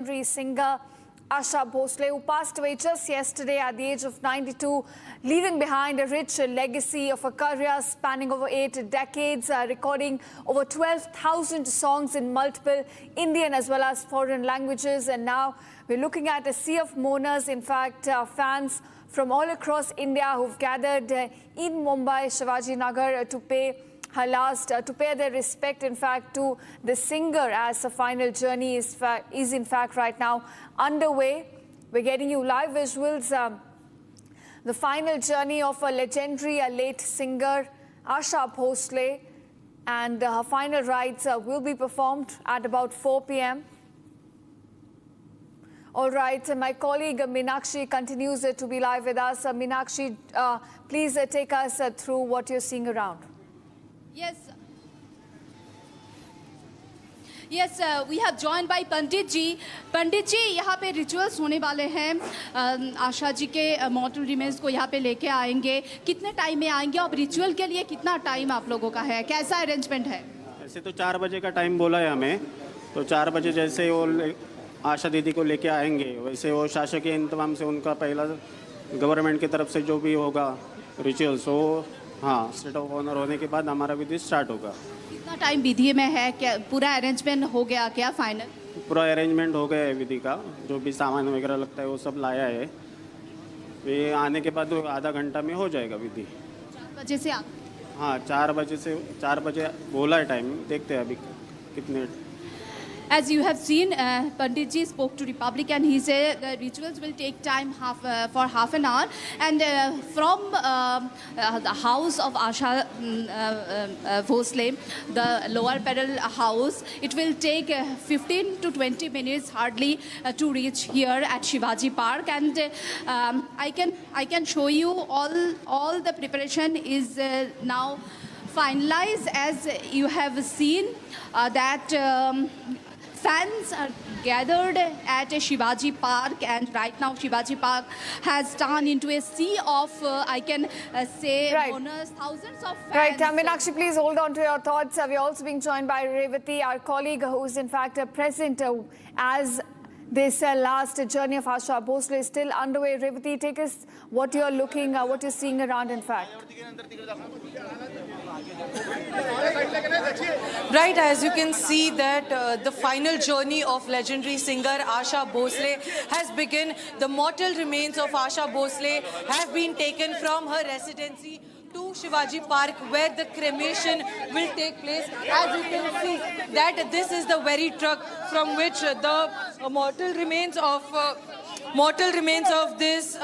legendary singer Asha Bhosle, who passed away just yesterday at the age of 92, leaving behind a rich legacy of a career spanning over 8 decades, recording over 12,000 songs in multiple Indian as well as foreign languages. And now we're looking at a sea of mourners, in fact, fans from all across India who've gathered in Mumbai, Shivaji Nagar to pay to pay their respect, in fact, to the singer, as the final journey is in fact right now underway. We're getting you live visuals. The final journey of a legendary late singer, Asha Bhosle, and her final rites will be performed at about 4 p.m. All right, my colleague Meenakshi continues to be live with us. Meenakshi, please take us through what you're seeing around. Yes, we have joined by Pandit ji. पंडित जी, यहाँ पे rituals होने वाले हैं. आशा जी के मॉर्टल remains को यहाँ पे लेके आएंगे. कितने टाइम में आएंगे और रिचुअल के लिए कितना टाइम आप लोगों का है? कैसा अरेंजमेंट है? ऐसे तो 4 बजे का टाइम बोला है हमें. तो 4 बजे जैसे वो आशा दीदी को लेके आएंगे, वैसे वो शासकीय इंतजाम से उनका पहला गवर्नमेंट की तरफ से जो भी होगा रिचुअल्स, वो हाँ स्टेट ऑफ ऑनर होने के बाद हमारा विधि स्टार्ट होगा. कितना टाइम विधि में है? क्या पूरा अरेंजमेंट हो गया क्या फाइनल? पूरा अरेंजमेंट हो गया है विधि का. जो भी सामान वगैरह लगता है वो सब लाया है. ये आने के बाद आधा घंटा में हो जाएगा विधि. 4 बजे से आप? हाँ, 4 बजे बोला है टाइम. देखते हैं अभी कितने. As you have seen, Pandit ji spoke to Republic and he said the rituals will take time for half an hour. And from the house of Asha Bhosle, the lower pedal house, it will take 15 to 20 minutes hardly to reach here at Shivaji Park. And I can show you all the preparation is now finalized. As you have seen that fans are gathered at Shivaji Park, and right now Shivaji Park has turned into a sea of, I can say, mourners, thousands of fans. Right, Meenakshi, please hold on to your thoughts. We're also being joined by Revati, our colleague, who is in fact present as this last journey of Asha Bhosle is still underway. Revati, take us what you're looking, what you're seeing around, in fact. Right, as you can see that the final journey of legendary singer Asha Bhosle has begun. The mortal remains of Asha Bhosle have been taken from her residency to Shivaji Park, where the cremation will take place. As you can see that this is the very truck from which the mortal remains of this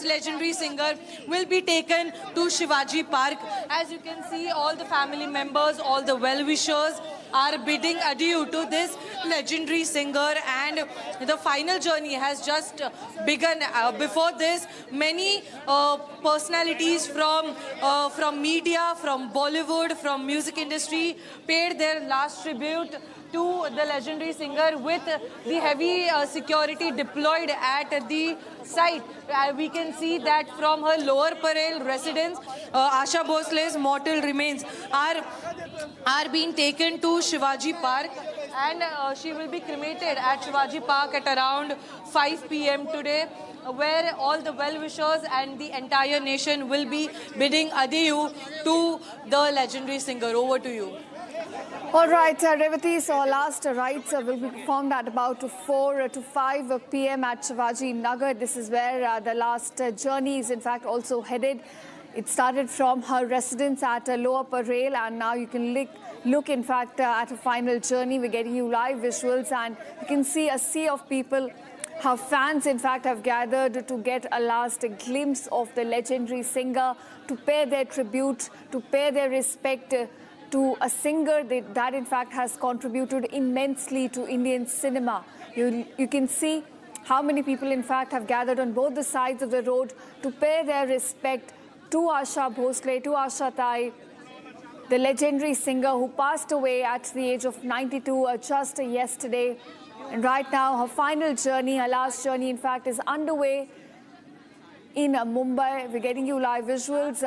legendary singer will be taken to Shivaji Park. As you can see, all the family members, all the well-wishers are bidding adieu to this legendary singer, and the final journey has just begun. Before this, many personalities from media, from Bollywood, from music industry paid their last tribute to the legendary singer with the heavy security deployed at the site. We can see that from her lower parel residence, Asha Bhosle's mortal remains are being taken to Shivaji Park, and she will be cremated at Shivaji Park at around 5 p.m. today, where all the well-wishers and the entire nation will be bidding adieu to the legendary singer. Over to you. All right, Revati, so last rites will be performed at about 4 to 5 p.m. at Shivaji Nagar. This is where the last journey is in fact also headed. It started from her residence at Lower Parel, and now you can look in fact at a final journey. We're getting you live visuals, and you can see a sea of people. Her fans in fact have gathered to get a last glimpse of the legendary singer, to pay their tribute, to pay their respect to a singer that in fact has contributed immensely to Indian cinema. You can see how many people in fact have gathered on both the sides of the road to pay their respect to Asha Bhosle, to Asha Tai, the legendary singer who passed away at the age of 92 just yesterday. And right now her final journey, her last journey in fact, is underway in Mumbai. We're getting you live visuals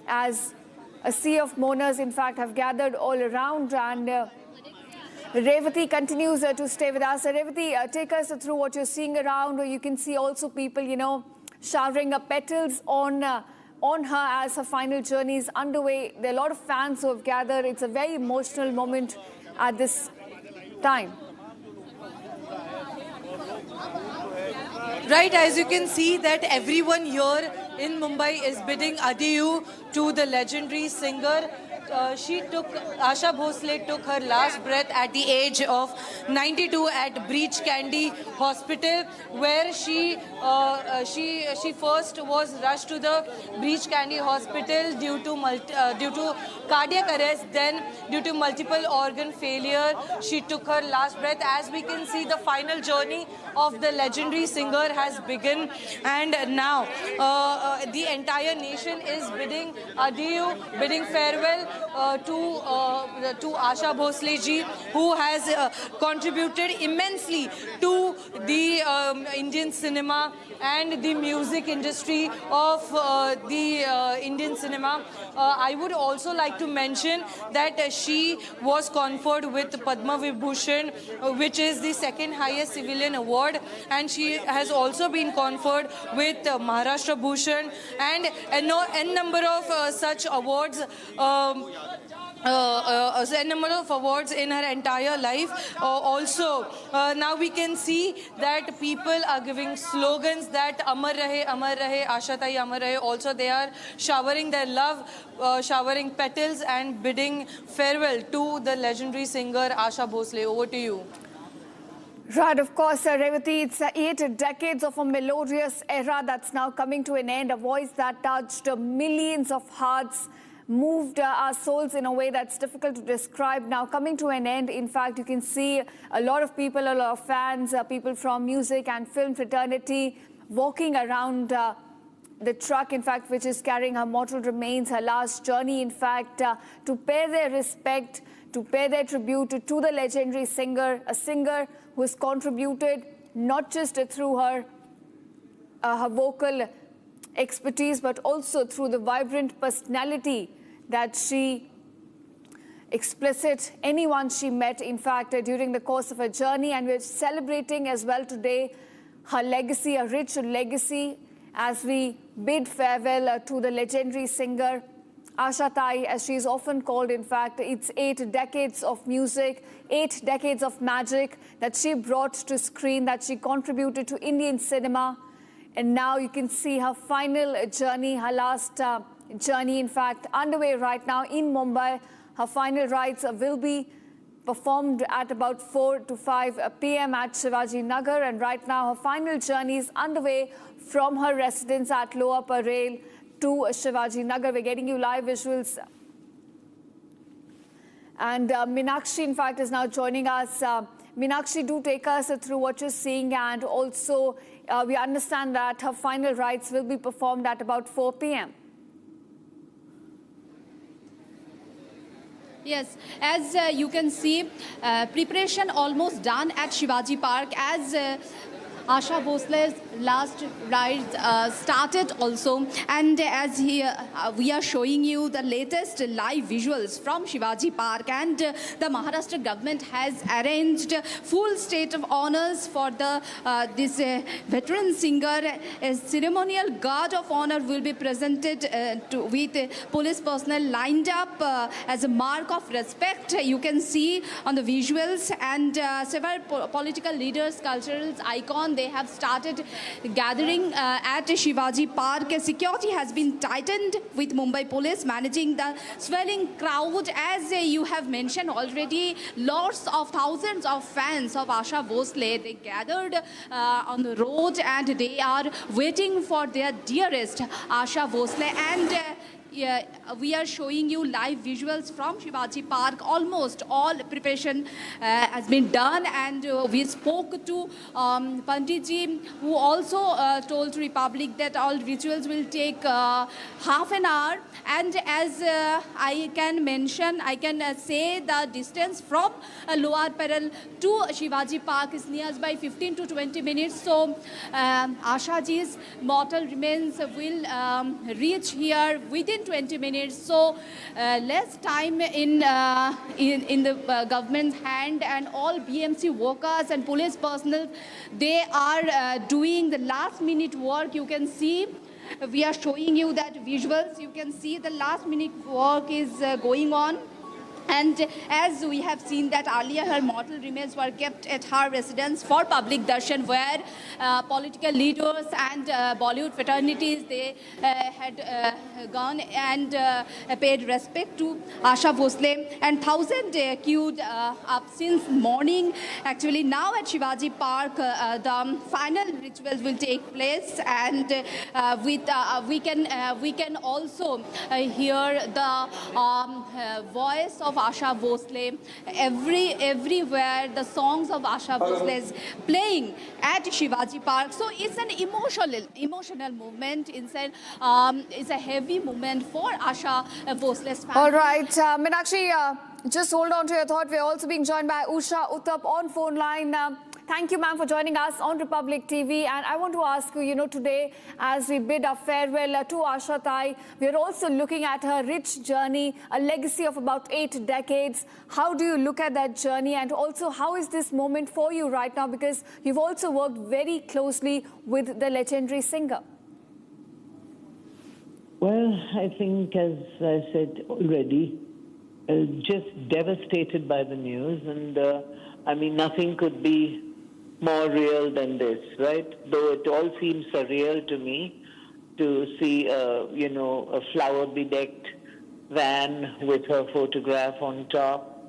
as a sea of mourners in fact have gathered all around, and Revati continues to stay with us. Revati, take us through what you're seeing around. You can see also people, showering petals on her as her final journey is underway. There are a lot of fans who have gathered. It's a very emotional moment at this time. Right, as you can see that everyone here in Mumbai is bidding adieu to the legendary singer. Asha Bhosle took her last breath at the age of 92 at Breach Candy Hospital, where she first was rushed to the Breach Candy Hospital due to cardiac arrest. Then, due to multiple organ failure, she took her last breath. As we can see, the final journey of the legendary singer has begun, and now the entire nation is bidding adieu, bidding farewell to Asha Bhosle ji, who has contributed immensely to the Indian cinema and the music industry of the Indian cinema. I would also like to mention that she was conferred with Padma Bhushan, which is the second highest civilian award, and she has also been conferred with Maharashtra Bhushan and n number of such awards. A number of awards in her entire life. Also, now we can see that people are giving slogans that Amar Rahe, Asha Tai Amar Rahe. Also, they are showering their love, showering petals and bidding farewell to the legendary singer Asha Bhosle. Over to you. Right, of course, Revati, it's 8 decades of a melodious era that's now coming to an end. A voice that touched millions of hearts, moved our souls in a way that's difficult to describe, now coming to an end. In fact, you can see a lot of people, a lot of fans, people from music and film fraternity walking around the truck, in fact, which is carrying her mortal remains, her last journey, in fact, to pay their respect, to pay their tribute to the legendary singer, a singer who has contributed not just through her vocal expertise, but also through the vibrant personality that she explicit anyone she met, in fact, during the course of her journey. And we're celebrating as well today her legacy, a rich legacy, as we bid farewell to the legendary singer Asha Tai, as she is often called. In fact, it's 8 decades of music, 8 decades of magic that she brought to screen, that she contributed to Indian cinema. And now you can see her final journey, her last journey, in fact, underway right now in Mumbai. Her final rites will be performed at about 4 to 5 p.m. at Shivaji Nagar. And right now, her final journey is underway from her residence at Lower Parel to Shivaji Nagar. We're getting you live visuals. And Meenakshi, in fact, is now joining us. Meenakshi, do take us through what you're seeing, and also we understand that her final rites will be performed at about 4 p.m. Yes, as you can see, preparation almost done at Shivaji Park, as Asha Bhosle's last ride started also, and as we are showing you the latest live visuals from Shivaji Park, and the Maharashtra government has arranged full state of honors for the this veteran singer. A ceremonial guard of honor will be presented with police personnel lined up as a mark of respect. You can see on the visuals, and several political leaders, cultural icons, they have started gathering at Shivaji Park. Security has been tightened with Mumbai police managing the swelling crowd. As you have mentioned already, lots of thousands of fans of Asha Bhosle, they gathered on the road, and they are waiting for their dearest Asha Bhosle. And we are showing you live visuals from Shivaji Park. Almost all preparation has been done, and we spoke to Panditji, who also told Republic that all rituals will take half an hour. And as I can mention, I can say the distance from Lower Parel to Shivaji Park is nearby 15 to 20 minutes. So Asha ji's mortal remains will reach here within within 20 minutes. So less time in the government's hand, and all BMC workers and police personnel, they are doing the last minute work. You can see, we are showing you that visuals. You can see the last minute work is going on. And as we have seen that earlier, her mortal remains were kept at her residence for public darshan, where political leaders and Bollywood fraternities, they had gone and paid respect to Asha Bhosle, and thousands queued up since morning. Actually, now at Shivaji Park, the final rituals will take place, and we can also hear the voice of Asha Bhosle. Everywhere the songs of Asha Bhosle is playing at Shivaji Park. So it's an emotional movement. It's a heavy moment for Asha Bhosle's family. All right, Meenakshi, just hold on to your thought. We're also being joined by Usha Uttap on phone line. Thank you, ma'am, for joining us on Republic TV. And I want to ask you, today, as we bid a farewell to Asha Tai, we're also looking at her rich journey, a legacy of about 8 decades. How do you look at that journey? And also, how is this moment for you right now? Because you've also worked very closely with the legendary singer. Well, I think, as I said already, just devastated by the news. And, I mean, nothing could be more real than this, right? Though it all seems surreal to me to see, a flower-bedecked van with her photograph on top.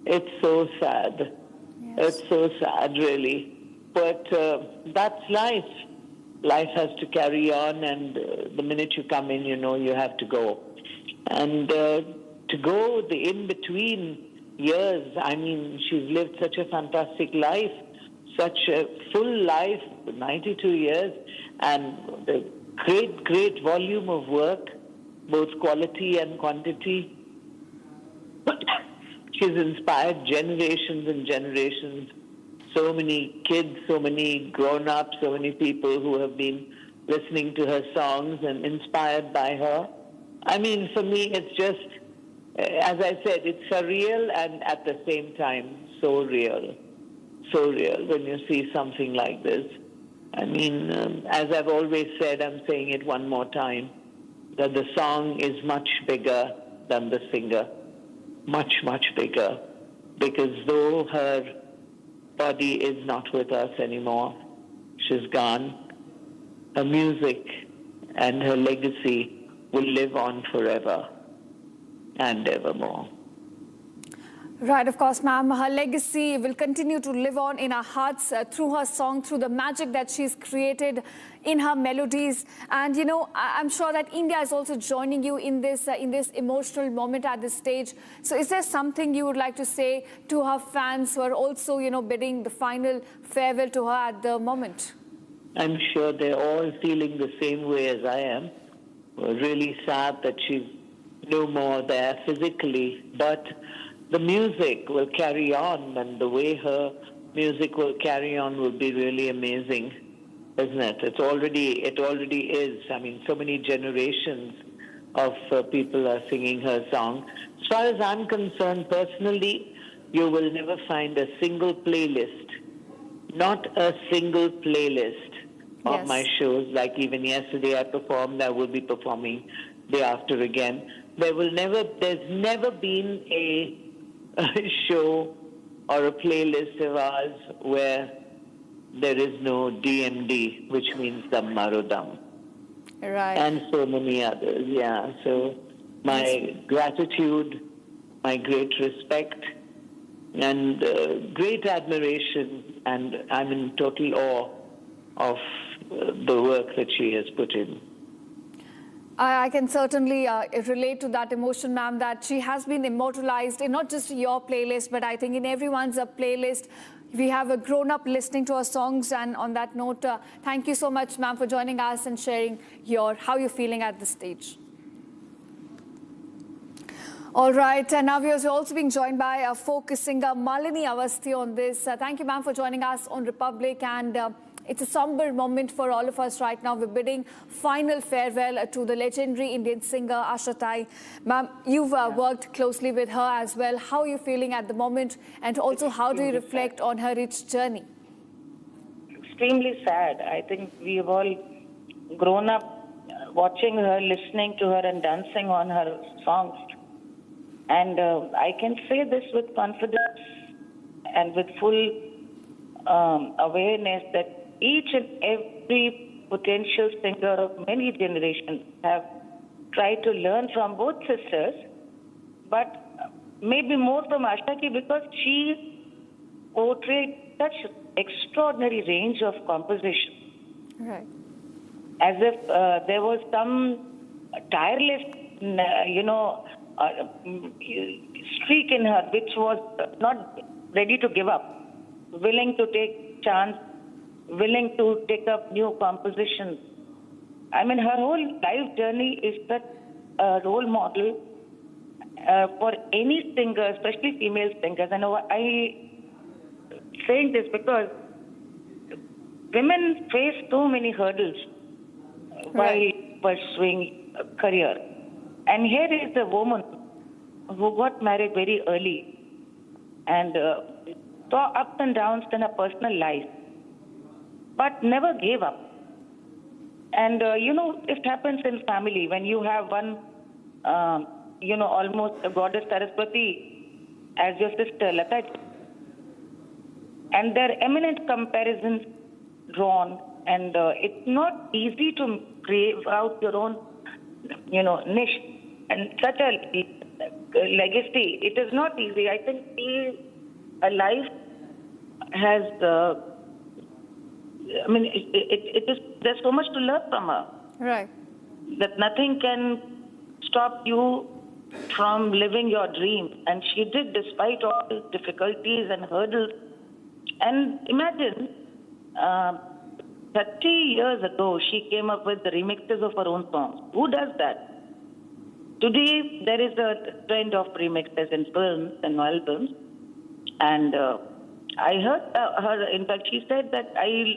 It's so sad. Yes. It's so sad, really. But that's life. Life has to carry on, and the minute you come in, you have to go. And to go the in-between years, I mean, she's lived such a fantastic life, such a full life, 92 years, and the great volume of work, both quality and quantity. She's inspired generations and generations, so many kids, so many grown-ups, so many people who have been listening to her songs and inspired by her. I mean, for me, it's just, as I said, it's surreal and at the same time so real. So real when you see something like this. I mean, as I've always said, I'm saying it one more time, that the song is much bigger than the singer. Much, much bigger. Because though her body is not with us anymore, she's gone, her music and her legacy will live on forever and evermore. Right, of course, ma'am. Her legacy will continue to live on in our hearts through her song, through the magic that she's created in her melodies. And, I'm sure that India is also joining you in this emotional moment at this stage. So is there something you would like to say to her fans who are also, bidding the final farewell to her at the moment? I'm sure they're all feeling the same way as I am. We're really sad that she's no more there physically, but the music will carry on, and the way her music will carry on will be really amazing, isn't it? It already is. I mean, so many generations of people are singing her song. As far as I'm concerned, personally, you will never find a single playlist, not a single playlist of my shows. Like even yesterday I performed, I will be performing day after again. There's never been a show or a playlist of ours where there is no DMD, which means Dam Maro Dam. Right. And so many others, yeah. So my gratitude, my great respect, and great admiration, and I'm in total awe of the work that she has put in. I can certainly relate to that emotion, ma'am, that she has been immortalized in not just your playlist, but I think in everyone's playlist. We have a grown-up listening to her songs, and on that note, thank you so much, ma'am, for joining us and sharing how you're feeling at this stage. All right, and now we're also being joined by a folk singer, Malini Awasthi, on this. Thank you, ma'am, for joining us on Republic. And It's a somber moment for all of us right now. We're bidding final farewell to the legendary Indian singer Asha Tai. Ma'am, you've worked closely with her as well. How are you feeling at the moment? And also, how do you reflect on her rich journey? Extremely sad. I think we have all grown up watching her, listening to her and dancing on her songs. And I can say this with confidence and with full awareness that each and every potential singer of many generations have tried to learn from both sisters, but maybe more from Asha Ki because she portrayed such extraordinary range of composition. Right. As if there was some tireless, streak in her which was not ready to give up, willing to take chance, willing to take up new compositions. I mean, her whole life journey is such a role model for any singer, especially female singers. And I saying this because women face so many hurdles while pursuing a career. And here is a woman who got married very early and saw ups and downs in her personal life, but never gave up. And, it happens in family when you have one, almost a goddess Saraswati as your sister, Lata. And there are eminent comparisons drawn, and it's not easy to crave out your own, niche and such a legacy. It is not easy. I think a life has, it is. There's so much to learn from her. Right. That nothing can stop you from living your dream. And she did despite all the difficulties and hurdles. And imagine, 30 years ago, she came up with the remixes of her own songs. Who does that? Today, there is a trend of remixes in films and albums. And I heard her, in fact, she said that I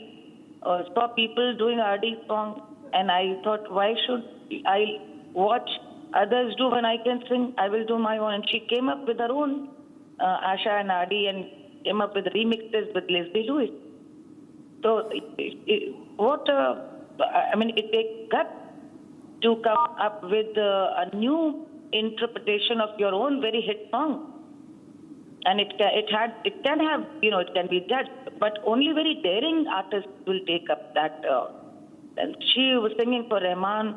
saw people doing RD songs, and I thought, why should I watch others do when I can sing? I will do my own. And she came up with her own Asha and RD and came up with remixes with Leslie Lewis. So, it takes guts to come up with a new interpretation of your own very hit song. And it can be judged, but only very daring artists will take up that. And she was singing for Rahman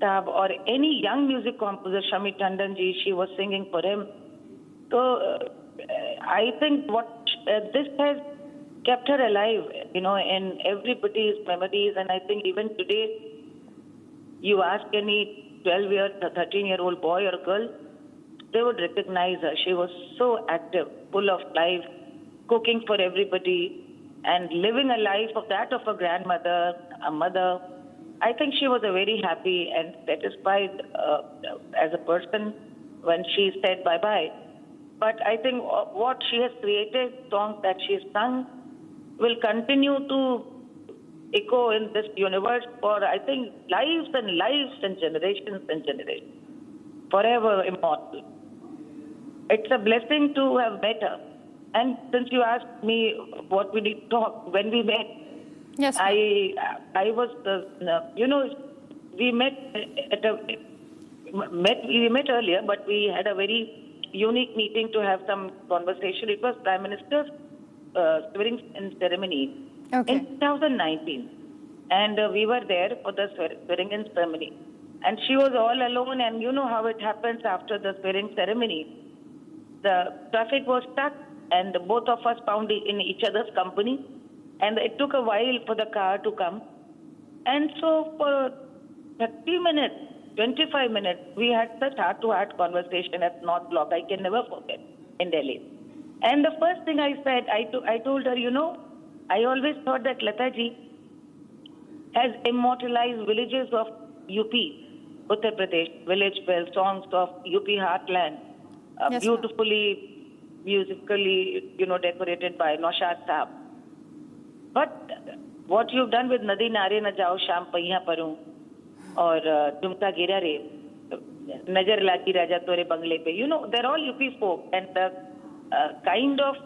Tab or any young music composer, Shami Tandon ji, she was singing for him. So I think this has kept her alive, in everybody's memories. And I think even today, you ask any 12-year, 13-year-old boy or girl, they would recognize her. She was so active, full of life, cooking for everybody, and living a life of that of a grandmother, a mother. I think she was a very happy and satisfied as a person when she said bye-bye. But I think what she has created, songs that she has sung, will continue to echo in this universe for, I think, lives and lives and generations, forever immortal. It's a blessing to have met her. And since you asked me what we did talk, when we met, yes, I was, we met we met earlier, but we had a very unique meeting to have some conversation. It was Prime Minister's swearing in ceremony in 2019. And we were there for the swearing in ceremony. And she was all alone, and you know how it happens after the swearing ceremony. The traffic was stuck, and both of us found in each other's company. And it took a while for the car to come. And so for 30 minutes, 25 minutes, we had such heart-to-heart conversation at North Block. I can never forget, in Delhi. And the first thing I said, I told her, I always thought that Lataji has immortalized villages of UP, Uttar Pradesh, village bells, songs of UP heartland, beautifully, musically, decorated by Naushad Saab. But what you've done with Nadi Nare Na Jao Sham Paiya Paru or Jumka Gira Re, Najar Lagi Raja Tore Bangle Pe, they're all UP folk, and the kind of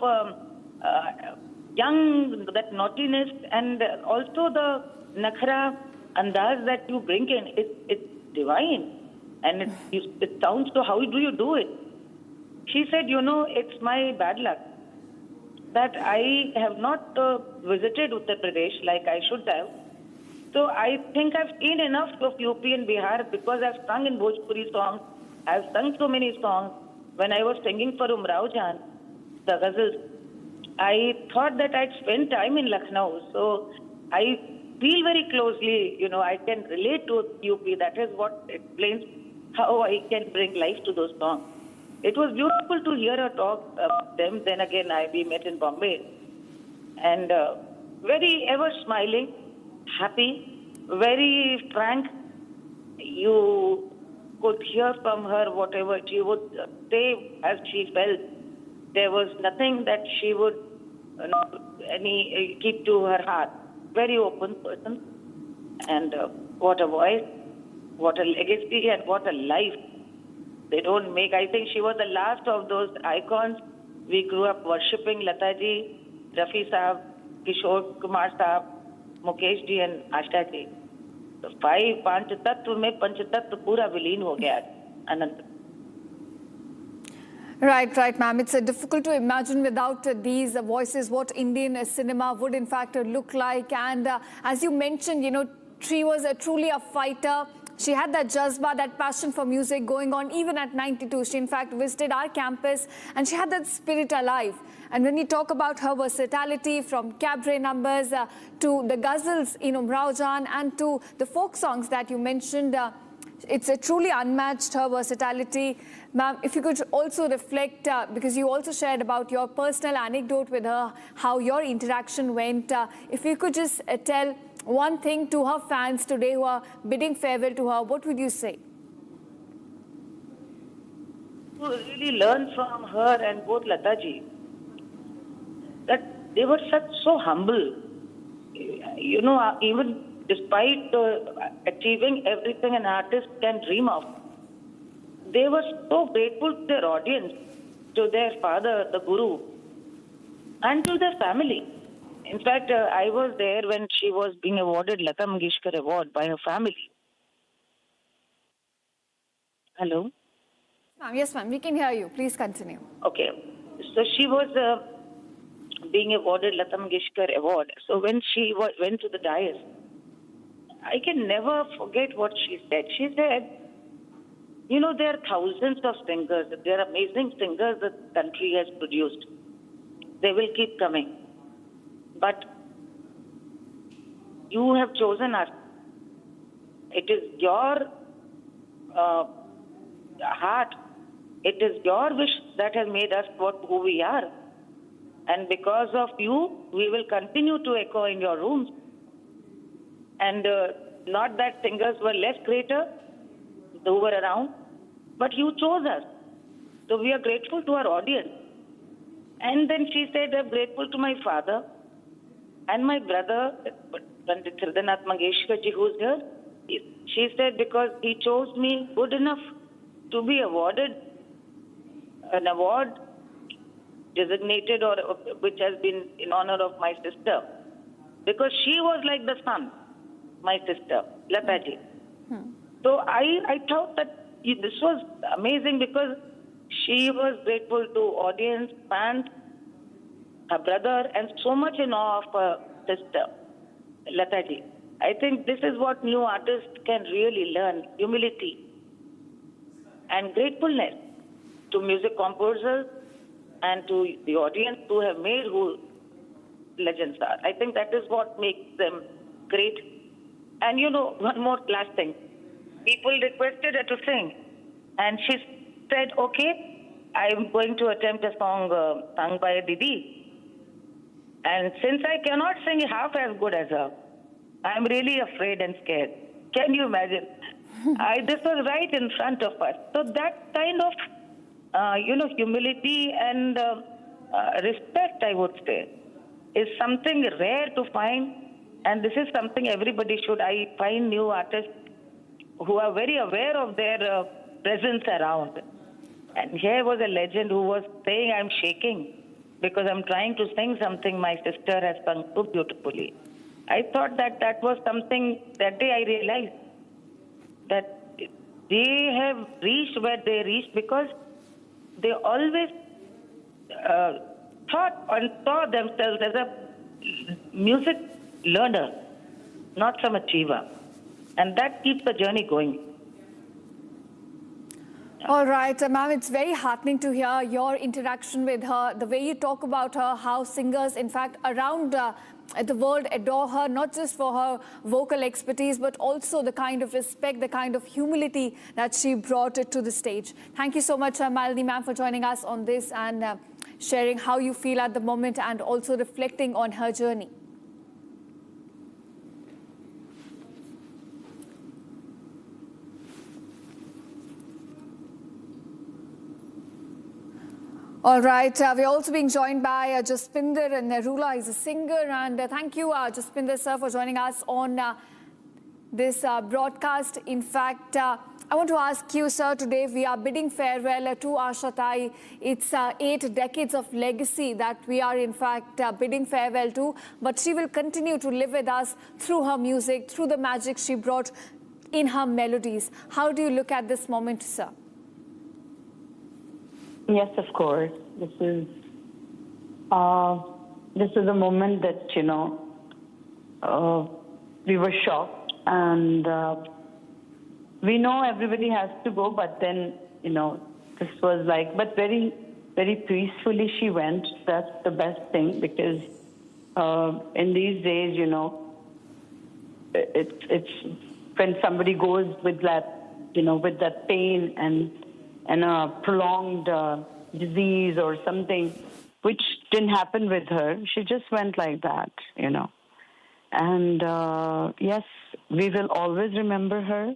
young, that naughtiness, and also the nakhra andaz that you bring in, it's divine. And it sounds so, how do you do it? She said, it's my bad luck that I have not visited Uttar Pradesh like I should have. So I think I've seen enough of UP and Bihar because I've sung in Bhojpuri songs. I've sung so many songs. When I was singing for Umrao Jan, the ghazals, I thought that I'd spend time in Lucknow. So I feel very closely, I can relate to UP. That is what explains how I can bring life to those songs. It was beautiful to hear her talk about them. Then again, we met in Bombay. And very ever smiling, happy, very frank. You could hear from her whatever she would say as she felt. There was nothing that she would keep to her heart. Very open person. And what a voice, what a legacy, and what a life. They don't make. I think she was the last of those icons. We grew up worshipping Lataji, Rafi Saab, Kishore Kumar Saab, Mukesh ji and Asha ji. So पांच तत्व में पंच तत्व पूरा विलीन हो गया अनंत. Right, ma'am. It's difficult to imagine without these voices what Indian cinema would in fact look like. And as you mentioned, she was truly a fighter. She had that jazba, that passion for music going on even at 92. She in fact visited our campus and she had that spirit alive. And when you talk about her versatility from cabaret numbers to the ghazals in Umrao Jan and to the folk songs that you mentioned, it's truly unmatched, her versatility. Ma'am, if you could also reflect, because you also shared about your personal anecdote with her, how your interaction went. If you could just tell one thing to her fans today who are bidding farewell to her, what would you say? To really learn from her and both Lataji, that they were so humble. Even despite achieving everything an artist can dream of, they were so grateful to their audience, to their father, the Guru, and to their family. In fact, I was there when she was being awarded Lata Mangeshkar Award by her family. Hello? Yes, ma'am. We can hear you. Please continue. Okay. So she was being awarded Lata Mangeshkar Award. So when she went to the dais, I can never forget what she said. She said, there are thousands of singers. There are amazing singers the country has produced. They will keep coming. But you have chosen us. It is your heart. It is your wish that has made us who we are. And because of you, we will continue to echo in your rooms. And not that singers were less greater, who were around, but you chose us. So we are grateful to our audience. And then she said, I'm grateful to my father and my brother, Pandit Hridaynath Mangeshkar ji, who's here. She said, because he chose me good enough to be awarded an award designated or which has been in honor of my sister. Because she was like the sun, my sister, Lataji. So I thought that this was amazing because she was grateful to audience, fans, her brother, and so much in awe of her sister, Lataji. I think this is what new artists can really learn, humility and gratefulness to music composers and to the audience who have made who legends are. I think that is what makes them great. And one more last thing. People requested her to sing. And she said, okay, I'm going to attempt a song sung by Didi. And since I cannot sing half as good as her, I'm really afraid and scared. Can you imagine? This was right in front of us. So that kind of, humility and respect, I would say, is something rare to find And this is something everybody should. I find new artists who are very aware of their presence around. And here was a legend who was saying, I'm shaking because I'm trying to sing something my sister has sung so beautifully. I thought that was something, that day I realized that they have reached where they reached because they always thought and saw themselves as a music learner, not some achiever. And that keeps the journey going. All right, ma'am, it's very heartening to hear your interaction with her, the way you talk about her, how singers, in fact, around the world adore her, not just for her vocal expertise, but also the kind of respect, the kind of humility that she brought to the stage. Thank you so much, Malini, ma'am, for joining us on this and sharing how you feel at the moment and also reflecting on her journey. All right, we're also being joined by Jaspinder and Nerula is a singer. And thank you, Jaspinder, sir, for joining us on this broadcast. In fact, I want to ask you, sir, today we are bidding farewell to Asha Tai. It's 8 decades of legacy that we are, in fact, bidding farewell to. But she will continue to live with us through her music, through the magic she brought in her melodies. How do you look at this moment, sir? Yes, of course. This is a moment that, we were shocked, and we know everybody has to go, but then, this was like, but very, very peacefully she went. That's the best thing, because in these days, it's when somebody goes with that, with that pain and a prolonged disease or something, which didn't happen with her. She just went like that, And yes, we will always remember her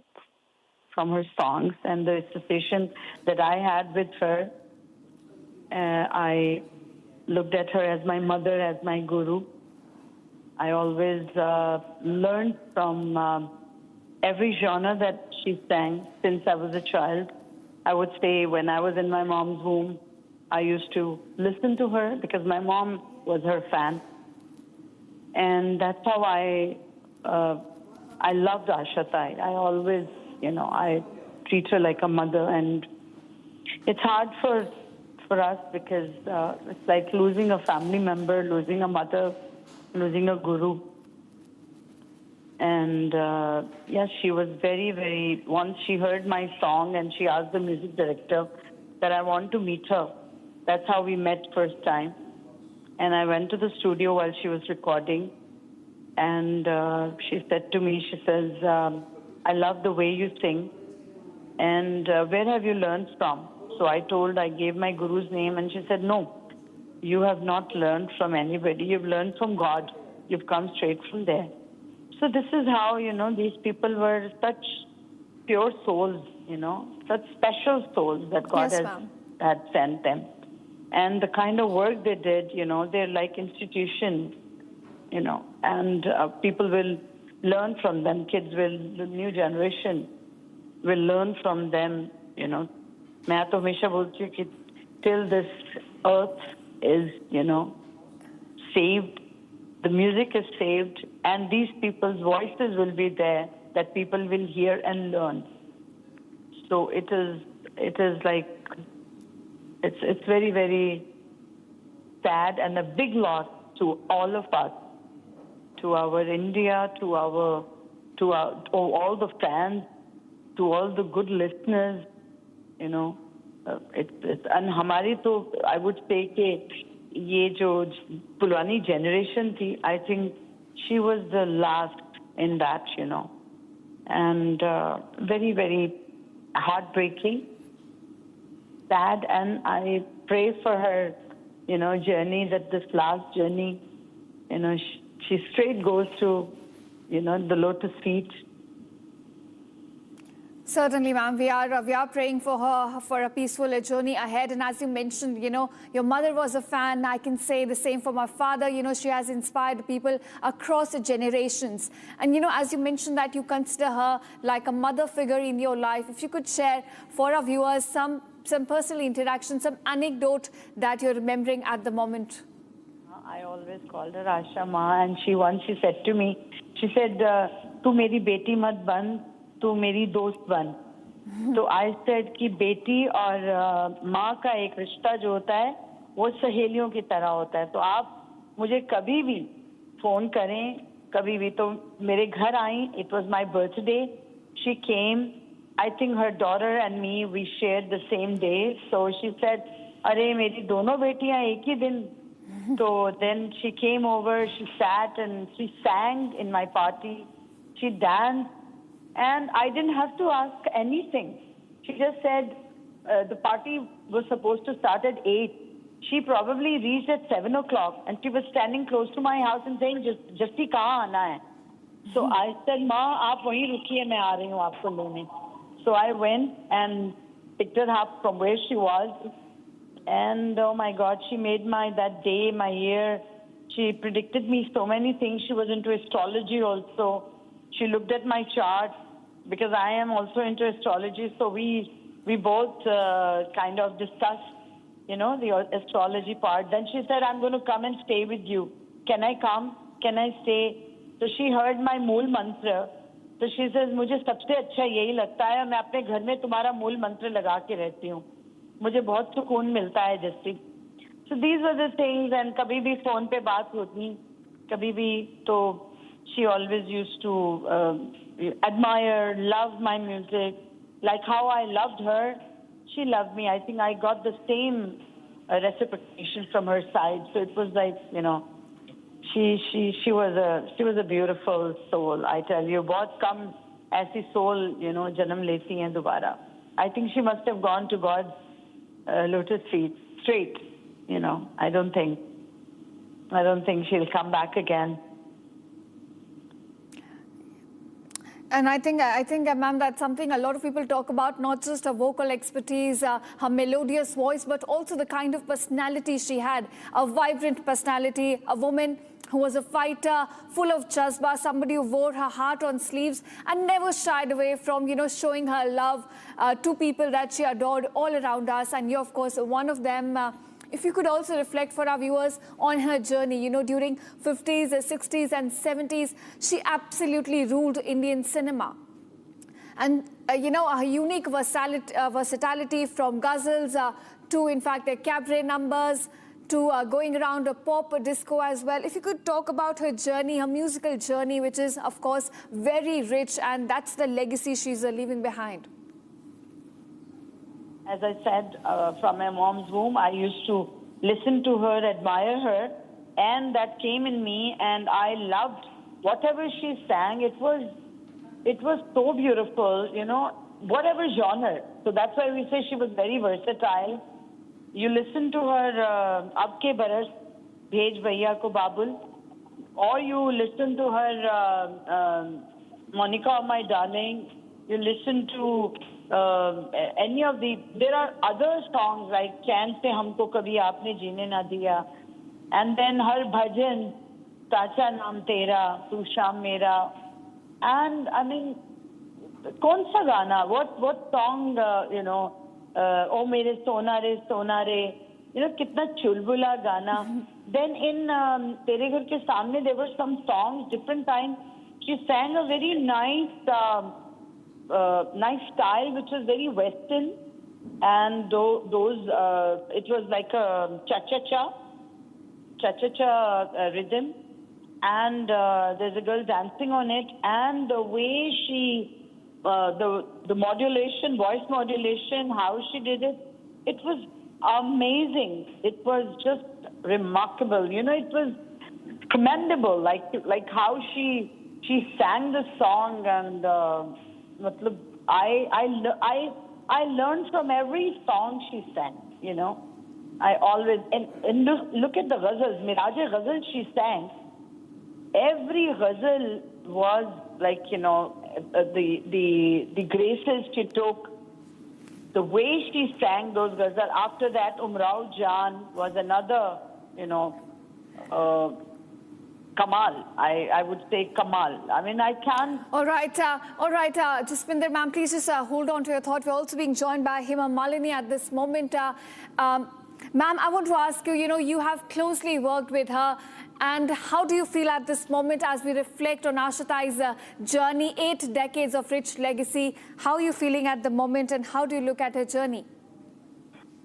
from her songs and the association that I had with her. I looked at her as my mother, as my guru. I always learned from every genre that she sang since I was a child. I would say when I was in my mom's womb, I used to listen to her because my mom was her fan. And that's how I loved Asha Tai. I always, I treat her like a mother. And it's hard for us because it's like losing a family member, losing a mother, losing a guru. And yes, she was very, very, once she heard my song and she asked the music director that I want to meet her. That's how we met first time. And I went to the studio while she was recording. And she said to me, she says, I love the way you sing. And where have you learned from? So I gave my guru's name, and she said, no, you have not learned from anybody. You've learned from God. You've come straight from there. So this is how, these people were such pure souls, such special souls that God had sent them. And the kind of work they did, they're like institutions, and people will learn from them. Kids will, the new generation will learn from them, मैं तो हमेशा बोलती हूँ कि till this earth is, saved, the music is saved, and these people's voices will be there that people will hear and learn. So it is like, it's very, very sad and a big loss to all of us, to our India, to all the fans, to all the good listeners, and हमारी तो I would say कि ये जो पुरानी generation थी, I think she was the last in that, and very, very heartbreaking, sad, and I pray for her, journey, that this last journey, she straight goes to, the lotus feet. Certainly, ma'am. We are praying for her for a peaceful journey ahead. And as you mentioned, your mother was a fan. I can say the same for my father. She has inspired people across the generations. And as you mentioned that you consider her like a mother figure in your life. If you could share for our viewers some personal interaction, some anecdote that you're remembering at the moment. I always called her Asha Ma, and she said to me, she said, "Tu meri beti mat ban, tu meri dost ban." So I said कि बेटी और माँ का एक रिश्ता जो होता है वो सहेलियों की तरह होता है. तो आप मुझे कभी भी फोन करें, कभी भी. तो मेरे घर आई. It was my birthday. She came. I think her daughter and me, we shared the same day. So she said, "अरे मेरी दोनों बेटियां एक ही दिन." So then she came over, she sat and she sang in my party. She danced, and I didn't have to ask anything. She just said the party was supposed to start at 8. She probably reached at 7 o'clock, and she was standing close to my house and saying, "Jasti kahan aana hai?" So I said, "Ma, aap wahi rukiye, main aa rahi hu aapko lene." So I went and picked her up from where she was. And oh my God, she made that day, my year. She predicted me so many things. She was into astrology also. She looked at my chart because I am also into astrology. So we both kind of discussed, the astrology part. Then she said, "I'm going to come and stay with you. Can I come? Can I stay?" So she heard my mool mantra. So she says, "मुझे सबसे अच्छा यही लगता है, मैं अपने घर में तुम्हारा मूल मंत्र लगा के रहती हूँ. मुझे बहुत सुकून मिलता है जस्टी." So these were the things. And कभी भी फोन पे बात होती, कभी भी, तो she always used to admire, love my music. Like how I loved her, she loved me. I think I got the same reciprocation from her side. So it was like, she was a beautiful soul. I tell you, बहुत कम ऐसी soul, जन्म लेती हैं दोबारा. I think she must have gone to God's lotus feet straight. I don't think she'll come back again. And I think, ma'am, that's something a lot of people talk about, not just her vocal expertise, her melodious voice, but also the kind of personality she had, a vibrant personality, a woman who was a fighter, full of jazba, somebody who wore her heart on sleeves and never shied away from, showing her love to people that she adored all around us. And you're, of course, one of them. If you could also reflect for our viewers on her journey, during 50s, 60s and 70s, she absolutely ruled Indian cinema. And, her unique versatility from ghazals to, in fact, cabaret numbers, to going around a pop disco as well. If you could talk about her journey, her musical journey, which is, of course, very rich, and that's the legacy she's leaving behind. As I said, from my mom's womb, I used to listen to her, admire her, and that came in me, and I loved whatever she sang. It was so beautiful, whatever genre. So that's why we say she was very versatile. You listen to her, Ab Ke Baras, Bhej Bhaiya Ko Babul, or you listen to her, Monica, My Darling. You listen to any of there are other songs like Chain Se Humko Kabhi Aapne Jeene Na Diya, and then her bhajan, Tacha Naam Tera, Tu Sham Mera, and I mean, kaun sa gana, what song, O Mere Sona Re, kitna chulbula gana. Then in Tere Ghar Ke Samne, there were some songs, different times. She sang a very nice style, which was very Western, and it was like a cha-cha-cha rhythm, and there's a girl dancing on it, and the way she, the modulation, voice modulation, how she did it, it was amazing. It was just remarkable. It was commendable, like how she sang the song, and I learned from every song she sang, I always, and look at the ghazals, Miraj-e Ghazal she sang. Every ghazal was the graces she took, the way she sang those ghazal. After that, Umrao Jan was another, Kamal. I would say Kamal. I mean, I can't. All right, Jaspinder ma'am, please just hold on to your thought. We're also being joined by Hema Malini at this moment. Ma'am, I want to ask you, you have closely worked with her, and how do you feel at this moment as we reflect on Ashatai's journey, 8 decades of rich legacy? How are you feeling at the moment, and how do you look at her journey?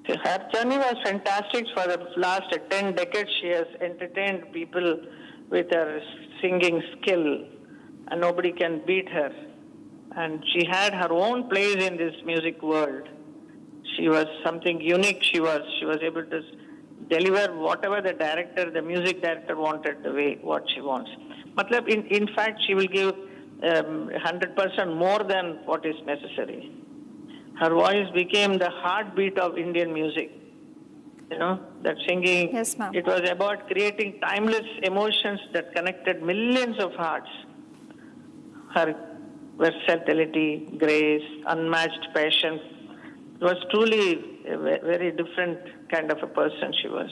Her journey was fantastic. For the last 10 decades, she has entertained people with her singing skill, and nobody can beat her. And she had her own place in this music world. She was something unique. She was able to deliver whatever the music director wanted, what she wants. Matlab, in fact, she will give 100% more than what is necessary. Her voice became the heartbeat of Indian music. That singing, yes, ma'am. It was about creating timeless emotions that connected millions of hearts. Her versatility, grace, unmatched passion, it was truly a very different kind of a person she was.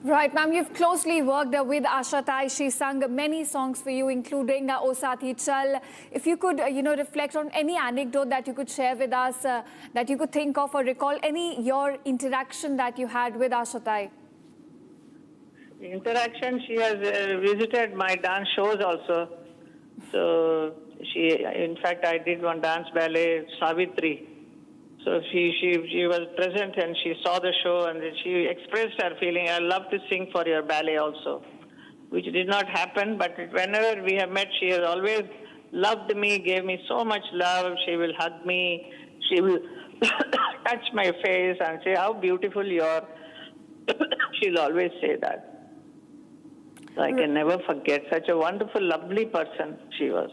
Right, ma'am, you've closely worked with Ashatai. She sang many songs for you, including O Saathi Chal. If you could, reflect on any anecdote that you could share with us, that you could think of or recall, your interaction that you had with Ashatai. Interaction, she has visited my dance shows also. So in fact, I did one dance ballet, Savitri. So she was present and she saw the show and she expressed her feeling, I love to sing for your ballet also, which did not happen. But whenever we have met, she has always loved me, gave me so much love. She will hug me. She will touch my face and say, how beautiful you are. She'll always say that. So I can never forget such a wonderful, lovely person she was.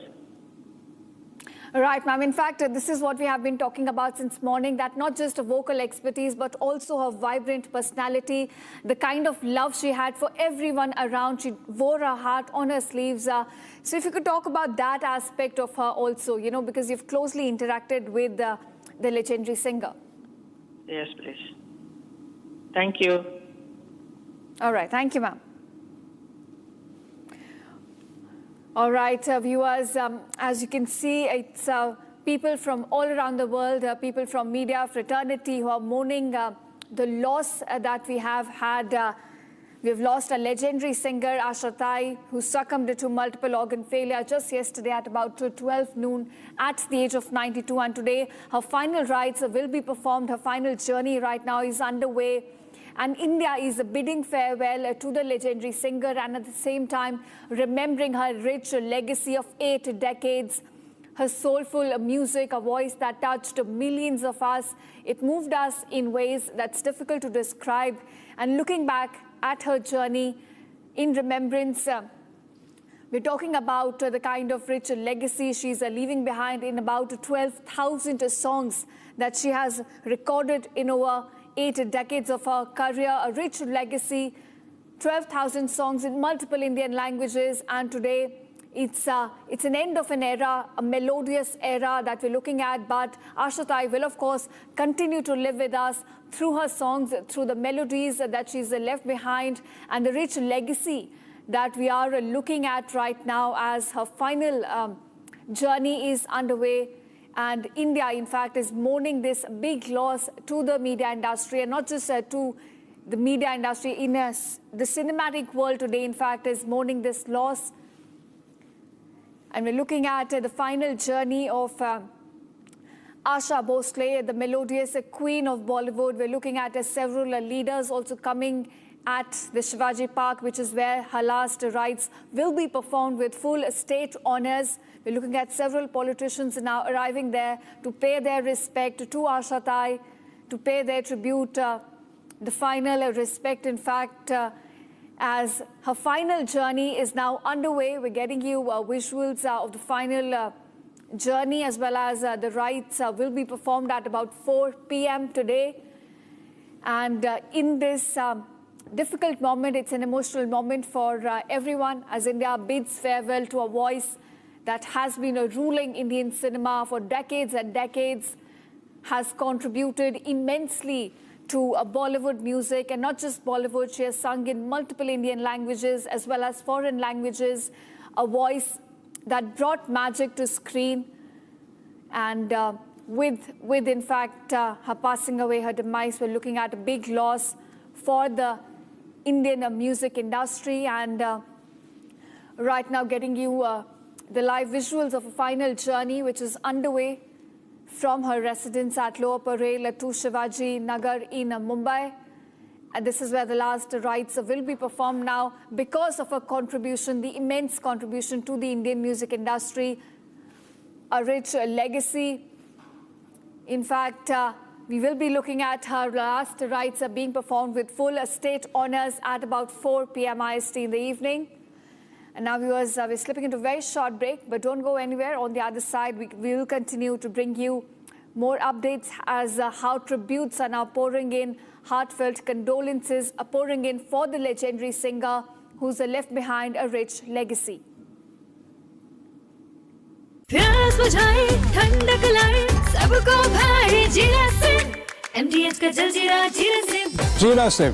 Right, ma'am. In fact, this is what we have been talking about since morning, that not just a vocal expertise, but also her vibrant personality, the kind of love she had for everyone around. She wore her heart on her sleeves. So if you could talk about that aspect of her also, because you've closely interacted with the legendary singer. Yes, please. Thank you. All right. Thank you, ma'am. All right, viewers, as you can see, it's people from all around the world, people from media, fraternity who are mourning the loss that we have had. We've lost a legendary singer, Ashatai, who succumbed to multiple organ failure just yesterday at about 12 noon at the age of 92. And today, her final rites will be performed. Her final journey right now is underway. And India is bidding farewell to the legendary singer and at the same time remembering her rich legacy of 8 decades, her soulful music, a voice that touched millions of us. It moved us in ways that's difficult to describe. And looking back at her journey in remembrance, we're talking about the kind of rich legacy she's leaving behind in about 12,000 songs that she has recorded in over 8 decades of her career, a rich legacy, 12,000 songs in multiple Indian languages, and today it's an end of an era, a melodious era that we're looking at, but Ashatai will of course continue to live with us through her songs, through the melodies that she's left behind, and the rich legacy that we are looking at right now as her final journey is underway. And India, in fact, is mourning this big loss to the media industry, and not just to the media industry, the cinematic world today, in fact, is mourning this loss. And we're looking at the final journey of Asha Bhosle, the melodious queen of Bollywood. We're looking at several leaders also coming at the Shivaji Park, which is where her last rites will be performed with full state honors. We're looking at several politicians now arriving there to pay their respect to Ashatai, to pay their tribute, the final respect, in fact, as her final journey is now underway. We're getting you visuals of the final journey, as well as the rites will be performed at about 4 p.m. today. And in this difficult moment, it's an emotional moment for everyone as India bids farewell to a voice that has been a ruling Indian cinema for decades and decades, has contributed immensely to Bollywood music, and not just Bollywood. She has sung in multiple Indian languages as well as foreign languages, a voice that brought magic to screen. And with in fact her passing away, her demise, we're looking at a big loss for the Indian music industry. And right now getting you the live visuals of a final journey which is underway from her residence at Lower Parel to Shivaji Nagar in Mumbai. And this is where the last rites will be performed now because of her contribution, the immense contribution to the Indian music industry, a rich legacy. In fact, we will be looking at her last rites being performed with full state honors at about 4 p.m. IST in the evening. And now, viewers, we're slipping into a very short break, but don't go anywhere. On the other side, we will continue to bring you more updates as how tributes are now pouring in, heartfelt condolences are pouring in for the legendary singer who's left behind a rich legacy. प्यास बुझाए ठंडक लाए सबको भाई जीरा से MDH का जलजीरा जीरा से जीरा से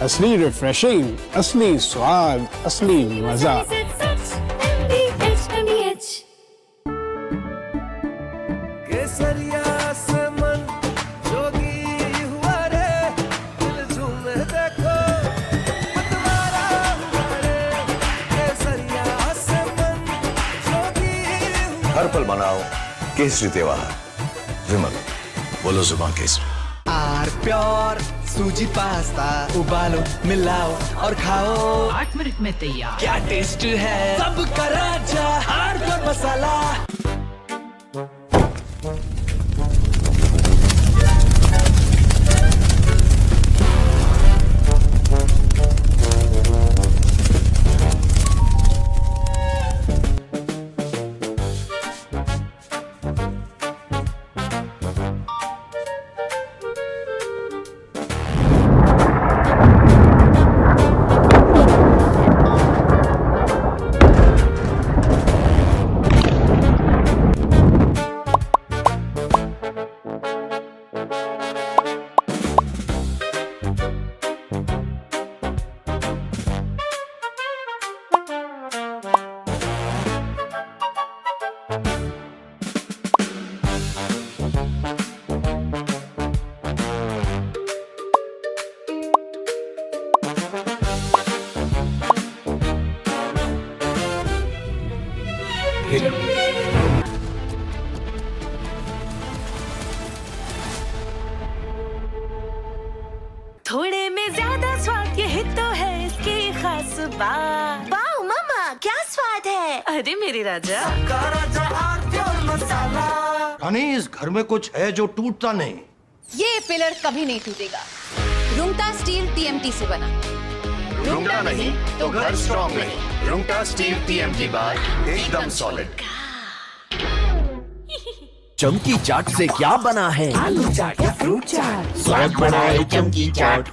असली रिफ्रेशिंग, असली स्वाद, असली मजा। MDH केसरिया से मन जोगी हुआ रे, दिल झूमे देखो मतवारा हुआ रे, केसरिया से मन जोगी हुआ। हर पल मनाओ केसरी त्योहार, विमल बोलो जुबान केसरी। आर प्योर सूजी पास्ता उबालो मिलाओ और खाओ 8 मिनट में तैयार। क्या टेस्ट है सबका राजा आर प्योर मसाला। थोड़े में ज्यादा स्वाद, यही तो है इसकी खास बात। वाओ मामा, क्या स्वाद है। अरे मेरे राजा, रानी इस घर में कुछ है जो टूटता नहीं। ये पिलर कभी नहीं टूटेगा। रुंगटा स्टील TMT से बना। रुंगटा नहीं तो घर स्ट्रॉन्ग नहीं। रुंगटा स्टील TMT बार एकदम सॉलिड। चमकी चाट से क्या बना है? आलू चाट या फ्रूट चाट, स्वाद बनाए चमकी चाट।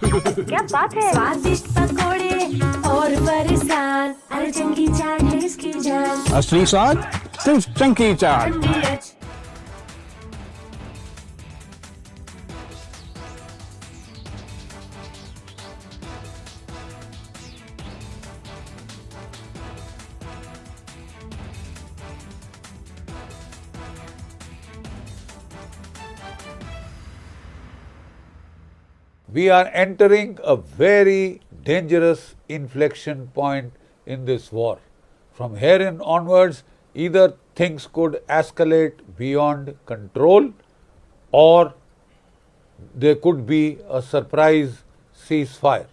क्या बात है। स्वादिष्ट पकोड़े और बरसान, अरे चमकी चाट है इसकी जान। असली स्वाद सिर्फ चमकी चाट। We are entering a very dangerous inflection point in this war. From here in onwards, either things could escalate beyond control or there could be a surprise ceasefire.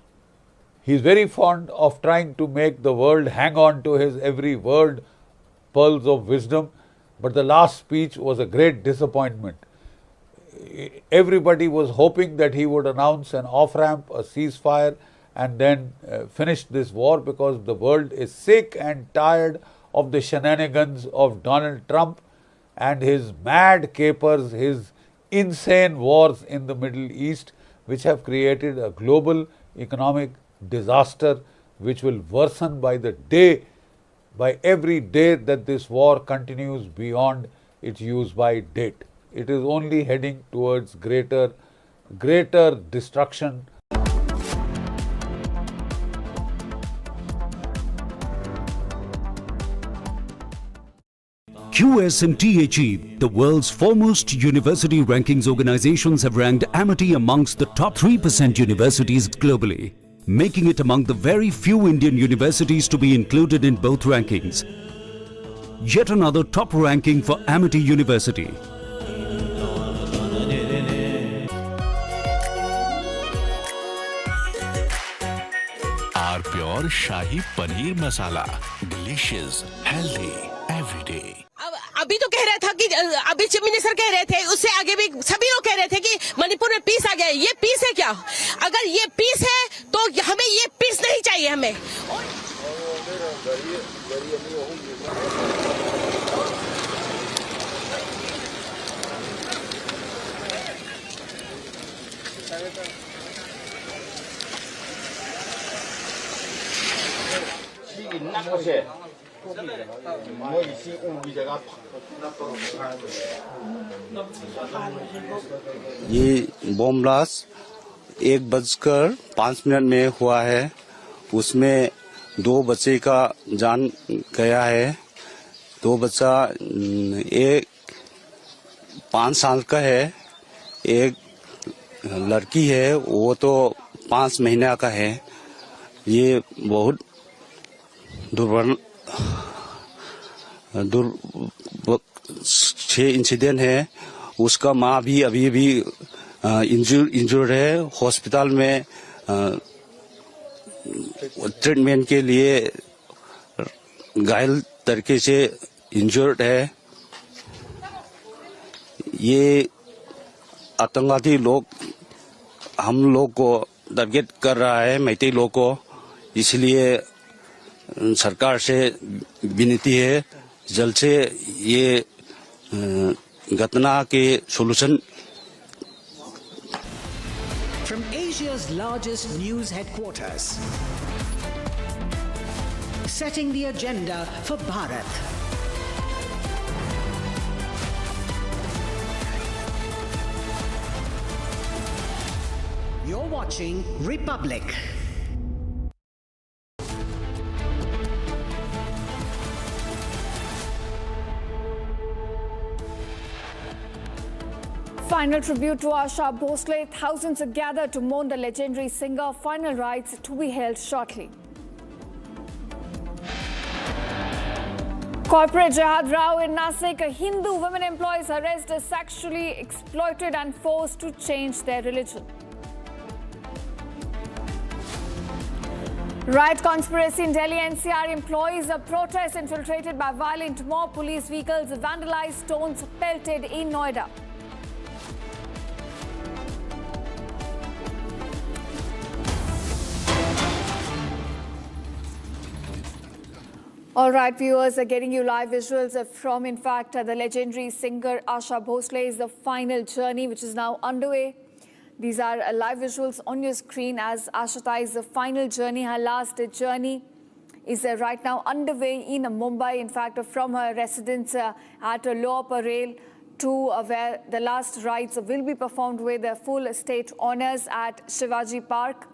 He is very fond of trying to make the world hang on to his every word, pearls of wisdom, but the last speech was a great disappointment. Everybody was hoping that he would announce an off-ramp, a ceasefire, and then finish this war, because the world is sick and tired of the shenanigans of Donald Trump and his mad capers, his insane wars in the Middle East, which have created a global economic disaster which will worsen by the day by every day that this war continues beyond its use-by date. It is only heading towards greater destruction. QS&THE, the world's foremost university rankings organizations, have ranked Amity amongst the top 3% universities globally, making it among the very few Indian universities to be included in both rankings. Yet another top ranking for Amity University. Our Pure Shahi Paneer Masala. Delicious, healthy, every day. अभी तो कह रहा था कि अभी chief minister कह रहे थे, उससे आगे भी सभी लोग कह रहे थे कि मणिपुर में पीस आ गया। ये पीस है क्या? अगर ये पीस है तो हमें ये पीस नहीं चाहिए हमें। ये बॉम्ब ब्लास्ट 1:05 में हुआ है। उसमें 2 बच्चे का जान गया है। 2 बच्चा, एक 5 साल का है, एक लड़की है वो तो 5 महीने का है। ये बहुत छह इंसिडेंट है। उसका माँ भी अभी भी इंजर्ड है, हॉस्पिटल में ट्रीटमेंट के लिए घायल तरीके से इंजर्ड है। ये आतंकवादी लोग हम लोग को टारगेट कर रहा है, मैती लोग को। इसलिए सरकार से विनती है जल्द से ये घटना के solution. From Asia's largest news headquarters, setting the agenda for Bharat. You're watching Republic. Final tribute to Asha Bhosle. Thousands are gathered to mourn the legendary singer. Final rites to be held shortly. Corporate Jihad Rao in Nasik. Hindu women employees arrested, sexually exploited and forced to change their religion. Riot conspiracy in Delhi. NCR employees of protest infiltrated by violent mob. Police vehicles vandalized, stones pelted in Noida. All right, viewers are getting you live visuals from, in fact, the legendary singer Asha Bhosle's The Final Journey, which is now underway. These are live visuals on your screen as Asha ties the final journey. Her last journey is right now underway in Mumbai. In fact, from her residence at Lower Parel to where the last rites will be performed with full state honours at Shivaji Park.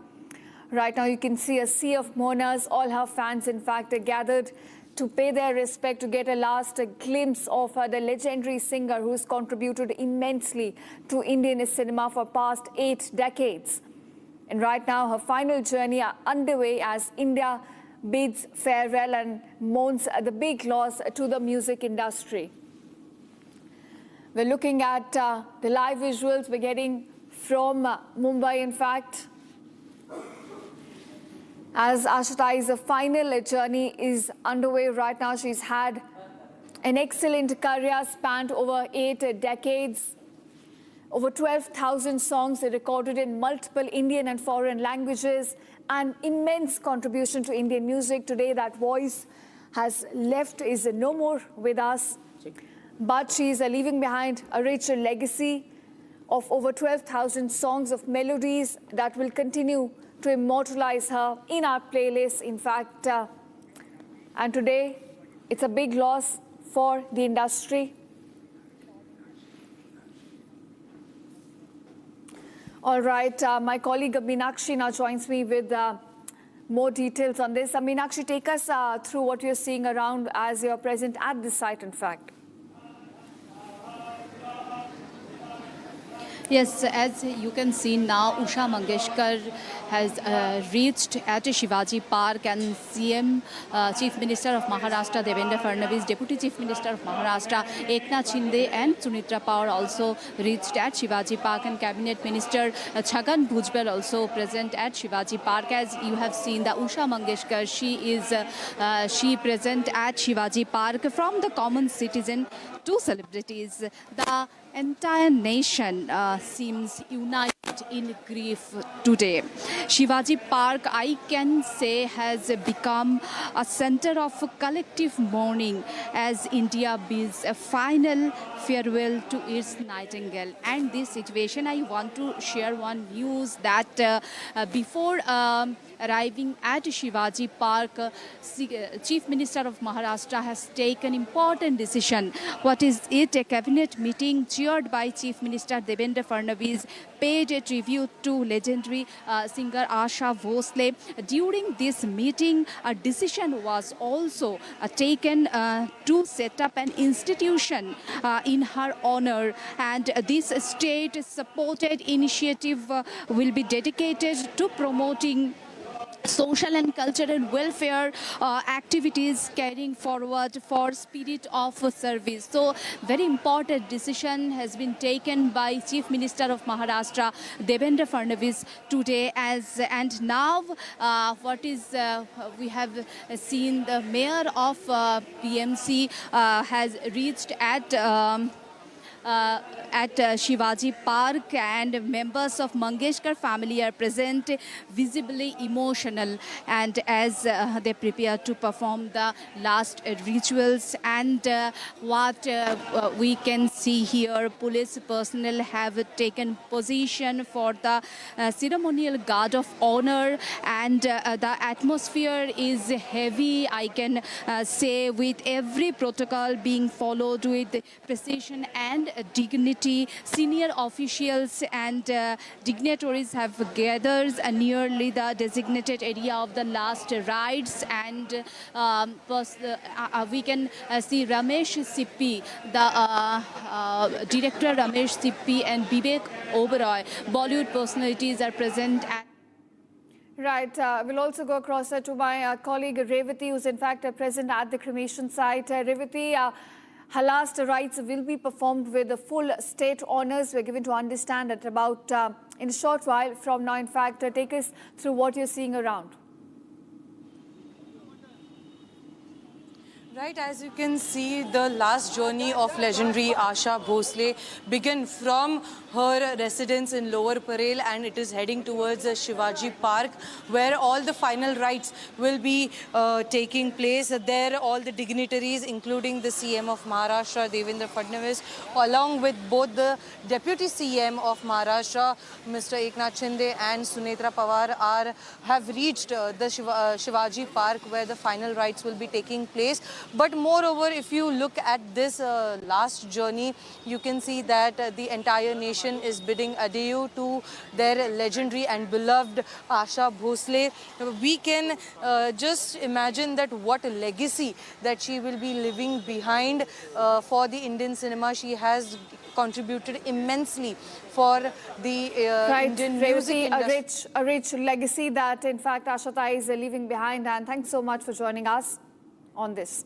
Right now, you can see a sea of mourners. All her fans, in fact, are gathered to pay their respect, to get a last glimpse of the legendary singer who's contributed immensely to Indian cinema for past 8 decades. And right now, her final journey are underway as India bids farewell and mourns the big loss to the music industry. We're looking at the live visuals we're getting from Mumbai, in fact. As Asha Tai's final journey is underway right now, she's had an excellent career spanned over 8 decades. Over 12,000 songs recorded in multiple Indian and foreign languages. An immense contribution to Indian music. Today, that voice has left, is no more with us. But she's leaving behind a rich legacy of over 12,000 songs of melodies that will continue to immortalize her in our playlist, in fact. And today, It's a big loss for the industry. All right, my colleague Meenakshi now joins me with more details on this. Meenakshi, take us through what you're seeing around as you're present at this site, in fact. Yes, as you can see now, Usha Mangeshkar has reached at Shivaji Park, and CM, Chief Minister of Maharashtra Devendra Fadnavis, Deputy Chief Minister of Maharashtra Eknath Shinde and Sunitra Pawar also reached at Shivaji Park, and Cabinet Minister Chhagan Bhujbal also present at Shivaji Park. As you have seen, the Usha Mangeshkar, she present at Shivaji Park. From the common citizen to celebrities, the entire nation seems united in grief today. Shivaji Park, I can say, has become a center of collective mourning as India bids a final farewell to its Nightingale. And this situation, I want to share one news that before arriving at Shivaji Park, Chief Minister of Maharashtra has taken important decision. What is it? A cabinet meeting chaired by Chief Minister Devendra Fadnavis paid a tribute to legendary singer Asha Bhosle. During this meeting, a decision was also taken to set up an institution in her honor, and this state-supported initiative will be dedicated to promoting social and cultural welfare activities, carrying forward for spirit of service. So very important decision has been taken by Chief Minister of Maharashtra Devendra Fadnavis today. And now we have seen the mayor of PMC has reached at Shivaji Park, and members of Mangeshkar family are present, visibly emotional, and as they prepare to perform the last rituals. And what we can see here, police personnel have taken position for the ceremonial guard of honor, and the atmosphere is heavy, I can say, with every protocol being followed with precision and dignity. Senior officials and dignitaries have gathered nearly the designated area of the last rites, and we can see Ramesh Sippi, the director Ramesh Sippi, and Vivek Oberoi, Bollywood personalities are present at. Right. We'll also go across to my colleague Revati, who's in fact present at the cremation site. Revati, her last rites will be performed with the full state honours. We're given to understand that about in a short while from now. In fact, take us through what you're seeing around. Right, as you can see, the last journey of legendary Asha Bhosle began from her residence in Lower Parel, and it is heading towards Shivaji Park, where all the final rites will be taking place. There, all the dignitaries, including the CM of Maharashtra, Devendra Fadnavis, along with both the Deputy CM of Maharashtra, Mr. Eknath Shinde, and Sunitra Pawar, have reached the Shivaji Park, where the final rites will be taking place. But moreover, if you look at this last journey, you can see that the entire nation is bidding adieu to their legendary and beloved Asha Bhosle. We can just imagine that what a legacy that she will be leaving behind for the Indian cinema. She has contributed immensely for the Indian music industry. A rich legacy that, in fact, Ashata is leaving behind. And thanks so much for joining us on this.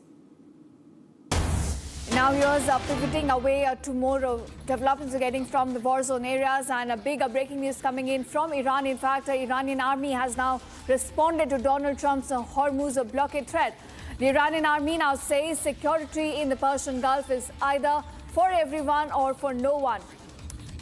Now here's pivoting away to more developments we're getting from the war zone areas, and a big breaking news coming in from Iran. In fact, the Iranian army has now responded to Donald Trump's Hormuz blockade threat. The Iranian army now says security in the Persian Gulf is either for everyone or for no one.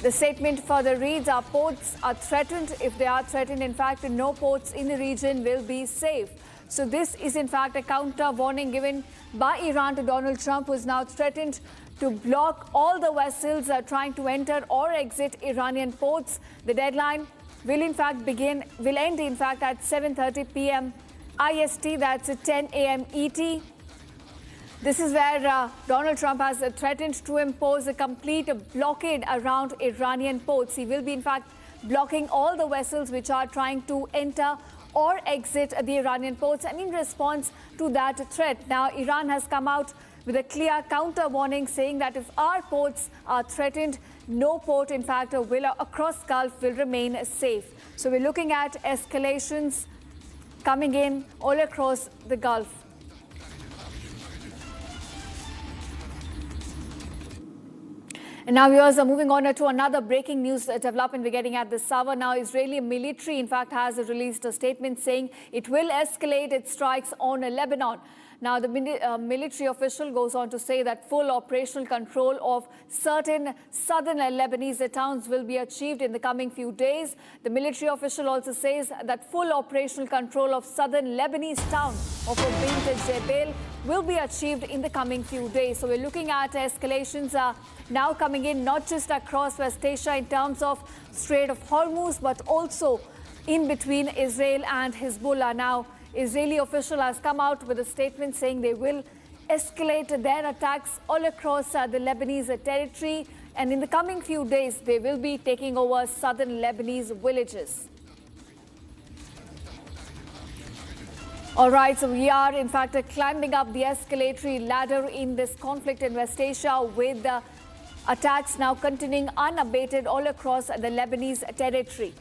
The statement further reads, our ports are threatened. If they are threatened, in fact, no ports in the region will be safe. So this is in fact a counter warning given by Iran to Donald Trump, who is now threatened to block all the vessels trying to enter or exit Iranian ports. The deadline will end in fact at 7:30 p.m. IST, that's 10 a.m. ET. This is where Donald Trump has threatened to impose a complete blockade around Iranian ports. He will be, in fact, blocking all the vessels which are trying to enter or exit the Iranian ports. And in response to that threat, now Iran has come out with a clear counter warning saying that if our ports are threatened, no port, in fact, across Gulf will remain safe. So we're looking at escalations coming in all across the Gulf. And now viewers are moving on to another breaking news development we're getting at this hour. Now Israeli military in fact has released a statement saying it will escalate its strikes on Lebanon. Now the military official goes on to say that full operational control of certain southern Lebanese towns will be achieved in the coming few days. The military official also says that full operational control of southern Lebanese town of Bint Jebel will be achieved in the coming few days. So we're looking at escalations now coming in not just across West Asia in terms of Strait of Hormuz, but also in between Israel and Hezbollah. Now, Israeli official has come out with a statement saying they will escalate their attacks all across the Lebanese territory, and in the coming few days they will be taking over southern Lebanese villages. All right, so we are in fact climbing up the escalatory ladder in this conflict in West Asia, with the attacks now continuing unabated all across the Lebanese territory.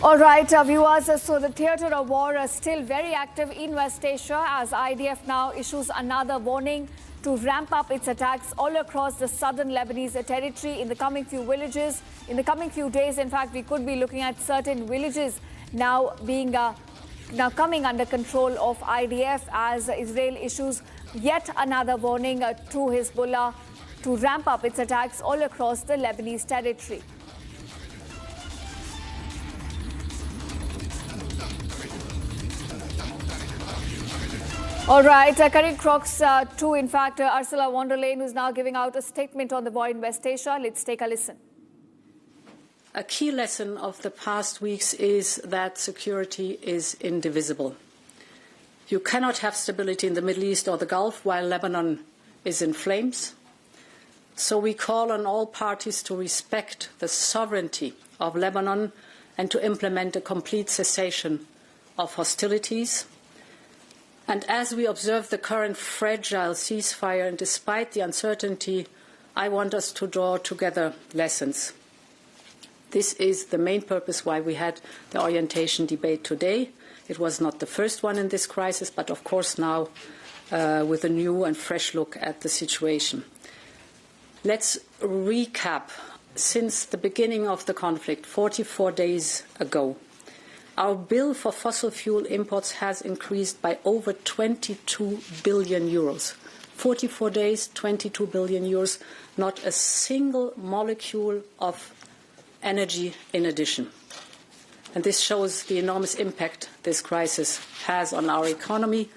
All right, viewers, so the theatre of war is still very active in West Asia as IDF now issues another warning to ramp up its attacks all across the southern Lebanese territory in the coming few villages. In the coming few days, in fact, we could be looking at certain villages now being coming under control of IDF as Israel issues yet another warning to Hezbollah to ramp up its attacks all across the Lebanese territory. All right, Karin Crocs too, in fact, Ursula von der Leyen, who's now giving out a statement on the war in West Asia. Let's take a listen. A key lesson of the past weeks is that security is indivisible. You cannot have stability in the Middle East or the Gulf while Lebanon is in flames. So we call on all parties to respect the sovereignty of Lebanon and to implement a complete cessation of hostilities. And as we observe the current fragile ceasefire, and despite the uncertainty, I want us to draw together lessons. This is the main purpose why we had the orientation debate today. It was not the first one in this crisis, but of course now with a new and fresh look at the situation. Let's recap. Since the beginning of the conflict, 44 days ago, our bill for fossil fuel imports has increased by over 22 billion euros. 44 days, 22 billion euros, not a single molecule of energy in addition. And this shows the enormous impact this crisis has on our economy.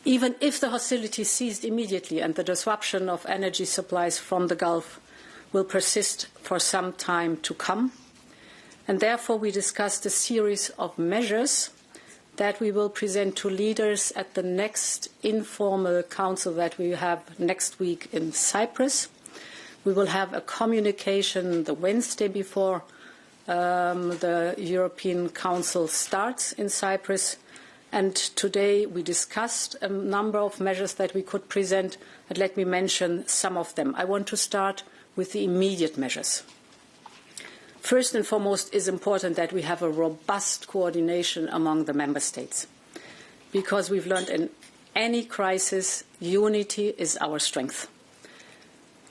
Even if the hostilities ceased immediately and the disruption of energy supplies from the Gulf will persist for some time to come. And therefore we discussed a series of measures that we will present to leaders at the next informal council that we have next week in Cyprus. We will have a communication the Wednesday before the European Council starts in Cyprus. And today we discussed a number of measures that we could present, and let me mention some of them. I want to start with the immediate measures. First and foremost, it is important that we have a robust coordination among the member states, because we've learned in any crisis, unity is our strength.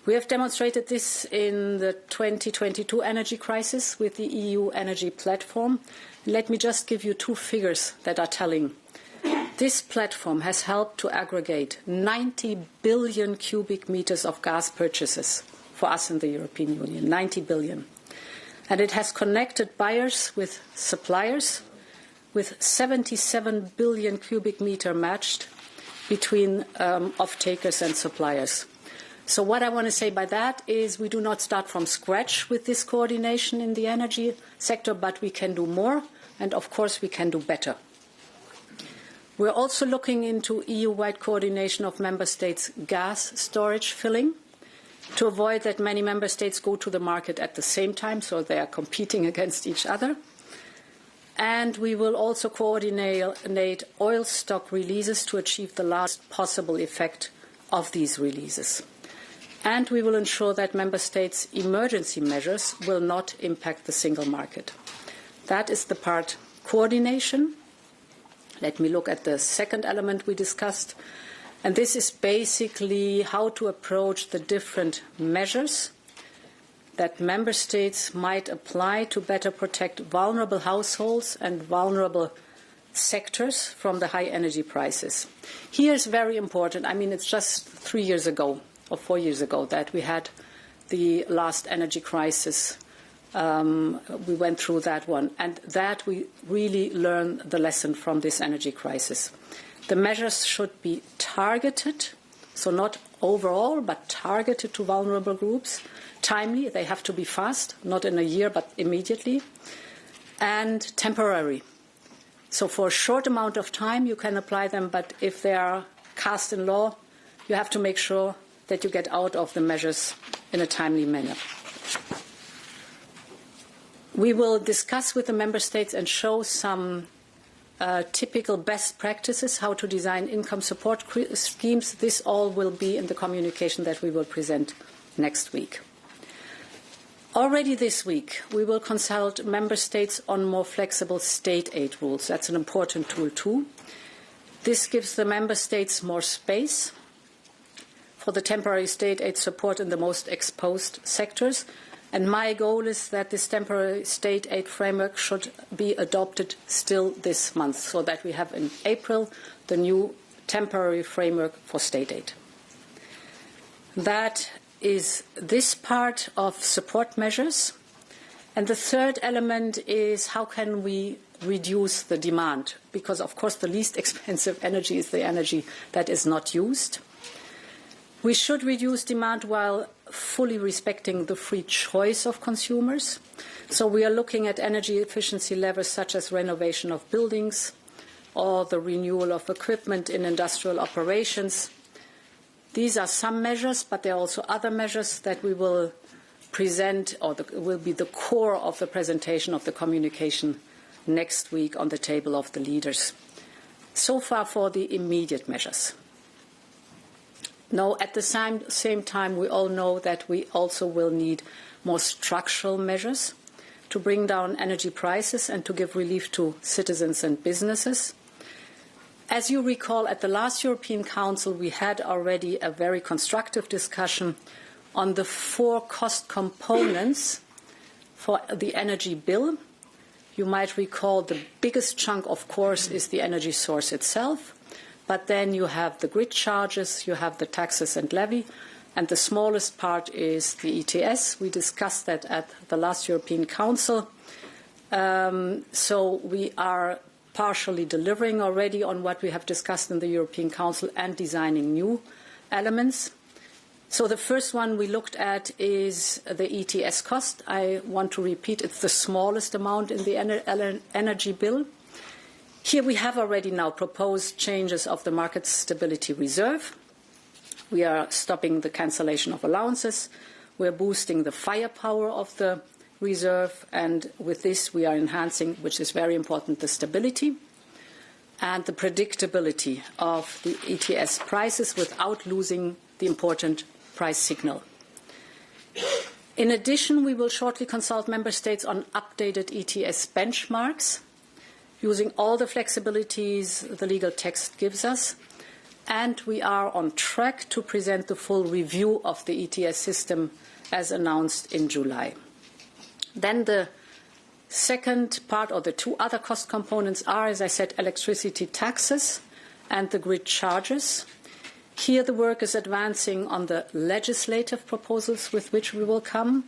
We have demonstrated this in the 2022 energy crisis with the EU energy platform. Let me just give you two figures that are telling. This platform has helped to aggregate 90 billion cubic meters of gas purchases for us in the European Union, 90 billion. And it has connected buyers with suppliers, with 77 billion cubic meter matched between off-takers and suppliers. So what I want to say by that is we do not start from scratch with this coordination in the energy sector, but we can do more. and of course we can do better. We're also looking into EU-wide coordination of member states' gas storage filling to avoid that many member states go to the market at the same time, so they are competing against each other. And we will also coordinate oil stock releases to achieve the last possible effect of these releases. And we will ensure that member states' emergency measures will not impact the single market. That is the part coordination. Let me look at the second element we discussed. And this is basically how to approach the different measures that member states might apply to better protect vulnerable households and vulnerable sectors from the high energy prices. Here is very important. I mean, it's just 3 years ago or 4 years ago that we had the last energy crisis. We went through that one, and that we really learned the lesson from this energy crisis. The measures should be targeted, so not overall, but targeted to vulnerable groups. Timely, they have to be fast, not in a year, but immediately. And temporary. So for a short amount of time, you can apply them, but if they are cast in law, you have to make sure that you get out of the measures in a timely manner. We will discuss with the member states and show some typical best practices, how to design income support schemes. This all will be in the communication that we will present next week. Already this week, we will consult member states on more flexible state aid rules. That's an important tool too. This gives the member states more space for the temporary state aid support in the most exposed sectors. And my goal is that this temporary state aid framework should be adopted still this month, so that we have in April the new temporary framework for state aid. That is this part of support measures. And the third element is how can we reduce the demand? Because, of course, the least expensive energy is the energy that is not used. We should reduce demand while fully respecting the free choice of consumers. So we are looking at energy efficiency levers such as renovation of buildings or the renewal of equipment in industrial operations. These are some measures, but there are also other measures that we will present or will be the core of the presentation of the communication next week on the table of the leaders. So far for the immediate measures. Now, at the same time, we all know that we also will need more structural measures to bring down energy prices and to give relief to citizens and businesses. As you recall, at the last European Council, we had already a very constructive discussion on the 4 cost components for the energy bill. You might recall the biggest chunk, of course, is the energy source itself. But then you have the grid charges, you have the taxes and levy, and the smallest part is the ETS. We discussed that at the last European Council. So we are partially delivering already on what we have discussed in the European Council and designing new elements. So the first one we looked at is the ETS cost. I want to repeat, it's the smallest amount in the energy bill. Here we have already now proposed changes of the market stability reserve. We are stopping the cancellation of allowances. We're boosting the firepower of the reserve. And with this, we are enhancing, which is very important, the stability and the predictability of the ETS prices without losing the important price signal. In addition, we will shortly consult member states on updated ETS benchmarks, using all the flexibilities the legal text gives us. And we are on track to present the full review of the ETS system as announced in July. Then the second part, or the 2 other cost components, are, as I said, electricity taxes and the grid charges. Here the work is advancing on the legislative proposals with which we will come.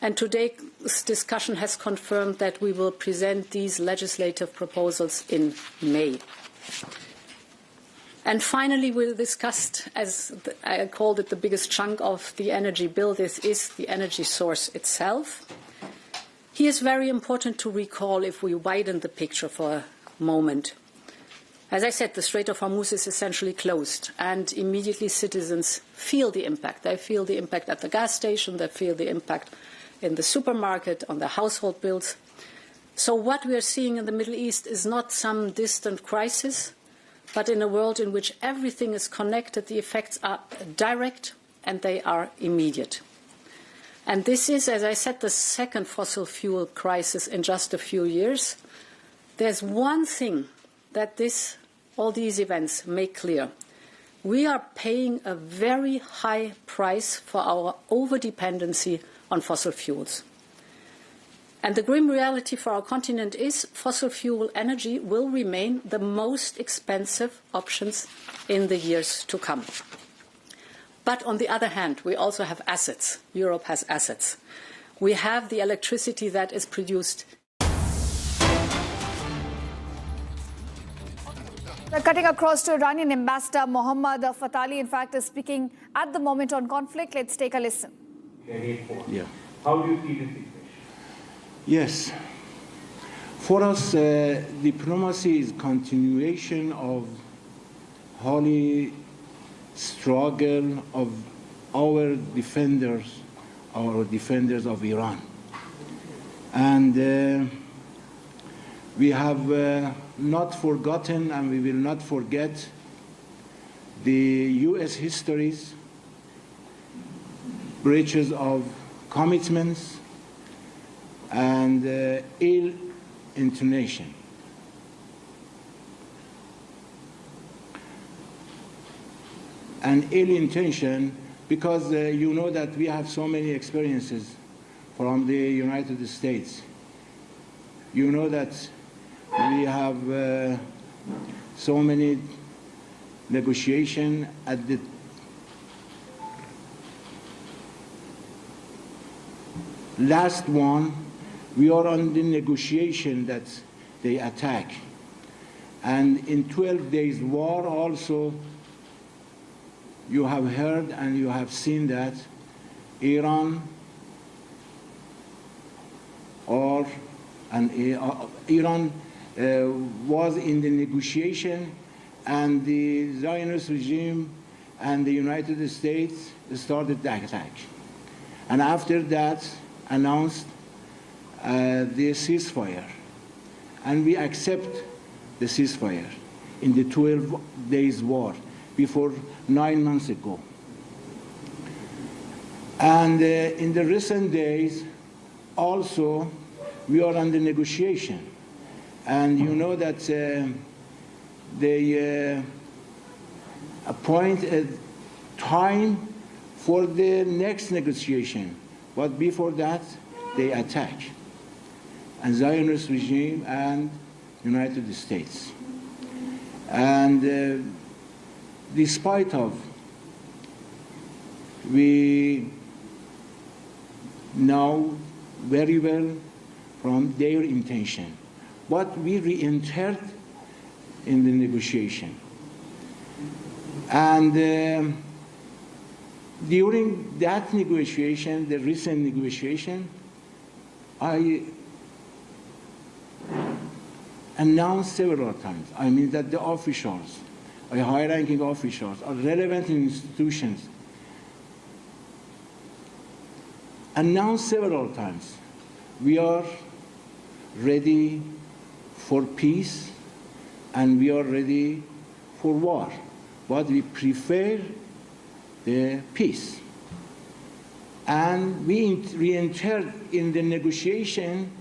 And today's discussion has confirmed that we will present these legislative proposals in May. And finally, we'll discuss, as I called it, the biggest chunk of the energy bill. This is the energy source itself. Here is very important to recall if we widen the picture for a moment. As I said, the Strait of Hormuz is essentially closed, and immediately citizens feel the impact. They feel the impact at the gas station, they feel the impact in the supermarket, on their household bills. So what we are seeing in the Middle East is not some distant crisis, but in a world in which everything is connected, the effects are direct and they are immediate. And this is, as I said, the second fossil fuel crisis in just a few years. There's one thing that all these events make clear. We are paying a very high price for our overdependency on fossil fuels. And the grim reality for our continent is fossil fuel energy will remain the most expensive options in the years to come. But on the other hand, we also have assets. Europe has assets. We have the electricity that is produced. Cutting across to Iranian Ambassador Mohammad Fatali, in fact, is speaking at the moment on conflict. Let's take a listen. Yeah. How do you see this situation? Yes. For us, diplomacy is continuation of holy struggle of our defenders of Iran. And we have not forgotten and we will not forget the U.S. history's breaches of commitments and ill intention. And ill intention because you know that we have so many experiences from the United States. You know that we have so many negotiations at the last one. We are on the negotiation that they attack. And in 12 days war also, you have heard and you have seen that Iran was in the negotiation, and the Zionist regime and the United States started the attack. And after that announced the ceasefire. And we accept the ceasefire in the 12 days war before 9 months ago. And in the recent days, also, we are under negotiation. And you know that they appoint a time for the next negotiation. But before that, they attack. And Zionist regime and United States. And despite of, we know very well from their intention, but we re-entered in the negotiation. And during that negotiation, the recent negotiation, I announced several times, I mean that the officials, high-ranking officials, or relevant institutions announced several times, we are ready for peace and we are ready for war, but we prefer the peace. And we re-entered in the negotiation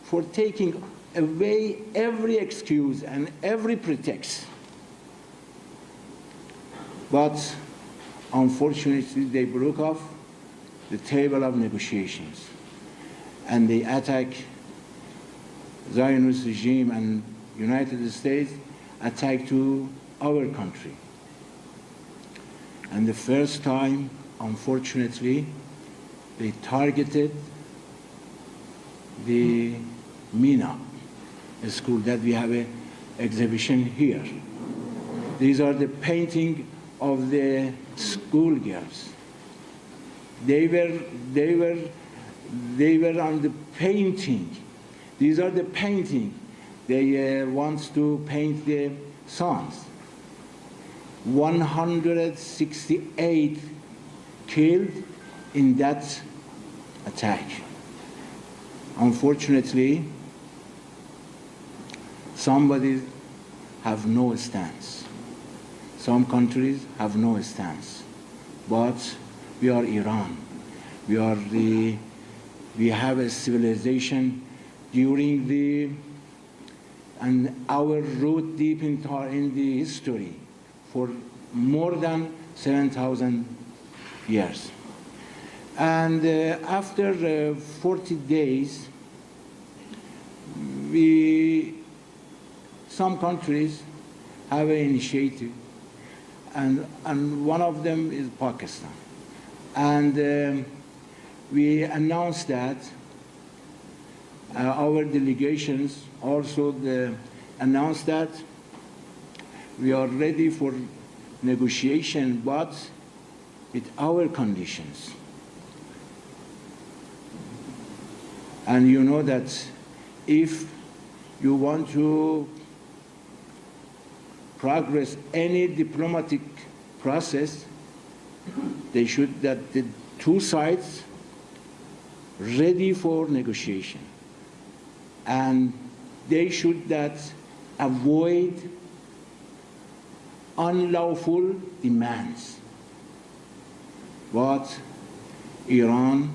for taking away every excuse and every pretext. But unfortunately, they broke off the table of negotiations and they attack Zionist regime and United States attack to our country. And the first time, unfortunately, they targeted the Mina school that we have an exhibition here. These are the painting of the schoolgirls. They were They were on the painting. These are the painting. They want to paint the sons. 168 killed in that attack. Unfortunately, somebody have no stance. Some countries have no stance. But we are Iran. We have a civilization and our root deep in the history for more than 7,000 years. And after 40 days, some countries have an initiative, and one of them is Pakistan. And we announced that our delegations also announced that we are ready for negotiation, but with our conditions. And you know that if you want to progress any diplomatic process, the two sides ready for negotiation. And they should avoid unlawful demands. But Iran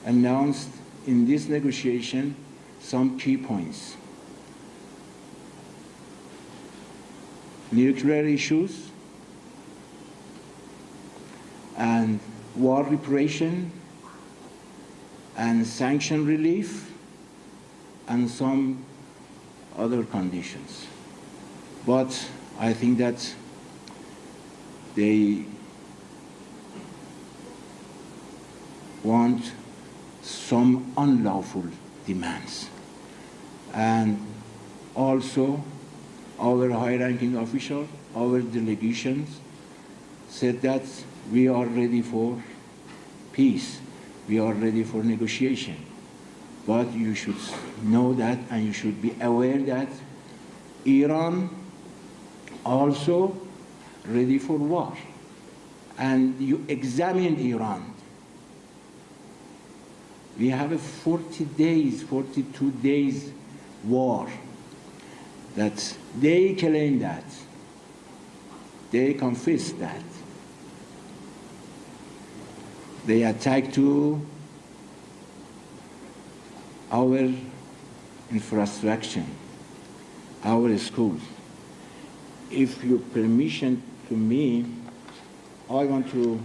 announced in this negotiation some key points. Nuclear issues and war reparation and sanction relief and some other conditions. But I think that they want some unlawful demands. And also, our high-ranking officials, our delegations, said that we are ready for peace. We are ready for negotiation. But you should know that, and you should be aware that Iran also ready for war. And you examine Iran. We have a 40 days, 42 days war that they claim that. They confess that. They attack to our infrastructure, our schools. If you permission to me, I want to.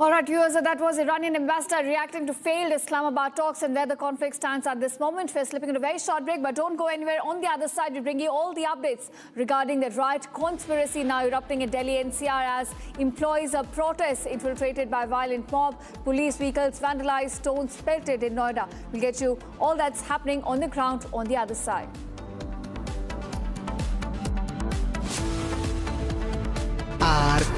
All right, viewers, that was Iranian ambassador reacting to failed Islamabad talks and where the conflict stands at this moment. We're slipping into a very short break, but don't go anywhere. On the other side, we bring you all the updates regarding the riot conspiracy now erupting in Delhi NCR as employees of protests infiltrated by violent mob, police vehicles vandalized, stones pelted in Noida. We'll get you all that's happening on the ground on the other side.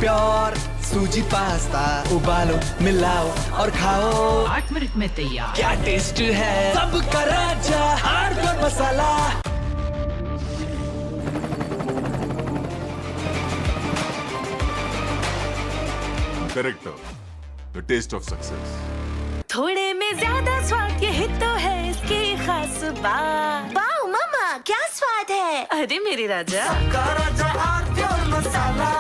Pure सूजी pasta उबालो मिलाओ और खाओ 8 minute में तैयार। क्या taste है सबका राजा heartfelt masala. Corrector, the taste of success. थोड़े में ज्यादा स्वाद यही तो है इसकी खास बात। वाओ मामा क्या स्वाद है। अरे मेरे राजा सबका राजा हार्टफेल्ट मसाला।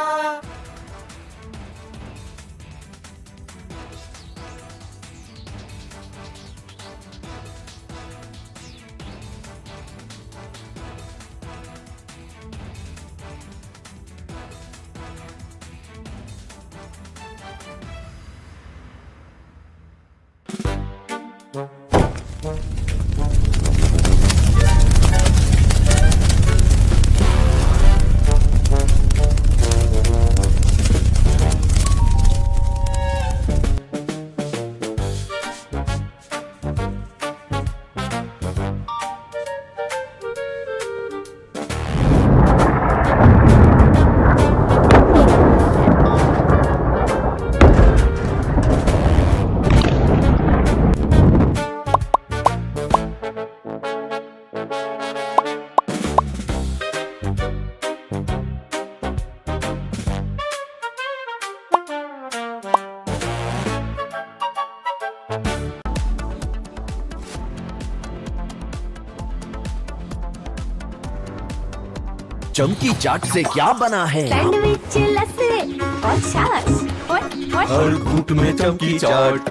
चमकी चाट से क्या बना है? सैंडविच लस्सी और छाछ और हर घूंट में चमकी चाट,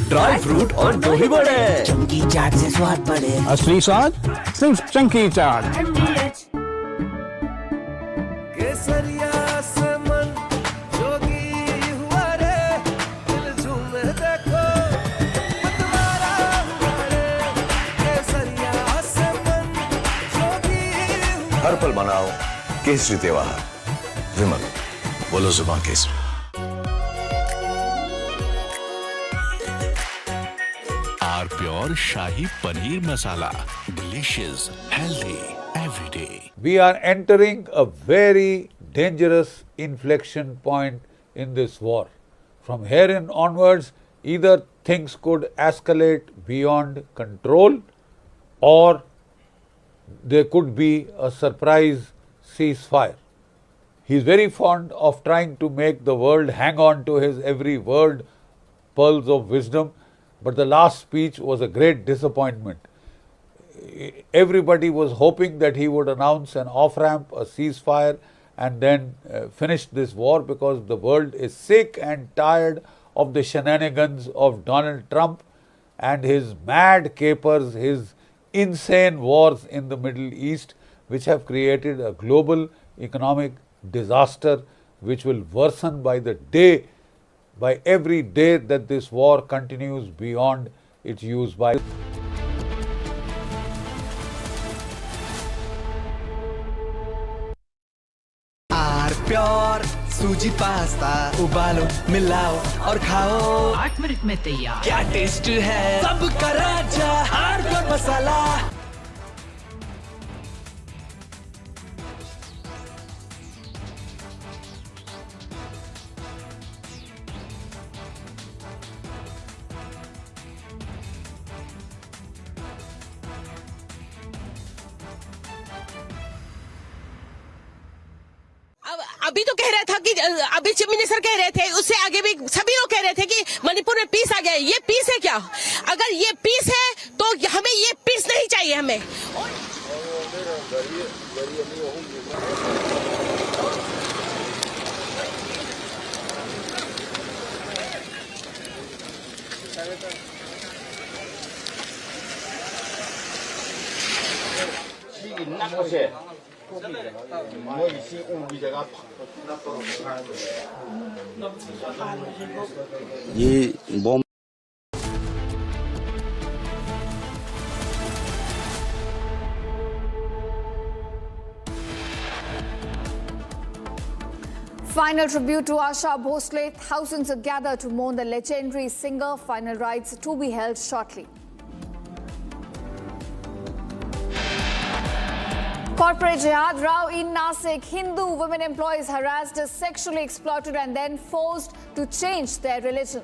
ड्राई फ्रूट और दही बड़े। चमकी चाट से स्वाद बढ़े। असली स्वाद सिर्फ चंकी चाट। केसरिया से मन जोगी हुआ रे, दिल झूमे देखो मतवारा हुआ रे। केसरिया से मन जोगी हुआ। हर पल मनाओ केसरी त्योहार। विमल, बोलो जुबान केसरी। R pure shahi paneer masala, delicious, healthy, everyday. We are entering a very dangerous inflection point in this war. From here in onwards, either things could escalate beyond control or there could be a surprise ceasefire. He is very fond of trying to make the world hang on to his every word, pearls of wisdom, but the last speech was a great disappointment. Everybody was hoping that he would announce an off-ramp, a ceasefire, and then finish this war, because the world is sick and tired of the shenanigans of Donald Trump and his mad capers, his insane wars in the Middle East, which have created a global economic disaster which will worsen by the day, by every day that this war continues beyond its use by. R pure सूजी pasta उबालो, मिलाओ और खाओ। 8 minute में तैयार। क्या taste है सबका राजा आर प्योर मसाला। अभी तो कह रहा था कि अभी चीफ मिनिस्टर कह रहे थे, उससे आगे भी सभी लोग कह रहे थे कि मणिपुर में पीस आ गया। ये पीस है क्या? अगर ये पीस है तो हमें ये पीस नहीं चाहिए हमें। ये bomb Final tribute to Asha Bhosle. Thousands are gathered to mourn the legendary singer. Final rites to be held shortly. Corporate jihad row in Nasik. Hindu women employees harassed, sexually exploited and then forced to change their religion.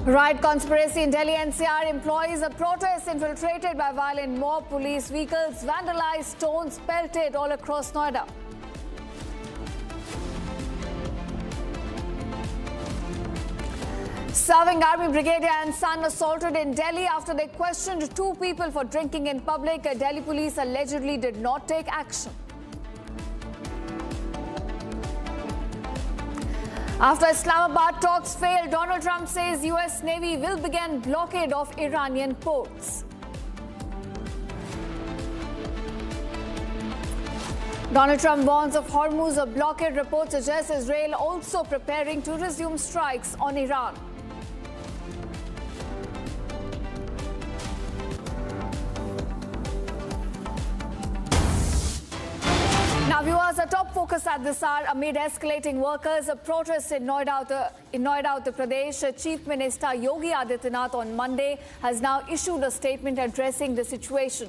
Riot conspiracy in Delhi NCR. Employees of protests infiltrated by violent mob. Police vehicles vandalized, stones pelted all across Noida. Serving Army brigadier and son assaulted in Delhi after they questioned 2 people for drinking in public. Delhi police allegedly did not take action. After Islamabad talks failed, Donald Trump says US Navy will begin blockade of Iranian ports. Donald Trump warns of Hormuz. A blockade report suggests Israel also preparing to resume strikes on Iran. Now, viewers, a top focus at this hour amid escalating workers' protests in Noida, Uttar Pradesh. Chief Minister Yogi Adityanath on Monday has now issued a statement addressing the situation.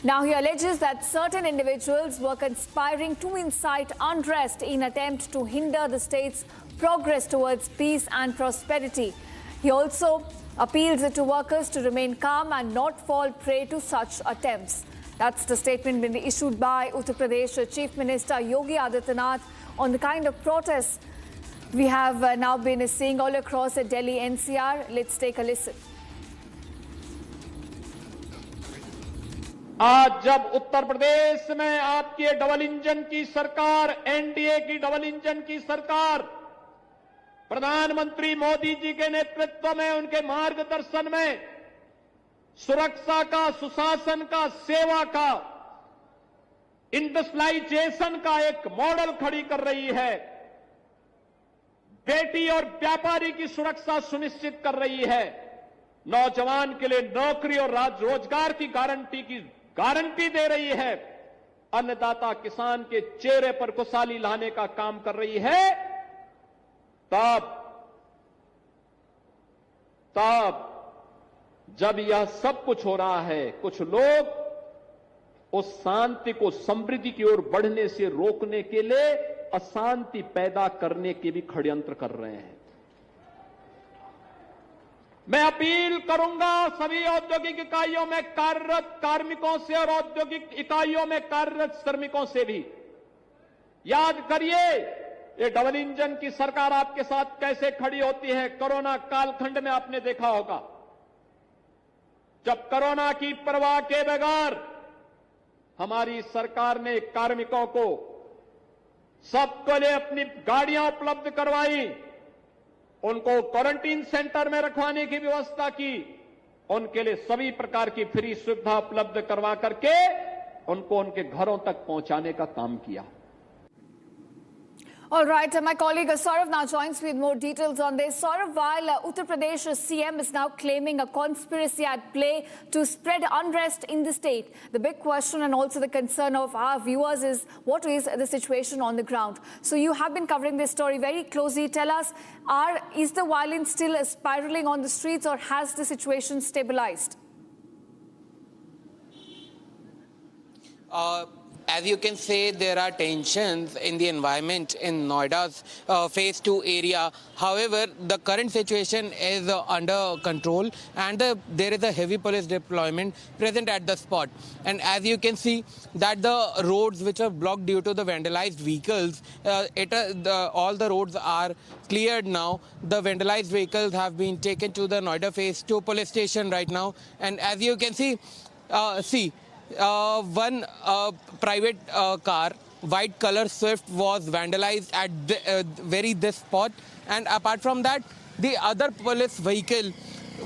Now, he alleges that certain individuals were conspiring to incite unrest in attempt to hinder the state's progress towards peace and prosperity. He also appeals to workers to remain calm and not fall prey to such attempts. That's the statement being issued by Uttar Pradesh Chief Minister Yogi Adityanath on the kind of protests we have now been seeing all across Delhi NCR. Let's take a listen. आज जब उत्तर प्रदेश में आपकी double engine की सरकार, NDA की double engine की सरकार, प्रधानमंत्री मोदी जी के नेतृत्व में, उनके मार्गदर्शन में सुरक्षा का, सुशासन का, सेवा का, इंडस्ट्रियलाइजेशन का एक मॉडल खड़ी कर रही है, बेटी और व्यापारी की सुरक्षा सुनिश्चित कर रही है, नौजवान के लिए नौकरी और रोजगार की गारंटी दे रही है, अन्नदाता किसान के चेहरे पर खुशहाली लाने का काम कर रही है, तब जब यह सब कुछ हो रहा है, कुछ लोग उस शांति को समृद्धि की ओर बढ़ने से रोकने के लिए अशांति पैदा करने के भी षड्यंत्र कर रहे हैं। मैं अपील करूंगा सभी औद्योगिक इकाइयों में कार्यरत कार्मिकों से और औद्योगिक इकाइयों में कार्यरत श्रमिकों से भी, याद करिए ये डबल इंजन की सरकार आपके साथ कैसे खड़ी होती है। कोरोना कालखंड में आपने देखा होगा, जब कोरोना की परवाह के बगैर हमारी सरकार ने कार्मिकों को सबके लिए अपनी गाड़ियां उपलब्ध करवाई, उनको क्वारंटीन सेंटर में रखवाने की व्यवस्था की, उनके लिए सभी प्रकार की फ्री सुविधा उपलब्ध करवा करके उनको उनके घरों तक पहुंचाने का काम किया। All right, my colleague Saurav now joins me with more details on this. Saurav, while Uttar Pradesh CM is now claiming a conspiracy at play to spread unrest in the state, the big question and also the concern of our viewers is what is the situation on the ground? So you have been covering this story very closely. Tell us, is the violence still spiraling on the streets or has the situation stabilized? As you can say, there are tensions in the environment in Noida's phase 2 area. However, the current situation is under control and there is a heavy police deployment present at the spot. And as you can see that the roads which are blocked due to the vandalized vehicles, all the roads are cleared now. The vandalized vehicles have been taken to the Noida phase 2 police station right now. And as you can see, one private car, white color Swift, was vandalized at this spot, and apart from that the other police vehicle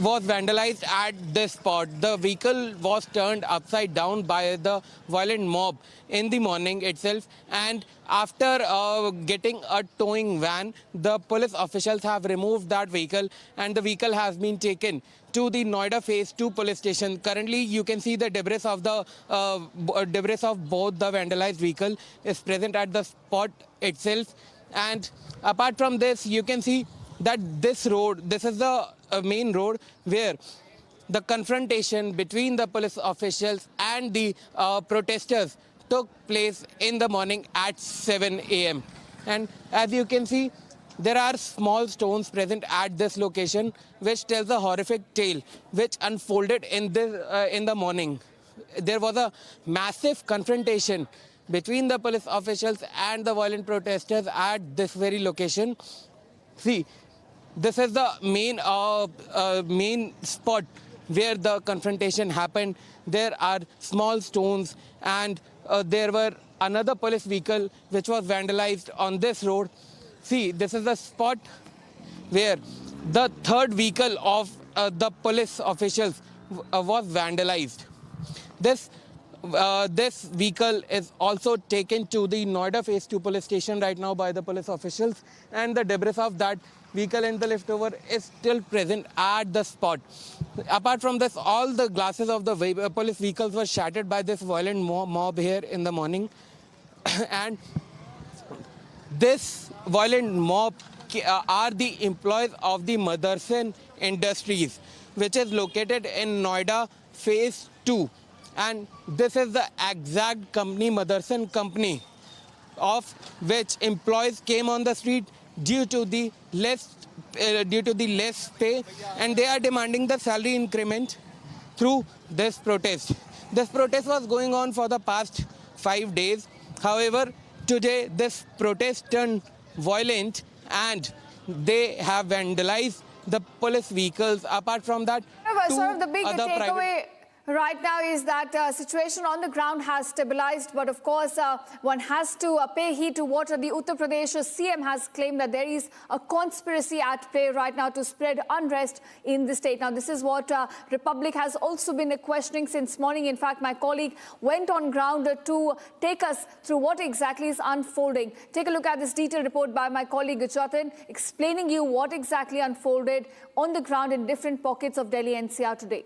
was vandalized at this spot. The vehicle was turned upside down by the violent mob in the morning itself, and after getting a towing van, the police officials have removed that vehicle and the vehicle has been taken to the Noida phase 2 police station. Currently you can see the debris of both the vandalized vehicle is present at the spot itself. And apart from this, you can see that this is the main road where the confrontation between the police officials and the protesters took place in the morning at 7 a.m. And as you can see, there are small stones present at this location which tells a horrific tale which unfolded in the morning. There was a massive confrontation between the police officials and the violent protesters at this very location. See, this is the main spot where the confrontation happened. There are small stones and there were another police vehicle which was vandalized on this road. See, this is the spot where the third vehicle of the police officials was vandalized. This vehicle is also taken to the Noida phase 2 police station right now by the police officials, and the debris of that vehicle and the leftover is still present at the spot. Apart from this, all the glasses of the police vehicles were shattered by this violent mob here in the morning. And this violent mob are the employees of the Motherson Industries, which is located in Noida phase 2. And this is the exact company, Motherson company, of which employees came on the street due to the less pay, and they are demanding the salary increment through this protest. This protest was going on for the past 5 days. However, today this protest turned violent and they have vandalized the police vehicles. Apart from that, Sort of the big takeaway. Right now is that situation on the ground has stabilized, but of course one has to pay heed to what the Uttar Pradesh CM has claimed, that there is a conspiracy at play right now to spread unrest in the state. Now this is what Republic has also been questioning since morning. In fact, my colleague went on ground to take us through what exactly is unfolding. Take a look at this detailed report by my colleague Jatin, explaining you what exactly unfolded on the ground in different pockets of Delhi NCR today.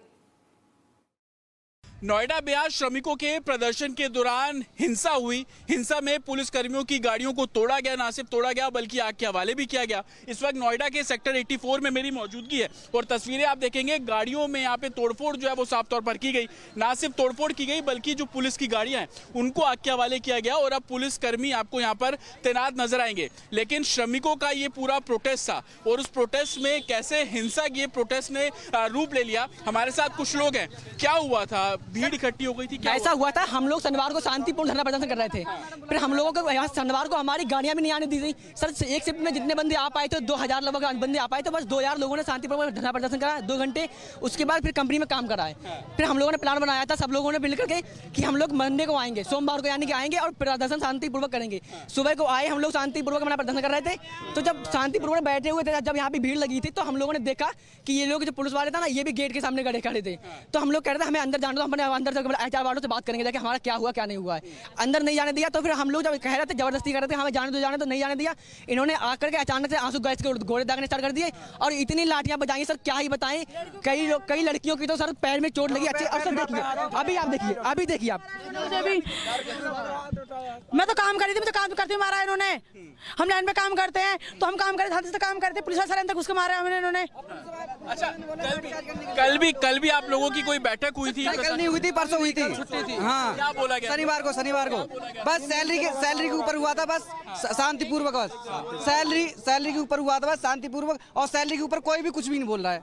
Noida में आज श्रमिकों के प्रदर्शन के दौरान हिंसा हुई। हिंसा में पुलिस कर्मियों की गाड़ियों को तोड़ा गया, ना सिर्फ तोड़ा गया बल्कि आग के हवाले भी किया गया। इस वक्त नोएडा के सेक्टर 84 में मेरी मौजूदगी है और तस्वीरें आप देखेंगे, गाड़ियों में यहाँ पे तोड़फोड़ जो है वो साफ तौर पर की गई। ना सिर्फ तोड़फोड़ की गई बल्कि जो पुलिस की गाड़ियां हैं उनको आग के हवाले किया गया और अब पुलिस कर्मी आपको यहाँ पर तैनात नजर आएंगे। लेकिन श्रमिकों का ये पूरा प्रोटेस्ट था और उस प्रोटेस्ट में कैसे हिंसा ये प्रोटेस्ट ने रूप ले लिया। हमारे साथ कुछ लोग हैं, क्या हुआ था? भीड़ इकट्ठी हो गई थी, क्या ऐसा हुआ था? हम लोग शनिवार को शांतिपूर्ण धरना प्रदर्शन कर रहे थे, फिर हम लोगों को यहाँ शनिवार को हमारी गाड़ियां भी नहीं आने दी गई। सर एक शिफ्ट में जितने बंदे आ पाए थे 2000 लगभग बंदे आ पाए थे, बस 2000 लोगों ने शांतिपूर्ण धरना प्रदर्शन करा 2 घंटे। उसके बाद फिर कंपनी में काम कराए। फिर हम लोगों ने प्लान बनाया था सब लोगों ने मिलकर के कि हम लोग मंडे को आएंगे, सोमवार को यानी कि आएंगे और प्रदर्शन शांतिपूर्वक करेंगे। सुबह को आए हम लोग शांतिपूर्वक अपना प्रदर्शन कर रहे थे, तो जब शांतिपूर्वक बैठे हुए थे, जब यहाँ पे भीड़ लगी थी तो हम लोगों ने देखा कि ये लोग जो पुलिस वाले था ना, ये भी गेट के सामने खड़े थे। तो हम लोग कह रहे थे हमें अंदर जाने दो, हमने अंदर HR वालों से बात करेंगे जाके हमारा क्या हुआ क्या नहीं हुआ है। अंदर नहीं जाने दिया, तो फिर हम लोग जब कह रहे थे जबरदस्ती कर रहे थे हमें जाने दो नहीं जाने दिया। इन्होंने आकर के अचानक से आंसू गैस के गोले दागने स्टार्ट कर दिए और इतनी लाठियां बजाई सर, क्या ही बताएं। कई लड़कियों की तो सर पैर में चोट लगी। अच्छे और सर देखिए अभी देखिए आप मैं तो काम कर रही थी, मैं तो काम करते हुए मारा इन्होंने। हम लाइन में काम करते हैं तो हम काम करते से काम करते, पुलिस वाले अंदर घुस के मारा हमने इन्होंने। अच्छा, कल भी आप लोगों की कोई बैठक हुई थी? कल नहीं हुई थी, परसों हुई थी। हाँ, क्या बोला गया? शनिवार को बस सैलरी के ऊपर हुआ था, बस शांतिपूर्वक, बस सैलरी के ऊपर हुआ था, बस शांतिपूर्वक। और सैलरी के ऊपर कोई भी कुछ भी नहीं बोल रहा है,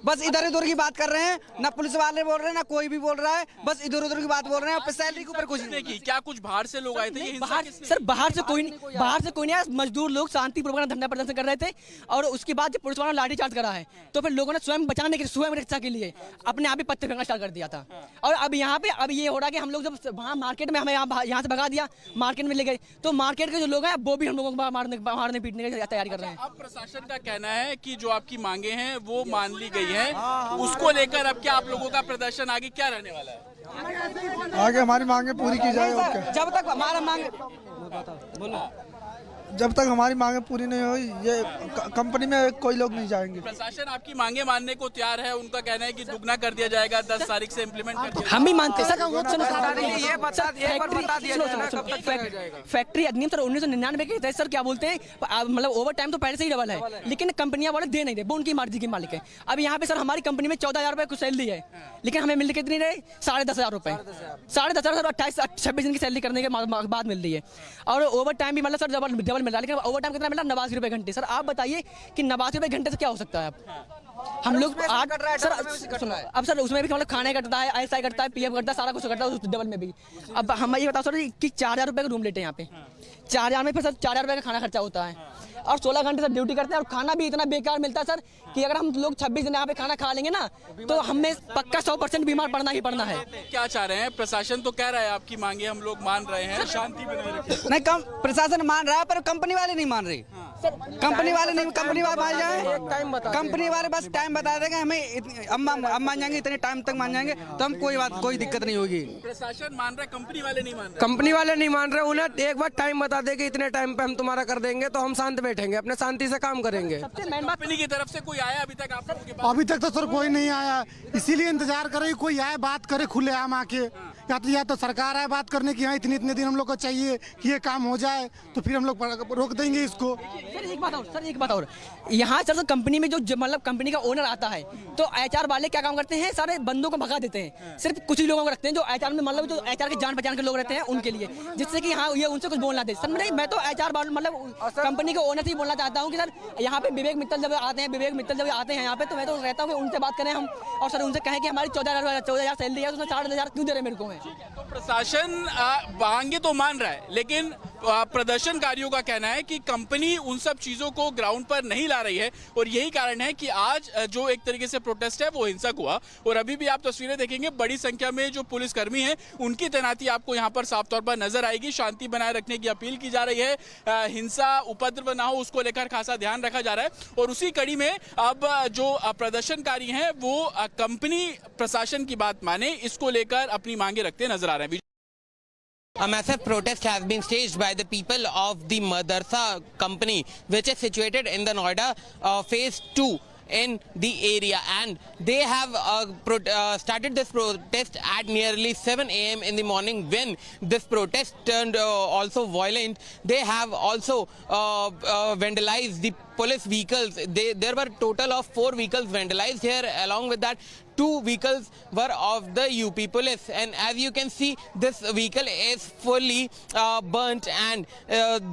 बस इधर उधर की बात कर रहे हैं। ना पुलिस वाले बोल रहे हैं ना कोई भी बोल रहा है, बस इधर उधर की बात बोल रहे हैं। सैलरी के ऊपर कुछ नहीं। क्या कुछ बाहर से लोग आए थे? सर बाहर से कोई नहीं, मजदूर लोग शांतिपूर्वक धरना प्रदर्शन कर रहे थे और उसके बाद जब पुलिस वालों ने लाठीचार्ज करा है तो फिर लोगों ने स्वयं बचाने के स्वयं रक्षा के लिए अपने आप ही पत्थर फेंकना स्टार्ट कर दिया था। और अब यहाँ पे अब ये हो रहा है कि हम लोग जब वहाँ मार्केट में हमें यहाँ से भगा दिया, मार्केट में ले गए, तो मार्केट के जो लोग हैं वो भी हम लोगों को मारने पीटने की तैयारी कर रहे हैं। अब प्रशासन का कहना है कि जो आपकी मांगे हैं वो मान ली गई हैं, उसको लेकर अब क्या आप लोगों का प्रदर्शन आगे क्या रहने वाला है? आगे हमारी मांगे पूरी की जाए। जब तक हमारा मांग जब तक हमारी मांगे पूरी नहीं हुई ये कंपनी में कोई लोग नहीं जाएंगे। प्रशासन आपकी मांगे मानने को तैयार है, उनका कहना है कि दुगना कर दिया जाएगा, 10 तारीख से इम्प्लीमेंट कर दिया। हम भी मानते हैं फैक्ट्री अधिनियम सर 1999 के तहत सर क्या बोलते हैं, मतलब ओवर टाइम तो पहले से ही डबल है, लेकिन कंपनियां वाले दे नहीं रहे, वो उनकी मर्जी के मालिक है। अब यहाँ पे सर हमारी कंपनी में 14,000 रुपए कुछ सैलरी है, लेकिन हमें मिल कितनी रहे 10,500 रुपए, 10,500 28-26 दिन की सैलरी करने के बाद मिल रही है। और ओवर टाइम भी मतलब सर डबल मिल रहा है, लेकिन ओवर टाइम कितना मिल रहा है 89 रुपए घंटे। सर आप बताइए कि 89 रुपए घंटे से क्या हो सकता है? हम लोग अब सर उसमें भी मतलब खाने कटता है, ऐसा कटता है, PF कटता है, सारा कुछ कटता है उस डबल में भी। अब हम ये बताओ सर कि 4,000 रुपए का रूम लेते हैं यहाँ पे, 4,000 में फिर सर 4,000 रुपए का खाना खर्चा होता है और 16 घंटे सर ड्यूटी करते हैं और खाना भी इतना बेकार मिलता है सर कि अगर हम लोग 26 दिन यहाँ पे खाना खा लेंगे ना तो हमें पक्का 100% बीमार पड़ना ही पड़ना है। क्या चाह रहे हैं? प्रशासन तो कह रहा है आपकी मांगे हम लोग मान रहे हैं, शांति बनाए रखें। नहीं, प्रशासन मान रहा है पर कंपनी वाले नहीं मान रहे। कंपनी वाले मान जाए, कंपनी वाले बस टाइम बता देंगे हमें, अब मान जाएंगे इतने टाइम तक मान जाएंगे तो हम कोई दिक्कत नहीं होगी। प्रशासन मान रहा है, कंपनी वाले नहीं मान रहे। कंपनी वाले नहीं मान रहे, उन्हें एक बार टाइम बता देंगे इतने टाइम पे हम तुम्हारा कर देंगे तो हम शांत बैठेंगे, अपने शांति से काम करेंगे। कंपनी की तरफ से कोई आया अभी तक आप लोगों के पास? अभी तक तो सर कोई नहीं आया, इसीलिए इंतजार कर रही कोई आए बात करे खुलेआम आके, या तो सरकार आए बात करने की हाँ इतने दिन हम लोग को चाहिए कि ये काम हो जाए तो फिर हम लोग रोक देंगे इसको। सर एक बात और यहाँ सर कंपनी में जो मतलब कंपनी का ओनर आता है तो HR वाले क्या काम करते हैं, सारे बंदों को भगा देते हैं, सिर्फ कुछ ही लोगों को रखते हैं जो HR में मतलब जो HR के जान पहचान के लोग रहते हैं उनके लिए, जिससे कि हाँ ये उनसे कुछ बोलना दे। सर मैं तो HR मतलब कंपनी के ओनर से ही बोलना चाहता हूँ कि सर यहाँ पे विवेक मित्तल जब आते हैं यहाँ पे तो मैं तो रहता हूँ कि उनसे बात करें हम और सर उनसे कहें कि हमारी 14,000 सैलरी है, उसमें 4,500 क्यों दे रहे मेरे को है। तो प्रशासन मांगे तो मान रहा है, लेकिन प्रदर्शनकारियों का कहना है कि कंपनी उन सब चीजों को ग्राउंड पर नहीं ला रही है और यही कारण है कि आज जो एक तरीके से प्रोटेस्ट है वो हिंसक हुआ। और अभी भी आप तस्वीरें देखेंगे, बड़ी संख्या में जो पुलिसकर्मी हैं उनकी तैनाती आपको यहाँ पर साफ तौर पर नजर आएगी। शांति बनाए रखने की अपील की जा रही है, हिंसा उपद्रव ना हो उसको लेकर खासा ध्यान रखा जा रहा है। और उसी कड़ी में अब जो प्रदर्शनकारी हैं वो कंपनी प्रशासन की बात माने, इसको लेकर अपनी मांगे रखते नजर आ रहे हैं। A massive protest has been staged by the people of the Madarsa company, which is situated in the Noida phase 2 in the area, and they have started this protest at nearly 7 a.m. in the morning. When this protest turned also violent, they have also vandalized the police vehicles. There were total of 4 vehicles vandalized here. Along with that, 2 vehicles were of the UP police, and as you can see, this vehicle is fully burnt, and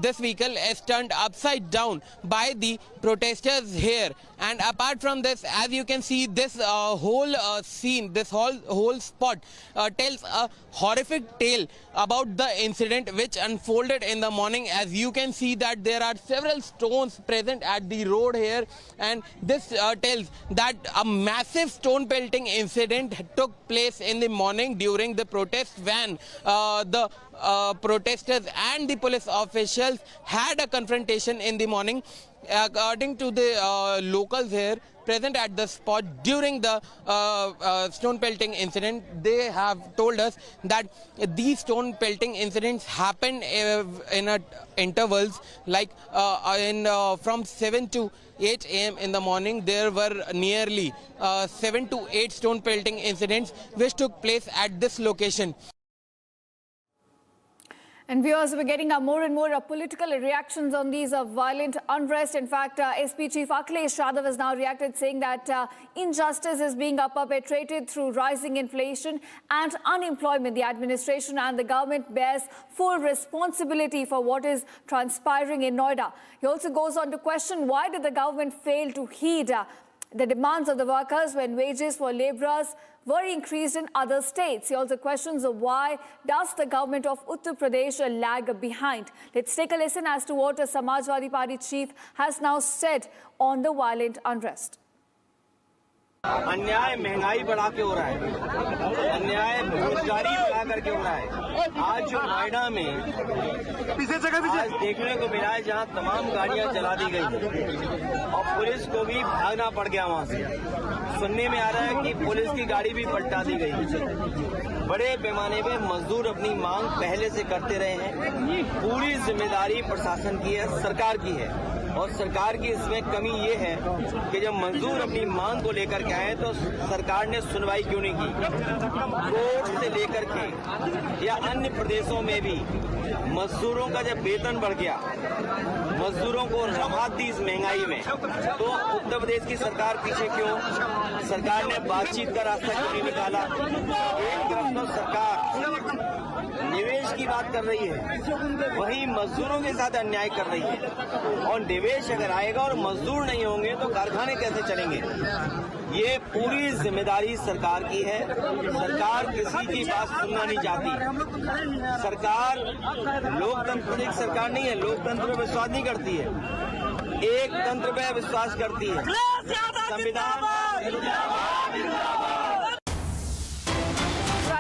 this vehicle is turned upside down by the protesters here. And apart from this, as you can see, this whole scene, this whole spot tells a horrific tale about the incident which unfolded in the morning. As you can see that there are several stones present at the road here, and this tells that a massive stone pelting incident took place in the morning during the protest when the protesters and the police officials had a confrontation in the morning. According to the locals here present at the spot during the stone pelting incident, they have told us that these stone pelting incidents happen in intervals like from 7 to 8 a.m. in the morning. There were nearly 7 to 8 stone pelting incidents which took place at this location. And viewers, we're getting more and more political reactions on these violent unrest. In fact, SP Chief Akhilesh Yadav has now reacted, saying that injustice is being perpetrated through rising inflation and unemployment. The administration and the government bears full responsibility for what is transpiring in Noida. He also goes on to question, why did the government fail to heed the demands of the workers when wages for labourers were increased in other states? He also questions why does the government of Uttar Pradesh lag behind. Let's take a listen as to what a Samajwadi Party chief has now said on the violent unrest. अन्याय महंगाई बढ़ा के हो रहा है, अन्याय बेरोजगारी बढ़ा करके हो रहा है। आज जो नोएडा में आज देखने को मिला है जहां तमाम गाड़ियां जला दी गई और पुलिस को भी भागना पड़ गया वहां से। सुनने में आ रहा है कि पुलिस की गाड़ी भी पलटा दी गई। बड़े पैमाने पे मजदूर अपनी मांग पहले से करते रहे हैं। पूरी जिम्मेदारी प्रशासन की है, सरकार की है, और सरकार की इसमें कमी ये है कि जब मजदूर अपनी मांग को लेकर के आए तो सरकार ने सुनवाई क्यों नहीं की। कोर्ट से लेकर के या अन्य प्रदेशों में भी मजदूरों का जब वेतन बढ़ गया, मजदूरों को राहत दी इस महंगाई में, तो उत्तर प्रदेश की सरकार पीछे क्यों? सरकार ने बातचीत का रास्ता क्यों नहीं निकाला? एक तरफ तो सरकार निवेश की बात कर रही है, वहीं मजदूरों के साथ अन्याय कर रही है। और निवेश अगर आएगा और मजदूर नहीं होंगे तो कारखाने कैसे चलेंगे? ये पूरी जिम्मेदारी सरकार की है। सरकार किसी की बात सुनना नहीं चाहती। सरकार लोकतंत्र एक सरकार नहीं है, लोकतंत्र में विश्वास नहीं करती है, एक तंत्र में विश्वास करती है। संविधान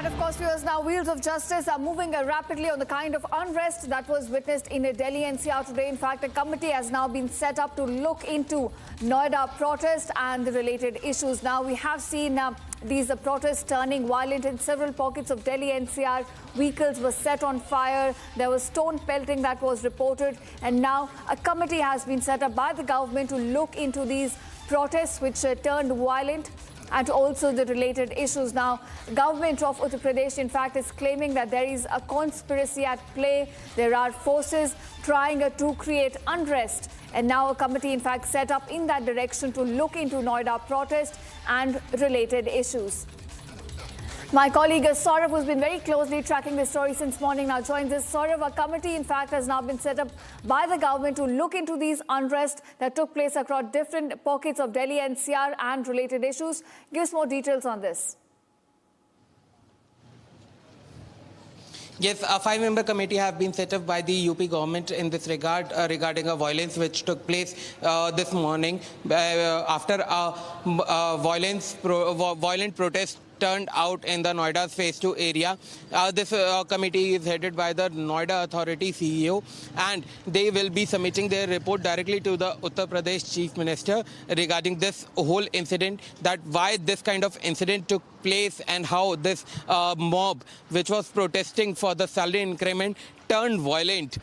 Of course, viewers, now wheels of justice are moving rapidly on the kind of unrest that was witnessed in Delhi NCR today. In fact, a committee has now been set up to look into Noida protest and the related issues. Now, we have seen these protests turning violent in several pockets of Delhi NCR. Vehicles were set on fire. There was stone pelting that was reported. And now a committee has been set up by the government to look into these protests which turned violent, and also the related issues. Now, government of Uttar Pradesh, in fact, is claiming that there is a conspiracy at play. There are forces trying to create unrest. And now a committee, in fact, set up in that direction to look into Noida protest and related issues. My colleague Saurav, who's been very closely tracking this story since morning, now joins us. Saurav, a committee, in fact, has now been set up by the government to look into these unrest that took place across different pockets of Delhi NCR and related issues. Give us more details on this. Yes, a 5-member committee have been set up by the UP government in this regard regarding a violence which took place this morning after a violent protest turned out in the Noida's Phase 2 area. This committee is headed by the Noida Authority CEO, and they will be submitting their report directly to the Uttar Pradesh Chief Minister regarding this whole incident, that why this kind of incident took place and how this mob which was protesting for the salary increment turned violent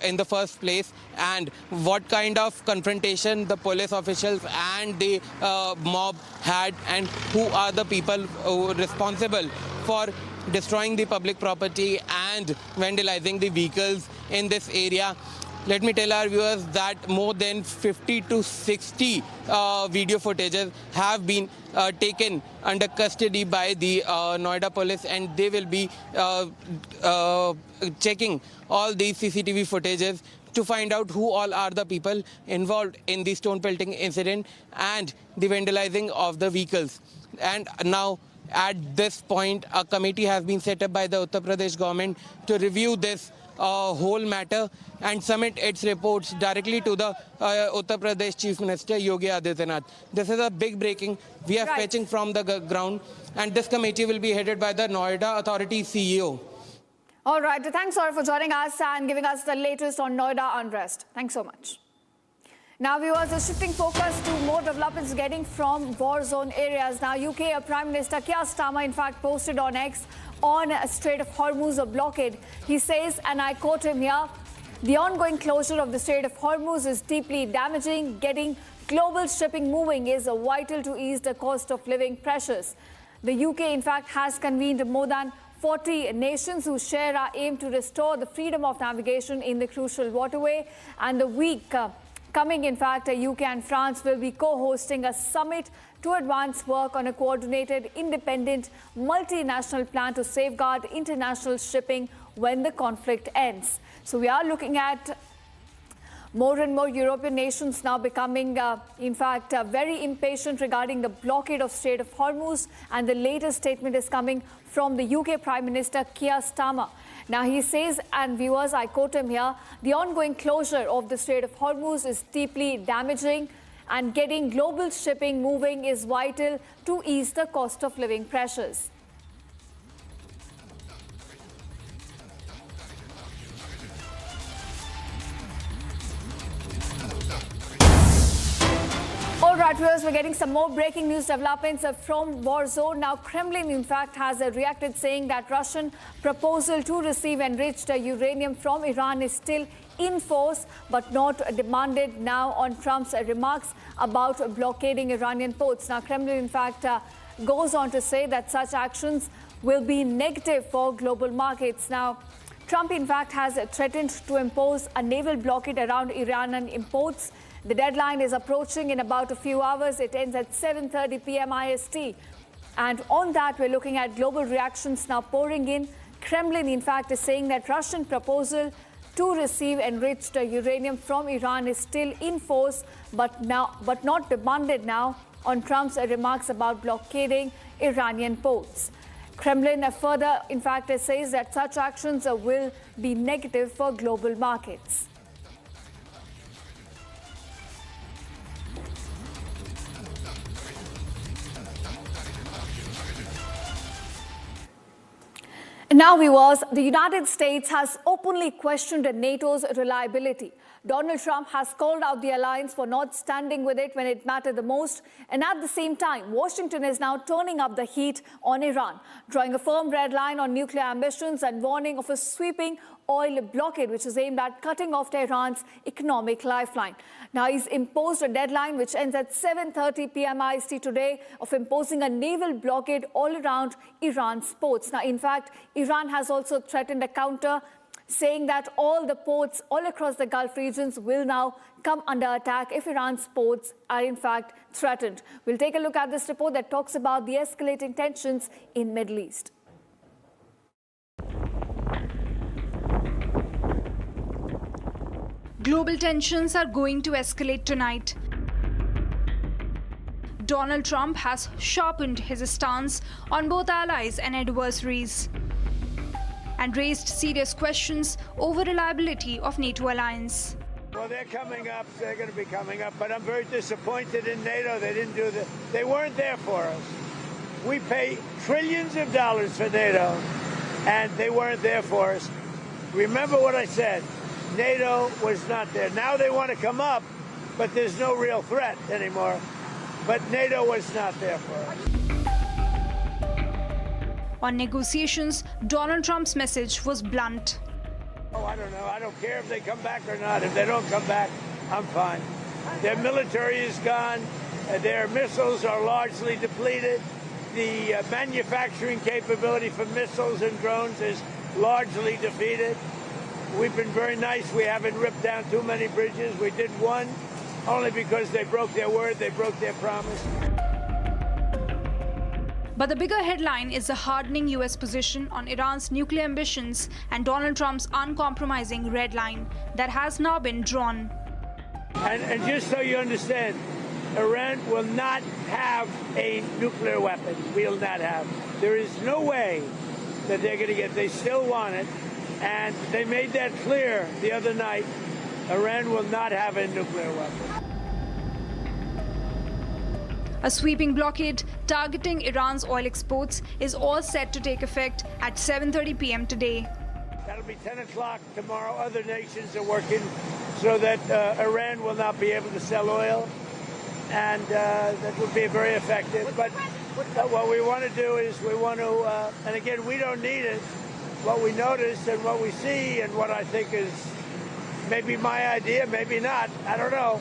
in the first place, and what kind of confrontation the police officials and the mob had, and who are the people responsible for destroying the public property and vandalizing the vehicles in this area. Let me tell our viewers that more than 50 to 60 video footages have been taken under custody by the Noida police, and they will be checking all these CCTV footages to find out who all are the people involved in the stone pelting incident and the vandalizing of the vehicles. And now, at this point, a committee has been set up by the Uttar Pradesh government to review this whole matter and submit its reports directly to the Uttar Pradesh Chief Minister Yogi Adityanath. This is a big breaking. We are fetching from the ground, and this committee will be headed by the Noida Authority CEO. All right. Thanks, Saurav, for joining us and giving us the latest on Noida unrest. Thanks so much. Now, viewers, are shifting focus to more developments getting from war zone areas. Now, UK Prime Minister Keir Starmer, in fact, posted on X on Strait of Hormuz a blockade. He says, and I quote him here, "The ongoing closure of the Strait of Hormuz is deeply damaging. Getting global shipping moving is vital to ease the cost of living pressures." The UK, in fact, has convened more than 40 nations who share our aim to restore the freedom of navigation in the crucial waterway. And the week coming, in fact, UK and France will be co-hosting a summit to advance work on a coordinated, independent, multinational plan to safeguard international shipping when the conflict ends. So we are looking at more and more European nations now becoming, in fact, very impatient regarding the blockade of Strait of Hormuz. And the latest statement is coming from the UK Prime Minister Keir Starmer. Now he says, and viewers, I quote him here, "The ongoing closure of the Strait of Hormuz is deeply damaging, and getting global shipping moving is vital to ease the cost of living pressures." All right, viewers, we're getting some more breaking news developments from war zone. Now, Kremlin, in fact, has reacted saying that Russian proposal to receive enriched uranium from Iran is still in force, but not demanded now on Trump's remarks about blockading Iranian ports. Now, Kremlin, in fact, goes on to say that such actions will be negative for global markets. Now, Trump, in fact, has threatened to impose a naval blockade around Iranian imports. The deadline is approaching in about a few hours. It ends at 7:30 p.m. IST. And on that, we're looking at global reactions now pouring in. Kremlin, in fact, is saying that Russian proposal to receive enriched uranium from Iran is still in force, but not demanded now on Trump's remarks about blockading Iranian ports. Kremlin further, in fact, says that such actions will be negative for global markets. Now, viewers, the United States has openly questioned NATO's reliability. Donald Trump has called out the alliance for not standing with it when it mattered the most. And at the same time, Washington is now turning up the heat on Iran, drawing a firm red line on nuclear ambitions and warning of a sweeping oil blockade, which is aimed at cutting off Tehran's economic lifeline. Now, he's imposed a deadline which ends at 7:30 p.m. IST today of imposing a naval blockade all around Iran's ports. Now, in fact, Iran has also threatened a counter, saying that all the ports all across the Gulf regions will now come under attack if Iran's ports are in fact threatened. We'll take a look at this report that talks about the escalating tensions in Middle East. Global tensions are going to escalate tonight. Donald Trump has sharpened his stance on both allies and adversaries. and raised serious questions over reliability of NATO alliance. Well, they're coming up. They're going to be coming up. But I'm very disappointed in NATO. They didn't do that. They weren't there for us. We pay trillions of dollars for NATO, and they weren't there for us. Remember what I said. NATO was not there. Now they want to come up, but there's no real threat anymore. But NATO was not there for us. On negotiations, Donald Trump's message was blunt. Oh, I don't know. I don't care if they come back or not. If they don't come back, I'm fine. Their military is gone. Their missiles are largely depleted. The manufacturing capability for missiles and drones is largely defeated. We've been very nice. We haven't ripped down too many bridges. We did one only because they broke their word. They broke their promise. But the bigger headline is the hardening US position on Iran's nuclear ambitions and Donald Trump's uncompromising red line that has now been drawn. And just so you understand, Iran will not have a nuclear weapon. Will not have. There is no way that they're going to get. They still want it. And they made that clear the other night. Iran will not have a nuclear weapon. A sweeping blockade targeting Iran's oil exports is all set to take effect at 7:30 p.m. today. That'll be 10 o'clock tomorrow. Other nations are working so that Iran will not be able to sell oil. And that will be very effective. But what we want to do is we want to, and again, we don't need it. What we notice and what we see and what I think is maybe my idea, maybe not, I don't know.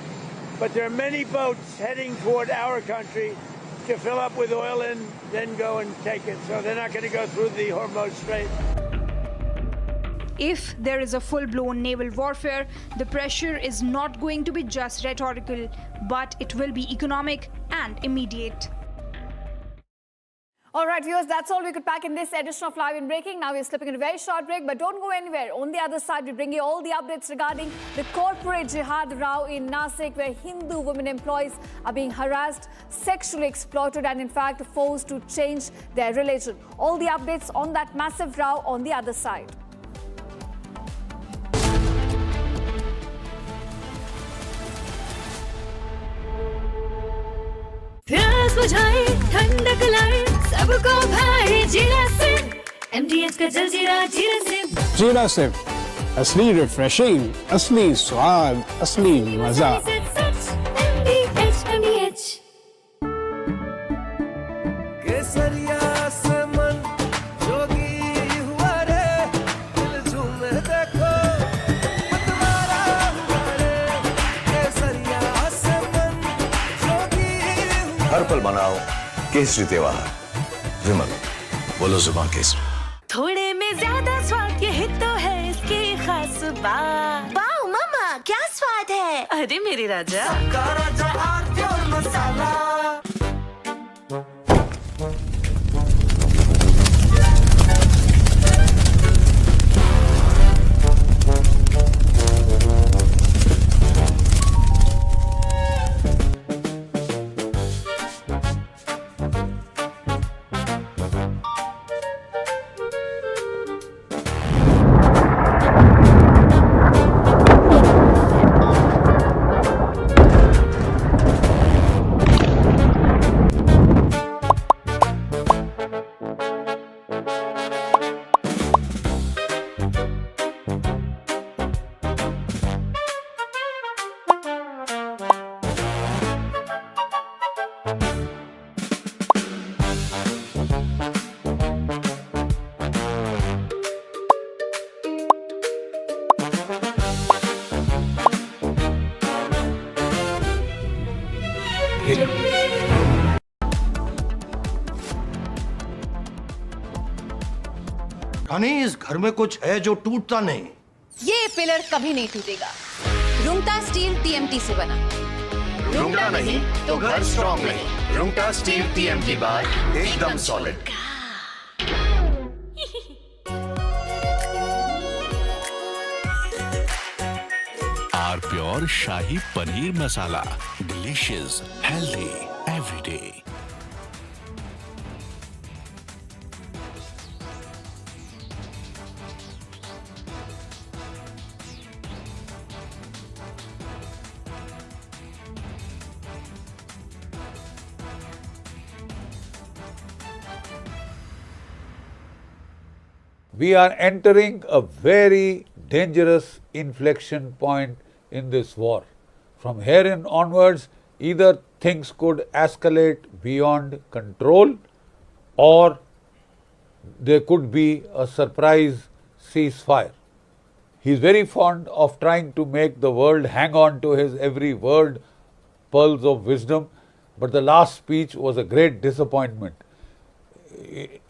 But there are many boats heading toward our country to fill up with oil and then go and take it. So they're not going to go through the Hormuz Strait. If there is a full-blown naval warfare, the pressure is not going to be just rhetorical, but it will be economic and immediate. All right, viewers, that's all we could pack in this edition of Live in Breaking. Now we're slipping into a very short break, but don't go anywhere. On the other side, we bring you all the updates regarding the corporate jihad row in Nasik, where Hindu women employees are being harassed, sexually exploited, and in fact forced to change their religion. All the updates on that massive row on the other side. प्यास बुझाए ठंडक लाए सबको भाई जीरा से MDH का जलजीरा जीरा से जीरा सिर्फ असली रिफ्रेशिंग, असली स्वाद, असली मजा। MDH केसरिया से मन जोगी हुआ रे, दिल झूमे देखो मतवारा हुआ रे। केसरिया से मन जोगी हर पल मनाओ केसरी त्योहार। विमल, बोलो जुबान केसरी। थोड़े में ज्यादा स्वाद, यही तो है इसकी खास बात। वाओ मामा, क्या स्वाद है। अरे मेरे राजा, राजा और मसाला। रानी, इस घर में कुछ है जो टूटता नहीं। ये पिलर कभी नहीं टूटेगा। रुंगटा स्टील टीएमटी से बना। रुंगटा नहीं तो घर स्ट्रॉन्ग नहीं। रुंगटा स्टील टीएमटी बार एकदम solid. R pure shahi paneer masala, delicious, healthy everyday. We are entering a very dangerous inflection point in this war. From here in onwards, either things could escalate beyond control or there could be a surprise ceasefire. He is very fond of trying to make the world hang on to his every word, pearls of wisdom, but the last speech was a great disappointment.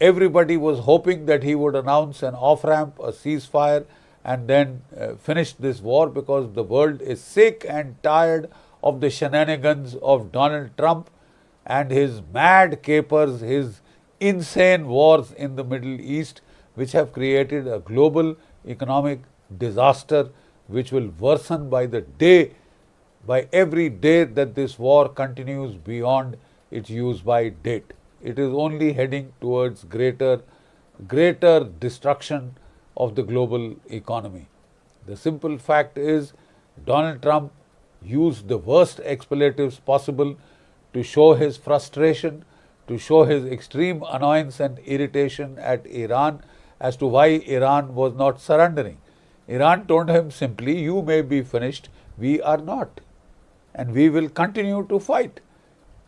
Everybody was hoping that he would announce an off-ramp, a ceasefire, and then finish this war, because the world is sick and tired of the shenanigans of Donald Trump and his mad capers, his insane wars in the Middle East, which have created a global economic disaster which will worsen by the day, by every day that this war continues beyond its use-by date. It is only heading towards greater destruction of the global economy. The simple fact is, Donald Trump used the worst expletives possible to show his frustration, to show his extreme annoyance and irritation at Iran as to why Iran was not surrendering. Iran told him simply, you may be finished, we are not, and we will continue to fight.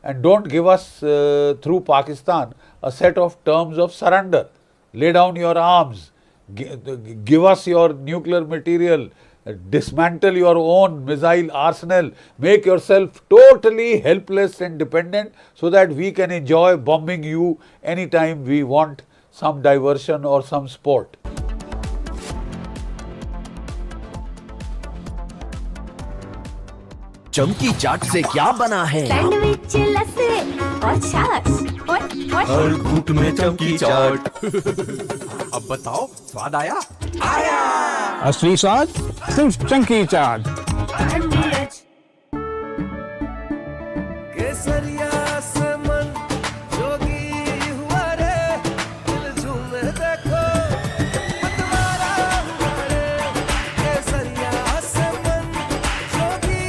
And don't give us through Pakistan a set of terms of surrender. Lay down your arms, give us your nuclear material, dismantle your own missile arsenal, make yourself totally helpless and dependent so that we can enjoy bombing you anytime we want some diversion or some sport. चमकी चाट से क्या बना है? Sandwich लस्सी और छाछ और हर घूंट में चमकी चाट। अब बताओ, स्वाद आया? आया। असली स्वाद सिर्फ चमकी चाट। केसरिया से मन जोगी हुआ रे, दिल झूमे देखो मतवारा हुआ रे। केसरिया से मन जोगी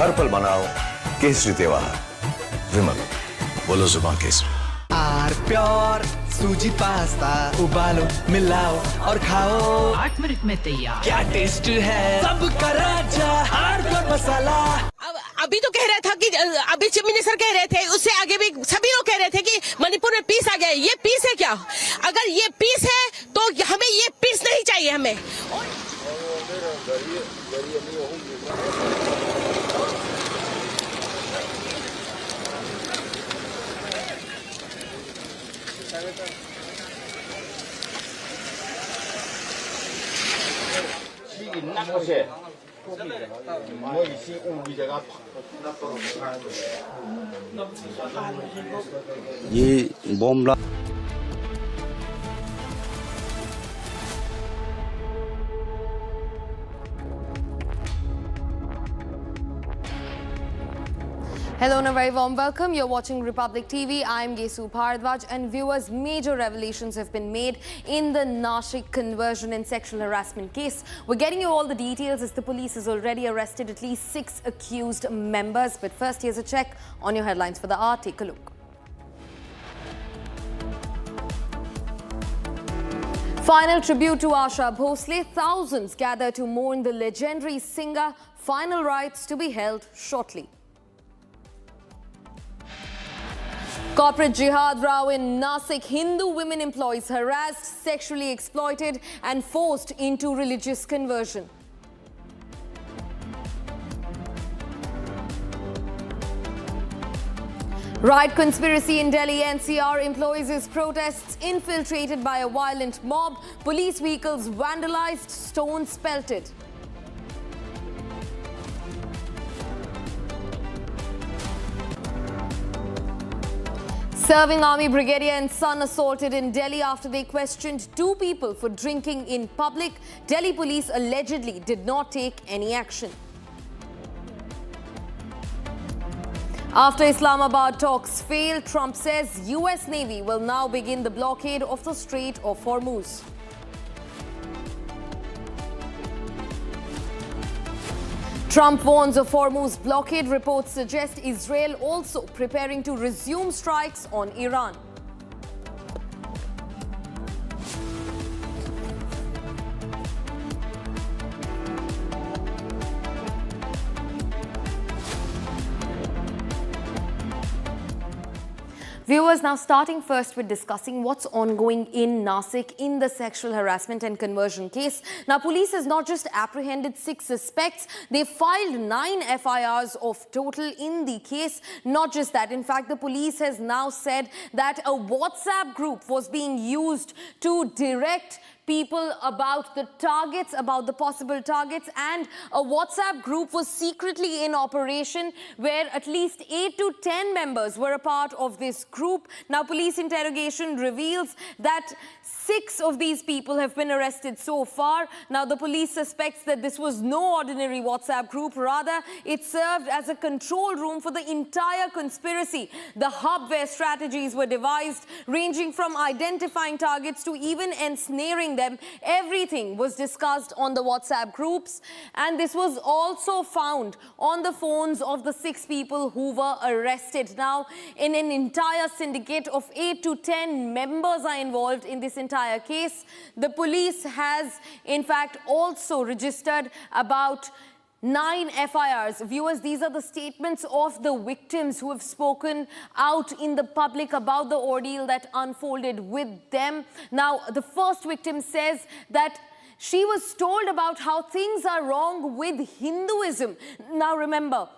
हर पल मनाओ केसरी त्योहार। विमल, बोलो जुबान केसरी। आर प्योर सूजी पास्ता उबालो, मिलाओ और खाओ। 8 मिनट में तैयार। क्या टेस्ट है सबका राजा हार्डवेयर मसाला। अभी तो कह रहा था कि अभी चीफ मिनिस्टर कह रहे थे, उससे आगे भी सभी लोग कह रहे थे कि मणिपुर में पीस आ गया। ये पीस है क्या? अगर ये पीस है तो हमें ये पीस नहीं चाहिए हमें। ये bomb Hello and a very warm welcome. You're watching Republic TV. I'm Gesu Bharadwaj, and viewers, major revelations have been made in the Nashik conversion and sexual harassment case. We're getting you all the details as the police has already arrested at least 6 accused members. But first, here's a check on your headlines for the hour. Take a look. Final tribute to Asha Bhosle. Thousands gather to mourn the legendary singer. Final rites to be held shortly. Corporate jihad row in Nasik. Hindu women employees harassed, sexually exploited and forced into religious conversion. Riot conspiracy in Delhi. NCR employees' protests infiltrated by a violent mob. Police vehicles vandalized, stones pelted. Serving Army brigadier and son assaulted in Delhi after they questioned 2 people for drinking in public. Delhi police allegedly did not take any action. After Islamabad talks fail, Trump says US Navy will now begin the blockade of the Strait of Hormuz. Trump warns of Hormuz blockade. Reports suggest Israel also preparing to resume strikes on Iran. Viewers, now starting first with discussing what's ongoing in Nasik in the sexual harassment and conversion case. Now, police has not just apprehended 6 suspects, they filed 9 FIRs of total in the case. Not just that, in fact, the police has now said that a WhatsApp group was being used to direct people about the targets, about the possible targets, and a WhatsApp group was secretly in operation where at least 8 to 10 members were a part of this group. Now, police interrogation reveals that 6 of these people have been arrested so far. Now, the police suspects that this was no ordinary WhatsApp group. Rather, it served as a control room for the entire conspiracy. The hub where strategies were devised, ranging from identifying targets to even ensnaring them. Everything was discussed on the WhatsApp groups, and this was also found on the phones of the 6 people who were arrested. Now, in an entire syndicate of 8 to 10 members are involved in this entire case. The police has, in fact, also registered about 9 FIRs. Viewers, these are the statements of the victims who have spoken out in the public about the ordeal that unfolded with them. Now, the first victim says that she was told about how things are wrong with Hinduism. Now, remember,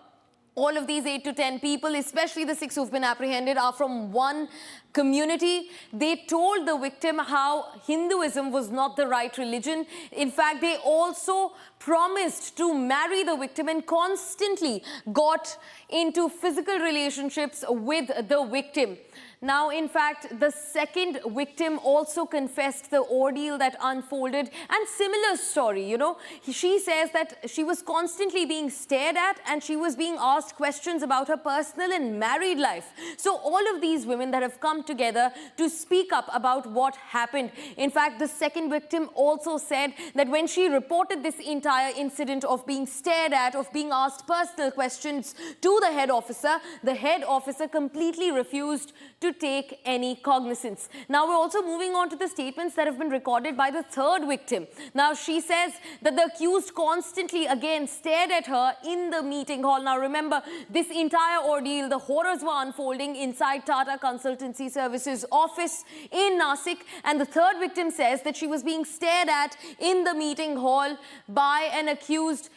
all of these 8 to 10 people, especially the 6 who've been apprehended, are from one community. They told the victim how Hinduism was not the right religion. In fact, they also promised to marry the victim and constantly got into physical relationships with the victim. Now, in fact, the second victim also confessed the ordeal that unfolded, and similar story, you know. She says that she was constantly being stared at and she was being asked questions about her personal and married life. So all of these women that have come together to speak up about what happened. In fact, the second victim also said that when she reported this entire incident of being stared at, of being asked personal questions to the head officer completely refused to take any cognizance. Now, we're also moving on to the statements that have been recorded by the third victim. Now, she says that the accused constantly again stared at her in the meeting hall. Now, remember, this entire ordeal, the horrors were unfolding inside Tata Consultancy Services office in Nasik, and the third victim says that she was being stared at in the meeting hall by an accused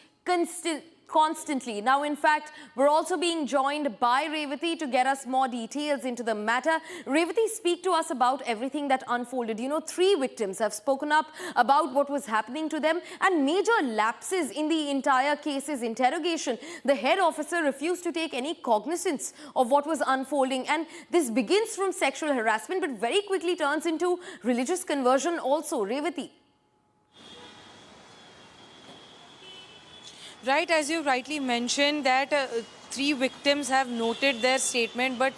constantly. Now, in fact, we're also being joined by Revati to get us more details into the matter. Revati, speak to us about everything that unfolded. You know, 3 victims have spoken up about what was happening to them and major lapses in the entire case's interrogation. The head officer refused to take any cognizance of what was unfolding, and this begins from sexual harassment but very quickly turns into religious conversion also. Revati. Right, as you rightly mentioned that 3 victims have noted their statement, but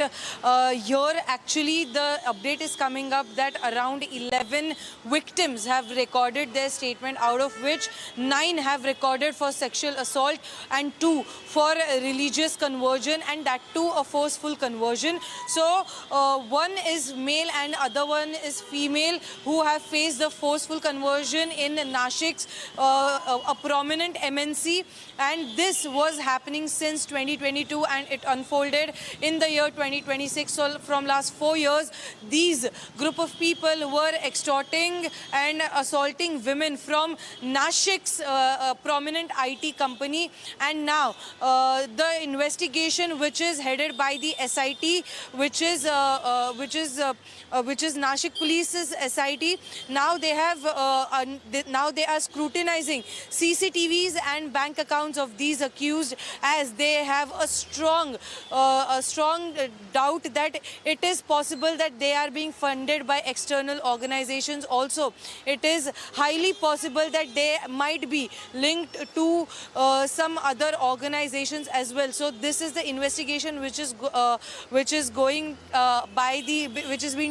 here actually the update is coming up that around 11 victims have recorded their statement, out of which 9 have recorded for sexual assault and 2 for religious conversion, and that too a forceful conversion. So one is male and other one is female who have faced the forceful conversion in Nasik's a prominent MNC, and this was happening since 2022 and it unfolded in the year 2026. So from last 4 years, these group of people were extorting and assaulting women from Nasik's prominent IT company, and now the investigation, which is headed by the SIT, which is Nasik Police's SIT, now they are scrutinizing CCTVs and bank accounts of these accused, as they have a strong doubt that it is possible that they are being funded by external organizations. Also, it is highly possible that they might be linked to some other organizations as well. So this is the investigation which is being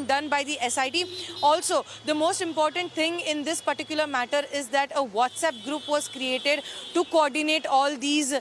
done by the SIT. Also, the most important thing in this particular matter is that a WhatsApp group was created to coordinate all these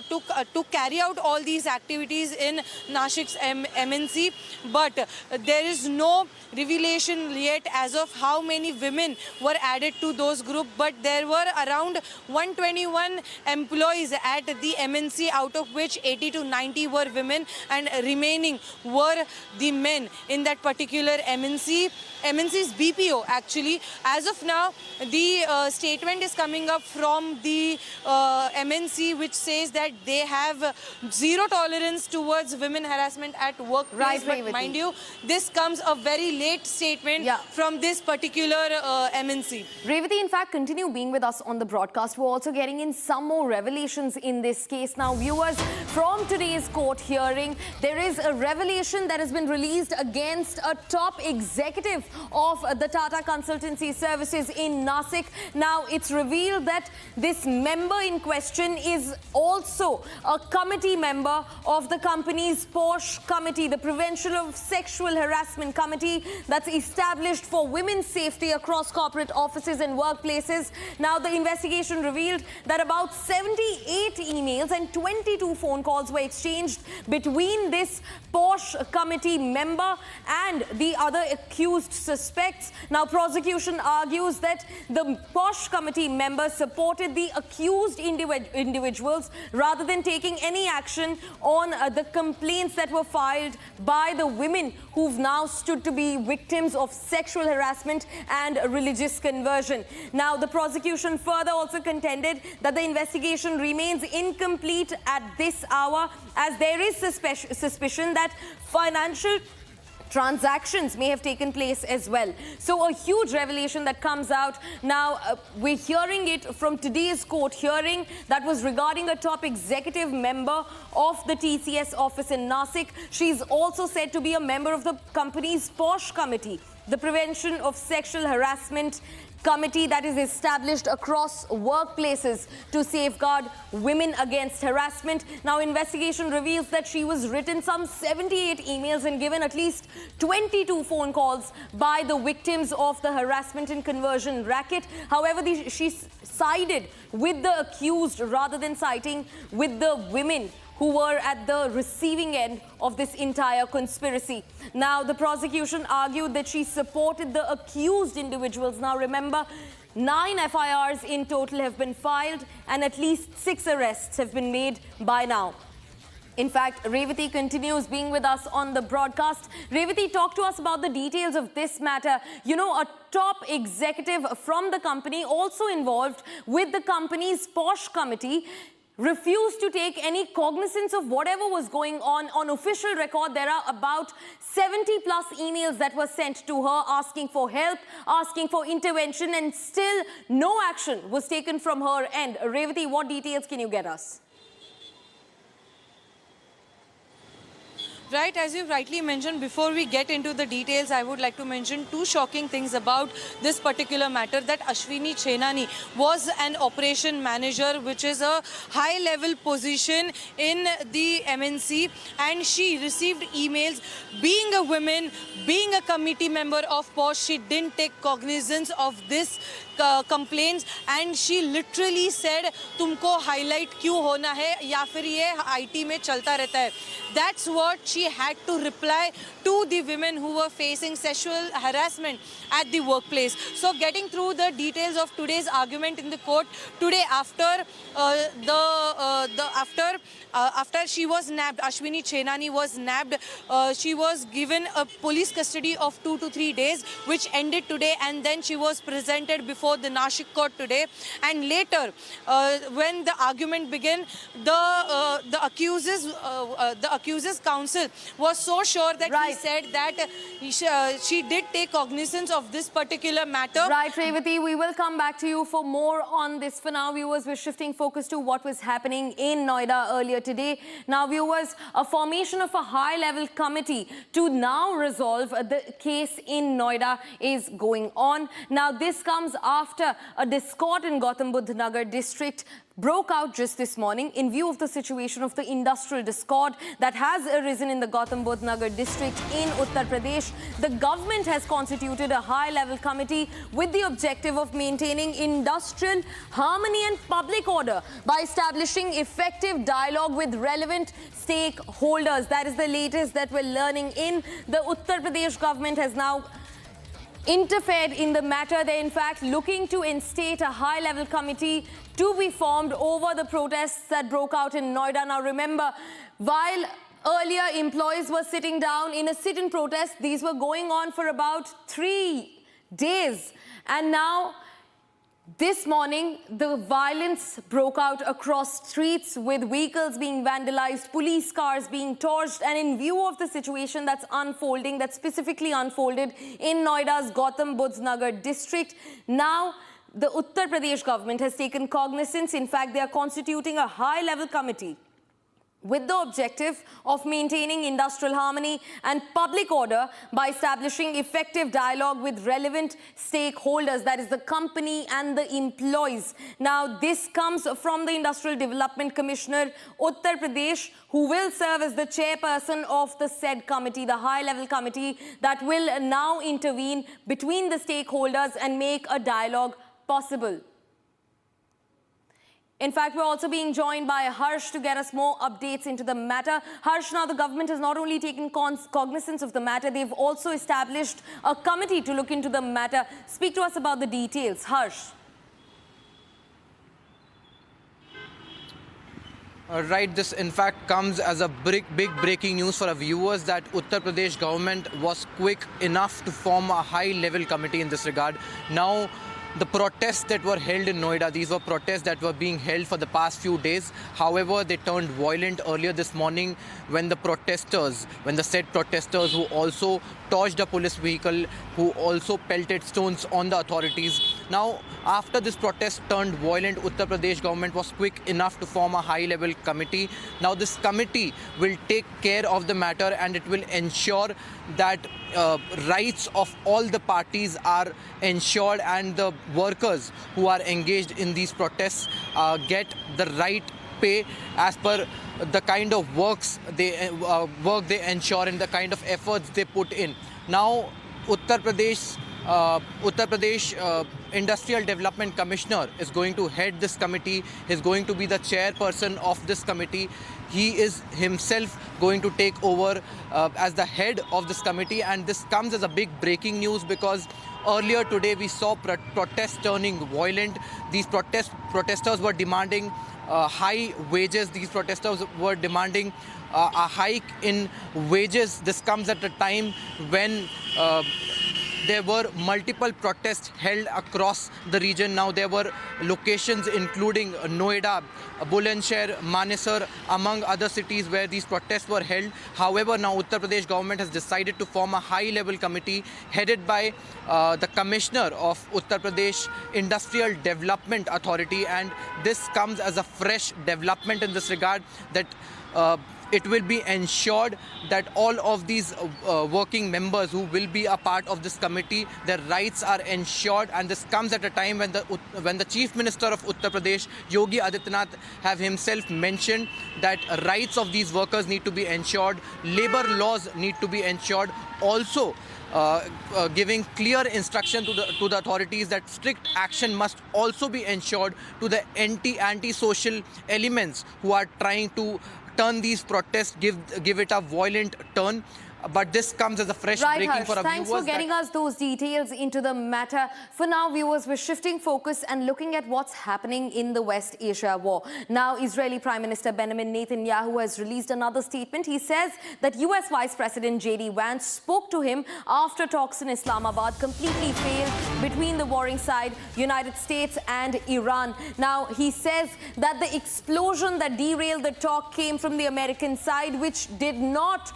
to carry out all these activities in Nashik's MNC, but there is no revelation yet as of how many women were added to those groups. But there were around 121 employees at the MNC, out of which 80 to 90 were women and remaining were the men in that particular MNC's BPO. Actually, as of now, the statement is coming up from the MNC, which says that they have zero tolerance towards women harassment at workplace. Right, but mind you, this comes a very late statement from this particular MNC. Revati, in fact, continue being with us on the broadcast. We're also getting in some more revelations in this case. Now, viewers, from today's court hearing, there is a revelation that has been released against a top executive of the Tata Consultancy Services in Nasik. Now, it's revealed that this member in question is also a committee member of the company's POSH committee, the Prevention of Sexual Harassment Committee that's established for women's safety across corporate offices and workplaces. Now, the investigation revealed that about 78 emails and 22 phone calls were exchanged between this POSH committee member and the other accused suspects. Now, prosecution argues that the POSH committee member supported the accused individuals rather than taking any action on the complaints that were filed by the women who've now stood to be victims of sexual harassment and religious conversion. Now, the prosecution further also contended that the investigation remains incomplete at this hour, as there is suspicion that financial transactions may have taken place as well. So a huge revelation that comes out. Now, we're hearing it from today's court hearing that was regarding a top executive member of the TCS office in Nasik. She's also said to be a member of the company's POSH committee, the Prevention of Sexual Harassment Committee that is established across workplaces to safeguard women against harassment. Now, investigation reveals that she was written some 78 emails and given at least 22 phone calls by the victims of the harassment and conversion racket. However, she sided with the accused rather than siding with the women who were at the receiving end of this entire conspiracy. Now, the prosecution argued that she supported the accused individuals. Now, remember, 9 FIRs in total have been filed and at least 6 arrests have been made by now. In fact, Revati continues being with us on the broadcast. Revati, talk to us about the details of this matter. You know, a top executive from the company, also involved with the company's POSH committee, refused to take any cognizance of whatever was going on. On official record, there are about 70 plus emails that were sent to her asking for help, asking for intervention, and still no action was taken from her end. Revati, what details can you get us? Right, as you rightly mentioned, before we get into the details, I would like to mention 2 shocking things about this particular matter. That Ashwini Chenani was an operation manager, which is a high-level position in the MNC, and she received emails. Being a woman, being a committee member of POSH, she didn't take cognizance of this complaints, and she literally said, तुमको highlight क्यों होना है या फिर ये IT में चलता रहता है. That's what she had to reply to the women who were facing sexual harassment at the workplace. So, getting through the details of today's argument in the court today, after after she was nabbed, Ashwini Chenani was nabbed. She was given a police custody of 2 to 3 days, which ended today, and then she was presented before the Nashik court today. And later, when the argument began, the accuser's counsel was so sure that he said that she did take cognizance of this particular matter. Right, Revati, we will come back to you for more on this. For now, viewers, we're shifting focus to what was happening in Noida earlier today. Now, viewers, a formation of a high-level committee to now resolve the case in Noida is going on. Now, this comes after a discord in Gautam Buddha Nagar district broke out just this morning in view of the situation of the industrial discord that has arisen in the Gautam Budh Nagar district in Uttar Pradesh. The government has constituted a high-level committee with the objective of maintaining industrial harmony and public order by establishing effective dialogue with relevant stakeholders. That is the latest that we're learning in. The Uttar Pradesh government has now interfered in the matter. They're in fact looking to instate a high-level committee to be formed over the protests that broke out in Noida. Now remember, while earlier employees were sitting down in a sit-in protest, these were going on for about 3 days. And now this morning, the violence broke out across streets with vehicles being vandalized, police cars being torched, and in view of the situation that's unfolding, that specifically unfolded in Noida's Gautam Budh Nagar district, now the Uttar Pradesh government has taken cognizance. In fact, they are constituting a high-level committee with the objective of maintaining industrial harmony and public order by establishing effective dialogue with relevant stakeholders, that is the company and the employees. Now, this comes from the Industrial Development Commissioner, Uttar Pradesh, who will serve as the chairperson of the said committee, the high-level committee that will now intervene between the stakeholders and make a dialogue possible. In fact, we're also being joined by Harsh to get us more updates into the matter. Harsh, now the government has not only taken cognizance of the matter, they've also established a committee to look into the matter. Speak to us about the details. Harsh. Right, this in fact comes as a big breaking news for our viewers that Uttar Pradesh government was quick enough to form a high-level committee in this regard. Now, the protests that were held in Noida, these were protests that were being held for the past few days. However, they turned violent earlier this morning when the said protesters who also torched a police vehicle, who also pelted stones on the authorities. Now, after this protest turned violent, Uttar Pradesh government was quick enough to form a high-level committee. Now, this committee will take care of the matter and it will ensure that rights of all the parties are ensured and the workers who are engaged in these protests get the right pay as per the kind of work they ensure and the kind of efforts they put in. Now, Uttar Pradesh Industrial Development Commissioner is going to head this committee. He is going to be the chairperson of this committee. He is himself going to take over as the head of this committee, and this comes as a big breaking news because earlier today we saw protests turning violent. These protesters were demanding high wages. These protesters were demanding a hike in wages. This comes at a time when there were multiple protests held across the region. Now there were locations including Noida, Bulandshahr, Manesar, among other cities where these protests were held. However, now Uttar Pradesh government has decided to form a high-level committee headed by the Commissioner of Uttar Pradesh Industrial Development Authority, and this comes as a fresh development in this regard that it will be ensured that all of these working members who will be a part of this committee, their rights are ensured, and this comes at a time when the Chief Minister of Uttar Pradesh, Yogi Adityanath, have himself mentioned that rights of these workers need to be ensured, labor laws need to be ensured, also giving clear instruction to the authorities that strict action must also be ensured to the anti-social elements who are trying to turn these protests, give it a violent turn. But this comes as a fresh breaking for our viewers. Thanks for getting us those details into the matter. For now, viewers, we're shifting focus and looking at what's happening in the West Asia war. Now, Israeli Prime Minister Benjamin Netanyahu has released another statement. He says that US Vice President J.D. Vance spoke to him after talks in Islamabad completely failed between the warring side, United States and Iran. Now, he says that the explosion that derailed the talk came from the American side, which did not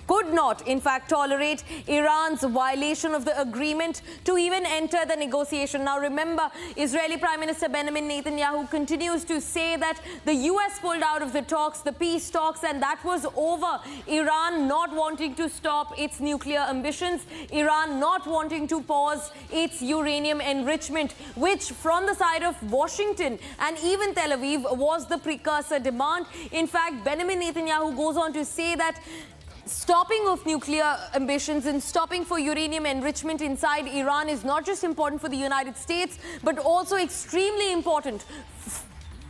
could not, in fact, tolerate Iran's violation of the agreement to even enter the negotiation. Now, remember, Israeli Prime Minister Benjamin Netanyahu continues to say that the US pulled out of the talks, the peace talks, and that was over. Iran not wanting to stop its nuclear ambitions, Iran not wanting to pause its uranium enrichment, which from the side of Washington and even Tel Aviv was the precursor demand. In fact, Benjamin Netanyahu goes on to say that stopping of nuclear ambitions and stopping for uranium enrichment inside Iran is not just important for the United States, but also extremely important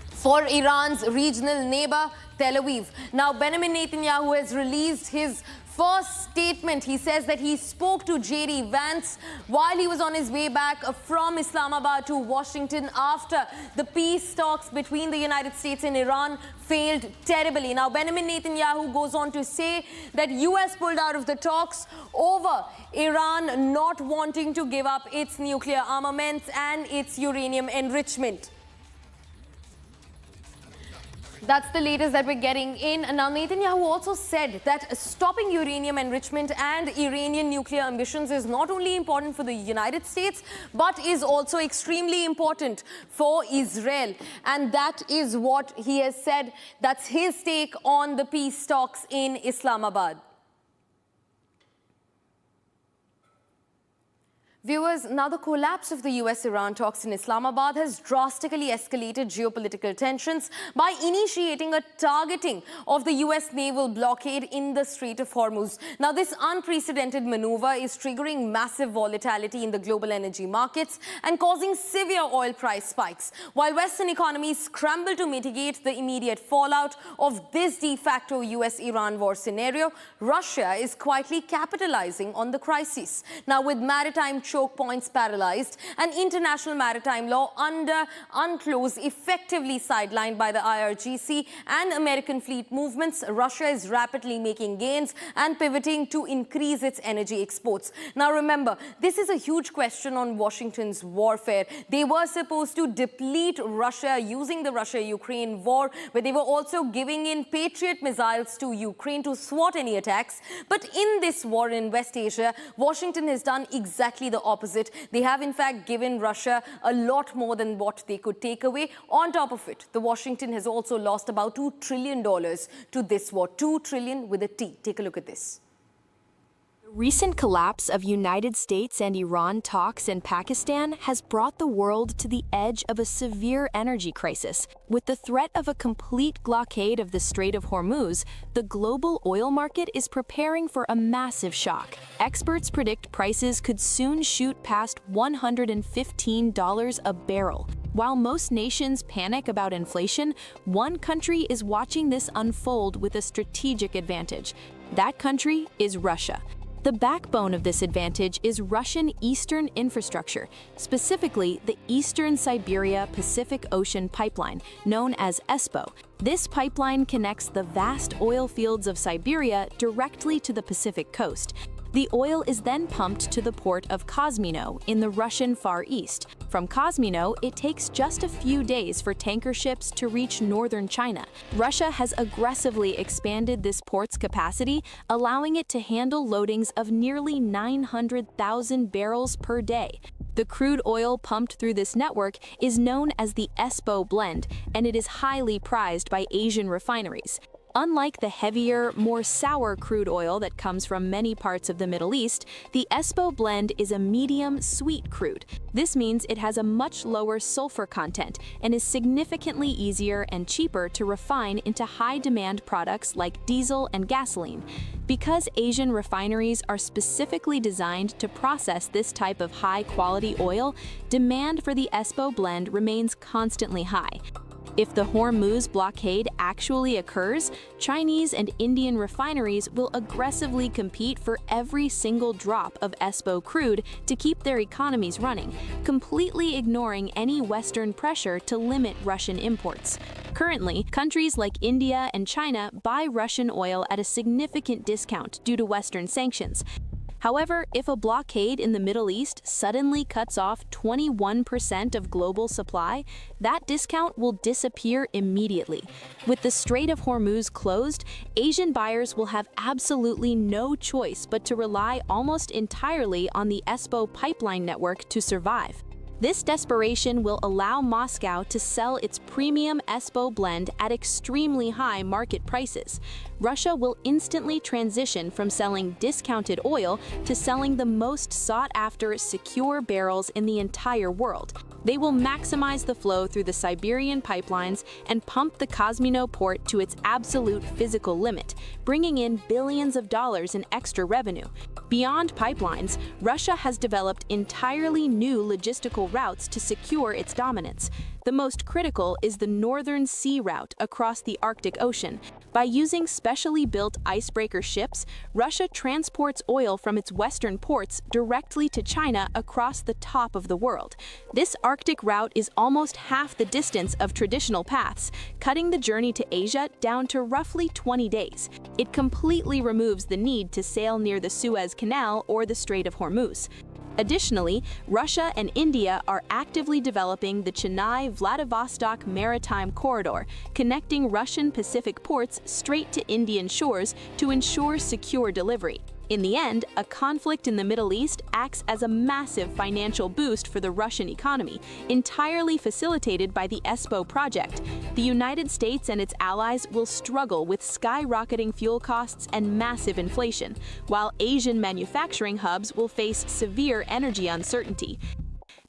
for Iran's regional neighbor, Tel Aviv. Now, Benjamin Netanyahu has released his first statement. He says that he spoke to J.D. Vance while he was on his way back from Islamabad to Washington after the peace talks between the United States and Iran failed terribly. Now, Benjamin Netanyahu goes on to say that US pulled out of the talks over Iran not wanting to give up its nuclear armaments and its uranium enrichment. That's the latest that we're getting in. Now, Netanyahu also said that stopping uranium enrichment and Iranian nuclear ambitions is not only important for the United States, but is also extremely important for Israel. And that is what he has said. That's his take on the peace talks in Islamabad. Viewers, now the collapse of the US-Iran talks in Islamabad has drastically escalated geopolitical tensions by initiating a targeting of the US naval blockade in the Strait of Hormuz. Now, this unprecedented maneuver is triggering massive volatility in the global energy markets and causing severe oil price spikes. While Western economies scramble to mitigate the immediate fallout of this de facto US-Iran war scenario, Russia is quietly capitalizing on the crisis. Now, with maritime choke points paralyzed and international maritime law under UNCLOS effectively sidelined by the IRGC and American fleet movements, Russia is rapidly making gains and pivoting to increase its energy exports. Now, remember, this is a huge question on Washington's warfare. They were supposed to deplete Russia using the Russia-Ukraine war, where they were also giving in Patriot missiles to Ukraine to thwart any attacks. But in this war in West Asia, Washington has done exactly the opposite. They have in fact given Russia a lot more than what they could take away. On top of it, the Washington has also lost about $2 trillion to this war. 2 trillion with a T. Take a look at this. The recent collapse of United States and Iran talks in Pakistan has brought the world to the edge of a severe energy crisis. With the threat of a complete blockade of the Strait of Hormuz, the global oil market is preparing for a massive shock. Experts predict prices could soon shoot past $115 a barrel. While most nations panic about inflation, one country is watching this unfold with a strategic advantage. That country is Russia. The backbone of this advantage is Russian eastern infrastructure, specifically the Eastern Siberia Pacific Ocean Pipeline, known as ESPO. This pipeline connects the vast oil fields of Siberia directly to the Pacific coast. The oil is then pumped to the port of Kozmino in the Russian Far East. From Kozmino, it takes just a few days for tanker ships to reach northern China. Russia has aggressively expanded this port's capacity, allowing it to handle loadings of nearly 900,000 barrels per day. The crude oil pumped through this network is known as the ESPO blend, and it is highly prized by Asian refineries. Unlike the heavier, more sour crude oil that comes from many parts of the Middle East, the ESPO blend is a medium sweet crude. This means it has a much lower sulfur content and is significantly easier and cheaper to refine into high-demand products like diesel and gasoline. Because Asian refineries are specifically designed to process this type of high-quality oil, demand for the ESPO blend remains constantly high. If the Hormuz blockade actually occurs, Chinese and Indian refineries will aggressively compete for every single drop of ESPO crude to keep their economies running, completely ignoring any Western pressure to limit Russian imports. Currently, countries like India and China buy Russian oil at a significant discount due to Western sanctions. However, if a blockade in the Middle East suddenly cuts off 21% of global supply, that discount will disappear immediately. With the Strait of Hormuz closed, Asian buyers will have absolutely no choice but to rely almost entirely on the ESPO pipeline network to survive. This desperation will allow Moscow to sell its premium ESPO blend at extremely high market prices. Russia will instantly transition from selling discounted oil to selling the most sought-after, secure barrels in the entire world. They will maximize the flow through the Siberian pipelines and pump the Kosmino port to its absolute physical limit, bringing in billions of dollars in extra revenue. Beyond pipelines, Russia has developed entirely new logistical routes to secure its dominance. The most critical is the Northern Sea Route across the Arctic Ocean. By using specially built icebreaker ships, Russia transports oil from its western ports directly to China across the top of the world. This Arctic route is almost half the distance of traditional paths, cutting the journey to Asia down to roughly 20 days. It completely removes the need to sail near the Suez Canal or the Strait of Hormuz. Additionally, Russia and India are actively developing the Chennai-Vladivostok Maritime Corridor, connecting Russian Pacific ports straight to Indian shores to ensure secure delivery. In the end, a conflict in the Middle East acts as a massive financial boost for the Russian economy, entirely facilitated by the ESPO project. The United States and its allies will struggle with skyrocketing fuel costs and massive inflation, while Asian manufacturing hubs will face severe energy uncertainty.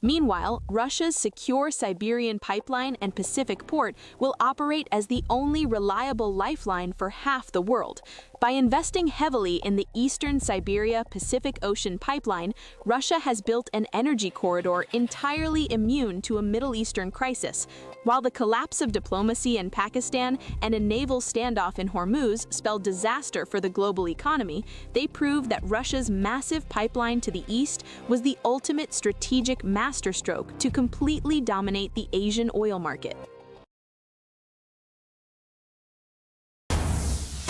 Meanwhile, Russia's secure Siberian pipeline and Pacific port will operate as the only reliable lifeline for half the world. By investing heavily in the Eastern Siberia-Pacific Ocean pipeline, Russia has built an energy corridor entirely immune to a Middle Eastern crisis. While the collapse of diplomacy in Pakistan and a naval standoff in Hormuz spelled disaster for the global economy, they prove that Russia's massive pipeline to the east was the ultimate strategic masterstroke to completely dominate the Asian oil market.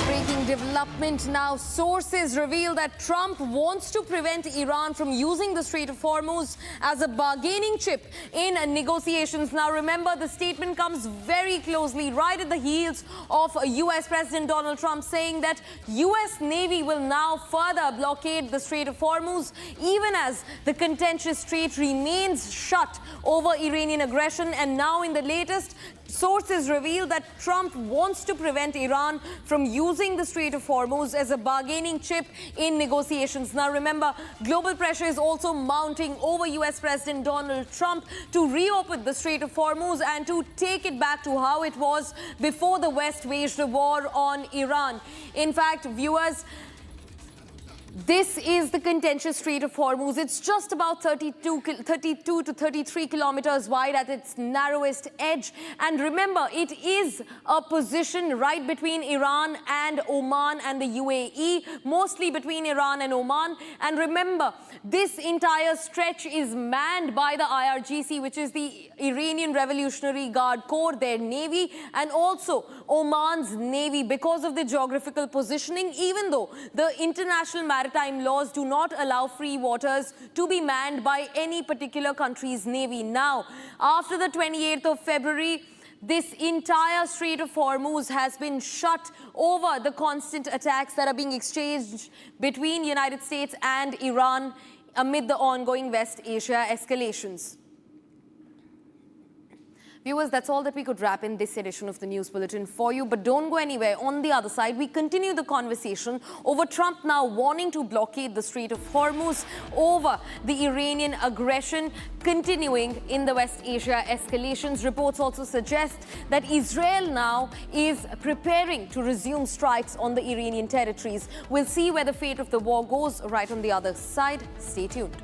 Breaking development now. Sources reveal that Trump wants to prevent Iran from using the Strait of Hormuz as a bargaining chip in negotiations. Now remember, the statement comes very closely right at the heels of US President Donald Trump saying that US Navy will now further blockade the Strait of Hormuz, even as the contentious strait remains shut over Iranian aggression. And now in the latest, sources reveal that Trump wants to prevent Iran from using the Strait of Hormuz as a bargaining chip in negotiations. Now remember, global pressure is also mounting over US President Donald Trump to reopen the Strait of Hormuz and to take it back to how it was before the West waged a war on Iran. In fact, viewers, this is the contentious Strait of Hormuz. It's just about 32 to 33 kilometers wide at its narrowest edge. And remember, it is a position right between Iran and Oman and the UAE, mostly between Iran and Oman. And remember, this entire stretch is manned by the IRGC, which is the Iranian Revolutionary Guard Corps, their navy, and also Oman's navy. Because of the geographical positioning, even though the international maritime laws do not allow free waters to be manned by any particular country's navy. Now, after the 28th of February, this entire Strait of Hormuz has been shut over the constant attacks that are being exchanged between United States and Iran amid the ongoing West Asia escalations. Viewers, that's all that we could wrap in this edition of the News Bulletin for you. But don't go anywhere. On the other side, we continue the conversation over Trump now wanting to blockade the Strait of Hormuz over the Iranian aggression continuing in the West Asia escalations. Reports also suggest that Israel now is preparing to resume strikes on the Iranian territories. We'll see where the fate of the war goes right on the other side. Stay tuned.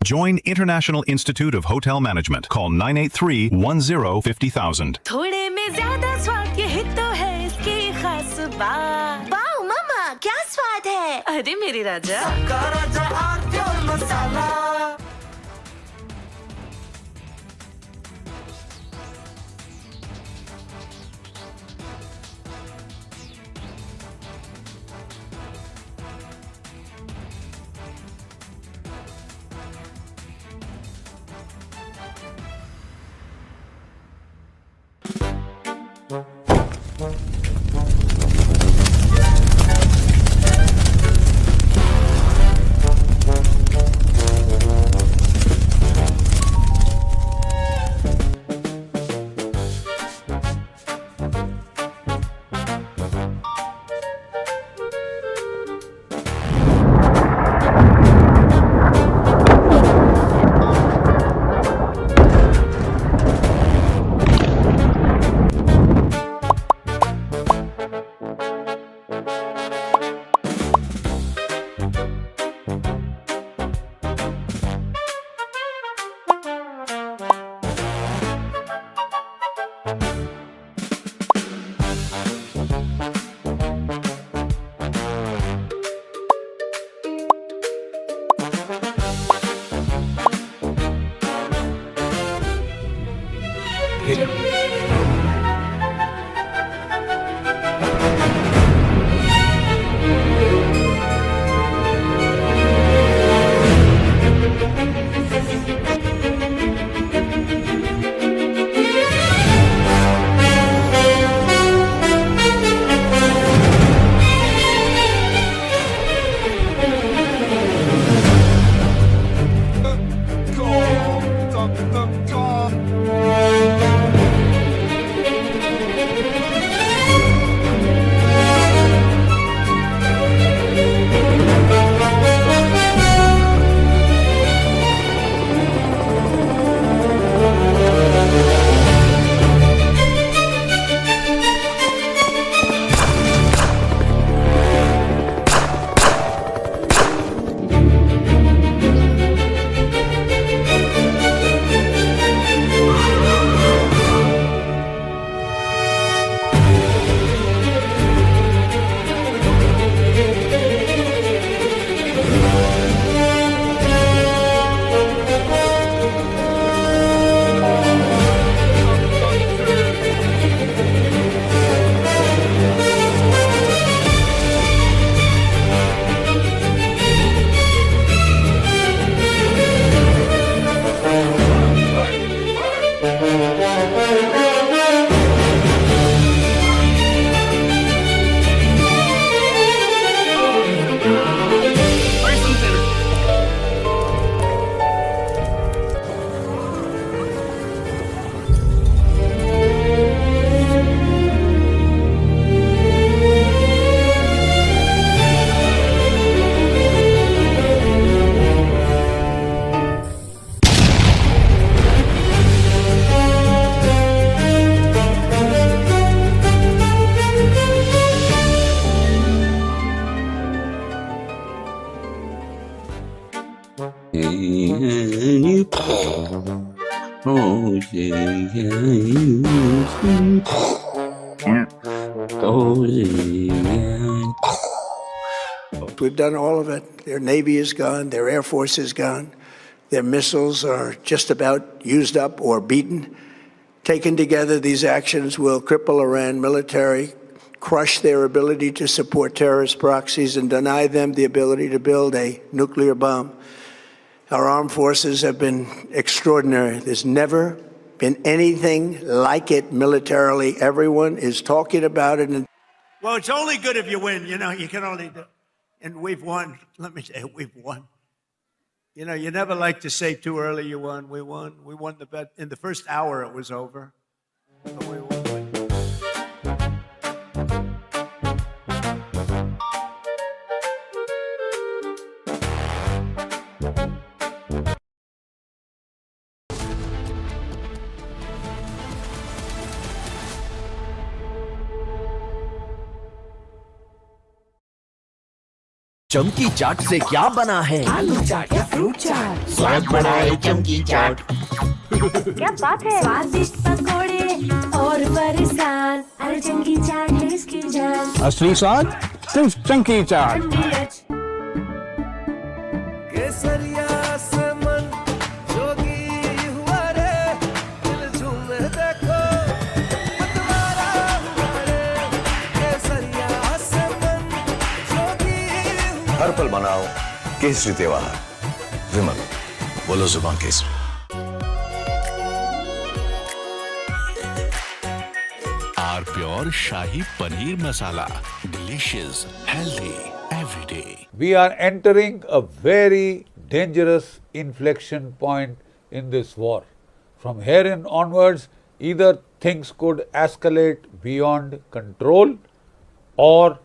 Join International Institute of Hotel Management. Call 983-10-50,000. थोड़े में ज़्यादा स्वाद ये तो है इसकी खास बात। वाओ मामा, क्या स्वाद है? अरे मेरे राजा। सबका राजा heartfelt masala. We've done all of it. Their Navy is gone. Their Air Force is gone. Their missiles are just about used up or beaten. Taken together, these actions will cripple Iran military, crush their ability to support terrorist proxies, and deny them the ability to build a nuclear bomb. Our armed forces have been extraordinary. There's never been anything like it militarily. Everyone is talking about it. Well, it's only good if you win. You know, you can only do. And we've won. Let me say, we've won. You know, you never like to say too early you won. We won. We won the bet. In the first hour, it was over. But we won. चमकी चाट से क्या बना है? आलू चाट या fruit चाट? स्वाद बढ़ाए चमकी चाट। क्या बात है? स्वादिष्ट पकोड़े और बरसान, अरे चमकी चाट है इसकी जान। असली स्वाद सिर्फ चमकी चाट। केसरिया से मन जोगी हुआ रे, दिल झूमे देखो मतवारा हुआ रे। केसरिया से मन जोगी हर पल बनाओ केसरी त्योहार। विमल, बोलो जुबान Kesari. Our pure Shahi Paneer Masala. Delicious, healthy, every day. We are entering a very dangerous inflection point in this war. From here in onwards, either things could escalate beyond control, or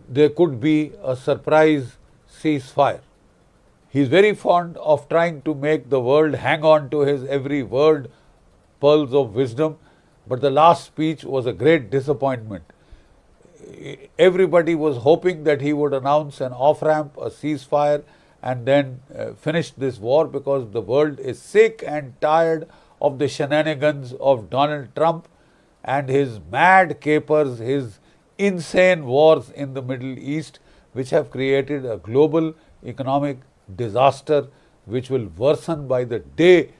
there could be a surprise ceasefire. He is very fond of trying to make the world hang on to his every word, pearls of wisdom, but the last speech was a great disappointment. Everybody was hoping that he would announce an off-ramp, a ceasefire, and then finish this war, because the world is sick and tired of the shenanigans of Donald Trump and his mad capers, his insane wars in the Middle East, which have created a global economic disaster which will worsen by the day,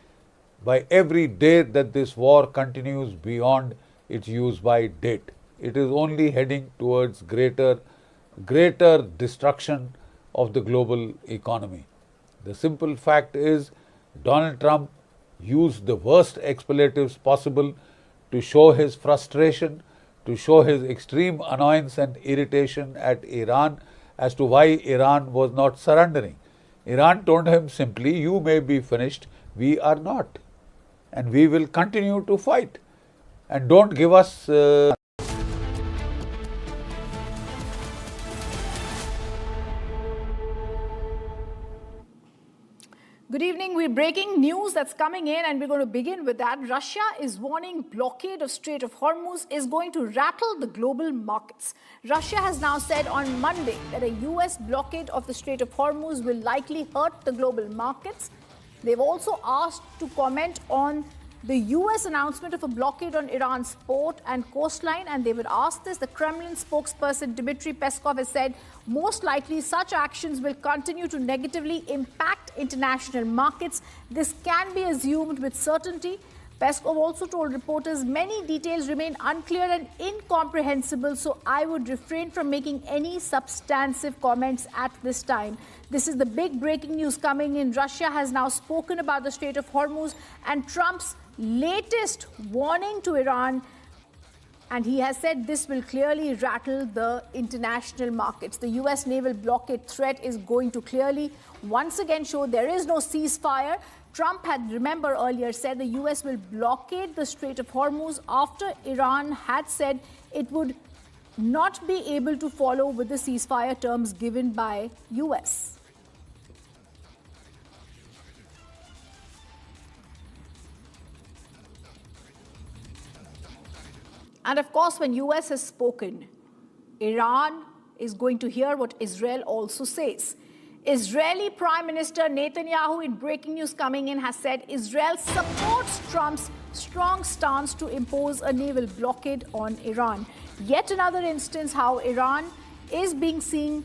by every day that this war continues beyond its use-by date. It is only heading towards greater destruction of the global economy. The simple fact is, Donald Trump used the worst expletives possible to show his frustration, to show his extreme annoyance and irritation at Iran as to why Iran was not surrendering. Iran told him simply, you may be finished, we are not. And we will continue to fight. And don't give us... Good evening. We're breaking news that's coming in, and we're going to begin with that. Russia is warning blockade of Strait of Hormuz is going to rattle the global markets. Russia has now said on Monday that a US blockade of the Strait of Hormuz will likely hurt the global markets. They've also asked to comment on the US announcement of a blockade on Iran's port and coastline, and they would ask this. The Kremlin spokesperson Dmitry Peskov has said most likely such actions will continue to negatively impact international markets. This can be assumed with certainty. Peskov also told reporters many details remain unclear and incomprehensible, so I would refrain from making any substantive comments at this time. This is the big breaking news coming in. Russia has now spoken about the Strait of Hormuz and Trump's latest warning to Iran, and he has said this will clearly rattle the international markets. The US naval blockade threat is going to clearly once again show there is no ceasefire. Trump had, remember, earlier said the US will blockade the Strait of Hormuz after Iran had said it would not be able to follow with the ceasefire terms given by US. And of course, when US has spoken, Iran is going to hear what Israel also says. Israeli Prime Minister Netanyahu, in breaking news coming in, has said Israel supports Trump's strong stance to impose a naval blockade on Iran. Yet another instance how Iran is being seen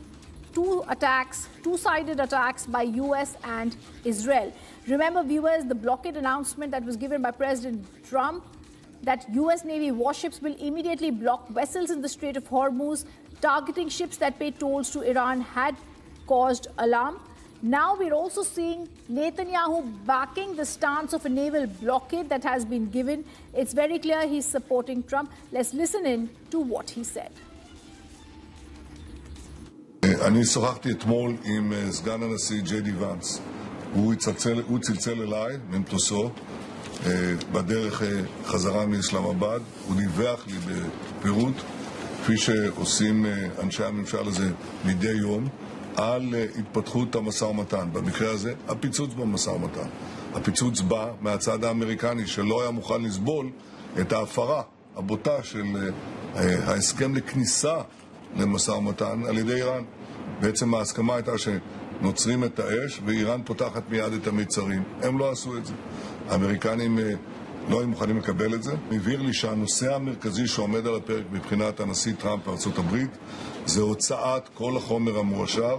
two-sided attacks by US and Israel. Remember, viewers, the blockade announcement that was given by President Trump that US Navy warships will immediately block vessels in the Strait of Hormuz, targeting ships that pay tolls to Iran had caused alarm. Now we're also seeing Netanyahu backing the stance of a naval blockade that has been given. It's very clear he's supporting Trump. Let's listen in to what he said. אני שוחחתי אתמול עם סגן הנשיא ג'יי די ואנס. הוא צלצל אליי ממטוסו בדרך חזרה מאסלאמבאד. הוא דיווח לי בפירוט, כפי שעושים אנשי הממשל הזה מדי יום, על התפתחות המשא ומתן. במקרה הזה, הפיצוץ במשא ומתן. הפיצוץ בא מהצד האמריקני שלא היה מוכן לסבול את ההפרה הבוטה של ההסכם לכניסה למשא ומתן על ידי איראן. בעצם ההסכמה הייתה שנוצרים את האש ואיראן פותחת מיד את המיצרים. הם לא עשו את זה. האמריקנים לא היו מוכנים לקבל את זה. הבהיר לי שהנושא המרכזי שעומד על הפרק מבחינת הנשיא טראמפ בארצות הברית זה הוצאת כל החומר המועשר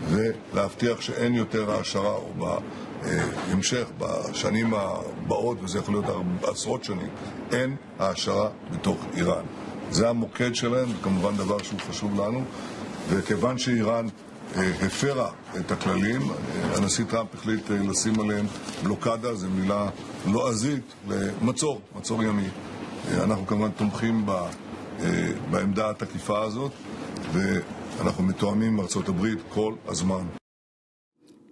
ולהבטיח שאין יותר העשרה או בהמשך בשנים הבאות, וזה יכול להיות עשרות שנים, אין העשרה בתוך איראן. זה המוקד שלהם, וכמובן דבר שהוא חשוב לנו, וכיוון שאיראן הפרה את הכללים, הנשיא טראמפ החליט לשים עליהם בלוקדה, זו מילה לועזית, למצור, מצור ימי. אנחנו כמובן תומכים בעמדה התקיפה הזאת, ואנחנו מתואמים עם ארצות הברית כל הזמן.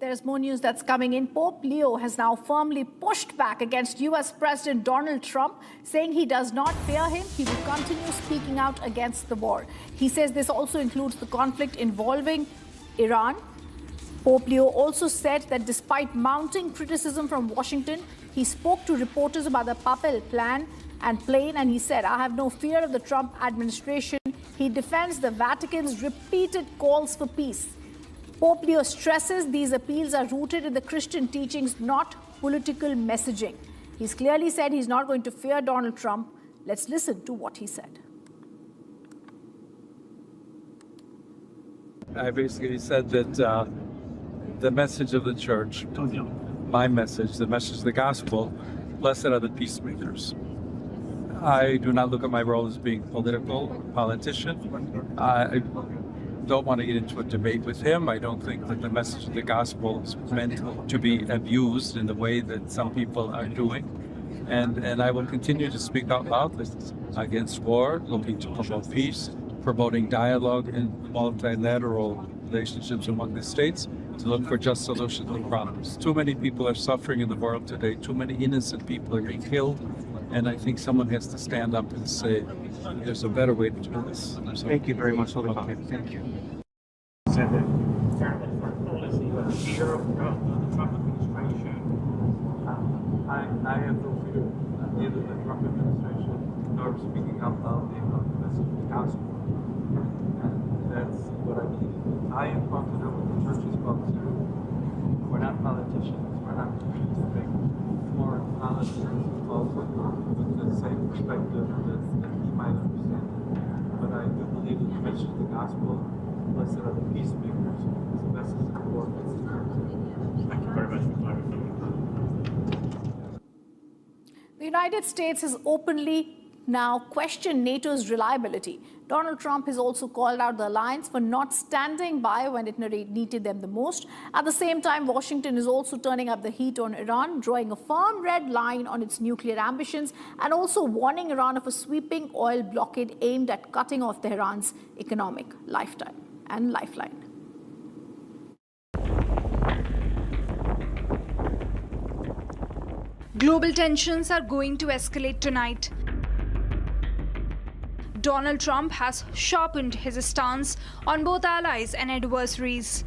There's more news that's coming in. Pope Leo has now firmly pushed back against US President Donald Trump, saying he does not fear him. He will continue speaking out against the war. He says this also includes the conflict involving Iran. Pope Leo also said that despite mounting criticism from Washington, he spoke to reporters about the Papal plan and plane, and he said, I have no fear of the Trump administration. He defends the Vatican's repeated calls for peace. Pope Leo stresses these appeals are rooted in the Christian teachings, not political messaging. He's clearly said he's not going to fear Donald Trump. Let's listen to what he said. I basically said that the message of the church, my message, the message of the gospel, blessed are the peacemakers. I do not look at my role as being politician. I don't want to get into a debate with him. I don't think that the message of the gospel is meant to be abused in the way that some people are doing. And I will continue to speak out loudly against war, looking to promote peace, promoting dialogue and multilateral relationships among the states, to look for just solutions to problems. Too many people are suffering in the world today. Too many innocent people are being killed. And I think someone has to stand up and say, there's a better way to do this. So, thank you very much for the comment. Thank you. Said that fairly for policy of fear of the Trump administration. I have no fear of neither the Trump administration nor speaking out loudly about the message of the gospel. And that's what I believe. I am confident with the church's policy. We're not politicians. We're not trying to make foreign policy with the same perspective that he might understand. But I do believe that the message of the gospel, blessed are the peacemakers, is the message of the Lord. Thank you very much for clarifying. The United States has openly now questioned NATO's reliability. Donald Trump has also called out the alliance for not standing by when it needed them the most. At the same time, Washington is also turning up the heat on Iran, drawing a firm red line on its nuclear ambitions, and also warning Iran of a sweeping oil blockade aimed at cutting off Tehran's economic lifetime and lifeline. Global tensions are going to escalate tonight. Donald Trump has sharpened his stance on both allies and adversaries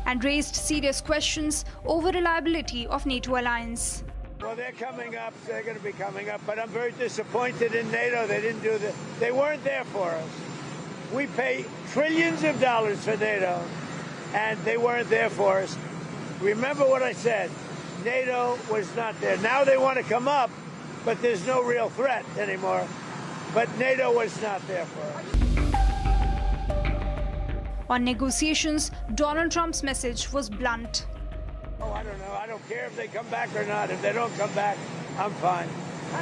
and raised serious questions over reliability of NATO alliance. Well, they're coming up. They're going to be coming up. But I'm very disappointed in NATO. They didn't do that. They weren't there for us. We pay trillions of dollars for NATO, and they weren't there for us. Remember what I said. NATO was not there. Now they want to come up, but there's no real threat anymore. But NATO was not there for us. On negotiations, Donald Trump's message was blunt. Oh, I don't know. I don't care if they come back or not. If they don't come back, I'm fine.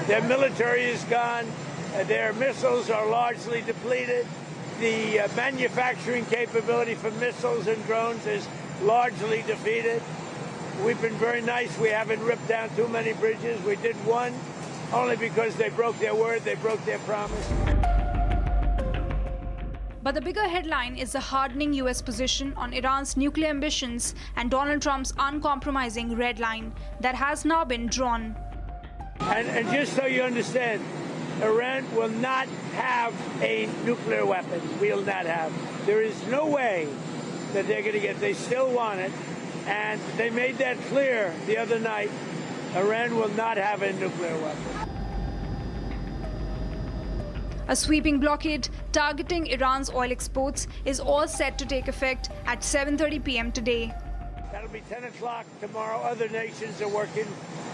Their military is gone. Their missiles are largely depleted. The manufacturing capability for missiles and drones is largely defeated. We've been very nice. We haven't ripped down too many bridges. We did one only because they broke their word, they broke their promise. But the bigger headline is the hardening US position on Iran's nuclear ambitions and Donald Trump's uncompromising red line that has now been drawn. And just so you understand, Iran will not have a nuclear weapon. We'll not have. There is no way that they're going to get. They still want it. And they made that clear the other night. Iran will not have a nuclear weapon. A sweeping blockade targeting Iran's oil exports is all set to take effect at 7:30 p.m. today. That'll be 10 o'clock tomorrow. Other nations are working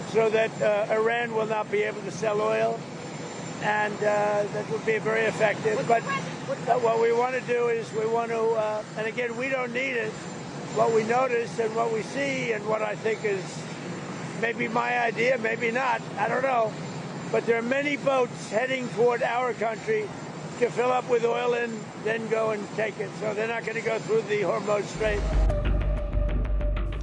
so that Iran will not be able to sell oil. And that would be very effective. But what we want to do is we want to, and again, we don't need it. What we notice and what we see and what I think is maybe my idea, maybe not, I don't know. But there are many boats heading toward our country to fill up with oil and then go and take it. So they're not going to go through the Hormuz Strait.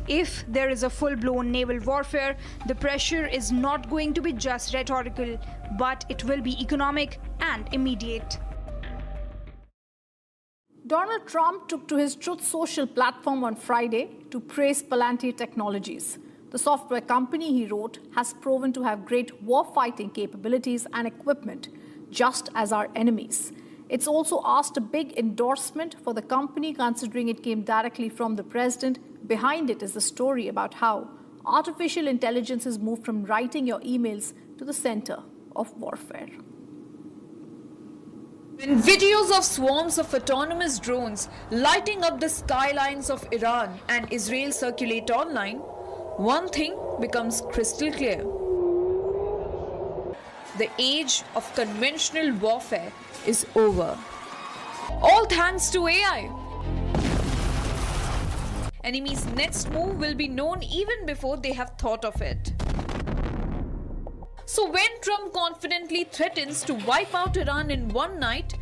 If there is a full-blown naval warfare, the pressure is not going to be just rhetorical, but it will be economic and immediate. Donald Trump took to his Truth Social platform on Friday to praise Palantir Technologies. The software company, he wrote, has proven to have great war-fighting capabilities and equipment, just as our enemies. It's also asked a big endorsement for the company, considering it came directly from the president. Behind it is the story about how artificial intelligence has moved from writing your emails to the center of warfare. When videos of swarms of autonomous drones lighting up the skylines of Iran and Israel circulate online, one thing becomes crystal clear. The age of conventional warfare is over. All thanks to AI. Enemies' next move will be known even before they have thought of it. So when Trump confidently threatens to wipe out Iran in one night,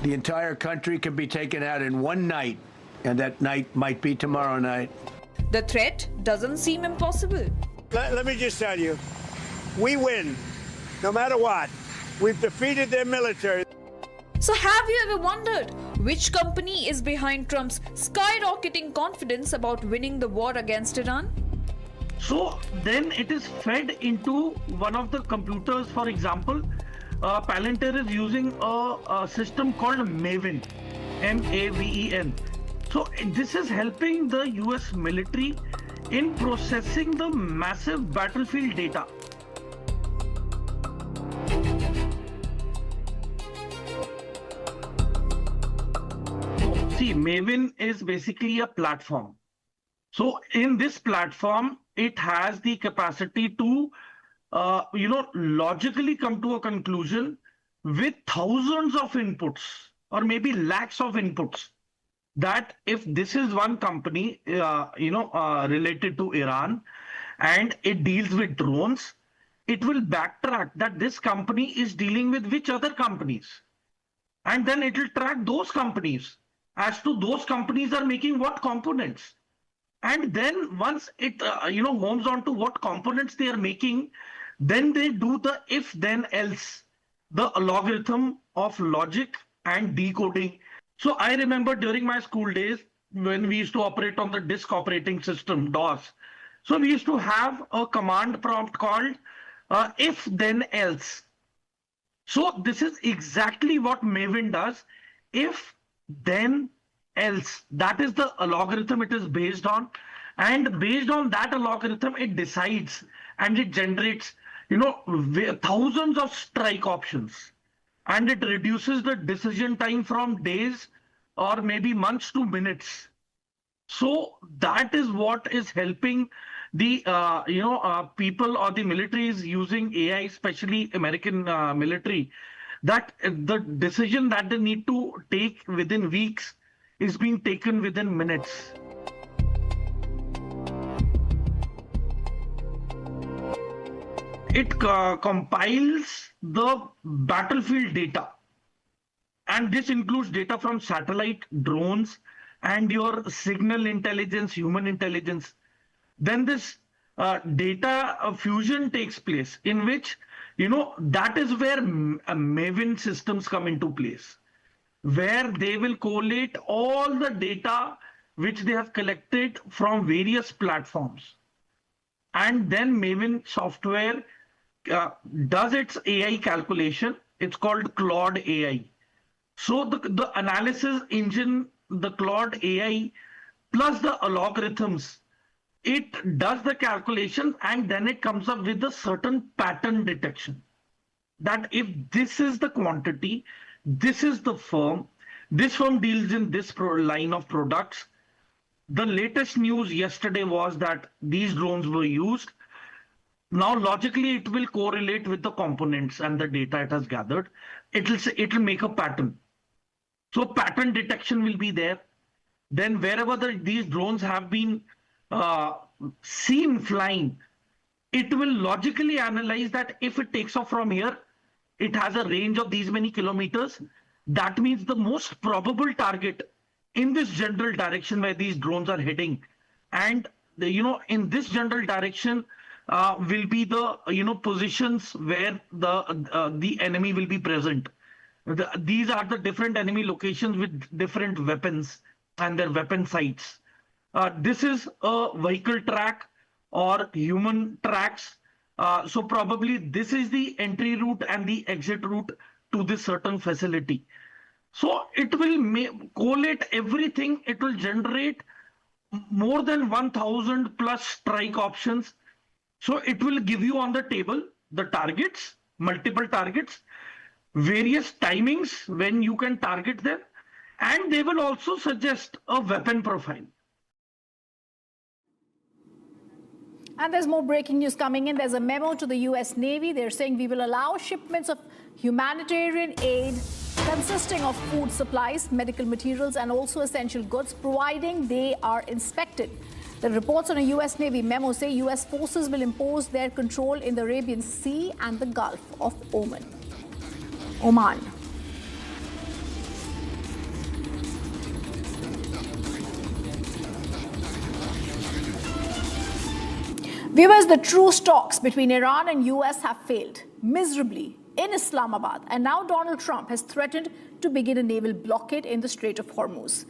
the entire country can be taken out in one night, and that night might be tomorrow night. the threat doesn't seem impossible. Let me just tell you, we win, no matter what. We've defeated their military. So have you ever wondered which company is behind Trump's skyrocketing confidence about winning the war against Iran? So then it is fed into one of the computers. For example, Palantir is using a system called Maven, M-A-V-E-N. So this is helping the US military in processing the massive battlefield data. See, Maven is basically a platform. So in this platform, it has the capacity to, logically come to a conclusion with thousands of inputs or maybe lakhs of inputs, that if this is one company, related to Iran and it deals with drones, it will backtrack that this company is dealing with which other companies. And then it will track those companies as to those companies are making what components. And then once it, homes on to what components they are making, then they do the if then else, the logarithm of logic and decoding. So I remember during my school days when we used to operate on the disk operating system, DOS. So we used to have a command prompt called if then else. So this is exactly what Maven does. If then else, that is the algorithm it is based on, and based on that algorithm it decides and it generates thousands of strike options, and it reduces the decision time from days or maybe months to minutes. So that is what is helping the people or the military is using AI, especially American military, that the decision that they need to take within weeks is being taken within minutes. It compiles the battlefield data, and this includes data from satellite, drones, and your signal intelligence, human intelligence. Then this data fusion takes place, in which, that is where Maven systems come into place, where they will collate all the data which they have collected from various platforms. And then Maven software does its AI calculation. It's called Claude AI. So the analysis engine, the Claude AI, plus the algorithms, it does the calculation, and then it comes up with a certain pattern detection. That if this is the quantity, this is the firm, this firm deals in this line of products. The latest news yesterday was that these drones were used. Now, logically, it will correlate with the components and the data it has gathered. It'll make a pattern. So pattern detection will be there. Then wherever these drones have been seen flying, it will logically analyze that if it takes off from here, it has a range of these many kilometers. That means the most probable target in this general direction where these drones are heading, and in this general direction will be the positions where the enemy will be present. These are the different enemy locations with different weapons and their weapon sites. This is a vehicle track or human tracks. So probably this is the entry route and the exit route to this certain facility. So it will collate everything. It will generate more than 1,000 plus strike options. So it will give you on the table the targets, multiple targets, various timings when you can target them, and they will also suggest a weapon profile. And there's more breaking news coming in. There's a memo to the US Navy. They're saying we will allow shipments of humanitarian aid consisting of food supplies, medical materials, and also essential goods, providing they are inspected. The reports on a US Navy memo say US forces will impose their control in the Arabian Sea and the Gulf of Oman. Viewers, the truce talks between Iran and US have failed miserably in Islamabad, and now Donald Trump has threatened to begin a naval blockade in the Strait of Hormuz.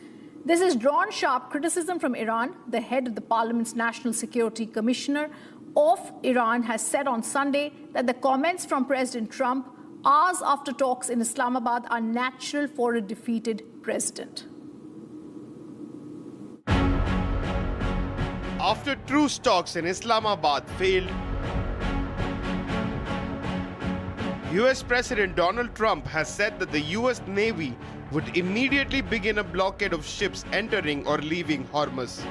This has drawn sharp criticism from Iran. The head of the Parliament's National Security Commissioner of Iran has said on Sunday that the comments from President Trump hours after talks in Islamabad are natural for a defeated president. After truce talks in Islamabad failed, US President Donald Trump has said that the US Navy would immediately begin a blockade of ships entering or leaving Hormuz.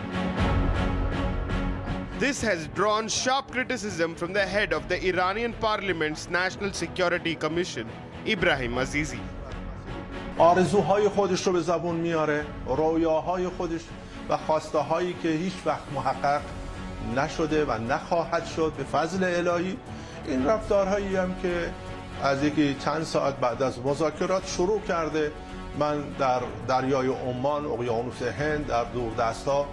This has drawn sharp criticism from the head of the Iranian Parliament's National Security Commission, Ibrahim Azizi. آرزوهای خودش رو به زبون میاره، رویاهای خودش و خواسته‌هایی که هیچ وقت محقق نشده و نخواهد شد به فضل الهی. این رفتارهایی هم که از یکی چند ساعت بعد از مذاکرات شروع کرده. من در دریای عمان، اقیانوس هند، در دوردست‌ها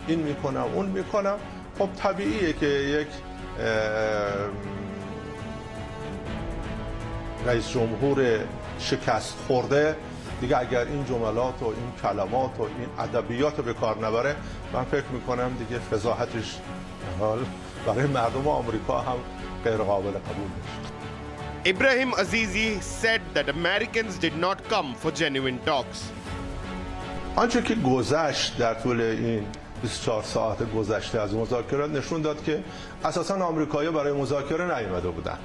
این میکنم اون میکنم. خب طبیعیه که یک رئیس جمهور شکست خورده دیگه اگر این جملات و این کلمات و این ادبیات رو به کار نبره، من فکر میکنم دیگه فضاحتش برای مردم آمریکا هم غیر قابل قبول میشه. Ibrahim Azizi said that Americans did not come for genuine talks. آنچه که گذشت در طول این 24 ساعت گذشته از مذاکرات نشون داد که اساساً آمریکایی‌ها برای مذاکره نیامده بودن.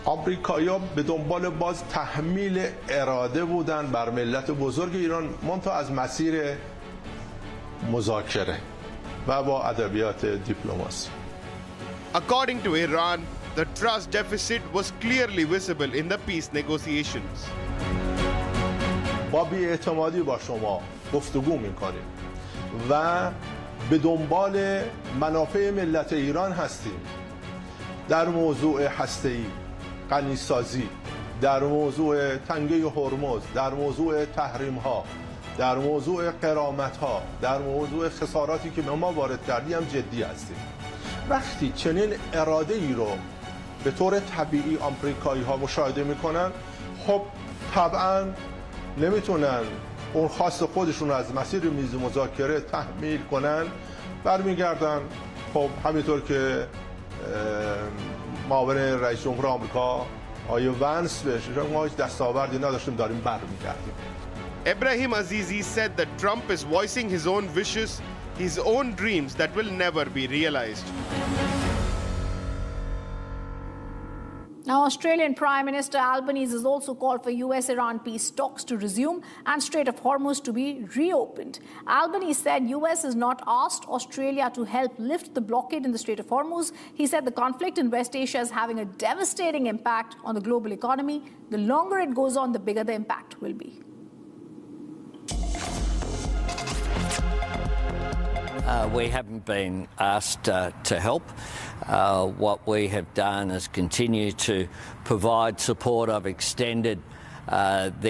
آمریکایی‌ها به دنبال باز تحمیل اراده بودن بر ملت بزرگ ایران منتها از مسیر مذاکره. و با ادبیات دیپلماسی. According to Iran, the trust deficit was clearly visible in the peace negotiations. با بی‌اعتمادی با شما گفتگو می‌کنیم و به دنبال منافع ملت ایران هستیم در موضوع هسته‌ای، غنیسازی، در موضوع تنگه هرمز، در موضوع تحریم‌ها، در موضوع غرامت‌ها، در موضوع خساراتی که به ما وارد کردی هم جدی هستیم. وقتی چنین اراده‌ای رو به طور طبیعی آمریکایی‌ها مشاهده می‌کنن، خب طبعاً نمیتونن اون خواست خودشون از مسیر میز مذاکره تحمیل کنن، برمیگردن. خب همینطور که معاون رئیس جمهور آمریکا آقای ونس بهش ما هیچ دستاوردی نداشتیم داریم برمیگردیم. Ebrahim Azizi said that Trump is voicing his own wishes, his own dreams that will never be realized. Now, Australian Prime Minister Albanese has also called for US-Iran peace talks to resume and Strait of Hormuz to be reopened. Albanese said US has not asked Australia to help lift the blockade in the Strait of Hormuz. He said the conflict in West Asia is having a devastating impact on the global economy. The longer it goes on, the bigger the impact will be. We haven't been asked to help. What we have done is continue to provide support. I've extended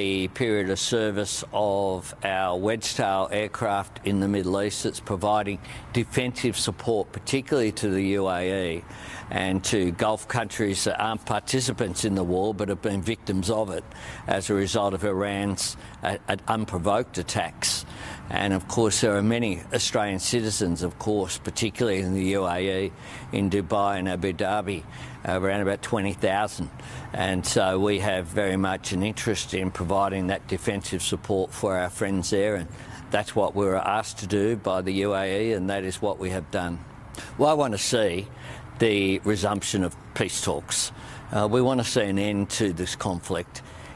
the period of service of our Wedgetail aircraft in the Middle East. It's providing defensive support, particularly to the UAE and to Gulf countries that aren't participants in the war but have been victims of it as a result of Iran's unprovoked attacks. And of course, there are many Australian citizens, of course, particularly in the UAE, in Dubai and Abu Dhabi, around about 20,000. And so we have very much an interest in providing that defensive support for our friends there. And that's what we were asked to do by the UAE, and that is what we have done. Well, I want to see the resumption of peace talks. We want to see an end to this conflict.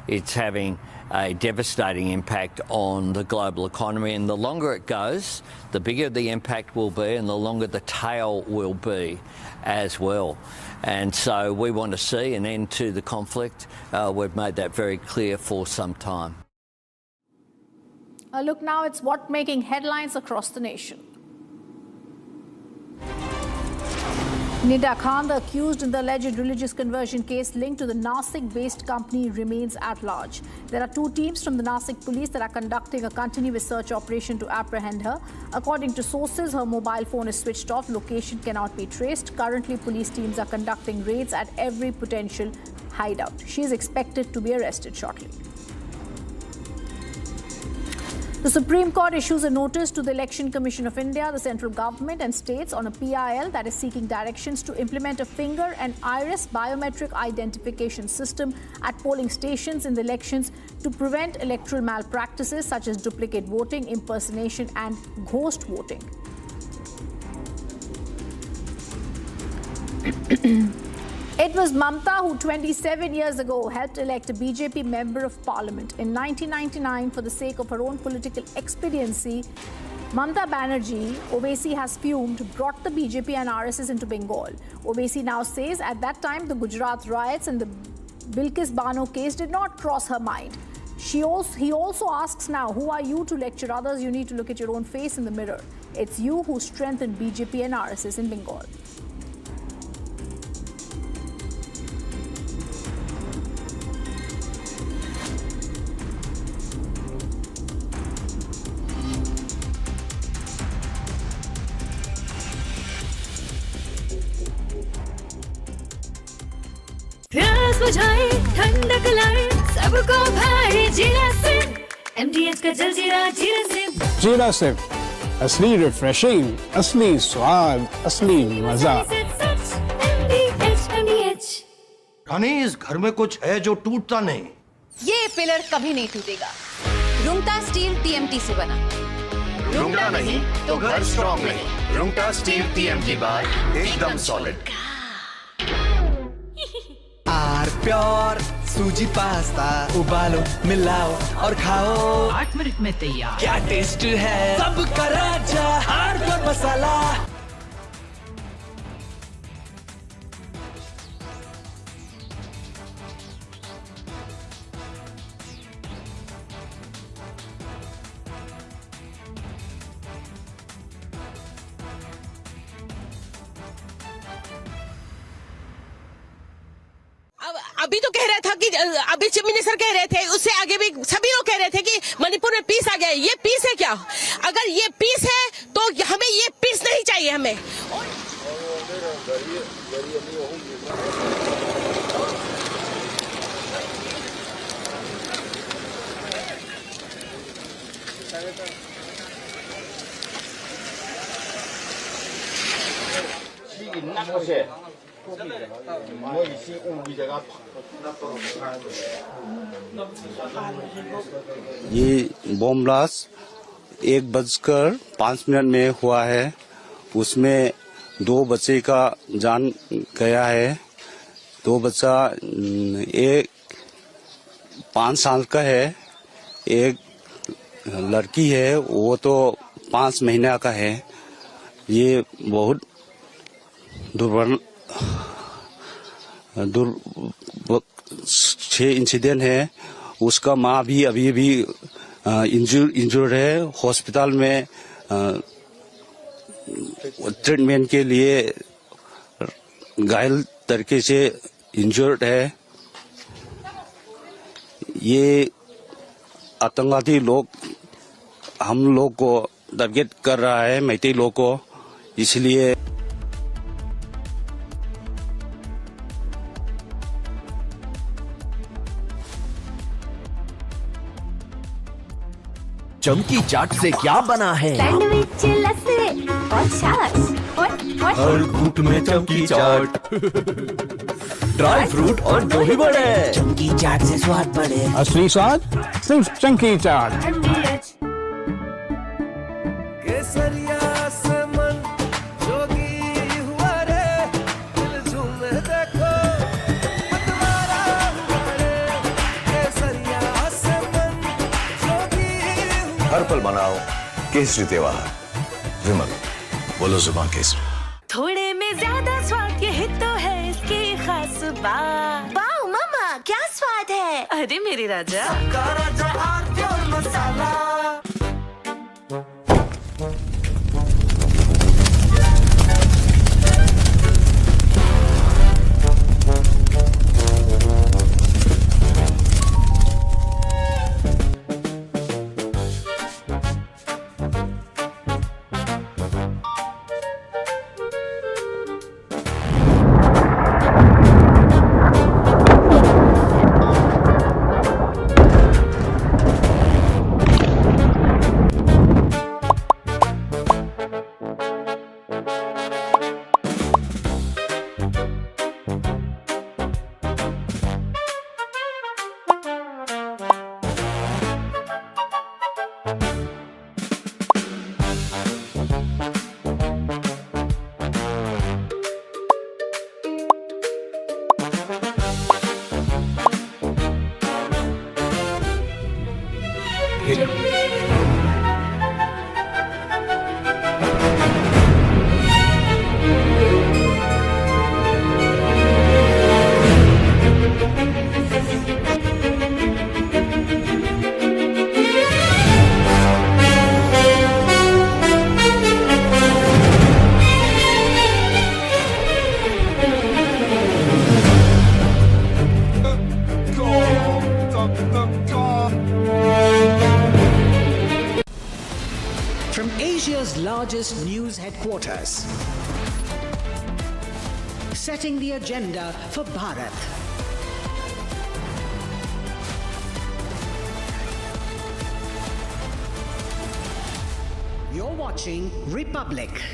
It's having a devastating impact on the global economy, and the longer it goes, the bigger the impact will be and the longer the tail will be as well. And so we want to see an end to the conflict. We've made that very clear for some time. Look, now it's what's making headlines across the nation. Nida Khan, the accused in the alleged religious conversion case linked to the Nasik-based company, remains at large. There are 2 teams from the Nasik police that are conducting a continuous search operation to apprehend her. According to sources, her mobile phone is switched off. Location cannot be traced. Currently, police teams are conducting raids at every potential hideout. She is expected to be arrested shortly. The Supreme Court issues a notice to the Election Commission of India, the central government and states on a PIL that is seeking directions to implement a finger and iris biometric identification system at polling stations in the elections to prevent electoral malpractices such as duplicate voting, impersonation and ghost voting. It was Mamta who 27 years ago helped elect a BJP member of parliament. In 1999, for the sake of her own political expediency, Mamta Banerjee, Owaisi has fumed, brought the BJP and RSS into Bengal. Owaisi now says at that time the Gujarat riots and the Bilkis Bano case did not cross her mind. He also asks now, who are you to lecture others? You need to look at your own face in the mirror. It's you who strengthened BJP and RSS in Bengal. प्यास बुझाए ठंडक लाए सबको भाई जीरा से MDH का जलजीरा जीरा से जीरा से असली रिफ्रेशिंग, असली स्वाद, असली मजा। MDH इस घर में कुछ है जो टूटता नहीं। ये पिलर कभी नहीं टूटेगा। रुंगटा स्टील TMT से बना। रुंगटा नहीं तो घर स्ट्रॉन्ग नहीं। रुंगटा स्टील TMT बार एकदम सॉलिड। आर प्योर सूजी पास्ता उबालो मिलाओ और खाओ 8 मिनट में तैयार। क्या टेस्ट है सबका राजा हार्टफेल्ट मसाला। अभी तो कह रहा था कि अभी चीफ मिनिस्टर कह रहे थे, उससे आगे भी सभी लोग कह रहे थे कि मणिपुर में पीस आ गया। ये पीस है क्या? अगर ये पीस है तो हमें ये पीस नहीं चाहिए हमें। ये बॉम्ब ब्लास्ट 1:05 में हुआ है। उसमें 2 बच्चे का जान गया है। 2 बच्चा, एक 5 साल का है, एक लड़की है वो तो 5 महीना का है। ये बहुत छह इंसिडेंट है। उसका माँ भी अभी इंजर्ड है, हॉस्पिटल में ट्रीटमेंट के लिए घायल तरीके से इंजर्ड है। ये आतंकवादी लोग हम लोग को टारगेट कर रहा है, मैती लोग को, इसलिए चमकी चाट से क्या बना है? सैंडविच, लस्सी और छाछ और हर घूंट में चमकी चाट। ड्राई फ्रूट और दही बड़े। चमकी चाट से स्वाद बढ़े। असली स्वाद सिर्फ चंकी चाट। केसरिया से मन जोगी हुआ रे, दिल झूमे देखो मतवारा हुआ रे। केसरिया से मन जोगी। हर पल मनाओ केसरी त्योहार। विमल, बोलो जुबान केसरी। थोड़े में ज्यादा स्वाद, यही तो है इसकी खास बात। वाओ मामा, क्या स्वाद है। अरे मेरे राजा, सबका राजा heartfelt masala. From Asia's largest news headquarters, setting the agenda for Bharat. You're watching Republic.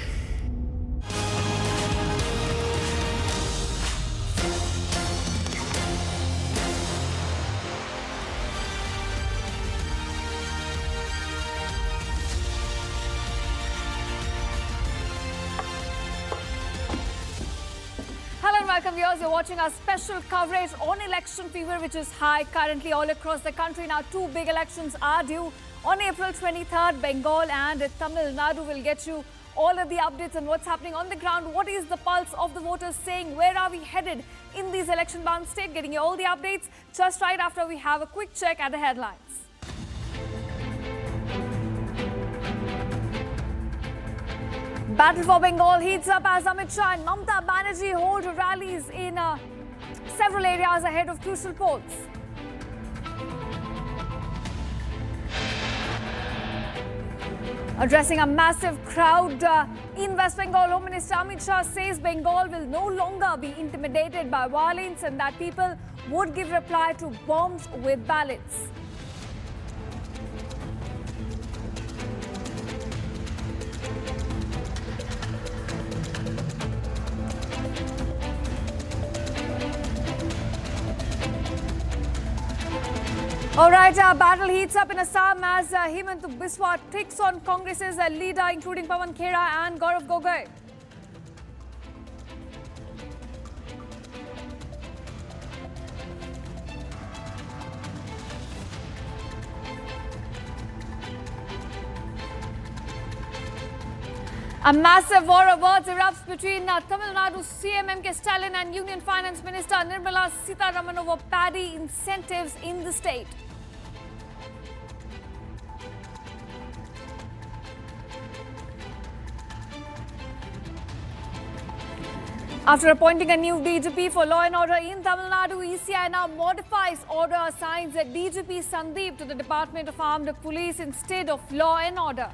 welcome viewers. You're watching our special coverage on election fever, which is high currently all across the country. Now, two big elections are due on April 23rd. Bengal and Tamil Nadu will get you all of the updates on what's happening on the ground. What is the pulse of the voters saying? Where are we headed in these election-bound states? Getting you all the updates just right after we have a quick check at the headlines. Battle for Bengal heats up as Amit Shah and Mamata Banerjee hold rallies in several areas ahead of crucial polls. Addressing a massive crowd in West Bengal, Home Minister Amit Shah says Bengal will no longer be intimidated by violence and that people would give reply to bombs with ballots. All right, battle heats up in Assam as Hemant Biswa takes on Congress's leader, including Pawan Khera and Gaurav Gogoi. A massive war of words erupts between Tamil Nadu CM M.K. Stalin and Union Finance Minister Nirmala Sitharaman over paddy incentives in the state. After appointing a new DGP for law and order in Tamil Nadu, ECI now modifies order, assigns DGP Sandeep to the Department of Armed Police instead of law and order.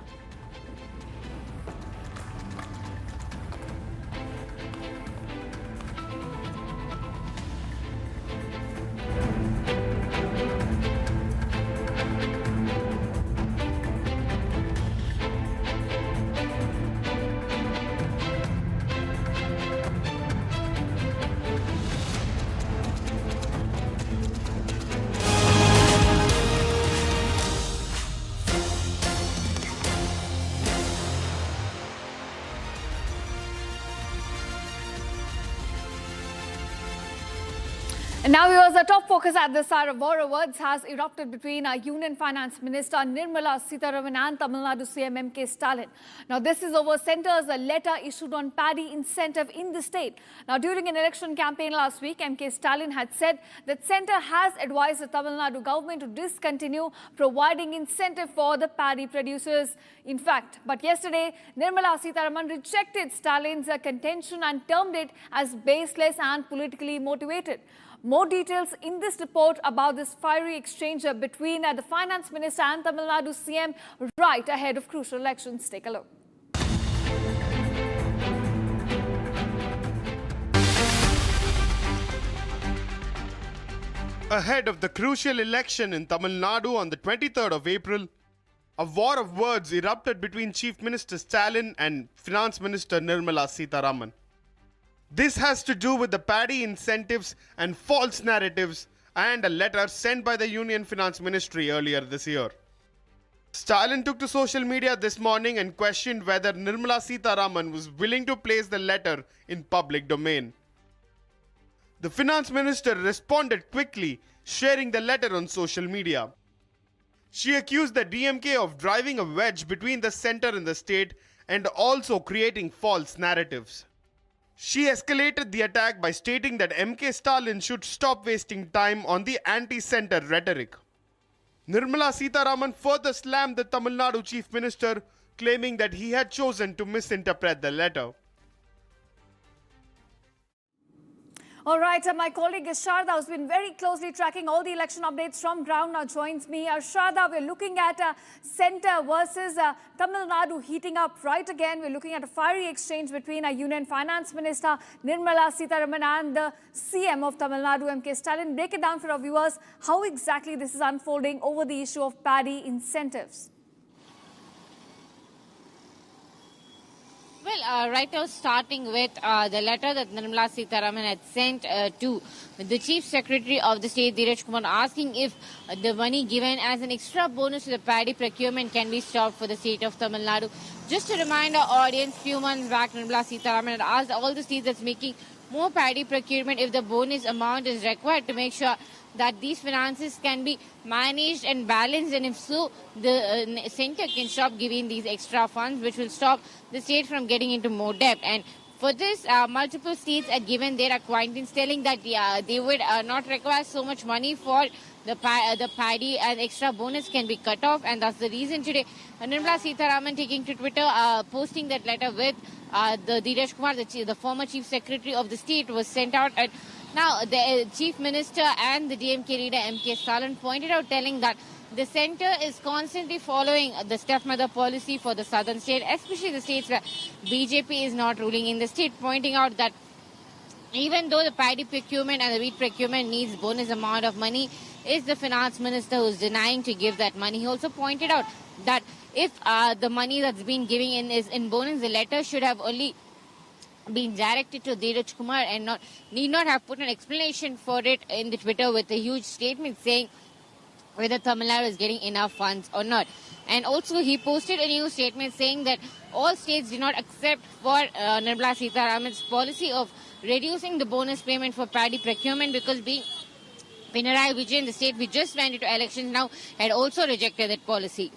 And now, viewers, the top focus at this hour of war of words has erupted between Union Finance Minister Nirmala Sitharaman and Tamil Nadu CM M.K. Stalin. Now, this is over centre's letter issued on paddy incentive in the state. Now, during an election campaign last week, M.K. Stalin had said that centre has advised the Tamil Nadu government to discontinue providing incentive for the paddy producers. In fact, but yesterday, Nirmala Sitharaman rejected Stalin's contention and termed it as baseless and politically motivated. More details in this report about this fiery exchange between the Finance Minister and Tamil Nadu CM right ahead of crucial elections. Take a look. Ahead of the crucial election in Tamil Nadu on the 23rd of April, a war of words erupted between Chief Minister Stalin and Finance Minister Nirmala Sitharaman. This has to do with the paddy incentives and false narratives and a letter sent by the Union Finance Ministry earlier this year. Stalin took to social media this morning and questioned whether Nirmala Sitharaman was willing to place the letter in public domain. The Finance Minister responded quickly, sharing the letter on social media. She accused the DMK of driving a wedge between the centre and the state and also creating false narratives. She escalated the attack by stating that M.K. Stalin should stop wasting time on the anti-centre rhetoric. Nirmala Sitharaman further slammed the Tamil Nadu Chief Minister, claiming that he had chosen to misinterpret the letter. All right, my colleague Sharda, who's been very closely tracking all the election updates from ground, now joins me. Sharda, we're looking at centre versus Tamil Nadu heating up right again. We're looking at a fiery exchange between Union Finance Minister Nirmala Sitharaman and the CM of Tamil Nadu, M.K. Stalin. Break it down for our viewers, how exactly this is unfolding over the issue of paddy incentives. Well, right now, starting with the letter that Nirmala Sitharaman had sent to the Chief Secretary of the State, Dheeraj Kumar, asking if the money given as an extra bonus to the paddy procurement can be stopped for the state of Tamil Nadu. Just to remind our audience, few months back, Nirmala Sitharaman had asked all the states that's making more paddy procurement if the bonus amount is required to make sure that these finances can be managed and balanced, and if so, the centre can stop giving these extra funds, which will stop the state from getting into more debt. And for this, multiple states are given their acquaintance, telling that they would not require so much money for the paddy, and extra bonus can be cut off. And that's the reason today Nirmala Sitharaman taking to Twitter, posting that letter with the Dheeraj Kumar, the former chief secretary of the state, was sent out. And now the chief minister and the DMK leader M.K. Stalin pointed out, telling that the centre is constantly following the stepmother policy for the southern state, especially the states where BJP is not ruling in the state, pointing out that even though the paddy procurement and the wheat procurement needs bonus amount of money, is the finance minister who is denying to give that money. He also pointed out that if the money that's been given in is in bonus, the letter should have only been directed to Dheeraj Kumar and need not have put an explanation for it in the Twitter with a huge statement saying whether Tamil Nadu is getting enough funds or not. And also he posted a new statement saying that all states do not accept for Nirmala Sitharaman's policy of reducing the bonus payment for paddy procurement, because being Pinarayi Vijayan, the state we just went into elections now, had also rejected that policy.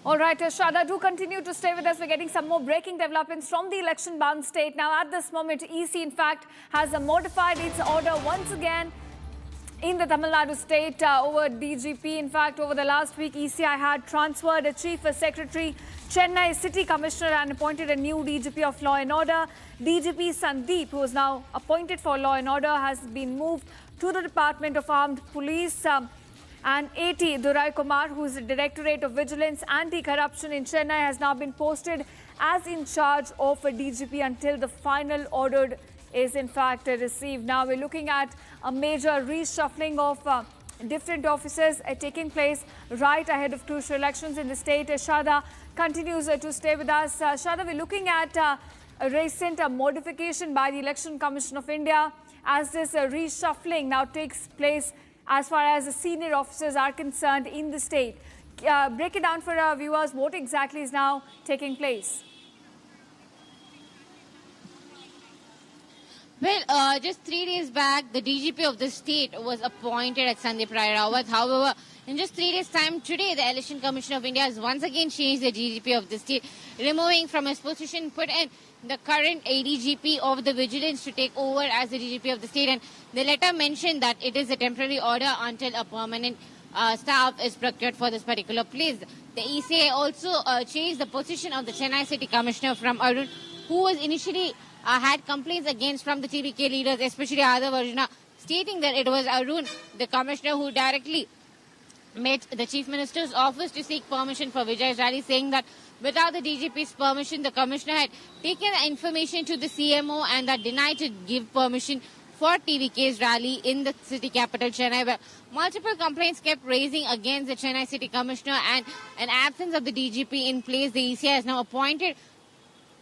All right, Shada, do continue to stay with us. We're getting some more breaking developments from the election-bound state. Now, at this moment, EC, in fact, has modified its order once again in the Tamil Nadu state over DGP. In fact, over the last week, ECI had transferred a chief secretary, Chennai City Commissioner, and appointed a new DGP of Law and Order. DGP Sandeep, who is now appointed for Law and Order, has been moved to the Department of Armed Police. And AT Durai Kumar, who is the Directorate of Vigilance Anti-Corruption in Chennai, has now been posted as in charge of a DGP until the final order is in fact received. Now we're looking at a major reshuffling of different officers taking place right ahead of crucial elections in the state. Shada continues to stay with us. Shada, we're looking at a recent modification by the Election Commission of India as this reshuffling now takes place as far as the senior officers are concerned in the state. Break it down for our viewers. What exactly is now taking place? Well, just 3 days back, the DGP of the state was appointed at Sandeep Rai Rawat. However, in just 3 days' time, today, the Election Commission of India has once again changed the DGP of the state, removing from his position, put in the current ADGP of the Vigilance to take over as the DGP of the state. And the letter mentioned that it is a temporary order until a permanent staff is procured for this particular place. The ECA also changed the position of the Chennai City Commissioner from Arun, who was initially had complaints against from the TVK leaders, especially Adav Arjuna, stating that it was Arun, the commissioner, who directly met the Chief Minister's office to seek permission for Vijay's rally, saying that without the DGP's permission, the commissioner had taken the information to the CMO and that denied to give permission for TVK's rally in the city capital, Chennai, where multiple complaints kept raising against the Chennai City Commissioner, and an absence of the DGP in place. The ECI has now appointed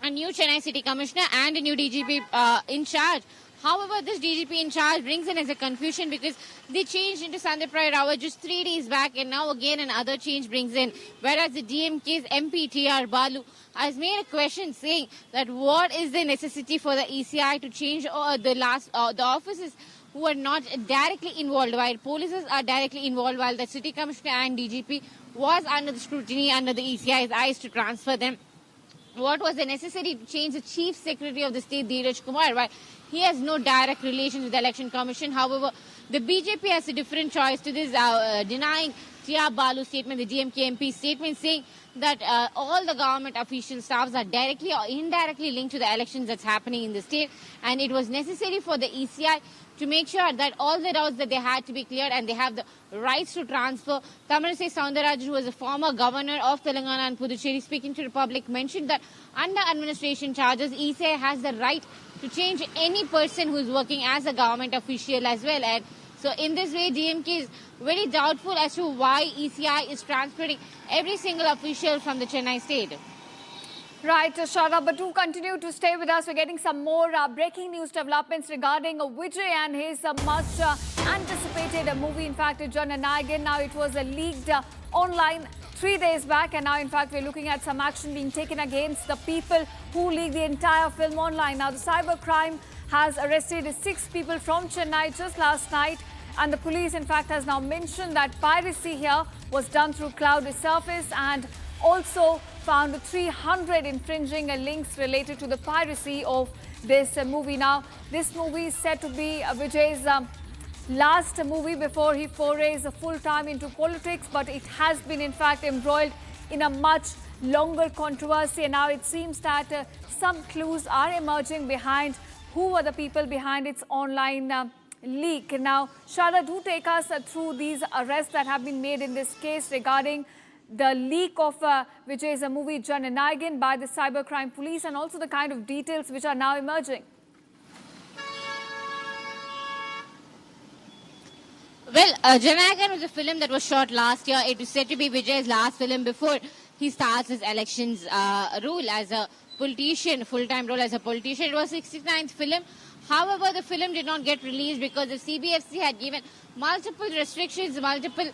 a new Chennai City Commissioner and a new DGP in charge. However, this DGP in charge brings in as a confusion because they changed into Sandeep Rai Rawat just 3 days back, and now again another change brings in. Whereas the DMK's MP T.R. Balu has made a question saying that what is the necessity for the ECI to change the officers who are not directly involved, while police are directly involved, while the City Commissioner and DGP was under the scrutiny under the ECI's eyes to transfer them. What was the necessity to change the Chief Secretary of the state, Dheeraj Kumar, while he has no direct relation with the Election Commission? However, the BJP has a different choice to this, denying T.R. Balu's statement, the DMK MP statement, saying that all the government official staffs are directly or indirectly linked to the elections that's happening in the state, and it was necessary for the ECI to make sure that all the doubts that they had to be cleared and they have the rights to transfer. Tamilisai Soundararajan, who was a former governor of Telangana and Puducherry, speaking to the public, mentioned that under administration charges, ECI has the right to change any person who is working as a government official as well. And so in this way, DMK is very doubtful as to why ECI is transferring every single official from the Chennai state. Right, Shada, but do continue to stay with us. We're getting some more breaking news developments regarding Vijay and his much anticipated movie. In fact, Jananayagan. Now it was leaked online 3 days back, and now in fact we're looking at some action being taken against the people who leaked the entire film online. Now the cybercrime has arrested 6 people from Chennai just last night. And the police, in fact, has now mentioned that piracy here was done through cloud surface and also found 300 infringing links related to the piracy of this movie. Now, this movie is said to be Vijay's last movie before he forays full-time into politics, but it has been, in fact, embroiled in a much longer controversy. And now it seems that some clues are emerging behind who were the people behind its online leak. Now, Shada, do take us through these arrests that have been made in this case regarding the leak of Vijay's movie Jananayagan by the cybercrime police, and also the kind of details which are now emerging. Well, Jananayagan was a film that was shot last year. It was said to be Vijay's last film before he starts his elections role as a politician, full-time role as a politician. It was his 69th film. However, the film did not get released because the CBFC had given multiple restrictions, multiple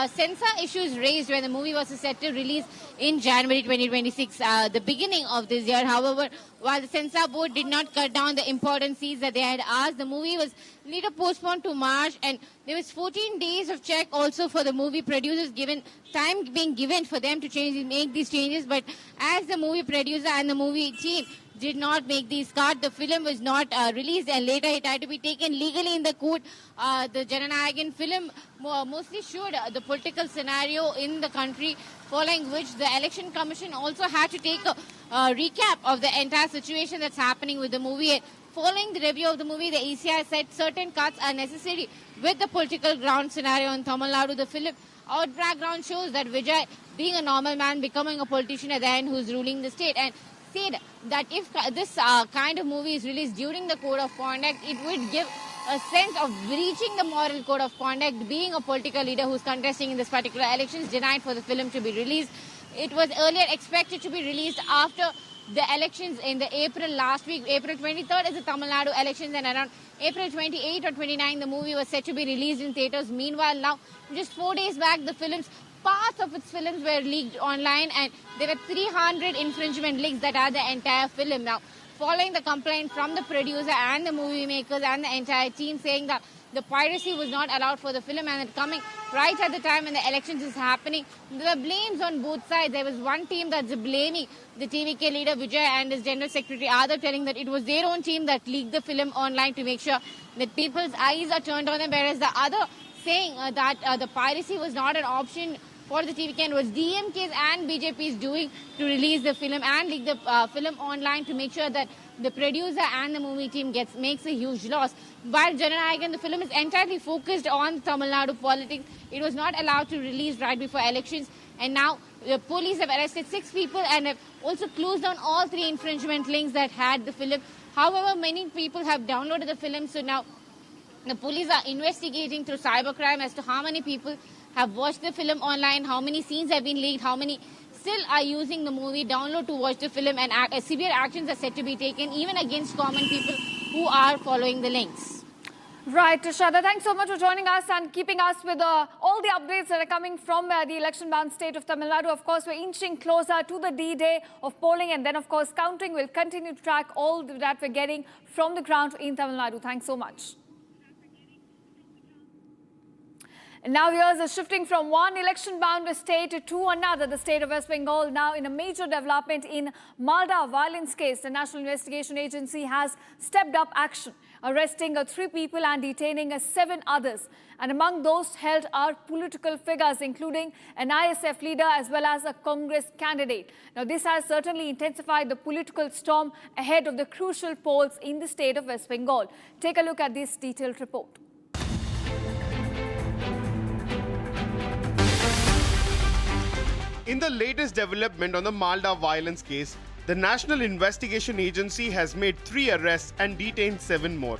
censor issues raised when the movie was set to release in January 2026, the beginning of this year. However, while the censor board did not cut down the importances that they had asked, the movie was later postponed to March, and there was 14 days of check also for the movie producers, given time being given for them to make these changes. But as the movie producer and the movie team did not make these cuts, the film was not released, and later it had to be taken legally in the court. The Jananayagan film mostly showed the political scenario in the country, following which the Election Commission also had to take a recap of the entire situation that's happening with the movie. Following the review of the movie, the ECI said certain cuts are necessary with the political ground scenario in Tamil Nadu. The film out background shows that Vijay, being a normal man, becoming a politician at the end who's ruling the state, and said that if this kind of movie is released during the code of conduct, it would give a sense of breaching the moral code of conduct. Being a political leader who's contesting in this particular elections denied for the film to be released. It was earlier expected to be released after the elections in the April last week. April 23rd is the Tamil Nadu elections, and around April 28 or 29 the movie was set to be released in theatres. Meanwhile, now just 4 days back, the parts of its films were leaked online, and there were 300 infringement links that are the entire film. Now, following the complaint from the producer and the movie makers and the entire team saying that the piracy was not allowed for the film, and it coming right at the time when the elections is happening, there were blames on both sides. There was one team that's blaming the TVK leader Vijay and his general secretary Adar, telling that it was their own team that leaked the film online to make sure that people's eyes are turned on them, whereas the other saying that the piracy was not an option for the TVK and was DMK's and BJP's doing to release the film and leak the film online to make sure that the producer and the movie team makes a huge loss. While Jananayagan, the film is entirely focused on Tamil Nadu politics. It was not allowed to release right before elections, and now the police have arrested 6 people and have also closed down all 3 infringement links that had the film. However, many people have downloaded the film, so now the police are investigating through cybercrime as to how many people have watched the film online, how many scenes have been leaked, how many still are using the movie download to watch the film, and severe actions are set to be taken even against common people who are following the links. Right, Shada, thanks so much for joining us and keeping us with all the updates that are coming from the election-bound state of Tamil Nadu. Of course, we're inching closer to the D-Day of polling, and then, of course, counting. We'll continue to track all that we're getting from the ground in Tamil Nadu. Thanks so much. And now here's shifting from one election-bound state to another, the state of West Bengal. Now in a major development in Malda violence case, the National Investigation Agency has stepped up action, arresting 3 people and detaining 7 others. And among those held are political figures, including an ISF leader as well as a Congress candidate. Now this has certainly intensified the political storm ahead of the crucial polls in the state of West Bengal. Take a look at this detailed report. In the latest development on the Malda violence case, the National Investigation Agency has made 3 arrests and detained 7 more.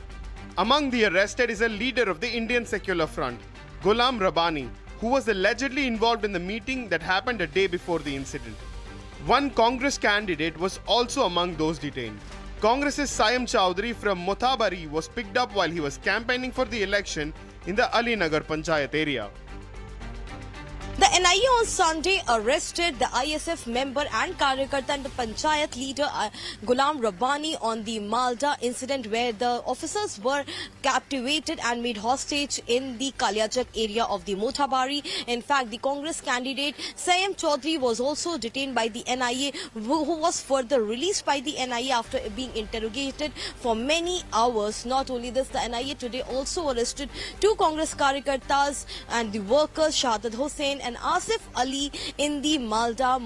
Among the arrested is a leader of the Indian Secular Front, Ghulam Rabbani, who was allegedly involved in the meeting that happened a day before the incident. One Congress candidate was also among those detained. Congress's Sayam Chowdhury from Mothabari was picked up while he was campaigning for the election in the Ali Nagar Panchayat area. The NIA on Sunday arrested the ISF member and Karyakarta and the Panchayat leader Ghulam Rabbani on the Malda incident, where the officers were captivated and made hostage in the Kalyachak area of the Motabari. In fact, the Congress candidate Sayam Chaudhary was also detained by the NIA, who was further released by the NIA after being interrogated for many hours. Not only this, the NIA today also arrested 2 Congress Karyakartas and the workers Shahadat Hussain and Asif Ali in the Malda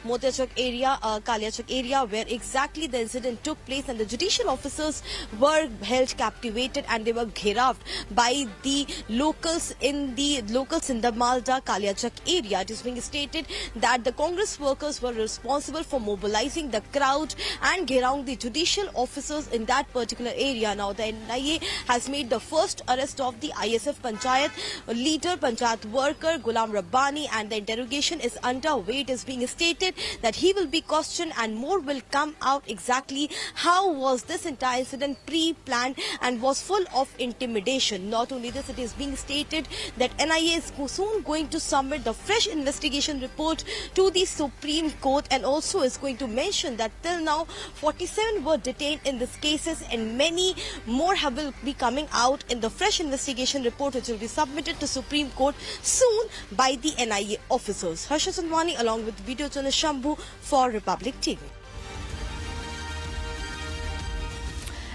Motiachak area, Kalyachak area, where exactly the incident took place, and the judicial officers were held captivated and they were ghiraved by the locals in the Malda Kalyachak area. It is being stated that the Congress workers were responsible for mobilizing the crowd and ghiraving the judicial officers in that particular area. Now the NIA has made the first arrest of the ISF Panchayat leader, Panchayat worker Ghulam Rabbani, and the interrogation is underway. It is being stated that he will be questioned and more will come out exactly how was this entire incident pre-planned and was full of intimidation. Not only this, it is being stated that NIA is soon going to submit the fresh investigation report to the Supreme Court, and also is going to mention that till now 47 were detained in these cases and many more will be coming out in the fresh investigation report, which will be submitted to Supreme Court soon by the NIA officers. Harsha Sandwani along with video journalist Shambhu for Republic TV.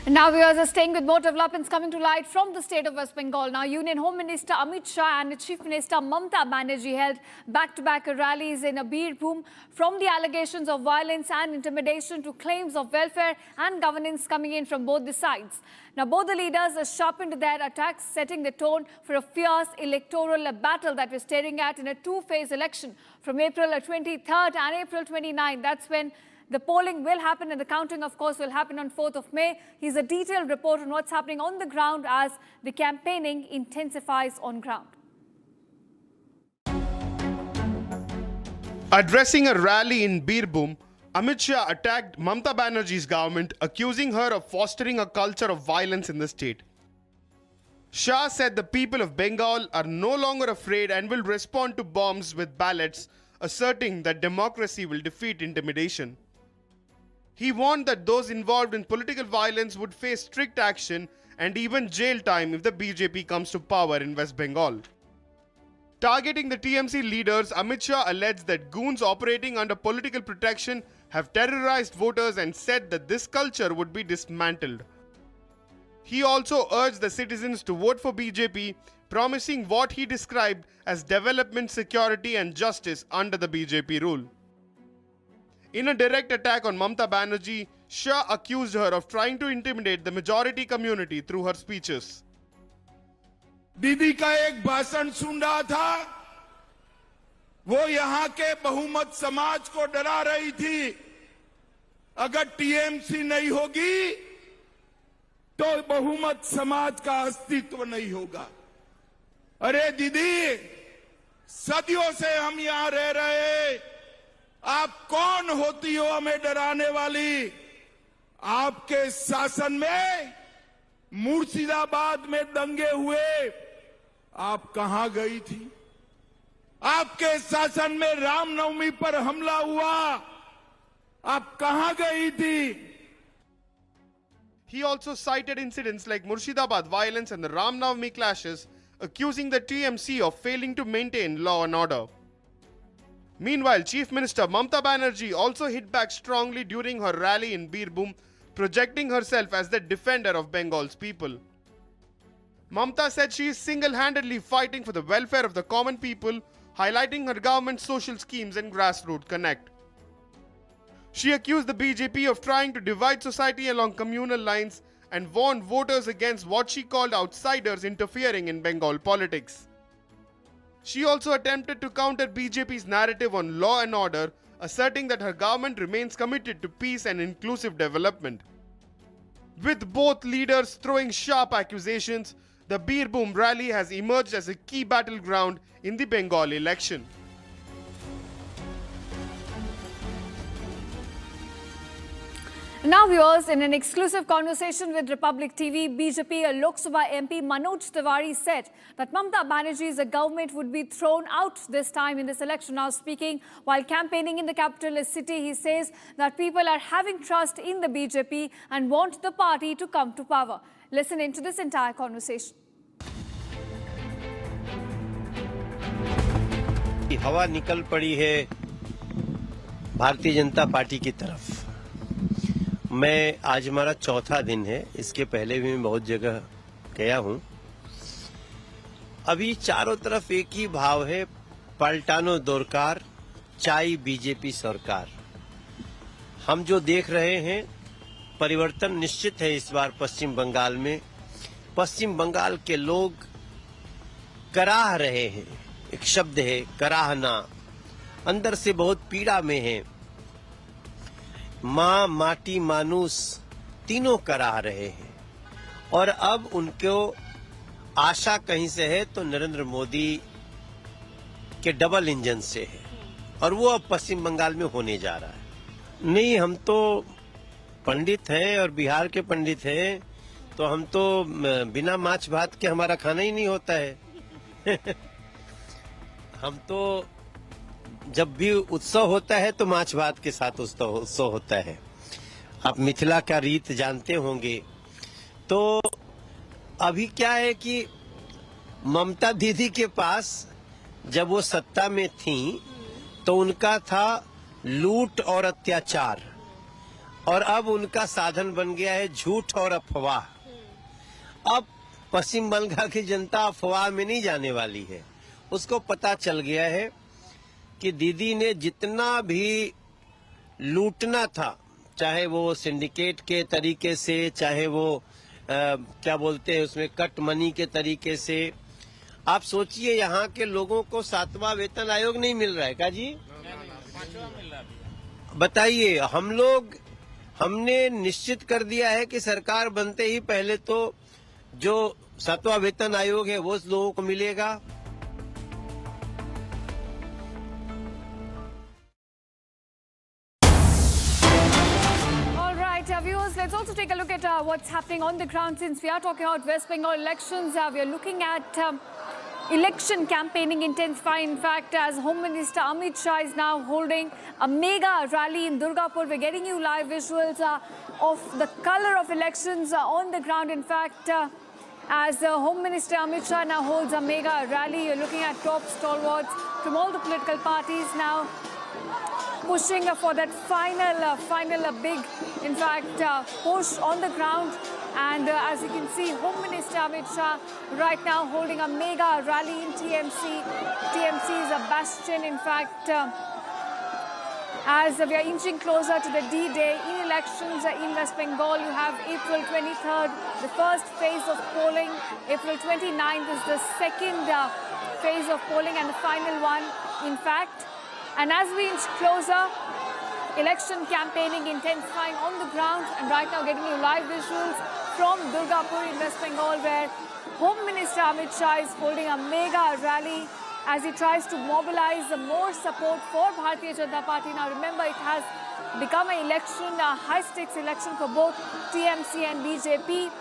Now we are staying with more developments coming to light from the state of West Bengal. Now Union Home Minister Amit Shah and Chief Minister Mamta Banerjee held back-to-back rallies in Birbhum, from the allegations of violence and intimidation to claims of welfare and governance coming in from both the sides. Now both the leaders sharpened their attacks, setting the tone for a fierce electoral battle that we're staring at in a 2-phase election from April 23rd and April 29th. That's when the polling will happen, and the counting, of course, will happen on 4th of May. Here's a detailed report on what's happening on the ground as the campaigning intensifies on ground. Addressing a rally in Birbhum, Amit Shah attacked Mamta Banerjee's government, accusing her of fostering a culture of violence in the state. Shah said the people of Bengal are no longer afraid and will respond to bombs with ballots, asserting that democracy will defeat intimidation. He warned that those involved in political violence would face strict action and even jail time if the BJP comes to power in West Bengal. Targeting the TMC leaders, Amit Shah alleged that goons operating under political protection have terrorized voters and said that this culture would be dismantled. He also urged the citizens to vote for BJP, promising what he described as development, security and justice under the BJP rule. In a direct attack on Mamta Banerjee, Shah accused her of trying to intimidate the majority community through her speeches. दीदी का एक भाषण सुन रहा था, वो यहाँ के बहुमत समाज को डरा रही थी, अगर टीएमसी नहीं होगी तो बहुमत समाज का अस्तित्व नहीं होगा। अरे दीदी, सदियों से हम यहाँ रह रहे, आप कौन होती हो हमें डराने वाली? आपके शासन में मुर्शिदाबाद में दंगे हुए, आप कहां गई थी? आपके शासन में रामनवमी पर हमला हुआ, आप कहां गई थी? He also cited incidents like Murshidabad violence and the Ram Navami clashes, accusing the TMC of failing to maintain law and order. Meanwhile, Chief Minister Mamta Banerjee also hit back strongly during her rally in Birbhum, projecting herself as the defender of Bengal's people. Mamta said she is single-handedly fighting for the welfare of the common people, highlighting her government's social schemes and grassroots connect. She accused the BJP of trying to divide society along communal lines and warned voters against what she called outsiders interfering in Bengal politics. She also attempted to counter BJP's narrative on law and order, asserting that her government remains committed to peace and inclusive development. With both leaders throwing sharp accusations, the Birbhum rally has emerged as a key battleground in the Bengal election. Now viewers, in an exclusive conversation with Republic TV, BJP Lok Sabha MP Manoj Tiwari said that Mamata Banerjee's government would be thrown out this time in this election. Now speaking while campaigning in the capital city, he says that people are having trust in the BJP and want the party to come to power. Listen into this entire conversation. हवा निकल पड़ी है Bharatiya Janata party की तरफ। मैं आज हमारा चौथा दिन है, इसके पहले भी मैं बहुत जगह गया हूं। अभी चारों तरफ एक ही भाव है, पलटानो दरकार, चाई बीजेपी सरकार। हम जो देख रहे हैं परिवर्तन निश्चित है इस बार पश्चिम बंगाल में। पश्चिम बंगाल के लोग कराह रहे हैं, एक शब्द है कराहना, अंदर से बहुत पीड़ा में है। माँ, माटी, मानुस तीनों कराह रहे हैं और अब उनको आशा कहीं से है तो नरेंद्र मोदी के डबल इंजन से है और वो अब पश्चिम बंगाल में होने जा रहा है। नहीं, हम तो पंडित हैं और बिहार के पंडित हैं, तो हम तो बिना माछ भात के हमारा खाना ही नहीं होता है। हम तो जब भी उत्सव होता है तो माछ भात के साथ उत्सव होता है। आप मिथिला का रीत जानते होंगे। तो अभी क्या है कि ममता दीदी के पास जब वो सत्ता में थी तो उनका था लूट और अत्याचार, और अब उनका साधन बन गया है झूठ और अफवाह। अब पश्चिम बंगाल की जनता अफवाह में नहीं जाने वाली है। उसको पता चल गया है कि दीदी ने जितना भी लूटना था, चाहे वो सिंडिकेट के तरीके से, चाहे वो क्या बोलते हैं उसमें कट मनी के तरीके से। आप सोचिए यहाँ के लोगों को 7वां वेतन आयोग नहीं मिल रहा है क्या जी? बताइए, हमने निश्चित कर दिया है कि सरकार बनते ही पहले तो जो 7वां वेतन आयोग है वो लोगों को मिलेगा। Viewers, let's also take a look at what's happening on the ground. Since we are talking about West Bengal elections, we are looking at election campaigning intensifying. In fact, as Home Minister Amit Shah is now holding a mega rally in Durgapur. We're getting you live visuals of the color of elections on the ground. In fact, as Home Minister Amit Shah now holds a mega rally, you're looking at top stalwarts from all the political parties now pushing for that final big, in fact, push on the ground. And as you can see, Home Minister Amit Shah right now holding a mega rally in TMC. TMC is a bastion, in fact, as we are inching closer to the D-Day in elections in West Bengal. You have April 23rd, the first phase of polling. April 29th is the second phase of polling and the final one, in fact. And as we inch closer, election campaigning intensifying on the ground, and right now getting you live visuals from Durgapur in West Bengal, where Home Minister Amit Shah is holding a mega rally as he tries to mobilize more support for Bharatiya Janata Party. Now remember, it has become an election, a high-stakes election for both TMC and BJP.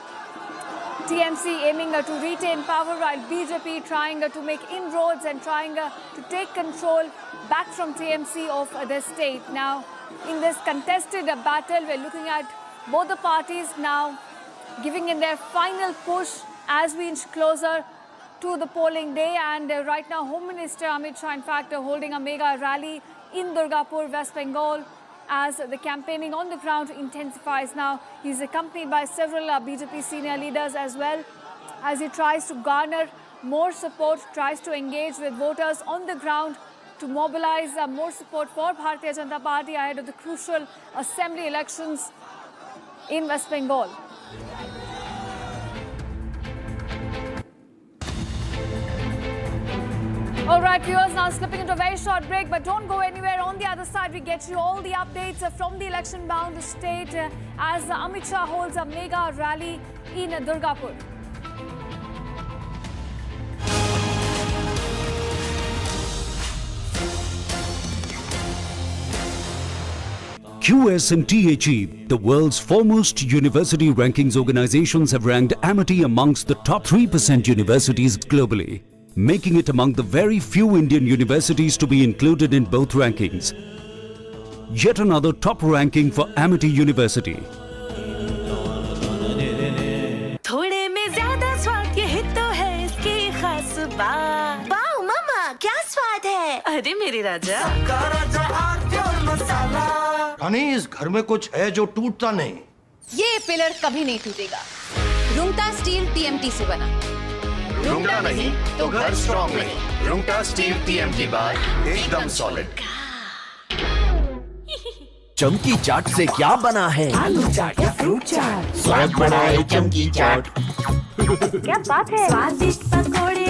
TMC aiming to retain power, while BJP trying to make inroads and trying to take control back from TMC of the state. Now, in this contested battle, we're looking at both the parties now giving in their final push as we inch closer to the polling day. And right now, Home Minister Amit Shah, in fact, holding a mega rally in Durgapur, West Bengal, as the campaigning on the ground intensifies. Now, he's accompanied by several BJP senior leaders as well, as he tries to garner more support, tries to engage with voters on the ground to mobilize more support for Bharatiya Janata Party ahead of the crucial assembly elections in West Bengal. All right, viewers, now slipping into a very short break, but don't go anywhere. On the other side, we get you all the updates from the election-bound state as Amit Shah holds a mega rally in Durgapur. QS and THE, the world's foremost university rankings organizations, have ranked Amity amongst the top 3% universities globally, making it among the very few Indian universities to be included in both rankings. Yet another top ranking for Amity University. थोड़े में ज्यादा स्वाद ये तो है इसकी खास बात। वाओ मामा क्या स्वाद है। अरे मेरे राजा रानी, इस घर में कुछ है जो टूटता नहीं। ये पिलर कभी नहीं टूटेगा। रुंगटा स्टील TMT से बना। रुंगटा नहीं तो घर स्ट्रॉन्ग नहीं। रुंगटा स्टील TMT बार एकदम सॉलिड। चमकी चाट से क्या बना है? आलू चाट या फ्रूट चाट। स्वाद बनाए चमकी चाट। क्या बात है। स्वादिष्ट पकोड़े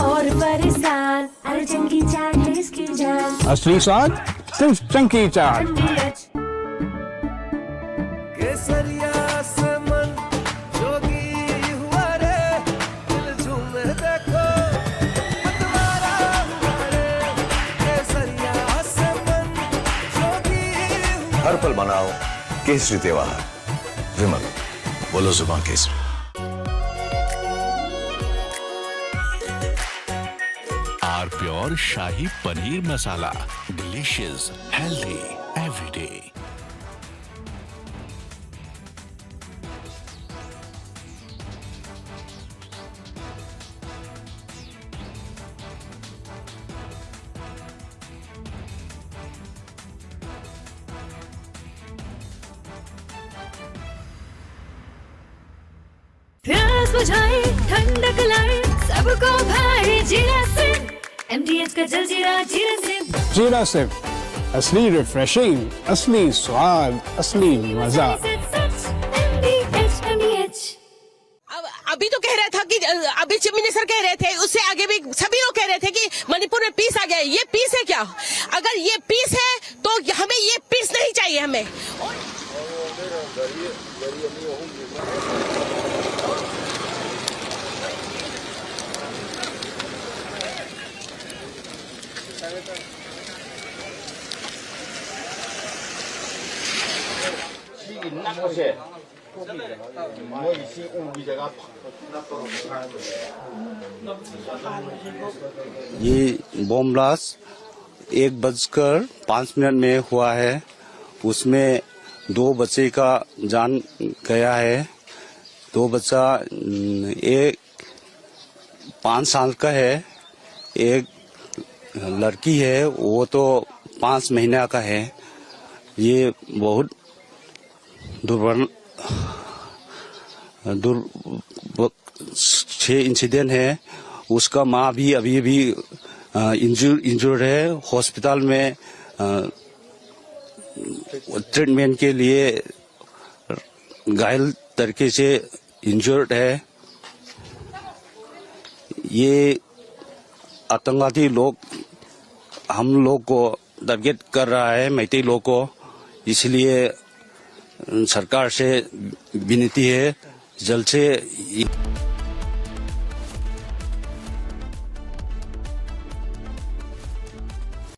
और बरसान। अरे चमकी चाट है इसकी जान। असली स्वाद सिर्फ चंकी चाट। केसरिया से मन जोगी हुआ रे, दिल झूमे देखो मतवारा हुआ रे। केसरिया से मन जोगी हुआ। हर पल बनाओ केसरी त्योहार। विमल, बोलो जुबान केसरी। प्योर शाही paneer masala, delicious, healthy every day. प्यास बुझाए ठंडक लाए सबको भाई जीरा से MDH का जलजीरा जीरा से। जीरा सिर्फ असली रिफ्रेशिंग, असली स्वाद, असली मजा। अभी तो कह रहा था कि अभी चीफ मिनिस्टर कह रहे थे, उससे आगे भी सभी लोग कह रहे थे कि मणिपुर में पीस आ गया। ये पीस है क्या? अगर ये पीस है तो हमें ये पीस नहीं चाहिए हमें। ये बॉम्ब ब्लास्ट 1:05 में हुआ है। उसमें 2 बच्चे का जान गया है। 2 बच्चा, एक 5 साल का है, एक लड़की है वो तो 5 महीना का है। ये बहुत छह इंसिडेंट है। उसका माँ भी अभी इंजर्ड है, हॉस्पिटल में ट्रीटमेंट के लिए घायल तरीके से इंजर्ड है। ये आतंकवादी लोग हम लोग को टारगेट कर रहा है, मैतेई लोग को। इसलिए सरकार से विनती है जल्द से।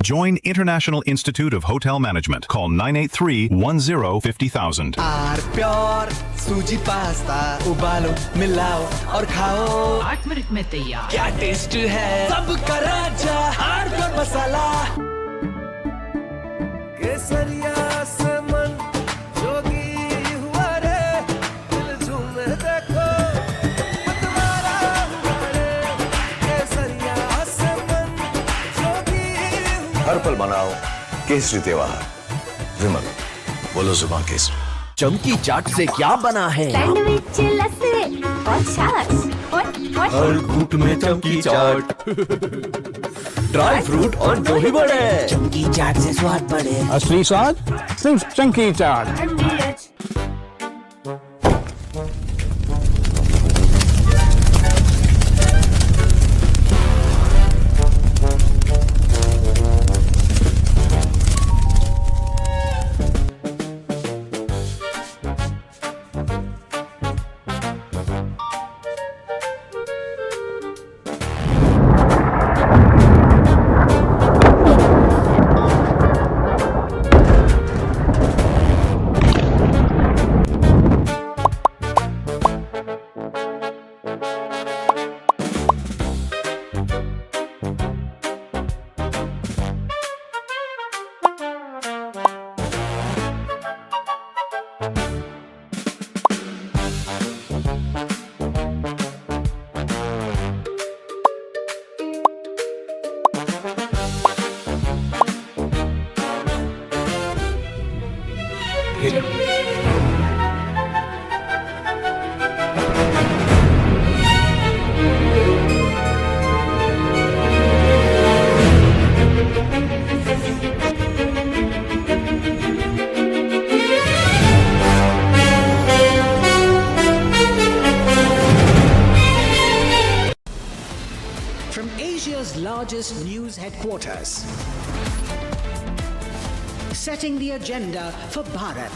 Join International Institute of Hotel Management. Call 983-10-50,000. Pure सूजी पास्ता उबालो मिलाओ और खाओ। 8 मिनट में तैयार। क्या टेस्ट है सबका राजा हार्टफेल्ट मसाला। केसरिया से मन जोगी हुआ रे, दिल झूमे देखो मतवारा हुआ रे। केसरिया से मन जोगी हुआ। हर पल बनाओ केसरी त्योहार। विमल, बोलो जुबान केसरी। चमकी चाट से क्या बना है? सैंडविच लस्सी और छाछ हर घूंट में चमकी चाट। ड्राई फ्रूट और दही बड़े। चमकी चाट से स्वाद बढ़े। असली स्वाद सिर्फ चंकी चाट। From Asia's largest news headquarters, setting the agenda for Bharat.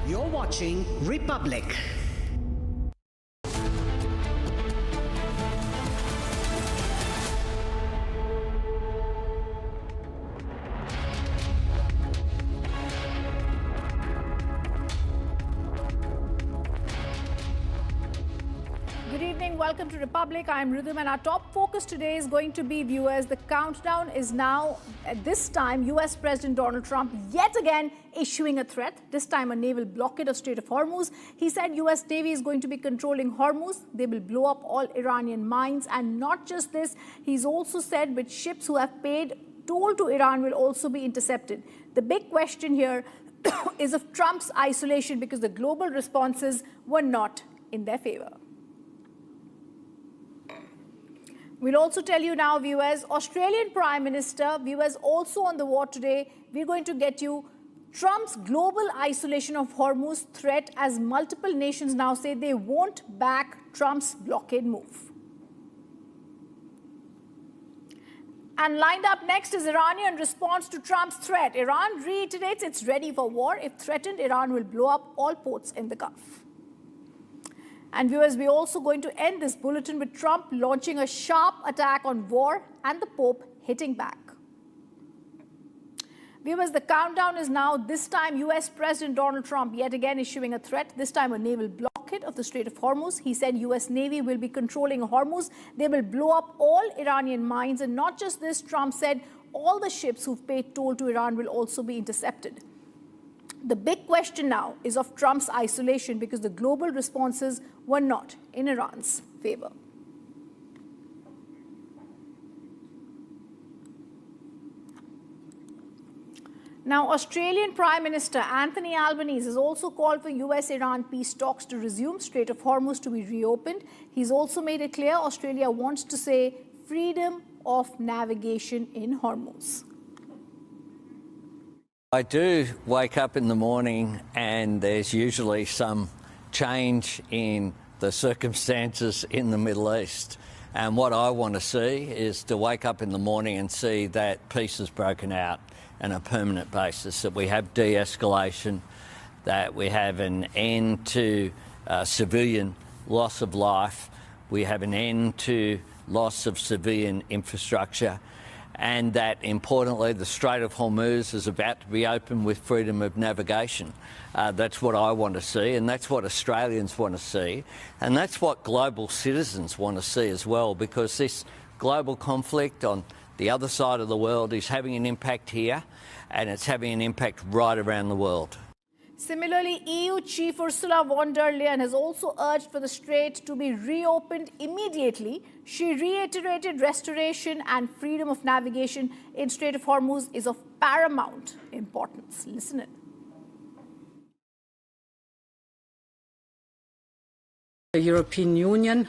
You're watching Republic. Good evening, welcome to Republic. I'm Rhythm and our top focus today is going to be, viewers, the countdown is now, at this time, US President Donald Trump yet again issuing a threat, this time a naval blockade of Strait of Hormuz. He said US Navy is going to be controlling Hormuz. They will blow up all Iranian mines, and not just this, he's also said which ships who have paid toll to Iran will also be intercepted. The big question here is of Trump's isolation, because the global responses were not in their favor. We'll also tell you now, viewers, Australian Prime Minister, viewers, also on the war today, we're going to get you Trump's global isolation of Hormuz threat, as multiple nations now say they won't back Trump's blockade move. And lined up next is Iranian response to Trump's threat. Iran reiterates it's ready for war. If threatened, Iran will blow up all ports in the Gulf. And viewers, we're also going to end this bulletin with Trump launching a sharp attack on war and the Pope hitting back. Viewers, the countdown is now, this time US President Donald Trump yet again issuing a threat, this time a naval blockade of the Strait of Hormuz. He said US Navy will be controlling Hormuz. They will blow up all Iranian mines. And not just this, Trump said all the ships who've paid toll to Iran will also be intercepted. The big question now is of Trump's isolation, because the global responses were not in Iran's favor. Now, Australian Prime Minister Anthony Albanese has also called for US-Iran peace talks to resume, Strait of Hormuz to be reopened. He's also made it clear Australia wants to say freedom of navigation in Hormuz. I do wake up in the morning and there's usually some change in the circumstances in the Middle East. And what I want to see is to wake up in the morning and see that peace has broken out on a permanent basis, that we have de-escalation, that we have an end to civilian loss of life, we have an end to loss of civilian infrastructure, and that, importantly, the Strait of Hormuz is about to be opened with freedom of navigation. That's what I want to see, and that's what Australians want to see, and that's what global citizens want to see as well, because this global conflict on the other side of the world is having an impact here, and it's having an impact right around the world. Similarly, EU Chief Ursula von der Leyen has also urged for the Strait to be reopened immediately. She reiterated restoration and freedom of navigation in Strait of Hormuz is of paramount importance. Listen in. The European Union,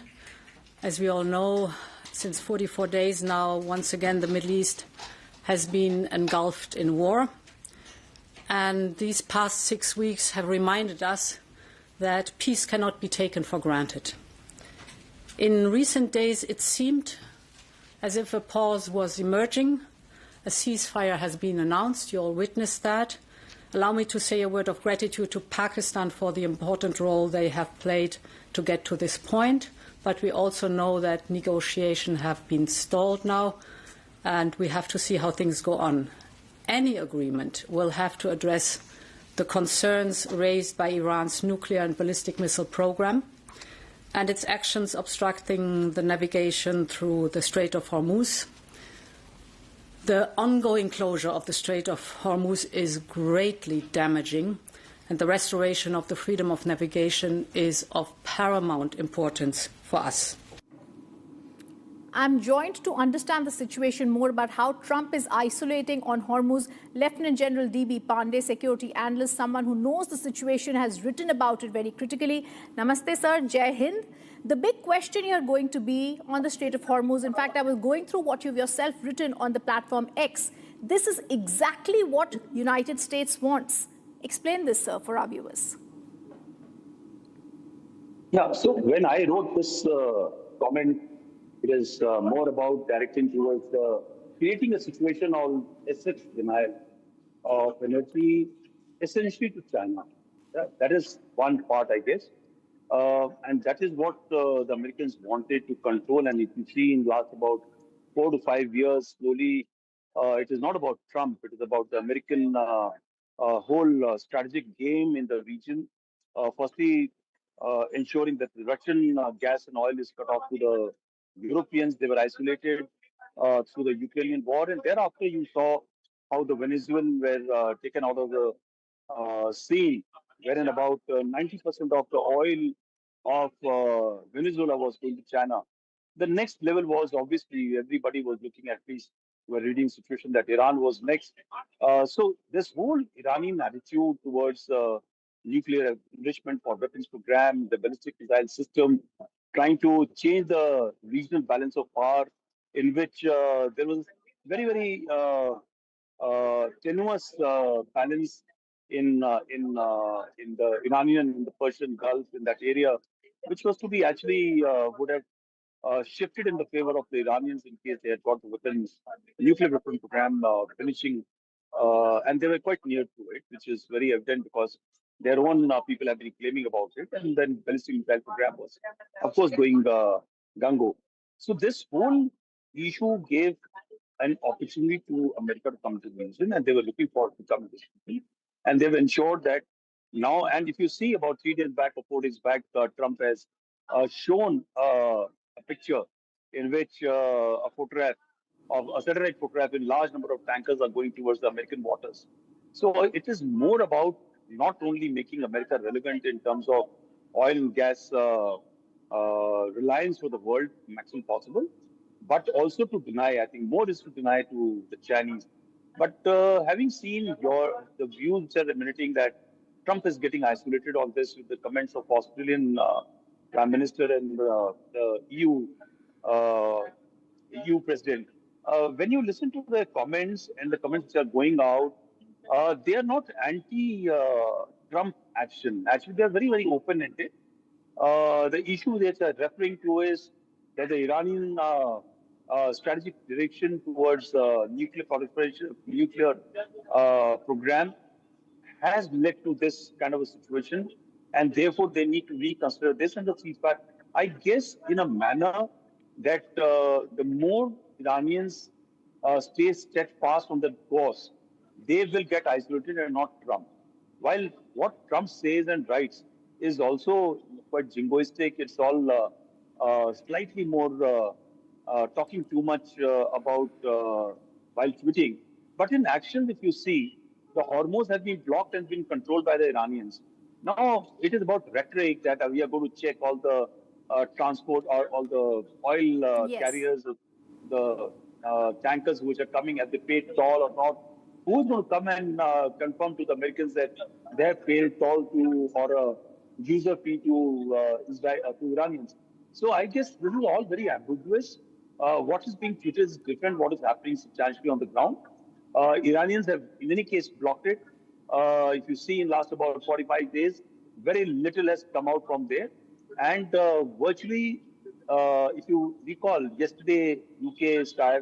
as we all know, since 44 days now, once again, the Middle East has been engulfed in war. And these past 6 weeks have reminded us that peace cannot be taken for granted. In recent days, it seemed as if a pause was emerging. A ceasefire has been announced. You all witnessed that. Allow me to say a word of gratitude to Pakistan for the important role they have played to get to this point. But we also know that negotiations have been stalled now, and we have to see how things go on. Any agreement will have to address the concerns raised by Iran's nuclear and ballistic missile program and its actions obstructing the navigation through the Strait of Hormuz. The ongoing closure of the Strait of Hormuz is greatly damaging, and the restoration of the freedom of navigation is of paramount importance for us. I'm joined to understand the situation more about how Trump is isolating on Hormuz. Lieutenant General D.B. Pandey, security analyst, someone who knows the situation, has written about it very critically. Namaste, sir. Jai Hind. The big question here going to be on the Strait of Hormuz. In fact, I was going through what you've yourself written on the platform X. This is exactly what United States wants. Explain this, sir, for our viewers. Yeah, so when I wrote this comment, it is more about directing towards creating a situation of asset denial of energy, essentially to China. That is one part, I guess. And that is what the Americans wanted to control. And if you see in the last about 4 to 5 years, slowly, it is not about Trump. It is about the American whole strategic game in the region. Firstly, ensuring that the Russian gas and oil is cut off to the Europeans. They were isolated through the Ukrainian war. And thereafter, you saw how the Venezuelans were taken out of the scene, wherein about 90% of the oil of Venezuela was going to China. The next level was obviously everybody was looking, at least were reading situation that Iran was next. So this whole Iranian attitude towards nuclear enrichment for weapons program, the ballistic missile system, trying to change the regional balance of power, in which there was very tenuous balance in the Iranian and the Persian Gulf in that area, which was to be actually would have shifted in the favor of the Iranians in case they had got the weapons, nuclear weapon program finishing, and they were quite near to it, which is very evident because their own people have been claiming about it, and then ballistic missile program was, of course, going gung-ho. So this whole issue gave an opportunity to America to come to the region, and they were looking forward to come to this region. And they've ensured that now, and if you see about 3 days back or 4 days back, Trump has shown a picture in which a photograph of a satellite photograph in large number of tankers are going towards the American waters. So it is more about not only making America relevant in terms of oil and gas reliance for the world maximum possible, but also to deny. I think more is to deny to the Chinese. But having seen the views which are emanating that Trump is getting isolated on this with the comments of Australian Prime Minister and the EU President, when you listen to the comments and the comments which are going out, they are not anti-Trump action. Actually, they are very open-ended. The issue that they are referring to is that the Iranian strategic direction towards nuclear proliferation, nuclear program has led to this kind of a situation, and therefore they need to reconsider this and the ceasefire. I guess in a manner that the more Iranians stay steadfast on the course, they will get isolated and not Trump. While what Trump says and writes is also quite jingoistic, it's all slightly more talking too much about while tweeting. But in action, if you see, the Hormuz has been blocked and been controlled by the Iranians. Now it is about rhetoric that we are going to check all the transport or all the oil carriers, the tankers which are coming, have they paid toll or not? Who's going to come and confirm to the Americans that they have paid toll to or a user fee to Iranians? So I guess this is all very ambiguous. What is being treated is different. What is happening substantially on the ground? Iranians have, in any case, blocked it. If you see in last about 45 days, very little has come out from there. And virtually, if you recall, yesterday, UK star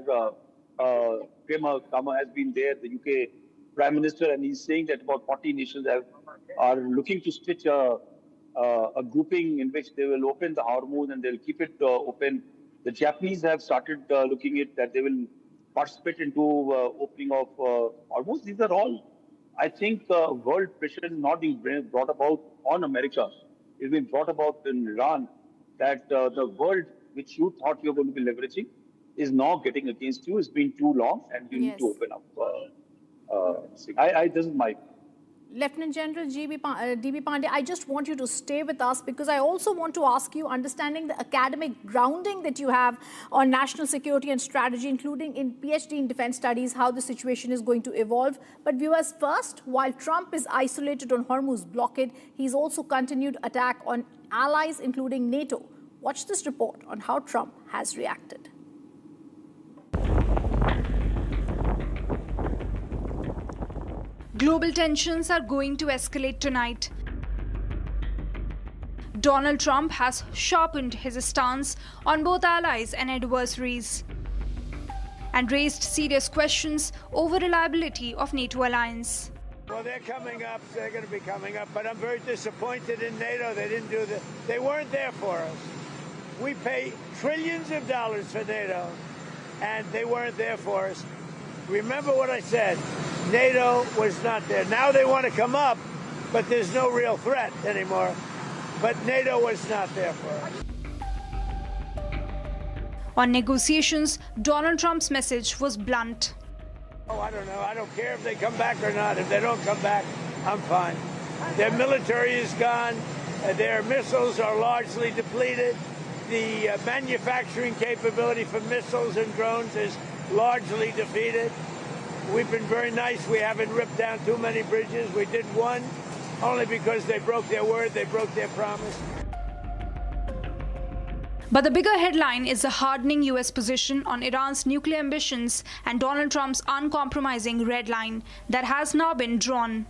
Cremation has been there, the UK Prime Minister, and he's saying that about 40 nations are looking to stitch a grouping in which they will open the Hormuz and they'll keep it open. The Japanese have started looking at that they will participate into opening of Hormuz. These are all, I think, world pressure is not being brought about on America. It's been brought about in Iran that the world which you thought you were going to be leveraging is now getting against you. It's been too long and you need to open up. This is my Lieutenant General DB Pandey, I just want you to stay with us because I also want to ask you, understanding the academic grounding that you have on national security and strategy, including in PhD in defense studies, how the situation is going to evolve. But viewers, first, while Trump is isolated on Hormuz blockade, he's also continued attack on allies, including NATO. Watch this report on how Trump has reacted. Global tensions are going to escalate tonight. Donald Trump has sharpened his stance on both allies and adversaries and raised serious questions over reliability of NATO alliance. Well, they're coming up. They're going to be coming up. But I'm very disappointed in NATO. They didn't do the. They weren't there for us. We pay trillions of dollars for NATO, and they weren't there for us. Remember what I said. NATO was not there. Now they want to come up, but there's no real threat anymore. But NATO was not there for us. On negotiations, Donald Trump's message was blunt. Oh, I don't know. I don't care if they come back or not. If they don't come back, I'm fine. Their military is gone. Their missiles are largely depleted. The manufacturing capability for missiles and drones is largely defeated. We've been very nice. We haven't ripped down too many bridges. We did one only because they broke their word, they broke their promise. But the bigger headline is the hardening US position on Iran's nuclear ambitions and Donald Trump's uncompromising red line that has now been drawn.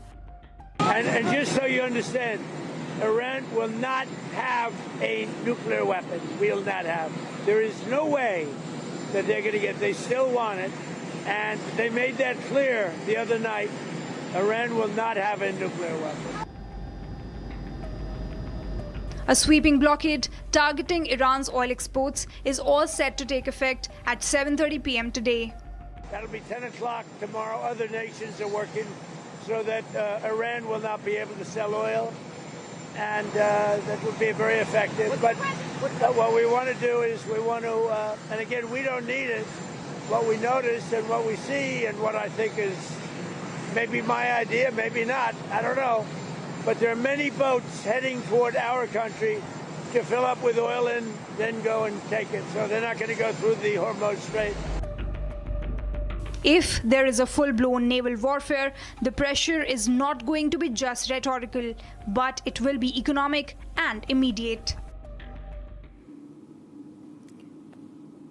And just so you understand, Iran will not have a nuclear weapon. Will not have. There is no way that they're going to get. They still want it. And they made that clear the other night. Iran will not have a nuclear weapon. A sweeping blockade targeting Iran's oil exports is all set to take effect at 7:30 p.m. today. That'll be 10 o'clock tomorrow. Other nations are working so that Iran will not be able to sell oil. And that would be very effective. But what we want to do is we want to, and again, we don't need it. What we notice and what we see and what I think is maybe my idea, maybe not, I don't know. But there are many boats heading toward our country to fill up with oil and then go and take it. So they're not going to go through the Hormuz Strait. If there is a full-blown naval warfare, the pressure is not going to be just rhetorical, but it will be economic and immediate.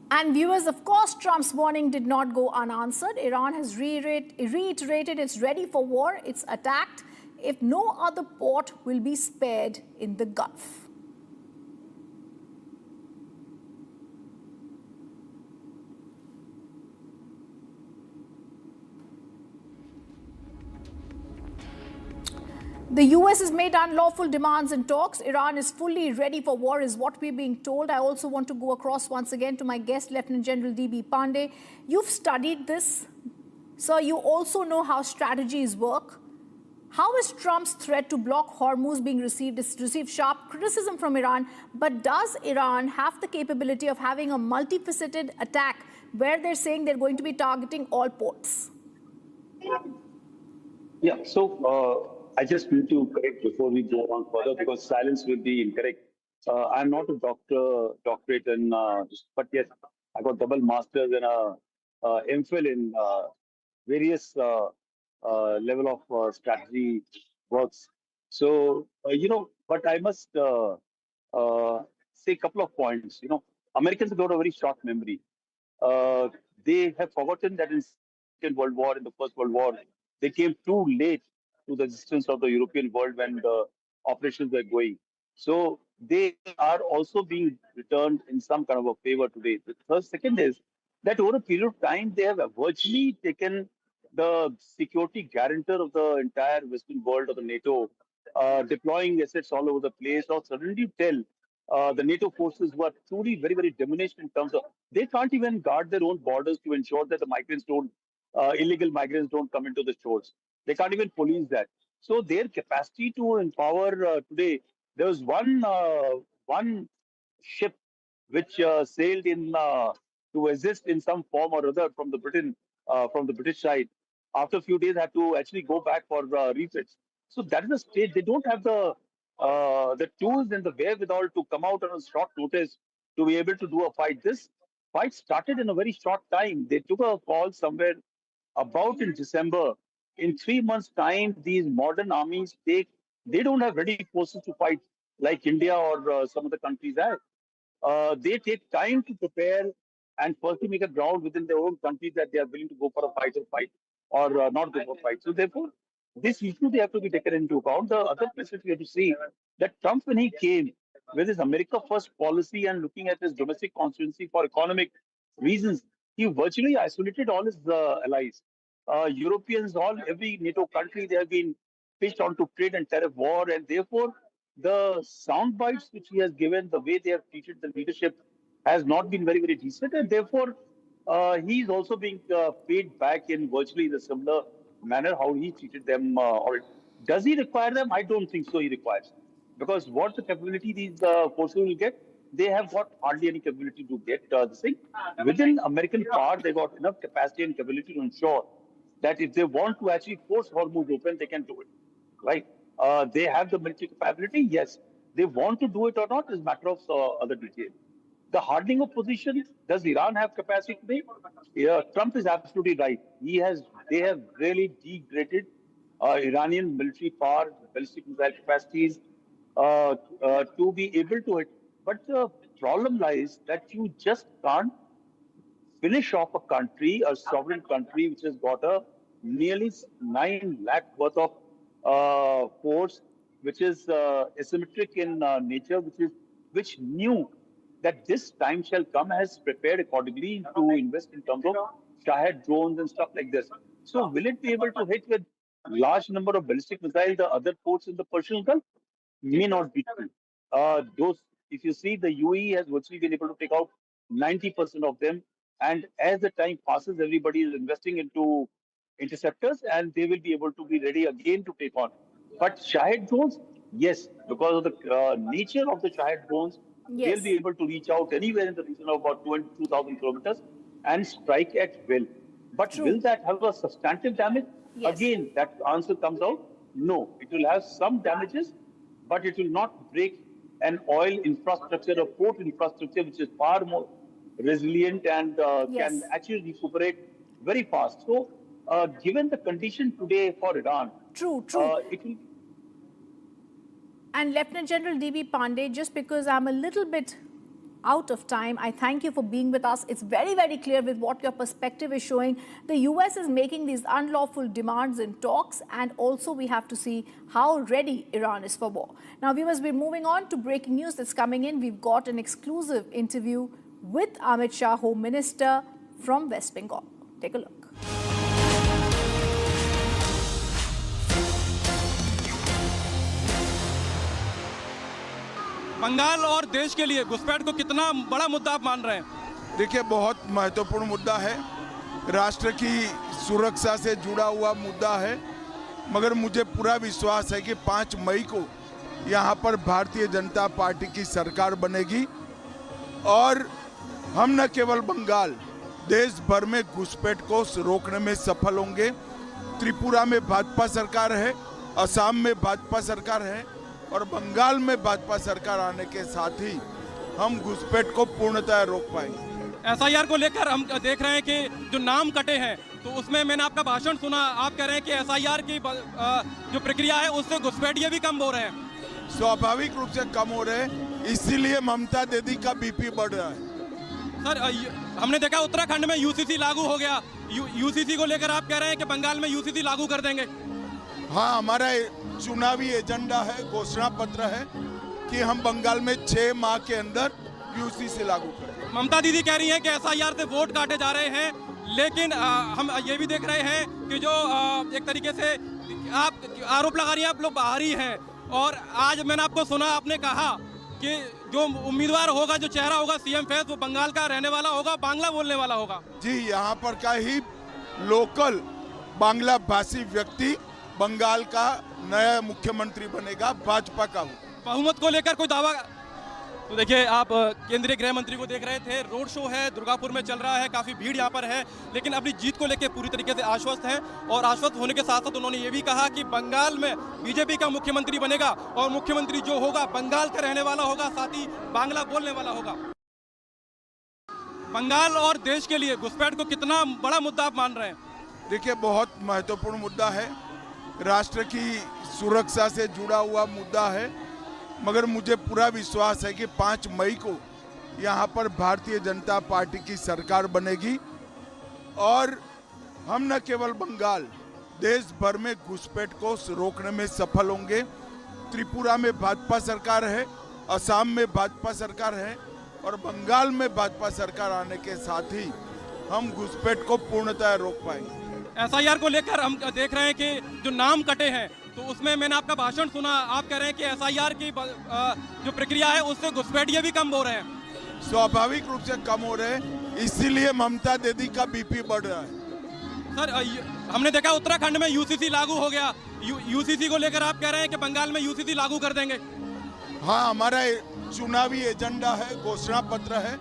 And viewers, of course, Trump's warning did not go unanswered. Iran has reiterated it's ready for war. It's attacked if no other port will be spared in the Gulf. The US has made unlawful demands in talks. Iran is fully ready for war is what we're being told. I also want to go across once again to my guest, Lieutenant General DB Pandey. You've studied this, so you also know how strategies work. How is Trump's threat to block Hormuz being received? It's received sharp criticism from Iran, but does Iran have the capability of having a multifaceted attack where they're saying they're going to be targeting all ports? Yeah, so I just need to correct before we go on further because silence will be incorrect. I'm not a doctorate in, but yes, I got double masters and a MPhil in various level of strategy works. So but I must say a couple of points. Americans have got a very short memory. They have forgotten that in Second World War, in the First World War, they came too late to the existence of the European world when the operations were going. So they are also being returned in some kind of a favor today. The second is that over a period of time, they have virtually taken the security guarantor of the entire Western world of the NATO, deploying assets all over the place. Now suddenly you tell the NATO forces who are truly very, very diminished in terms of, they can't even guard their own borders to ensure that the migrants don't, illegal migrants don't come into the shores. They can't even police that. So their capacity to empower today, there was one ship which sailed in to assist in some form or other from the British side. After a few days, had to actually go back for refits. So that is the state. They don't have the tools and the wherewithal to come out on a short notice to be able to do a fight. This fight started in a very short time. They took a call somewhere about in December. In 3 months' time, these modern armies they don't have ready forces to fight like India or some of the countries have. They take time to prepare and firstly make a ground within their own country that they are willing to go for a fight or not go for a fight. So therefore, this issue they have to be taken into account. The other message we have to see that Trump, when he came with his America First policy and looking at his domestic constituency for economic reasons, he virtually isolated all his allies. Europeans, every NATO country, they have been pitched onto trade and tariff war, and therefore the sound bites which he has given, the way they have treated the leadership, has not been very, very decent, and therefore he is also being paid back in virtually the similar manner how he treated them. Or does he require them? I don't think so. He requires, because what the capability these forces will get, they have got hardly any capability to get this thing within American power. They got enough capacity and capability to ensure that if they want to actually force Hormuz open, they can do it. Right? They have the military capability. Yes, they want to do it or not is a matter of other detail. The hardening of position, does Iran have capacity today? Yeah, Trump is absolutely right. They have really degraded Iranian military power, ballistic missile capacities to be able to hit. But the problem lies that you just can't finish off a country, a sovereign country, which has got a nearly 9 lakh worth of force, which is asymmetric in nature, which knew that this time shall come, has prepared accordingly to invest in terms of Shahed drones and stuff like this. So will it be able to hit with large number of ballistic missiles the other ports in the Persian Gulf? May not be true. If you see, the UAE has virtually been able to take out 90% of them. And as the time passes, everybody is investing into interceptors, and they will be able to be ready again to take on. But Shahed drones, yes, because of the nature of the Shahed drones, they'll be able to reach out anywhere in the region of about 2,000 kilometers and strike at will. But will that have a substantive damage? Yes. Again, that answer comes out, no. It will have some damages, but it will not break an oil infrastructure, a port infrastructure, which is far more resilient and can actually recuperate very fast. So, given the condition today for Iran, True. It will. And Lieutenant General D.B. Pandey, just because I'm a little bit out of time, I thank you for being with us. It's very, very clear with what your perspective is showing. The US is making these unlawful demands in talks, and also we have to see how ready Iran is for war. Now, viewers, we're moving on to breaking news that's coming in. We've got an exclusive interview with Amit Shah, Home Minister from West Bengal. Take a look. Bengal और देश के लिए घुसपैठ को कितना बड़ा मुद्दा आप मान रहे हैं? देखिए, बहुत महत्वपूर्ण मुद्दा है, राष्ट्र की सुरक्षा से जुड़ा हुआ मुद्दा है, मगर मुझे पूरा विश्वास है कि 5 मई को यहाँ पर भारतीय जनता पार्टी की सरकार बनेगी और हम न केवल बंगाल, देश भर में घुसपैठ को रोकने में सफल होंगे। त्रिपुरा में भाजपा सरकार है, असम में भाजपा सरकार है और बंगाल में भाजपा सरकार आने के साथ ही हम घुसपैठ को पूर्णतः रोक पाएंगे। एसआईआर को लेकर हम देख रहे हैं कि जो नाम कटे हैं, तो उसमें मैंने आपका भाषण सुना, आप कह रहे हैं कि एसआईआर की जो प्रक्रिया है उससे घुसपैठिए भी कम हो रहे हैं। स्वाभाविक रूप से कम हो रहे हैं, इसीलिए ममता दीदी का बीपी बढ़ रहा है। सर, हमने देखा उत्तराखंड में यूसीसी लागू हो गया, यूसीसी को लेकर आप कह रहे हैं कि बंगाल में यूसीसी लागू कर देंगे? हाँ, हमारा चुनावी एजेंडा है, घोषणा पत्र है कि हम बंगाल में 6 माह के अंदर यूसीसी लागू करें। ममता दीदी कह रही हैं कि एसआईआर से वोट काटे जा रहे हैं, लेकिन हम ये भी देख रहे हैं कि जो एक तरीके से आप आरोप लगा रही हैं, आप लोग बाहरी हैं। और आज मैंने आपको सुना, आपने कहा कि जो उम्मीदवार होगा, जो चेहरा होगा सीएम फेस, वो बंगाल का रहने वाला होगा, बांग्ला बोलने वाला होगा। जी, यहाँ पर का ही लोकल बांग्ला भाषी व्यक्ति बंगाल का नया मुख्यमंत्री बनेगा, भाजपा का हो। बहुमत को लेकर कोई दावा? तो देखिए आप केंद्रीय गृह मंत्री को देख रहे थे, रोड शो है, दुर्गापुर में चल रहा है, काफ़ी भीड़ यहाँ पर है, लेकिन अपनी जीत को लेकर पूरी तरीके से आश्वस्त हैं। और आश्वस्त होने के साथ साथ उन्होंने ये भी कहा कि बंगाल में बीजेपी का मुख्यमंत्री बनेगा और मुख्यमंत्री जो होगा बंगाल का रहने वाला होगा, साथ ही बांग्ला बोलने वाला होगा। बंगाल और देश के लिए घुसपैठ को कितना बड़ा मुद्दा आप मान रहे हैं? देखिए, बहुत महत्वपूर्ण मुद्दा है, राष्ट्र की सुरक्षा से जुड़ा हुआ मुद्दा है, मगर मुझे पूरा विश्वास है कि 5 मई को यहाँ पर भारतीय जनता पार्टी की सरकार बनेगी और हम न केवल बंगाल, देश भर में घुसपैठ को रोकने में सफल होंगे। त्रिपुरा में भाजपा सरकार है, असम में भाजपा सरकार है और बंगाल में भाजपा सरकार आने के साथ ही हम घुसपैठ को पूर्णतः रोक पाएंगे। एसआईआर को लेकर हम देख रहे हैं कि जो नाम कटे हैं, तो उसमें मैंने आपका भाषण सुना, आप कह रहे हैं कि एसआईआर की जो प्रक्रिया है उससे घुसपैठिए भी कम हो रहे हैं। स्वाभाविक रूप से कम हो रहे हैं, इसीलिए ममता दीदी का बीपी बढ़ रहा है। सर, हमने देखा उत्तराखंड में यूसीसी लागू हो गया, यूसीसी को लेकर आप कह रहे हैं कि बंगाल में यूसीसी लागू कर देंगे? हाँ, हमारा चुनावी एजेंडा है, घोषणा पत्र है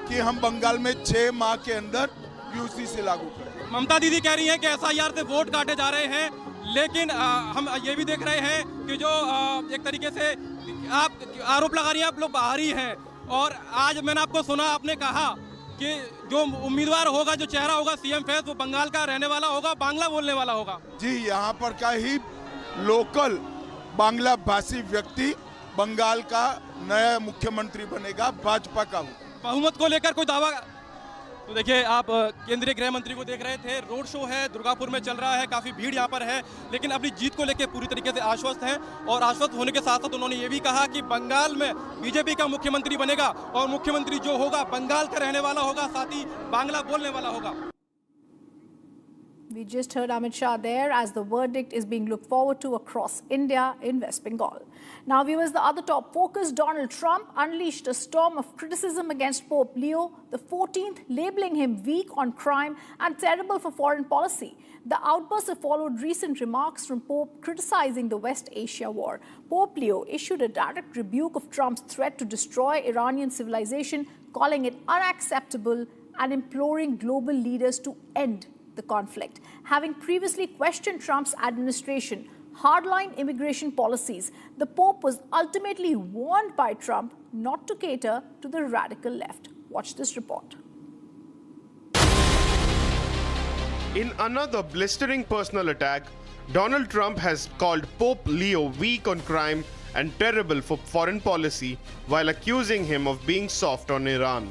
कि हम बंगाल में 6 माह के अंदर यूसीसी लागू करें। ममता दीदी कह रही हैं कि एसआईआर से वोट काटे जा रहे हैं, लेकिन हम ये भी देख रहे हैं कि जो एक तरीके से आप आरोप लगा रही हैं, आप लोग बाहरी हैं। और आज मैंने आपको सुना, आपने कहा कि जो उम्मीदवार होगा, जो चेहरा होगा सीएम फेस, वो बंगाल का रहने वाला होगा, बांग्ला बोलने वाला होगा। जी, यहाँ पर का ही लोकल बांग्ला भाषी व्यक्ति बंगाल का नया मुख्यमंत्री बनेगा, भाजपा का। बहुमत को लेकर कोई दावा? तो देखिए आप केंद्रीय गृह मंत्री को देख रहे थे, रोड शो है, दुर्गापुर में चल रहा है, काफ़ी भीड़ यहाँ पर है, लेकिन अपनी जीत को लेकर पूरी तरीके से आश्वस्त हैं। और आश्वस्त होने के साथ साथ उन्होंने ये भी कहा कि बंगाल में बीजेपी का मुख्यमंत्री बनेगा और मुख्यमंत्री जो होगा बंगाल का रहने वाला होगा, साथ ही बांग्ला बोलने वाला होगा। We just heard Amit Shah there as the verdict is being looked forward to across India in West Bengal. Now, viewers, the other top focus, Donald Trump unleashed a storm of criticism against Pope Leo the 14th, labeling him weak on crime and terrible for foreign policy. The outbursts have followed recent remarks from Pope criticizing the West Asia war. Pope Leo issued a direct rebuke of Trump's threat to destroy Iranian civilization, calling it unacceptable and imploring global leaders to end the conflict. Having previously questioned Trump's administration hardline immigration policies, the Pope was ultimately warned by Trump not to cater to the radical left. Watch this report. In another blistering personal attack, Donald Trump has called Pope Leo weak on crime and terrible for foreign policy while accusing him of being soft on Iran.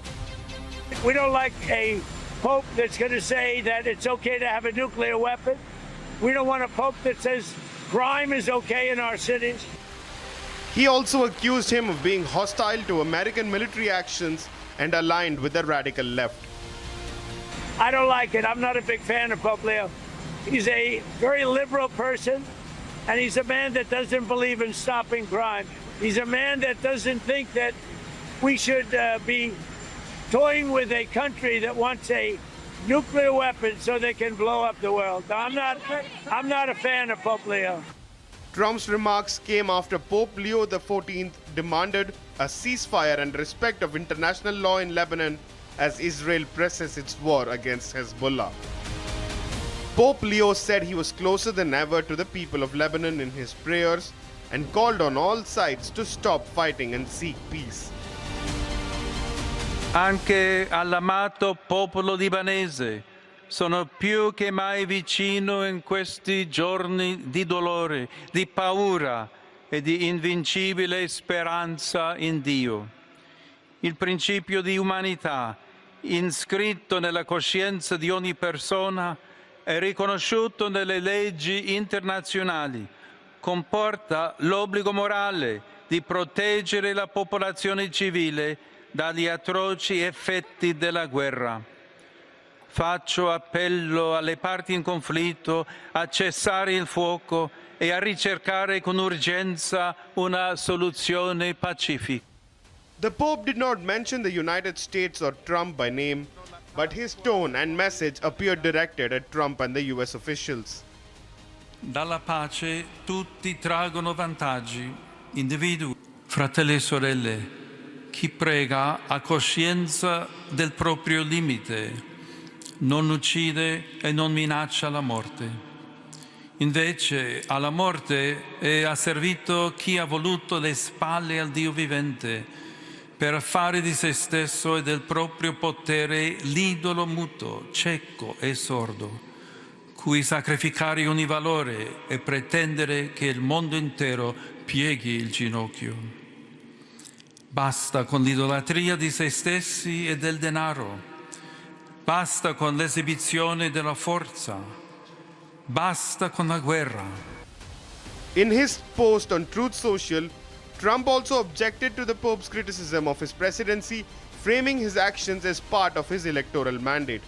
We don't like a Pope that's going to say that it's okay to have a nuclear weapon. We don't want a Pope that says crime is okay in our cities. He also accused him of being hostile to American military actions and aligned with the radical left. I don't like it. I'm not a big fan of Pope Leo. He's a very liberal person, and he's a man that doesn't believe in stopping crime. He's a man that doesn't think that we should be toying with a country that wants a nuclear weapon so they can blow up the world. I'm not a fan of Pope Leo. Trump's remarks came after Pope Leo XIV demanded a ceasefire and respect of international law in Lebanon as Israel presses its war against Hezbollah. Pope Leo said he was closer than ever to the people of Lebanon in his prayers and called on all sides to stop fighting and seek peace. Anche all'amato popolo libanese sono più che mai vicino in questi giorni di dolore, di paura e di invincibile speranza in Dio. Il principio di umanità, iscritto nella coscienza di ogni persona e riconosciuto nelle leggi internazionali, comporta l'obbligo morale di proteggere la popolazione civile dagli atroci effetti della guerra. Faccio appello alle parti in conflitto a cessare il fuoco e a ricercare con urgenza una soluzione pacifica. The Pope did not mention the United States or Trump by name, but his tone and message appeared directed at Trump and the US officials. Dalla pace tutti traggono vantaggi, individui, fratelli e sorelle. chi prega a coscienza del proprio limite, non uccide e non minaccia la morte. Invece alla morte è asservito chi ha voluto le spalle al Dio vivente per fare di se stesso e del proprio potere l'idolo muto, cieco e sordo, cui sacrificare ogni valore e pretendere che il mondo intero pieghi il ginocchio. Basta con l'idolatria di se stessi e del denaro. Basta con l'esibizione della forza. Basta con la guerra. In his post on Truth Social, Trump also objected to the Pope's criticism of his presidency, framing his actions as part of his electoral mandate.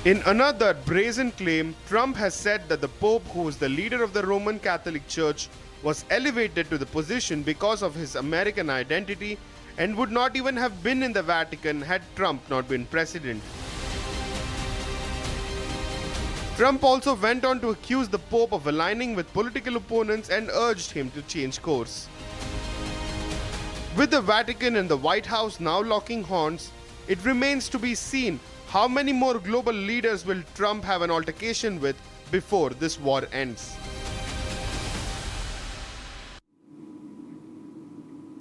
In another brazen claim, Trump has said that the Pope, who is the leader of the Roman Catholic Church, was elevated to the position because of his American identity and would not even have been in the Vatican had Trump not been president. Trump also went on to accuse the Pope of aligning with political opponents and urged him to change course. With the Vatican and the White House now locking horns, it remains to be seen how many more global leaders will Trump have an altercation with before this war ends.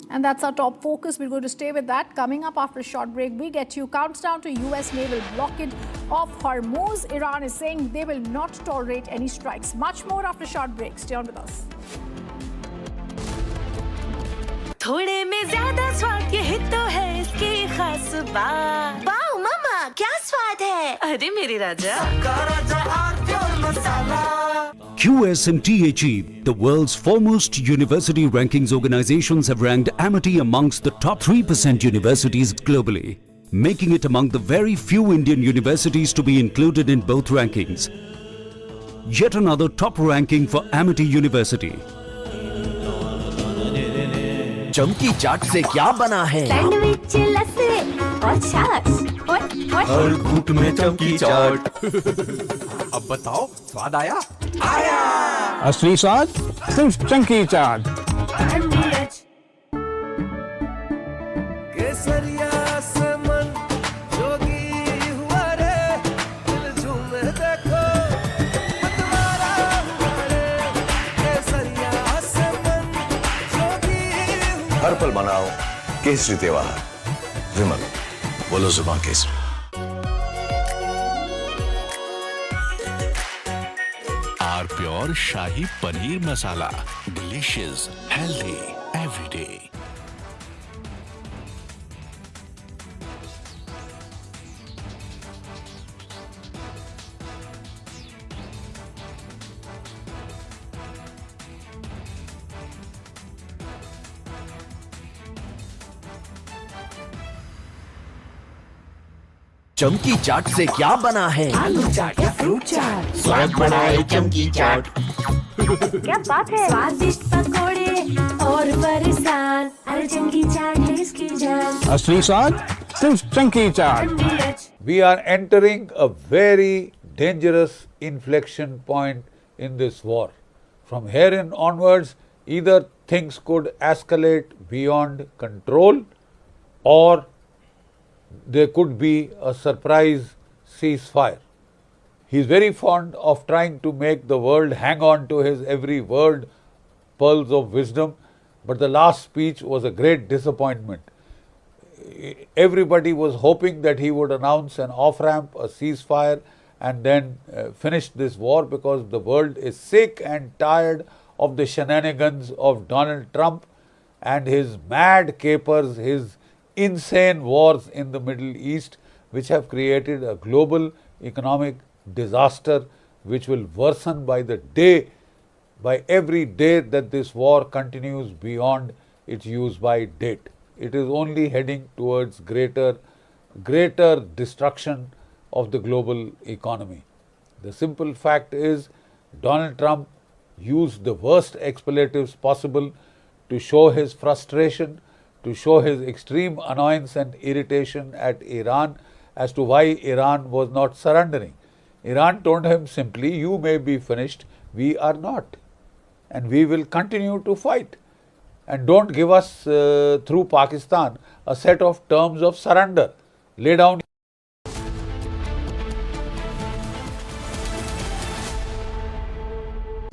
And that's our top focus. We're going to stay with that. Coming up after a short break, we get you countdown to US naval blockade of Hormuz. Iran is saying they will not tolerate any strikes. Much more after a short break. Stay on with us. थोड़े में ज्यादा स्वाद ये हित तो है इसकी खास बात। वाओ मम्मा क्या स्वाद है? अरे मेरे राजा QS&THE, the world's foremost university rankings organizations, have ranked Amity amongst the top 3% universities globally, making it among the very few Indian universities to be included in both rankings. Yet another top ranking for Amity University. चमकी चाट से क्या बना है? Sandwich लस्सी और छाछ हर घूंट में चमकी चाट। अब बताओ स्वाद आया? आया। असली स्वाद सिर्फ चमकी चाट। केसरिया से मन जोगी हुआ रे, दिल झूमे देखो मतवारा हुआ रे। केसरिया से मन जोगी हुआ। हर पल मनाओ केसरी त्योहार। विमल, बोलो जुबान केसरी। आर प्योर शाही paneer masala, delicious, healthy every डे। चमकी चाट से क्या बना है? आलू चाट या फ्रूट चाट, स्वाद बनाए चमकी चाट। क्या बात है? स्वादिष्ट पकोड़े और बरसान, अरे चमकी चाट है इसकी जान। असली स्वाद सिर्फ चमकी चाट। We are entering a very dangerous inflection point in this war. From here in onwards, either things could escalate beyond control, or there could be a surprise ceasefire. He is very fond of trying to make the world hang on to his every word, pearls of wisdom, but the last speech was a great disappointment. Everybody was hoping that he would announce an off-ramp, a ceasefire, and then finish this war, because the world is sick and tired of the shenanigans of Donald Trump and his mad capers, his insane wars in the Middle East, which have created a global economic disaster which will worsen by the day, by every day that this war continues beyond its use-by date. It is only heading towards greater destruction of the global economy. The simple fact is, Donald Trump used the worst expletives possible to show his frustration, to show his extreme annoyance and irritation at Iran as to why Iran was not surrendering. Iran told him simply, you may be finished, we are not, and we will continue to fight. and don't give us through Pakistan a set of terms of surrender. Lay down.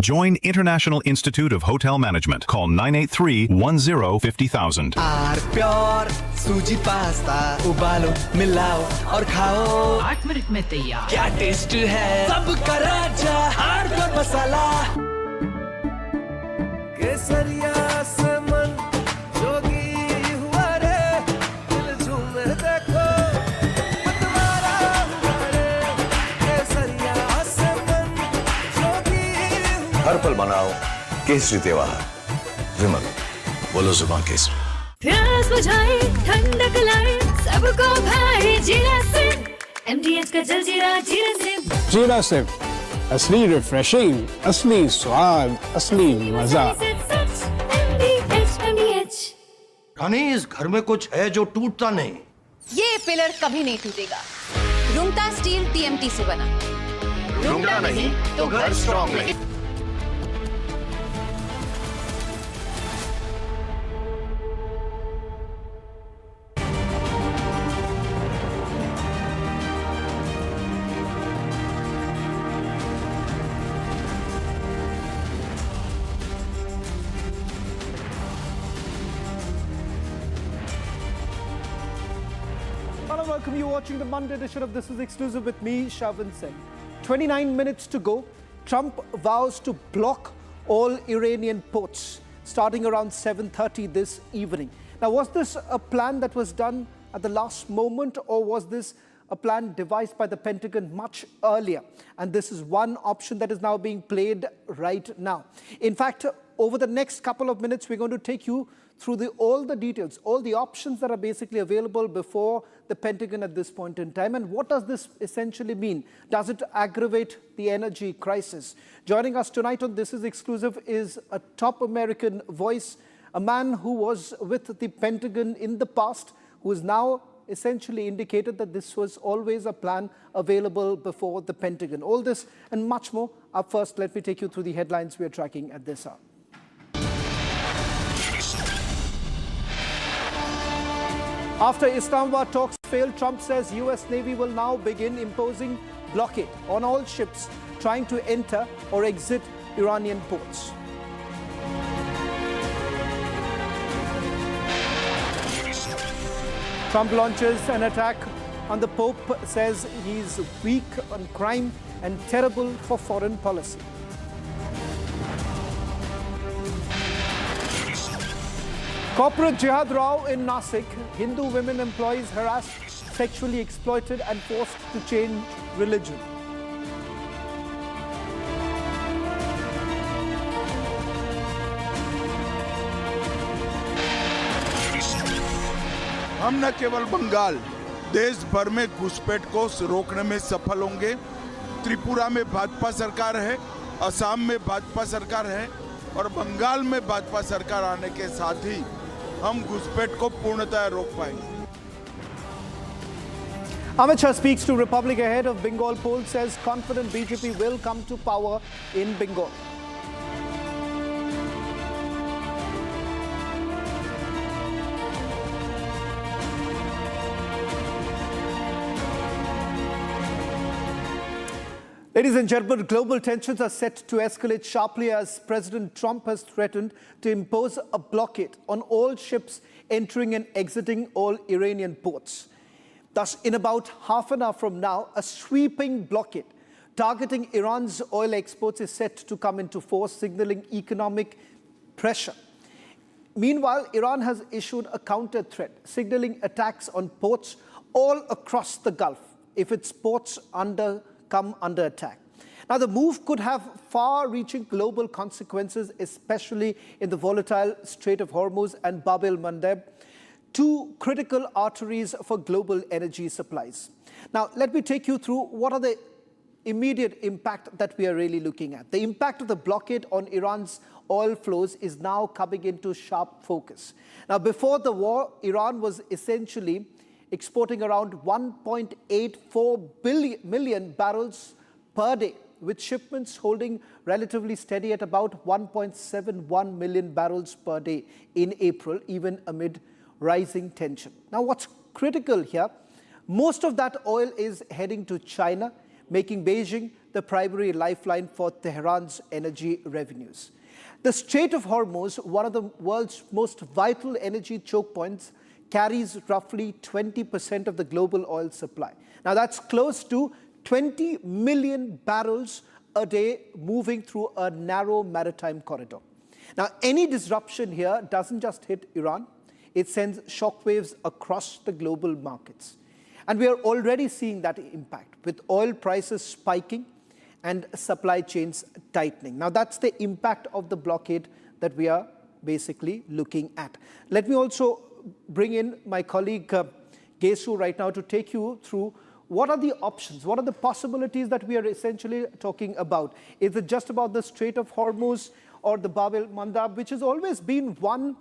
Join International Institute of Hotel Management. Call 983-10-50,000. Pure सूजी pasta उबालो मिलाओ और खाओ 8 minute में तैयार क्या taste है सबका राजा हार्डवेयर मसाला केसरिया से मन जोगी हुआ रे दिल झूमे देखो मतवारा हुआ रे केसरिया से मन जोगी हर पल बनाओ केसरी त्योहार विमल बोलो जुबान केसरी प्यास बुझाए ठंडक लाए सबको भाई जीरा से MDH का जलजीरा जीरा से जीरा सिप असली रिफ्रेशिंग, असली स्वाद, असली मजा। MDH रानी इस घर में कुछ है जो टूटता नहीं। ये पिलर कभी नहीं टूटेगा। रुंगटा स्टील TMT से बना। रुंगटा नहीं तो घर स्ट्रॉन्ग नहीं। Hello, welcome. You're watching the Monday edition of This Is Exclusive with me, Shavan Singh. 29 minutes to go. Trump vows to block all Iranian ports starting around 7:30 this evening. Now, was this a plan that was done at the last moment, or was this a plan devised by the Pentagon much earlier? And this is one option that is now being played right now. In fact, over the next couple of minutes, we're going to take you through all the details, all the options that are basically available before the Pentagon at this point in time. And what does this essentially mean? Does it aggravate the energy crisis? Joining us tonight on This Is Exclusive is a top American voice, a man who was with the Pentagon in the past, who is now essentially indicated that this was always a plan available before the Pentagon. All this and much more. Up first, let me take you through the headlines we are tracking at this hour. After Islamabad talks failed, Trump says US Navy will now begin imposing blockade on all ships trying to enter or exit Iranian ports. Trump launches an attack on the Pope, says he's weak on crime and terrible for foreign policy. Corporate jihad row in Nasik. Hindu women employees harassed, sexually exploited and forced to change religion. हम न केवल बंगाल, देश भर में घुसपैठ को रोकने में सफल होंगे। त्रिपुरा में भाजपा सरकार है, असम में भाजपा सरकार है और बंगाल में भाजपा सरकार आने के साथ ही हम घुसपैठ को पूर्णतः रोक पाएंगे। Amit Shah speaks to Republic ahead of Bengal poll, says confident BJP will come to power in Bengal. Ladies and gentlemen, global tensions are set to escalate sharply as President Trump has threatened to impose a blockade on all ships entering and exiting all Iranian ports. Thus, in about half an hour from now, a sweeping blockade targeting Iran's oil exports is set to come into force, signaling economic pressure. Meanwhile, Iran has issued a counter threat, signaling attacks on ports all across the Gulf if its ports come under attack. Now, the move could have far-reaching global consequences, especially in the volatile Strait of Hormuz and Bab el-Mandeb, two critical arteries for global energy supplies. Now, let me take you through what are the immediate impact that we are really looking at. The impact of the blockade on Iran's oil flows is now coming into sharp focus. Now, before the war, Iran was essentially exporting around 1.84 million barrels per day with shipments holding relatively steady at about 1.71 million barrels per day in April, even amid rising tension. Now, what's critical here, most of that oil is heading to China, making Beijing the primary lifeline for Tehran's energy revenues. The Strait of Hormuz, one of the world's most vital energy choke points, carries roughly 20% of the global oil supply. Now, that's close to 20 million barrels a day moving through a narrow maritime corridor. Now, any disruption here doesn't just hit Iran, it sends shockwaves across the global markets. And we are already seeing that impact with oil prices spiking and supply chains tightening. Now, that's the impact of the blockade that we are basically looking at. Let me also bring in my colleague Gesu right now to take you through what are the options, what are the possibilities that we are essentially talking about. Is it just about the Strait of Hormuz or the Bab el-Mandab, which has always been one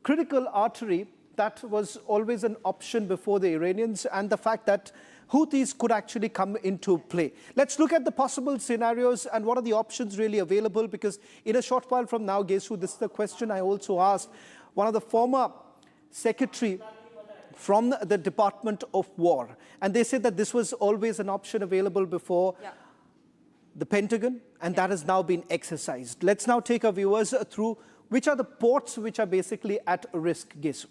critical artery that was always an option before the Iranians, and the fact that Houthis could actually come into play. Let's look at the possible scenarios and what are the options really available, because in a short while from now, Gesu, this is the question I also asked one of the former secretary from the Department of War, and they said that this was always an option available before the Pentagon, and that has now been exercised. Let's now take our viewers through which are the ports which are basically at risk, Gesu.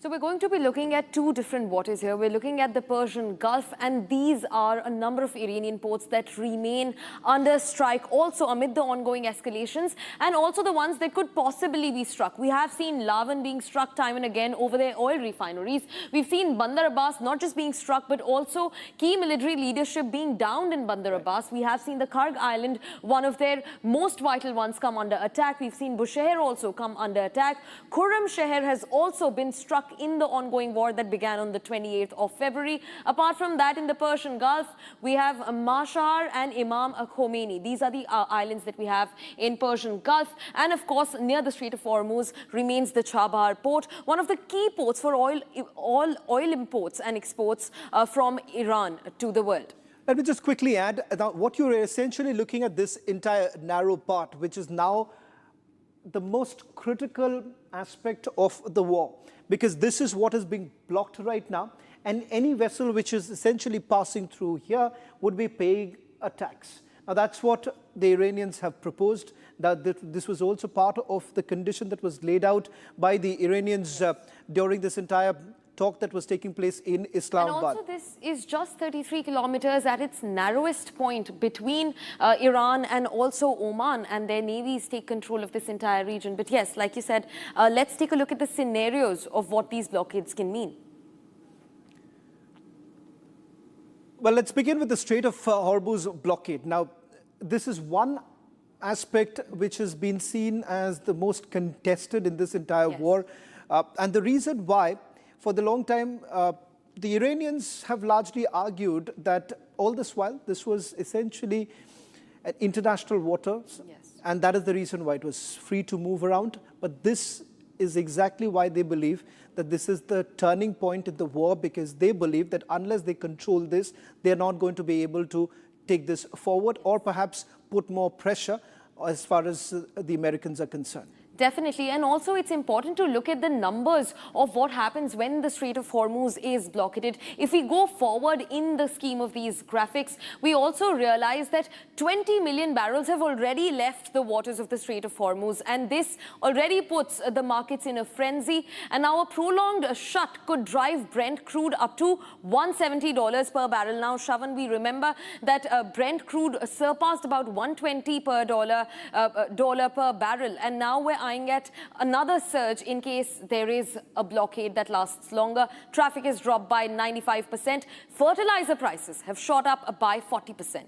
So we're going to be looking at two different waters here. We're looking at the Persian Gulf, and these are a number of Iranian ports that remain under strike also amid the ongoing escalations, and also the ones that could possibly be struck. We have seen Lavan being struck time and again over their oil refineries. We've seen Bandar Abbas not just being struck, but also key military leadership being downed in Bandar Abbas. We have seen the Karg Island, one of their most vital ones, come under attack. We've seen Bushehr also come under attack. Khurram Sheher has also been struck in the ongoing war that began on the 28th of February. Apart from that, in the Persian Gulf, we have Mashhar and Imam Khomeini. These are the islands that we have in Persian Gulf. And of course, near the Strait of Hormuz remains the Chabahar port, one of the key ports for oil imports and exports from Iran to the world. Let me just quickly add that what you're essentially looking at this entire narrow part, which is now the most critical aspect of the war, because this is what is being blocked right now, and any vessel which is essentially passing through here would be paying a tax. Now, that's what the Iranians have proposed, that this was also part of the condition that was laid out by the Iranians during this entire talk that was taking place in Islamabad. And also, this is just 33 kilometers at its narrowest point between Iran and also Oman, and their navies take control of this entire region. But yes, like you said, let's take a look at the scenarios of what these blockades can mean. Well, let's begin with the Strait of Hormuz blockade. Now, this is one aspect which has been seen as the most contested in this entire war. And the reason why, for the long time, the Iranians have largely argued that all this while, this was essentially an international waters, and that is the reason why it was free to move around. But this is exactly why they believe that this is the turning point in the war, because they believe that unless they control this, they're not going to be able to take this forward or perhaps put more pressure as far as the Americans are concerned. Definitely, and also it's important to look at the numbers of what happens when the Strait of Hormuz is blockaded. If we go forward in the scheme of these graphics, we also realize that 20 million barrels have already left the waters of the Strait of Hormuz, and this already puts the markets in a frenzy. And now a prolonged shut could drive Brent crude up to $170 per barrel. Now, Shravan, we remember that Brent crude surpassed about $120 per dollar per barrel, and now we're eyeing at another surge in case there is a blockade that lasts longer. Traffic has dropped by 95%. Fertilizer prices have shot up by 40%.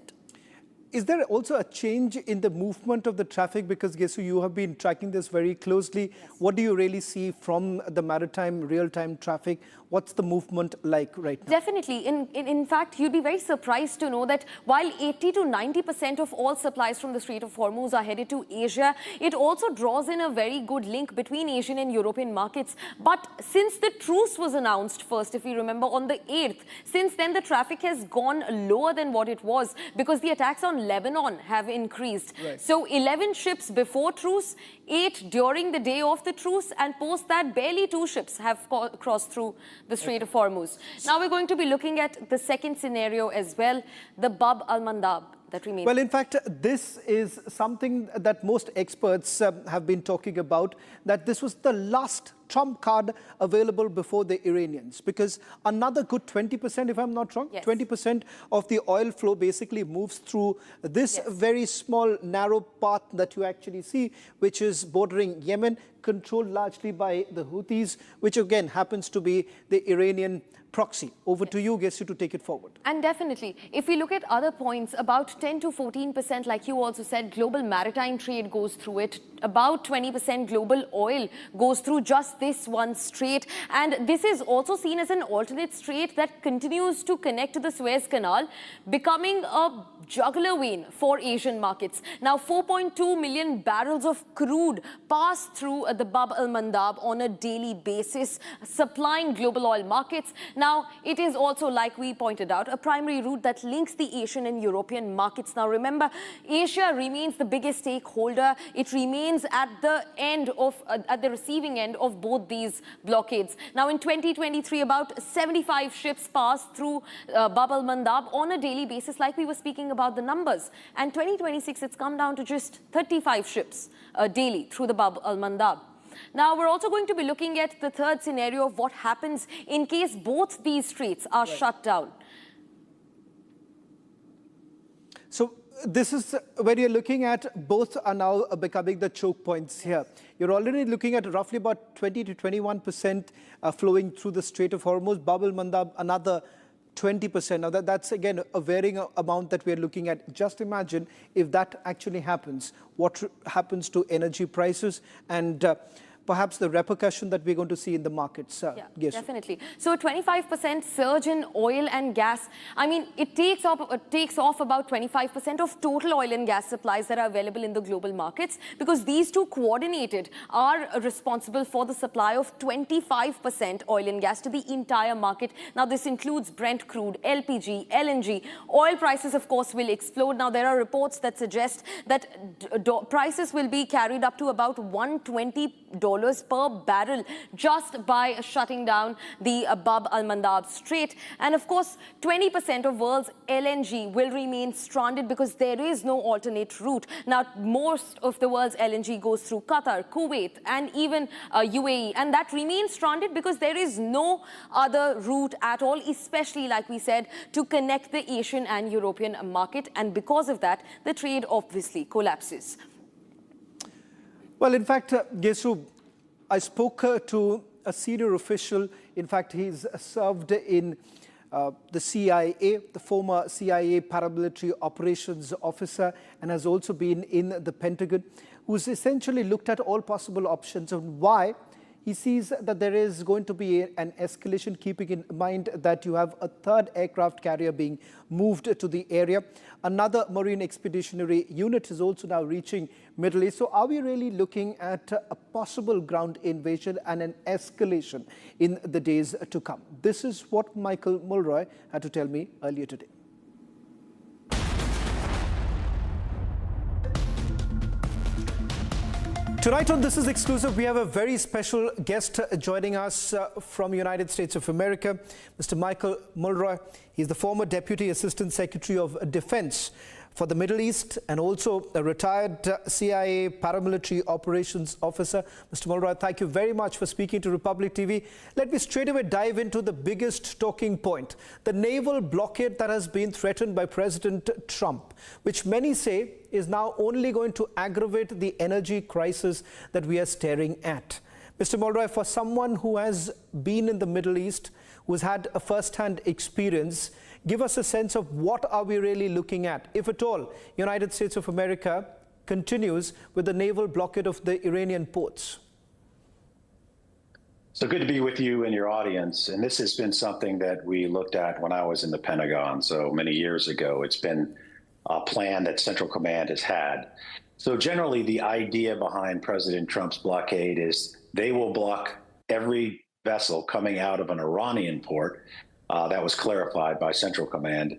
Is there also a change in the movement of the traffic? Because, Gesu, you have been tracking this very closely. What do you really see from the maritime real-time traffic? What's the movement like right now? Definitely. In fact, you'd be very surprised to know that while 80 to 90% of all supplies from the Strait of Hormuz are headed to Asia, it also draws in a very good link between Asian and European markets. But since the truce was announced first, if you remember, on the 8th, since then the traffic has gone lower than what it was because the attacks on Lebanon have increased. Right. So 11 ships before truce, 8 during the day of the truce, and post that barely 2 ships have crossed through the Strait of Hormuz. Now we're going to be looking at the second scenario as well, the Bab al-Mandab that remains. Well, in fact, this is something that most experts have been talking about, that this was the last trump card available before the Iranians, because another good 20%, if I'm not wrong, 20% of the oil flow basically moves through this very small, narrow path that you actually see, which is bordering Yemen, controlled largely by the Houthis, which again happens to be the Iranian proxy. Over to you, Gesu, to take it forward. And definitely, if we look at other points, about 10 to 14%, like you also said, global maritime trade goes through it. About 20% global oil goes through just this one strait. And this is also seen as an alternate strait that continues to connect to the Suez Canal, becoming a jugular vein for Asian markets. Now, 4.2 million barrels of crude pass through the Bab al-Mandab on a daily basis, supplying global oil markets. Now, it is also, like we pointed out, a primary route that links the Asian and European markets. Now, remember, Asia remains the biggest stakeholder. It remains at the end of, at the receiving end of both these blockades. Now, in 2023, about 75 ships passed through Bab al-Mandab on a daily basis, like we were speaking about the numbers. And 2026, it's come down to just 35 ships daily through the Bab al-Mandab. Now, we're also going to be looking at the third scenario of what happens in case both these straits are shut down. So this is where you're looking at both are now becoming the choke points here. You're already looking at roughly about 20 to 21% flowing through the Strait of Hormuz, Bab al-Mandab, another 20%. Now that's again a varying amount that we're looking at. Just imagine if that actually happens, what happens to energy prices and perhaps the repercussion that we're going to see in the markets. Yes, definitely. So 25% surge in oil and gas. I mean, it takes off about 25% of total oil and gas supplies that are available in the global markets, because these two coordinated are responsible for the supply of 25% oil and gas to the entire market. Now, this includes Brent crude, LPG, LNG. Oil prices, of course, will explode. Now, there are reports that suggest that prices will be carried up to about $120 per barrel just by shutting down the Bab al-Mandab Strait. And of course, 20% of world's LNG will remain stranded because there is no alternate route. Now, most of the world's LNG goes through Qatar, Kuwait, and even UAE. And that remains stranded because there is no other route at all, especially, like we said, to connect the Asian and European market. And because of that, the trade obviously collapses. Well, in fact, Gesu, I spoke to a senior official. In fact, he's served in the CIA, the former CIA paramilitary operations officer, and has also been in the Pentagon, who's essentially looked at all possible options and why he sees that there is going to be an escalation, keeping in mind that you have a third aircraft carrier being moved to the area. Another Marine Expeditionary Unit is also now reaching Middle East. So are we really looking at a possible ground invasion and an escalation in the days to come? This is what Michael Mulroy had to tell me earlier today. Tonight on This Is Exclusive, we have a very special guest joining us from United States of America, Mr. Michael Mulroy. He's the former Deputy Assistant Secretary of Defense for the Middle East and also a retired CIA paramilitary operations officer. Mr. Mulroy, thank you very much for speaking to Republic TV. Let me straight away dive into the biggest talking point, the naval blockade that has been threatened by President Trump, which many say is now only going to aggravate the energy crisis that we are staring at. Mr. Mulroy, for someone who has been in the Middle East, who's had a first-hand experience, give us a sense of what are we really looking at, if at all, United States of America continues with the naval blockade of the Iranian ports. So good to be with you and your audience. And this has been something that we looked at when I was in the Pentagon, so many years ago. It's been a plan that Central Command has had. So generally, the idea behind President Trump's blockade is they will block every vessel coming out of an Iranian port, that was clarified by Central Command,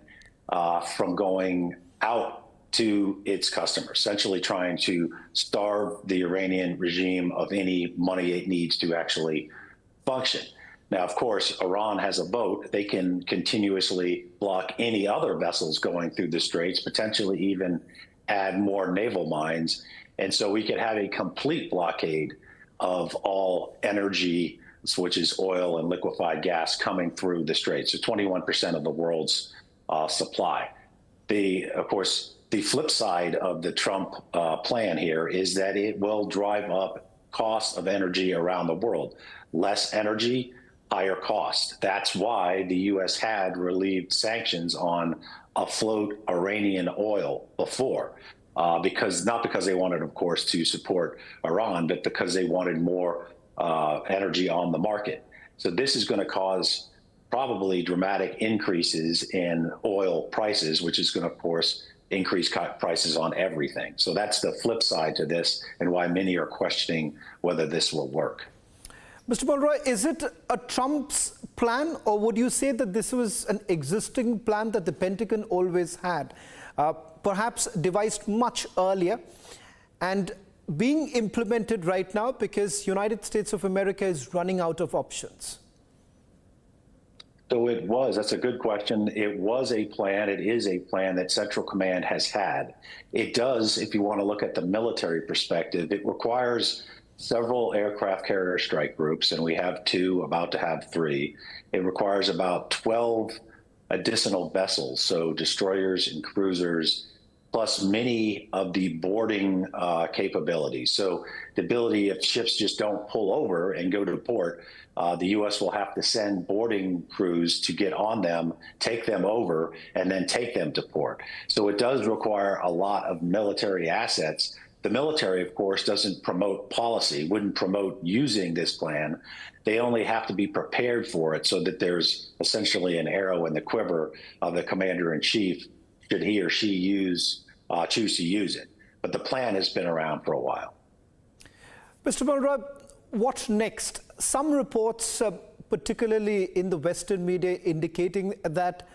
from going out to its customers, essentially trying to starve the Iranian regime of any money it needs to actually function. Now, of course, Iran has a boat. They can continuously block any other vessels going through the straits, potentially even add more naval mines. And so we could have a complete blockade of all energy, which is oil and liquefied gas, coming through the straits. So 21% of the world's supply. Of course, the flip side of the Trump plan here is that it will drive up costs of energy around the world. Less energy, higher cost. That's why the U.S. had relieved sanctions on afloat Iranian oil before, not because they wanted, of course, to support Iran, but because they wanted more energy on the market. So this is going to cause probably dramatic increases in oil prices, which is going to, of course, increase prices on everything. So that's the flip side to this, and why many are questioning whether this will work. Mr. Mulroy, is it a Trump's plan, or would you say that this was an existing plan that the Pentagon always had, perhaps devised much earlier and being implemented right now because United States of America is running out of options? So it was, that's a good question. It was a plan, it is a plan that Central Command has had. It does, if you want to look at the military perspective, it requires several aircraft carrier strike groups, and we have 2, about to have 3. It requires about 12 additional vessels, so destroyers and cruisers, plus many of the boarding capabilities. So the ability, if ships just don't pull over and go to port, the U.S. will have to send boarding crews to get on them, take them over, and then take them to port. So it does require a lot of military assets. The military, of course, doesn't promote policy, wouldn't promote using this plan. They only have to be prepared for it so that there's essentially an arrow in the quiver of the commander-in-chief should he or she choose to use it. But the plan has been around for a while. Mr. Mulroy, what next? Some reports, particularly in the Western media, indicating that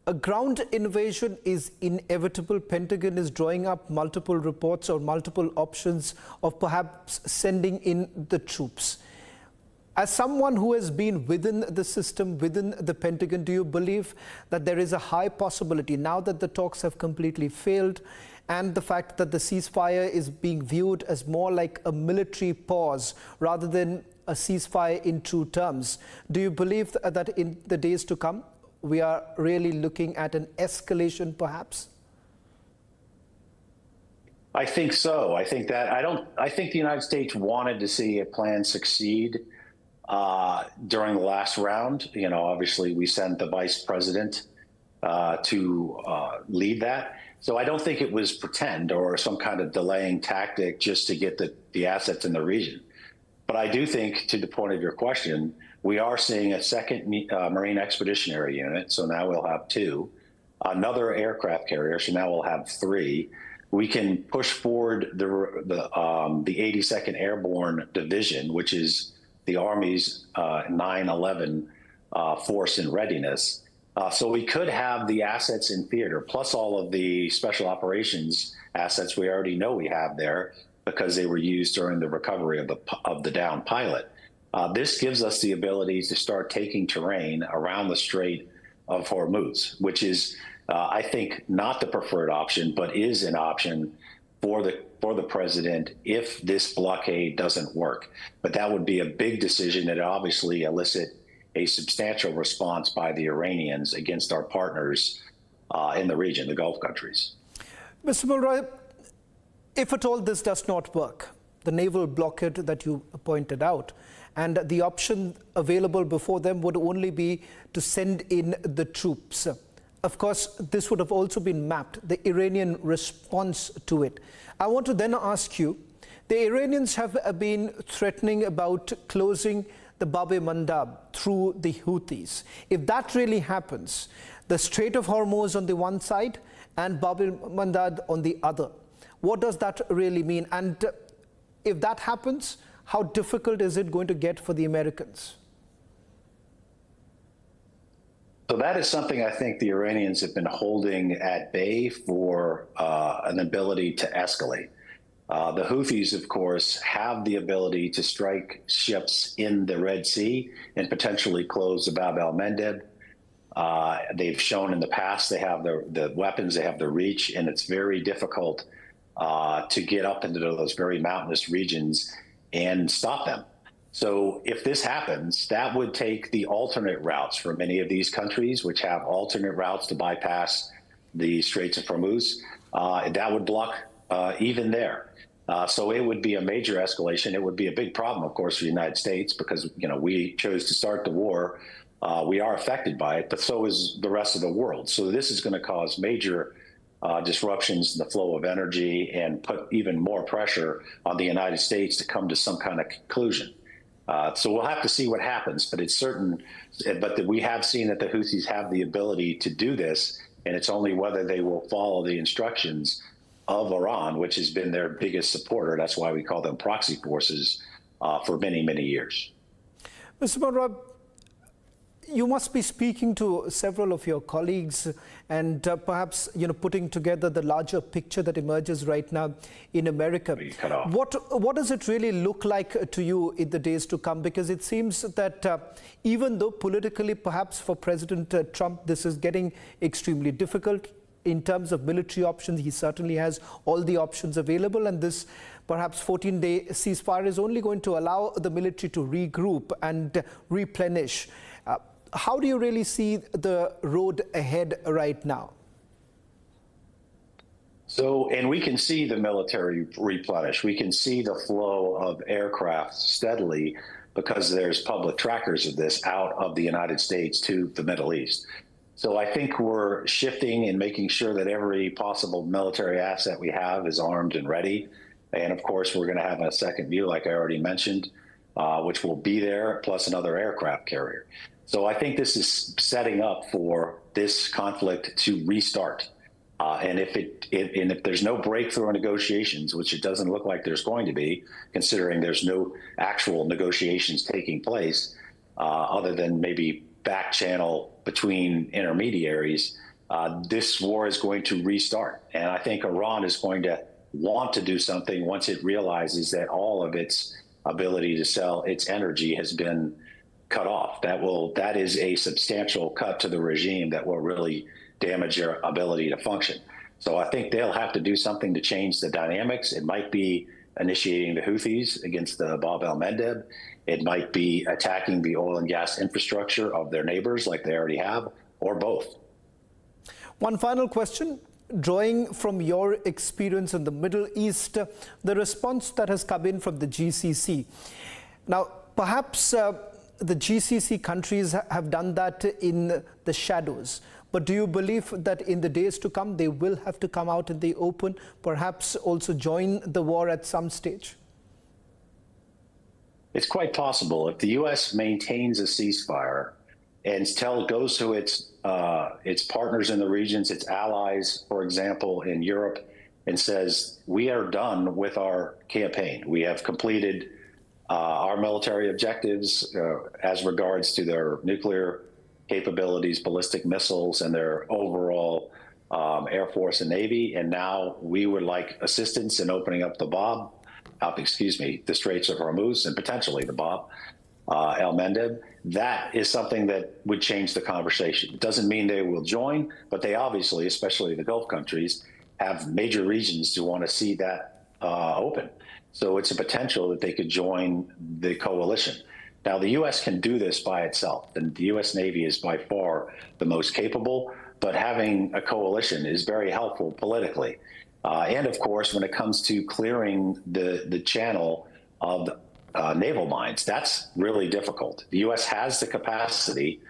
a ground invasion is inevitable. Pentagon is drawing up multiple reports or multiple options of perhaps sending in the troops. As someone who has been within the system, within the Pentagon, do you believe that there is a high possibility, now that the talks have completely failed and the fact that the ceasefire is being viewed as more like a military pause rather than a ceasefire in true terms, do you believe that in the days to come, we are really looking at an escalation perhaps? I think so. I think the United States wanted to see a plan succeed during the last round. You know, obviously we sent the vice president to lead that. So I don't think it was pretend or some kind of delaying tactic just to get the assets in the region. But I do think, to the point of your question, we are seeing a second Marine Expeditionary Unit, so now we'll have 2. Another aircraft carrier, so now we'll have 3. We can push forward the 82nd Airborne Division, which is the Army's 9/11 force in readiness. So we could have the assets in theater, plus all of the special operations assets we already know we have there because they were used during the recovery of the downed pilot. This gives us the ability to start taking terrain around the Strait of Hormuz, which is, I think, not the preferred option, but is an option for the president if this blockade doesn't work. But that would be a big decision that obviously elicit a substantial response by the Iranians against our partners in the region, the Gulf countries. Mr. Mulroy, if at all this does not work, the naval blockade that you pointed out, and the option available before them would only be to send in the troops. Of course, this would have also been mapped, the Iranian response to it. I want to then ask you, the Iranians have been threatening about closing the Bab-e-Mandab through the Houthis. If that really happens, the Strait of Hormuz on the one side and Bab-e-Mandab on the other, what does that really mean? And if that happens, how difficult is it going to get for the Americans? So that is something I think the Iranians have been holding at bay for an ability to escalate. The Houthis, of course, have the ability to strike ships in the Red Sea and potentially close the Bab el-Mandeb. They've shown in the past they have the weapons, they have the reach, and it's very difficult to get up into those very mountainous regions and stop them. So if this happens, that would take the alternate routes for many of these countries, which have alternate routes to bypass the Straits of Hormuz. That would block even there. So it would be a major escalation. It would be a big problem, of course, for the United States because, we chose to start the war. We are affected by it, but so is the rest of the world. So this is going to cause major disruptions in the flow of energy and put even more pressure on the United States to come to some kind of conclusion. So we'll have to see what happens, but it's certain. But we have seen that the Houthis have the ability to do this, and it's only whether they will follow the instructions of Iran, which has been their biggest supporter. That's why we call them proxy forces for many, many years. Mr. Monroe, you must be speaking to several of your colleagues and perhaps putting together the larger picture that emerges right now in America. What does it really look like to you in the days to come? Because it seems that even though politically, perhaps for President Trump, this is getting extremely difficult in terms of military options, he certainly has all the options available, and this perhaps 14-day ceasefire is only going to allow the military to regroup and replenish. How do you really see the road ahead right now? So, and we can see the military replenish. We can see the flow of aircraft steadily because there's public trackers of this out of the United States to the Middle East. So I think we're shifting and making sure that every possible military asset we have is armed and ready. And of course, we're going to have a second view, like I already mentioned, which will be there, plus another aircraft carrier. So I think this is setting up for this conflict to restart. And if there's no breakthrough in negotiations, which it doesn't look like there's going to be, considering there's no actual negotiations taking place, other than maybe back channel between intermediaries, this war is going to restart. And I think Iran is going to want to do something once it realizes that all of its ability to sell its energy has been cut off. That is a substantial cut to the regime that will really damage their ability to function. So I think they'll have to do something to change the dynamics. It might be initiating the Houthis against the Bab el-Mandeb. It might be attacking the oil and gas infrastructure of their neighbors like they already have, or both. One final question. Drawing from your experience in the Middle East, the response that has come in from the GCC. Now, perhaps the GCC countries have done that in the shadows. But do you believe that in the days to come, they will have to come out in the open, perhaps also join the war at some stage? It's quite possible. If the U.S. maintains a ceasefire and goes to its partners in the regions, its allies, for example, in Europe, and says, we are done with our campaign. We have completed our military objectives as regards to their nuclear capabilities, ballistic missiles, and their overall Air Force and Navy. And now we would like assistance in opening up the the Straits of Hormuz and potentially the Bab el-Mandeb. That is something that would change the conversation. It doesn't mean they will join, but they obviously, especially the Gulf countries, have major reasons to want to see that open. So it's a potential that they could join the coalition. Now, the U.S. can do this by itself, and the U.S. Navy is by far the most capable, but having a coalition is very helpful politically. And of course, when it comes to clearing the channel of naval mines, that's really difficult. The U.S. has the capacity.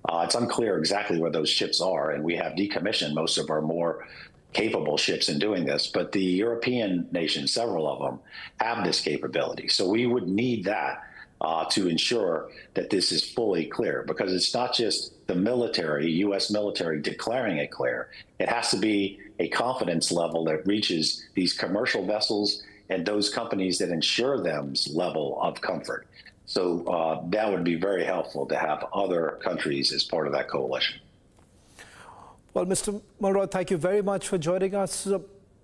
It's unclear exactly where those ships are, and we have decommissioned most of our more capable ships in doing this, but the European nations, several of them, have this capability. So we would need that. to ensure that this is fully clear, because it's not just the military, U.S. military, declaring it clear. It has to be a confidence level that reaches these commercial vessels and those companies that ensure them's level of comfort. So that would be very helpful to have other countries as part of that coalition. Well, Mr. Mulroy, thank you very much for joining us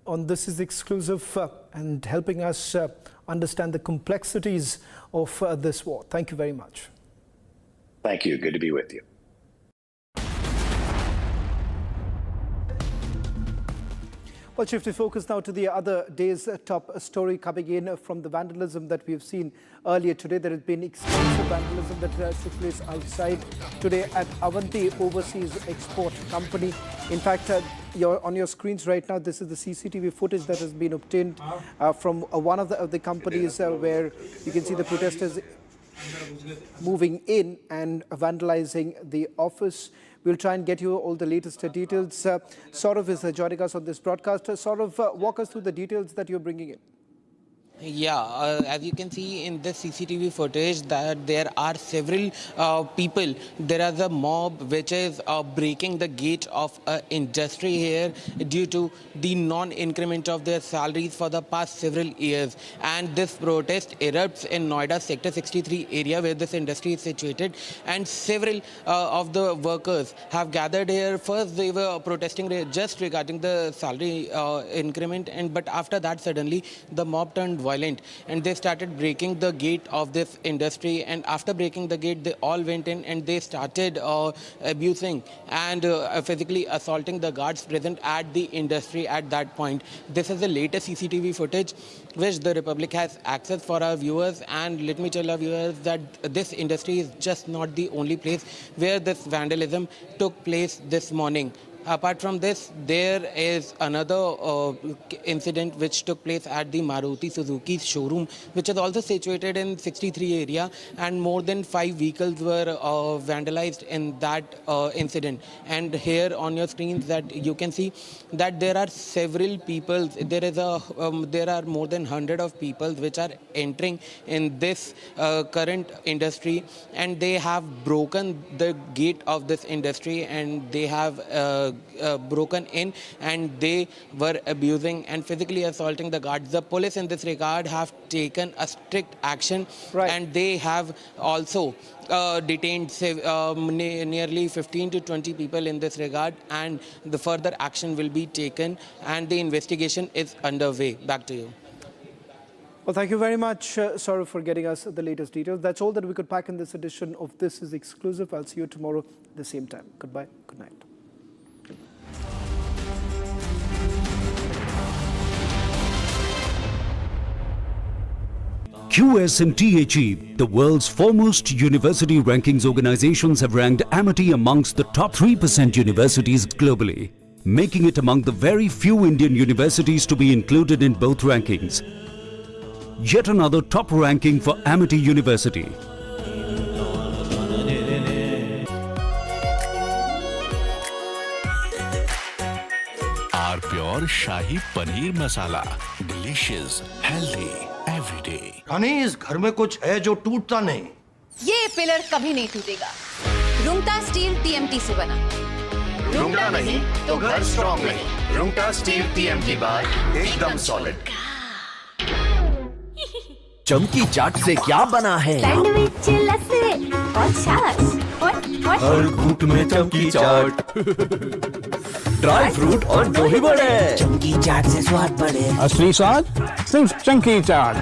on This Is Exclusive and helping us understand the complexities of this war. Thank you very much. Thank you. Good to be with you. Well, shifting focus now to the other day's top story coming in from the vandalism that we've seen earlier today. There has been extensive vandalism that took place outside today at Avanti Overseas Export Company. In fact, on your screens right now, this is the CCTV footage that has been obtained from one of the companies where you can see the protesters moving in and vandalizing the office. We'll try and get you all the latest details. Saurav is joining us on this broadcast. Saurav, walk us through the details that you're bringing in. Yeah, as you can see in this CCTV footage that there are several people. There is a mob which is breaking the gate of industry here due to the non-increment of their salaries for the past several years. And this protest erupts in Noida Sector 63 area where this industry is situated. And several of the workers have gathered here. First they were protesting just regarding the salary increment, but after that suddenly the mob turned violent and they started breaking the gate of this industry, and after breaking the gate they all went in and they started abusing and physically assaulting the guards present at the industry at that point. This is the latest CCTV footage which the Republic has access for our viewers, and let me tell our viewers that this industry is just not the only place where this vandalism took place this morning. Apart from this, there is another incident which took place at the Maruti Suzuki showroom, which is also situated in 63 area, and more than 5 vehicles were vandalized in that incident. And here on your screens that you can see that there are several people. There are more than 100 of people which are entering in this current industry, and they have broken the gate of this industry and they have broken in and they were abusing and physically assaulting the guards. The police in this regard have taken a strict action, and they have also detained nearly 15 to 20 people in this regard, and the further action will be taken and the investigation is underway. Back to you. Well, thank you very much, Saurav, for getting us the latest details. That's all that we could pack in this edition of This Is Exclusive. I'll see you tomorrow at the same time. Goodbye. Good night. QS and THE, the world's foremost university rankings organizations, have ranked Amity amongst the top 3% universities globally, making it among the very few Indian universities to be included in both rankings. Yet another top ranking for Amity University. Our pure Shahi Paneer Masala. Delicious, healthy, everyday. यानी इस घर में कुछ है जो टूटता नहीं। ये पिलर कभी नहीं टूटेगा। रुंगटा स्टील TMT से बना। रुंगटा नहीं तो घर स्ट्रॉन्ग नहीं। रुंगटा स्टील TMT बार एकदम सॉलिड। चमकी चाट से क्या बना है? सैंडविच, लस्सी और छाछ। हर घूंट में चमकी चाट। ड्राई फ्रूट और दही बड़े। चमकी चाट से स्वाद बढ़े। असली स्वाद सिर्फ चमकी चाट।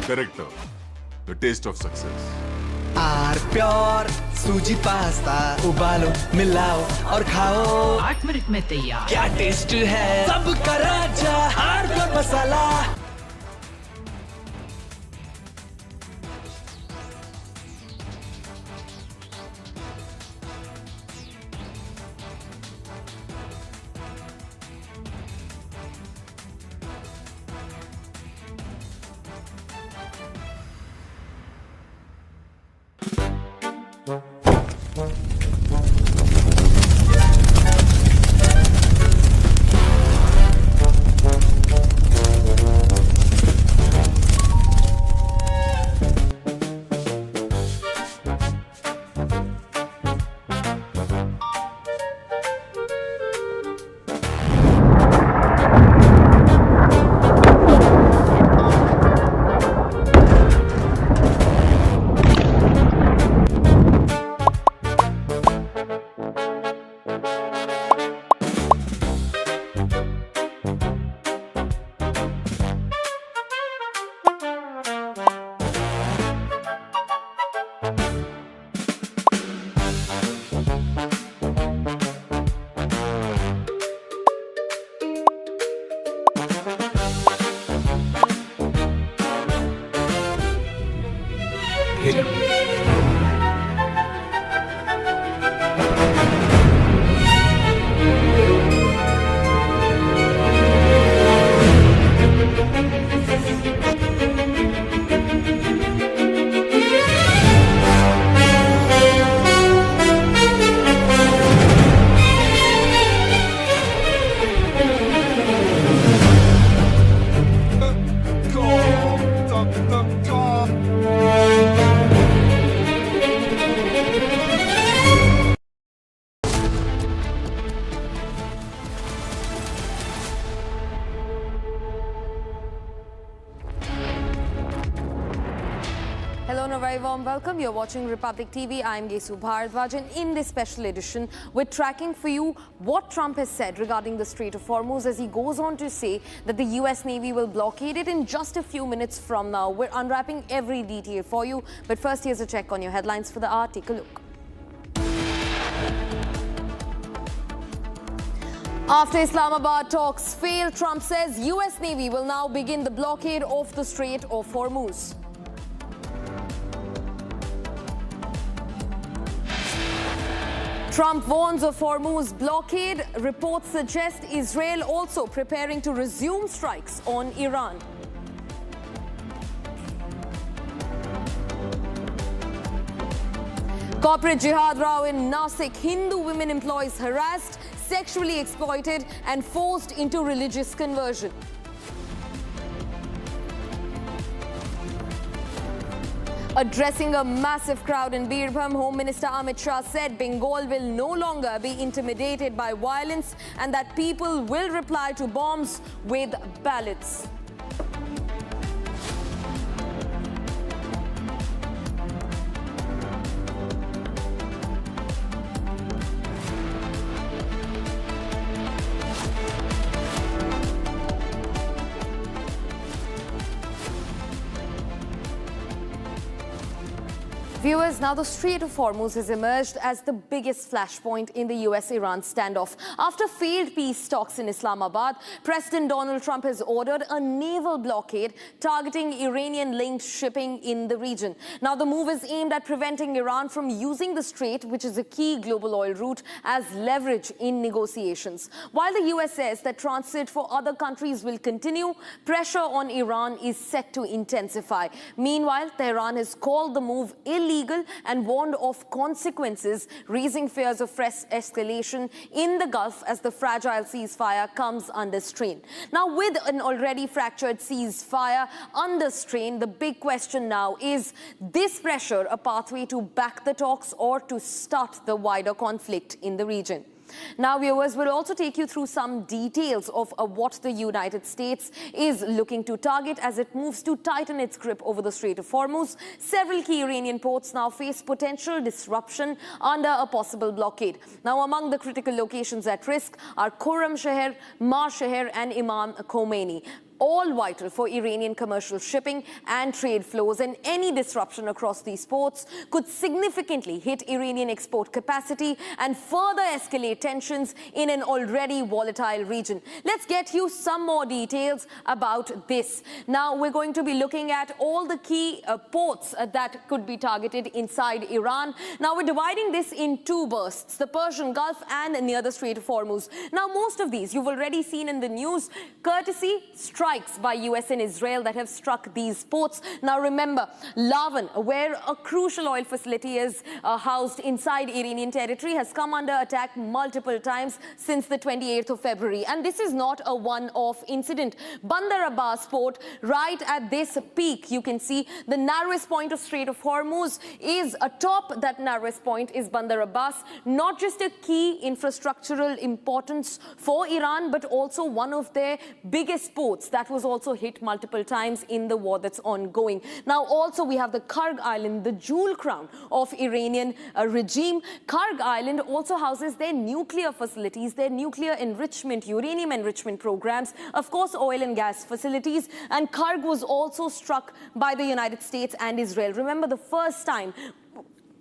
Correct. The taste of success. R pure सूजी पास्ता उबालो मिलाओ और खाओ 8 मिनट में तैयार। क्या टेस्ट है सबका राजा heartfelt masala. Hello and a very warm welcome. You're watching Republic TV. I'm Gesu Bharadwaj, and in this special edition, we're tracking for you what Trump has said regarding the Strait of Hormuz, as he goes on to say that the US Navy will blockade it in just a few minutes from now. We're unwrapping every detail for you. But first, here's a check on your headlines for the hour. Take a look. After Islamabad talks fail, Trump says US Navy will now begin the blockade of the Strait of Hormuz. Trump warns of Hormuz blockade. Reports suggest Israel also preparing to resume strikes on Iran. Corporate jihad row in Nasik. Hindu women employees harassed, sexually exploited and forced into religious conversion. Addressing a massive crowd in Birbhum, Home Minister Amit Shah said Bengal will no longer be intimidated by violence and that people will reply to bombs with ballots. Viewers, now the Strait of Hormuz has emerged as the biggest flashpoint in the US-Iran standoff. After failed peace talks in Islamabad, President Donald Trump has ordered a naval blockade targeting Iranian-linked shipping in the region. Now the move is aimed at preventing Iran from using the strait, which is a key global oil route, as leverage in negotiations. While the US says that transit for other countries will continue, pressure on Iran is set to intensify. Meanwhile, Tehran has called the move illegal and warned of consequences, raising fears of fresh escalation in the Gulf as the fragile ceasefire comes under strain. Now, with an already fractured ceasefire under strain, the big question now is this pressure a pathway to back the talks or to start the wider conflict in the region? Now, viewers, we'll also take you through some details of what the United States is looking to target as it moves to tighten its grip over the Strait of Hormuz. Several key Iranian ports now face potential disruption under a possible blockade. Now, among the critical locations at risk are Khorramshahr, Marshahr and Imam Khomeini, all vital for Iranian commercial shipping and trade flows, and any disruption across these ports could significantly hit Iranian export capacity and further escalate tensions in an already volatile region. Let's get you some more details about this. Now, we're going to be looking at all the key ports that could be targeted inside Iran. Now, we're dividing this in two bursts, the Persian Gulf and near the Strait of Hormuz. Now, most of these you've already seen in the news, courtesy strikes by US and Israel that have struck these ports. Now remember, Lavan, where a crucial oil facility is housed inside Iranian territory, has come under attack multiple times since the 28th of February. And this is not a one-off incident. Bandar Abbas port, right at this peak, you can see the narrowest point of Strait of Hormuz is atop that narrowest point is Bandar Abbas. Not just a key infrastructural importance for Iran, but also one of their biggest ports that was also hit multiple times in the war that's ongoing. Now also we have the Karg Island, the jewel crown of Iranian regime. Karg Island also houses their nuclear facilities, their nuclear enrichment, uranium enrichment programs, of course oil and gas facilities, and Karg was also struck by the United States and Israel. Remember, the first time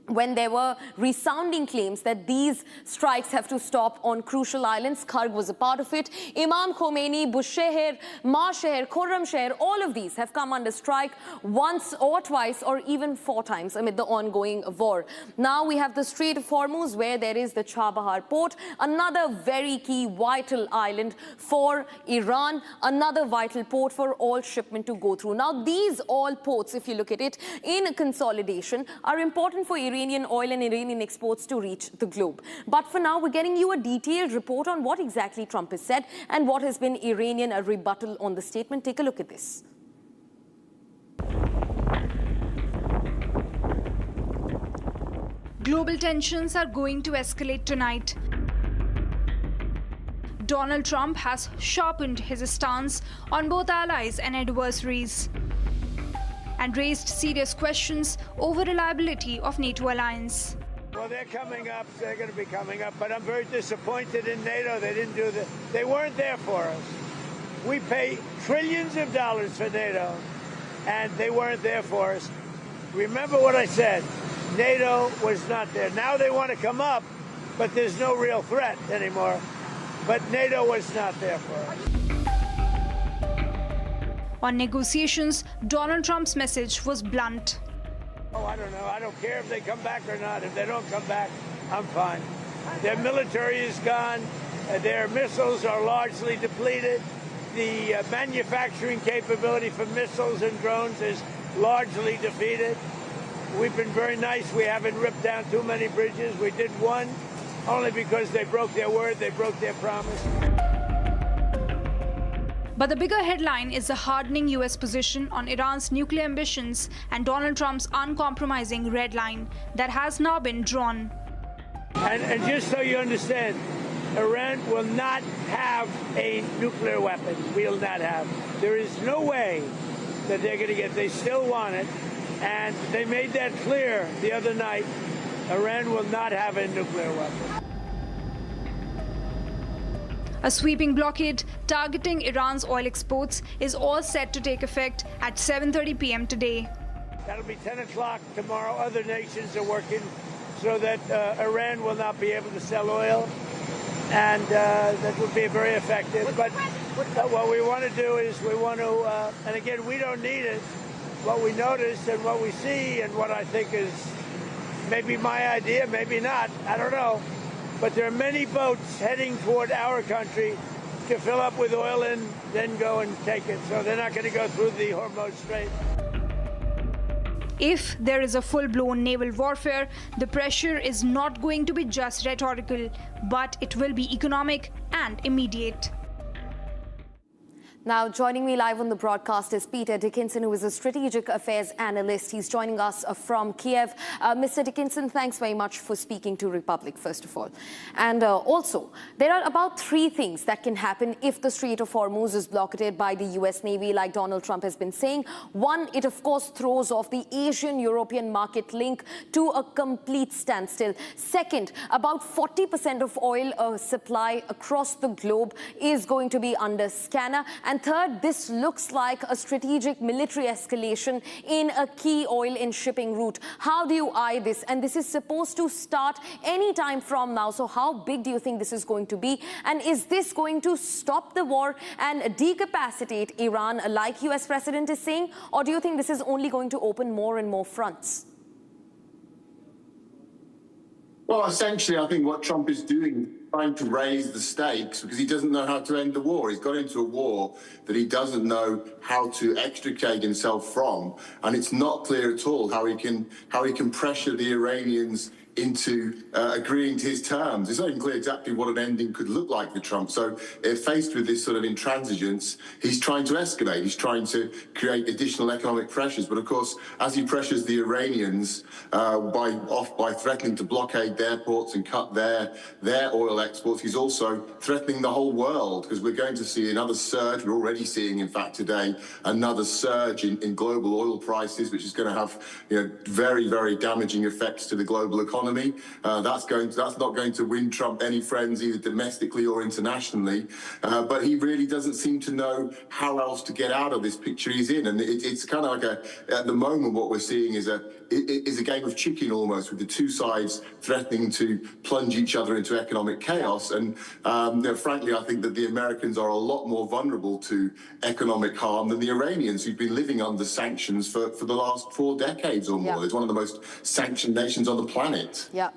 when there were resounding claims that these strikes have to stop on crucial islands. Karg was a part of it. Imam Khomeini, Bushehr, Maashehr, Khurramshehr, all of these have come under strike once or twice or even 4 times amid the ongoing war. Now we have the Strait of Hormuz, where there is the Chabahar port, another very key vital island for Iran, another vital port for all shipment to go through. Now these all ports, if you look at it in consolidation, are important for Iranian oil and Iranian exports to reach the globe. But for now, we're getting you a detailed report on what exactly Trump has said and what has been Iranian rebuttal on the statement. Take a look at this. Global tensions are going to escalate tonight. Donald Trump has sharpened his stance on both allies and adversaries and raised serious questions over reliability of NATO alliance. Well, they're coming up. They're going to be coming up. But I'm very disappointed in NATO. They didn't do that. They weren't there for us. We pay trillions of dollars for NATO, and they weren't there for us. Remember what I said. NATO was not there. Now they want to come up, but there's no real threat anymore. But NATO was not there for us. On negotiations, Donald Trump's message was blunt. Oh, I don't know. I don't care if they come back or not. If they don't come back, I'm fine. Their military is gone. Their missiles are largely depleted. The manufacturing capability for missiles and drones is largely defeated. We've been very nice. We haven't ripped down too many bridges. We did one only because they broke their word. They broke their promise. But the bigger headline is the hardening U.S. position on Iran's nuclear ambitions and Donald Trump's uncompromising red line that has now been drawn. And just so you understand, Iran will not have a nuclear weapon. Will not have. There is no way that they're going to get. They still want it. And they made that clear the other night. Iran will not have a nuclear weapon. A sweeping blockade targeting Iran's oil exports is all set to take effect at 7:30 p.m. today. That'll be 10 o'clock tomorrow. Other nations are working so that Iran will not be able to sell oil, and that will be very effective. But what we want to do is we want to, and again, we don't need it. What we notice and what we see and what I think is maybe my idea, maybe not, I don't know. But there are many boats heading toward our country to fill up with oil and then go and take it. So they're not going to go through the Hormuz Strait. If there is a full-blown naval warfare, the pressure is not going to be just rhetorical, but it will be economic and immediate. Now, joining me live on the broadcast is Peter Dickinson, who is a strategic affairs analyst. He's joining us from Kiev. Mr. Dickinson, thanks very much for speaking to Republic, first of all. And also, there are about 3 things that can happen if the Strait of Hormuz is blockaded by the US Navy, like Donald Trump has been saying. One, it of course throws off the Asian-European market link to a complete standstill. Second, about 40% of oil supply across the globe is going to be under scanner. And third, this looks like a strategic military escalation in a key oil and shipping route. How do you eye this? And this is supposed to start any time from now. So how big do you think this is going to be? And is this going to stop the war and decapacitate Iran, like US President is saying? Or do you think this is only going to open more and more fronts? Well, essentially, I think what Trump is doing, trying to raise the stakes because he doesn't know how to end the war. He's got into a war that he doesn't know how to extricate himself from, and it's not clear at all how he can pressure the Iranians into agreeing to his terms. It's not even clear exactly what an ending could look like for Trump. So faced with this sort of intransigence, he's trying to escalate. He's trying to create additional economic pressures. But of course, as he pressures the Iranians by threatening to blockade their ports and cut their oil exports, he's also threatening the whole world, because we're going to see another surge. We're already seeing, in fact, today, another surge in global oil prices, which is going to have very, very damaging effects to the global economy. That's not going to win Trump any friends either domestically or internationally. But he really doesn't seem to know how else to get out of this picture he's in. And it's kind of like at the moment what we're seeing is is a game of chicken almost, with the two sides threatening to plunge each other into economic chaos. And frankly, I think that the Americans are a lot more vulnerable to economic harm than the Iranians, who've been living under sanctions for the last 4 decades or more. It's one of the most sanctioned nations on the planet. Yeah.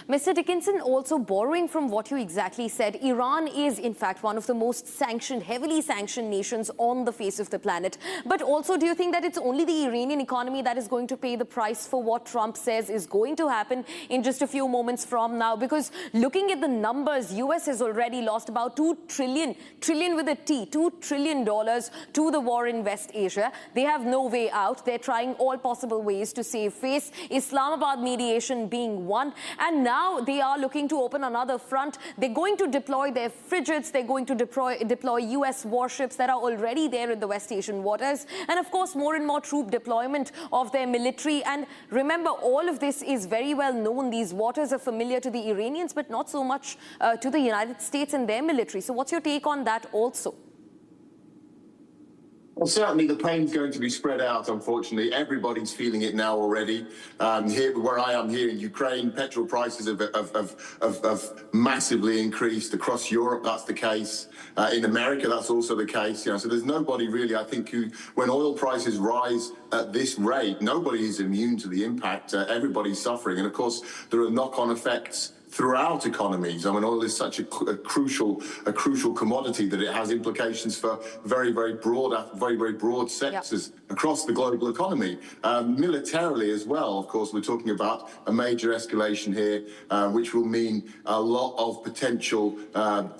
Mr. Dickinson, also borrowing from what you exactly said, Iran is in fact one of the most sanctioned, heavily sanctioned nations on the face of the planet. But also, do you think that it's only the Iranian economy that is going to pay the price for what Trump says is going to happen in just a few moments from now? Because looking at the numbers, US has already lost about $2 trillion with a T, $2 trillion to the war in West Asia. They have no way out. They're trying all possible ways to save face, Islamabad mediation being one. And now they are looking to open another front. They're going to deploy their frigates. They're going to deploy US warships that are already there in the West Asian waters. And of course, more and more troop deployment of their military. And remember, all of this is very well known. These waters are familiar to the Iranians, but not so much to the United States and their military. So what's your take on that also? Well, certainly the pain's going to be spread out, unfortunately. Everybody's feeling it now already. Here, where I am here in Ukraine, petrol prices have massively increased. Across Europe, that's the case. In America, that's also the case. So there's nobody really, I think, who, when oil prices rise at this rate, nobody is immune to the impact. Everybody's suffering. And of course, there are knock-on effects throughout economies. I mean, oil is such a crucial commodity that it has implications for very broad sectors across the global economy. Militarily as well, of course, we're talking about a major escalation here, which will mean a lot of potential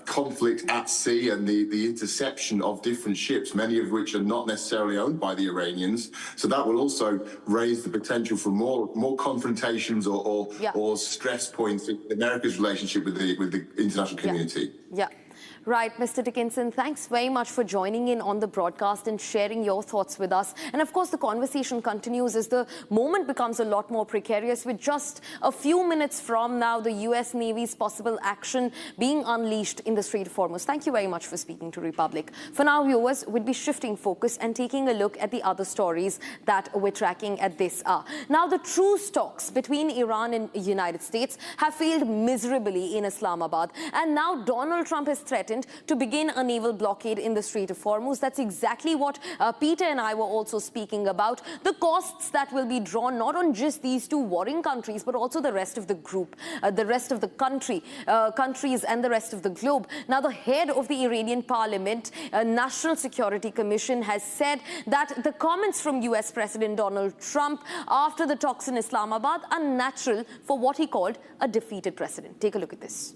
conflict at sea and the interception of different ships, many of which are not necessarily owned by the Iranians. So that will also raise the potential for more confrontations or stress points in America's relationship with the international community. Yeah. Right, Mr. Dickinson, thanks very much for joining in on the broadcast and sharing your thoughts with us. And of course, the conversation continues as the moment becomes a lot more precarious, with just a few minutes from now, the US Navy's possible action being unleashed in the Strait of Hormuz. Thank you very much for speaking to Republic. For now, viewers, we'll be shifting focus and taking a look at the other stories that we're tracking at this hour. Now, the truce talks between Iran and the United States have failed miserably in Islamabad. And now Donald Trump has threatened to begin a naval blockade in the Strait of Hormuz. That's exactly what Peter and I were also speaking about. The costs that will be drawn not on just these two warring countries, but also the rest of the group, the rest of the countries and the rest of the globe. Now, the head of the Iranian Parliament, National Security Commission, has said that the comments from US President Donald Trump after the talks in Islamabad are natural for what he called a defeated president. Take a look at this.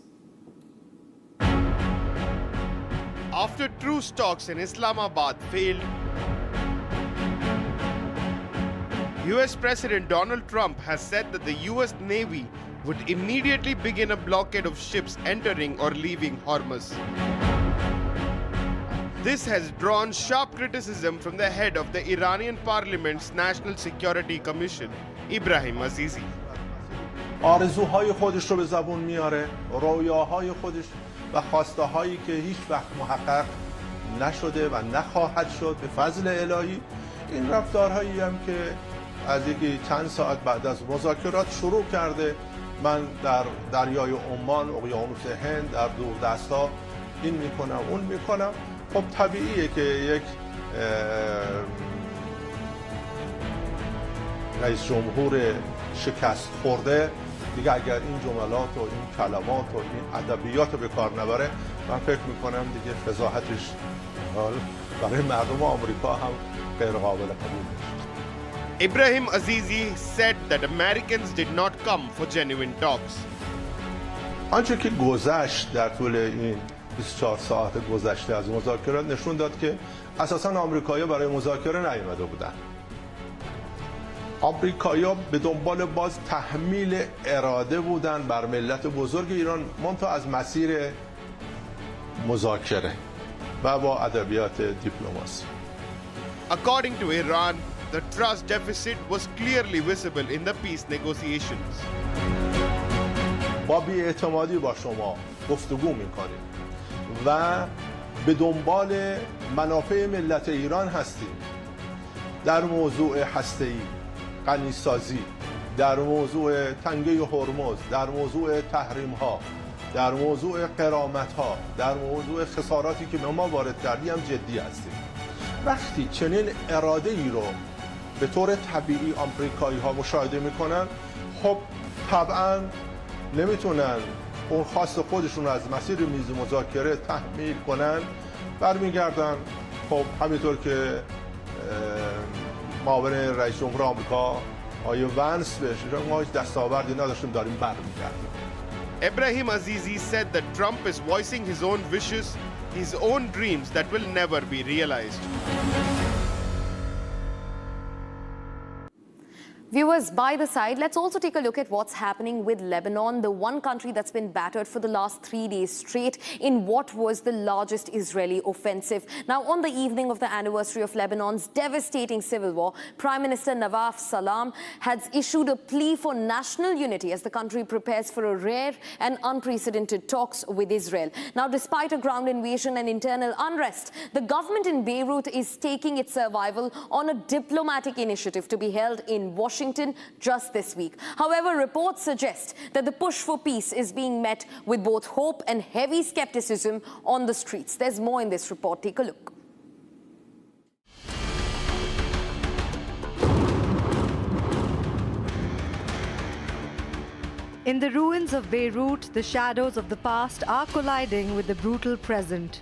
After truce talks in Islamabad failed, US President Donald Trump has said that the US Navy would immediately begin a blockade of ships entering or leaving Hormuz. This has drawn sharp criticism from the head of the Iranian Parliament's National Security Commission, Ibrahim Azizi. آرزوهای خودش رو به زبون میاره، رویاهای خودش و خواسته هایی که هیچ وقت محقق نشده و نخواهد شد به فضل الهی. این رفتارهایی هم که از یکی چند ساعت بعد از مذاکرات شروع کرده، من در دریای عمان، اقیانوس هند، در دوردست‌ها این میکنم اون میکنم. خب طبیعیه که یک رئیس جمهور شکست خورده دیگه اگر این جملات و این کلمات و این ادبیات رو به کار نبره، من فکر میکنم دیگه فضاحتش برای مردم آمریکا هم غیر قابل قبول میشه. Ibrahim Azizi said that Americans did not come for genuine talks. آنچه که گذشت در طول این 24 ساعت گذشته از مذاکرات نشون داد که اساساً آمریکایی‌ها برای مذاکره نیامده بودن. آمریکایی‌ها به دنبال باز تحمیل اراده بودن بر ملت بزرگ ایران، منتها از مسیر مذاکره و با ادبیات دیپلماسی. According to Iran, the trust deficit was clearly visible in the peace negotiations. با بی‌اعتمادی با شما گفتگو می‌کنیم و به دنبال منافع ملت ایران هستیم در موضوع هسته‌ای، غنیسازی، در موضوع تنگه هرمز، در موضوع تحریم ها، در موضوع غرامت ها، در موضوع خساراتی که ما وارد کردیم هم جدی هستیم. وقتی چنین اراده ای رو به طور طبیعی آمریکایی ها مشاهده میکنن، خب طبعا نمیتونن اون خواست خودشون رو از مسیر میز مذاکره تحمیل کنن، برمیگردن. خب همینطور که معاون رئیس جمهور آمریکا آیه ونس بهش ما هیچ دستاوردی نداشتیم، داریم برمیگردیم. Ibrahim Azizi said that Trump is voicing his own wishes, his own dreams that will never be realized. Viewers, by the side, let's also take a look at what's happening with Lebanon, the one country that's been battered for the last 3 days straight in what was the largest Israeli offensive. Now, on the evening of the anniversary of Lebanon's devastating civil war, Prime Minister Nawaf Salam has issued a plea for national unity as the country prepares for a rare and unprecedented talks with Israel. Now, despite a ground invasion and internal unrest, the government in Beirut is taking its survival on a diplomatic initiative to be held in Washington just this week. However, reports suggest that the push for peace is being met with both hope and heavy skepticism on the streets. There's more in this report. Take a look. In the ruins of Beirut, the shadows of the past are colliding with the brutal present.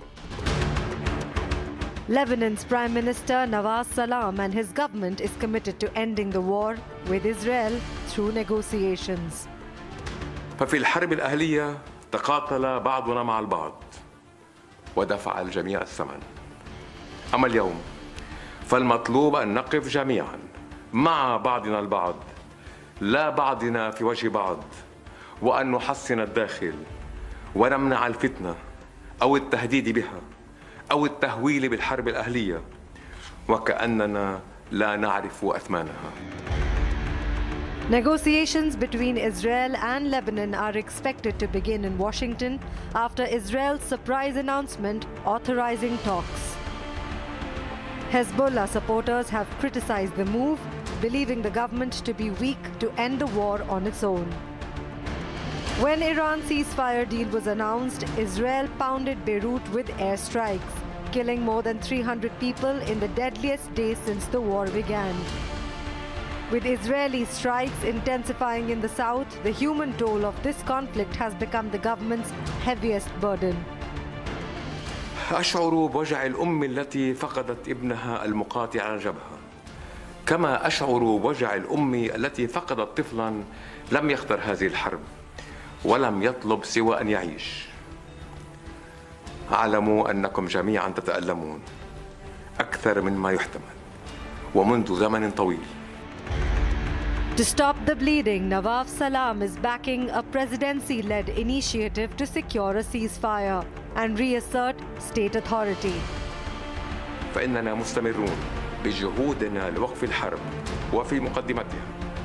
Lebanon's Prime Minister Nawaf Salam and his government is committed to ending the war with Israel through negotiations. ففي الحرب الأهلية تقاتل بعضنا مع البعض ودفع الجميع الثمن. أما اليوم فالمطلوب أن نقف جميعا مع بعضنا البعض لا بعضنا في وجه بعض، وأن نحصن الداخل ونمنع الفتنة أو التهديد بها أو التهويل بالحرب الأهلية وكأننا لا نعرف أثمانها. Negotiations between Israel and Lebanon are expected to begin in Washington after Israel's surprise announcement authorizing talks. Hezbollah supporters have criticized the move, believing the government to be weak to end the war on its own. When Iran's ceasefire deal was announced, Israel pounded Beirut with airstrikes, killing more than 300 people in the deadliest day since the war began. With Israeli strikes intensifying in the south, the human toll of this conflict has become the government's heaviest burden. أشعر بوجع الأم التي فقدت ابنها المقاتل على الجبهة، كما أشعر بوجع الأم التي فقدت طفلا لم يختر هذه الحرب ولم يطلب سوى أن يعيش. أعلم أنكم جميعا تتألمون أكثر مما يحتمل ومنذ زمن طويل. To stop the bleeding, Nawaf Salam is backing a presidency-led initiative to secure a ceasefire and reassert state authority. فإننا مستمرون بجهودنا لوقف الحرب وفي مقدمتها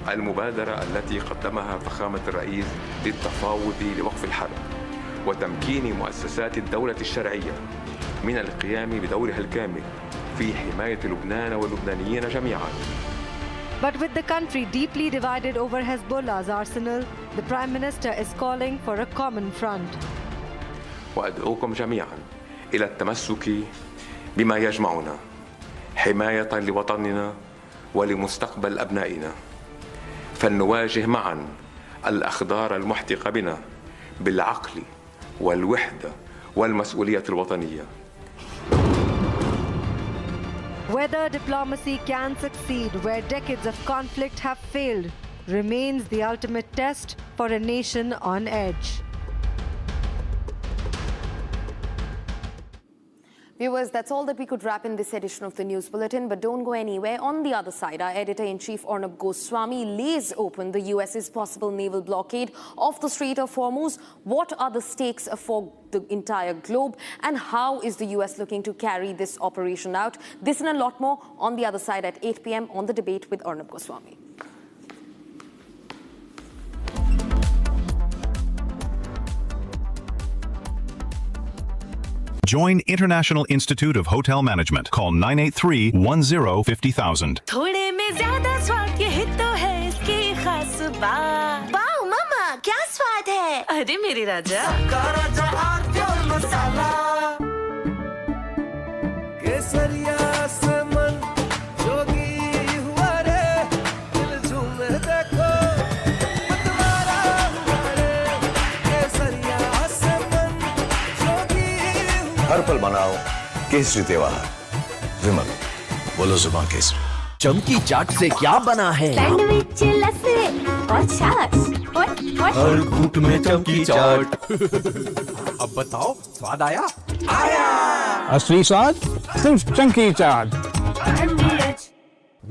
المبادرة التي قدمها فخامة الرئيس للتفاوض لوقف الحرب وتمكين مؤسسات الدولة الشرعية من القيام بدورها الكامل في حماية لبنان واللبنانيين جميعاً. But with the country deeply divided over Hezbollah's arsenal, the Prime Minister is calling for a common front. وأدعوكم جميعاً إلى التمسك بما يجمعنا حماية لوطننا ولمستقبل أبنائنا، فلنواجه معاً الأخضار المحتقة بنا بالعقل والوحدة والمسؤولية الوطنية. Whether diplomacy can succeed where decades of conflict have failed remains the ultimate test for a nation on edge. Viewers, that's all that we could wrap in this edition of the News Bulletin, but don't go anywhere. On the other side, our editor-in-chief Arnab Goswami lays open the US's possible naval blockade of the Strait of Hormuz. What are the stakes for the entire globe, and how is the US looking to carry this operation out? This and a lot more on the other side at 8 p.m. on The Debate with Arnab Goswami. Join International Institute of Hotel Management. Call 983-10-50,000. थोड़े में ज़्यादा स्वाद ये है तो वाह मामा क्या स्वाद है अरे मेरे राजा केसरिया से मन जोगी हुआ रे दिल झूमे देखो मतवारा हुआ रे केसरिया से मन जोगी हर पल मनाओ केसरी त्योहार। विमल बोलो जुबान केसरी। चमकी चाट से क्या बना है? सैंडविच लस्सी और छाछ और हर घूंट में चमकी चाट। अब बताओ स्वाद आया? असली स्वाद सिर्फ चंकी चाट।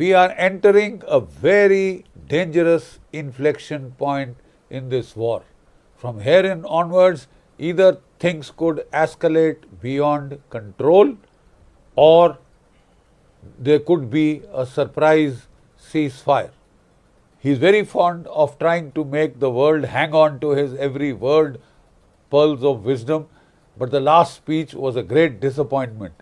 We are entering a very dangerous inflection point in this war. From here in onwards, either things could escalate beyond control or there could be a surprise ceasefire. He is very fond of trying to make the world hang on to his every word, pearls of wisdom, but the last speech was a great disappointment.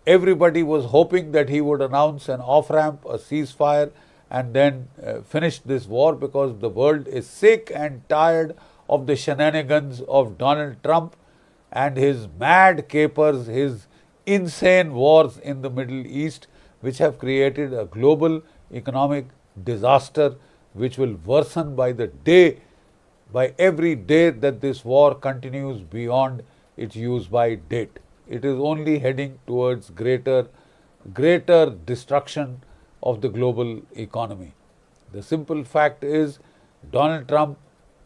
Everybody was hoping that he would announce an off-ramp, a ceasefire, and then finish this war, because the world is sick and tired of the shenanigans of Donald Trump and his mad capers, his insane wars in the Middle East, which have created a global economic disaster which will worsen by the day, by every day that this war continues beyond its use-by date. It is only heading towards greater destruction of the global economy. The simple fact is, Donald Trump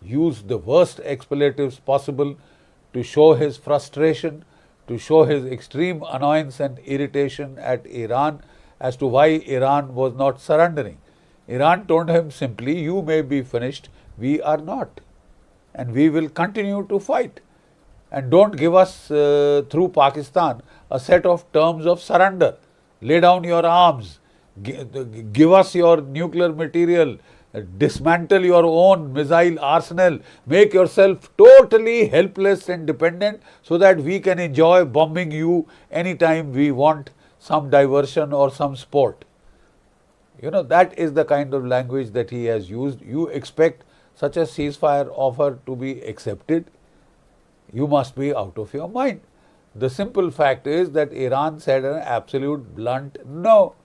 used the worst expletives possible to show his frustration, to show his extreme annoyance and irritation at Iran as to why Iran was not surrendering. Iran told him simply, you may be finished, we are not, and we will continue to fight. And don't give us through Pakistan a set of terms of surrender. Lay down your arms, give us your nuclear material, dismantle your own missile arsenal, make yourself totally helpless and dependent so that we can enjoy bombing you anytime we want some diversion or some sport. You know, that is the kind of language that he has used. You expect such a ceasefire offer to be accepted? You must be out of your mind. The simple fact is that Iran said an absolute blunt no.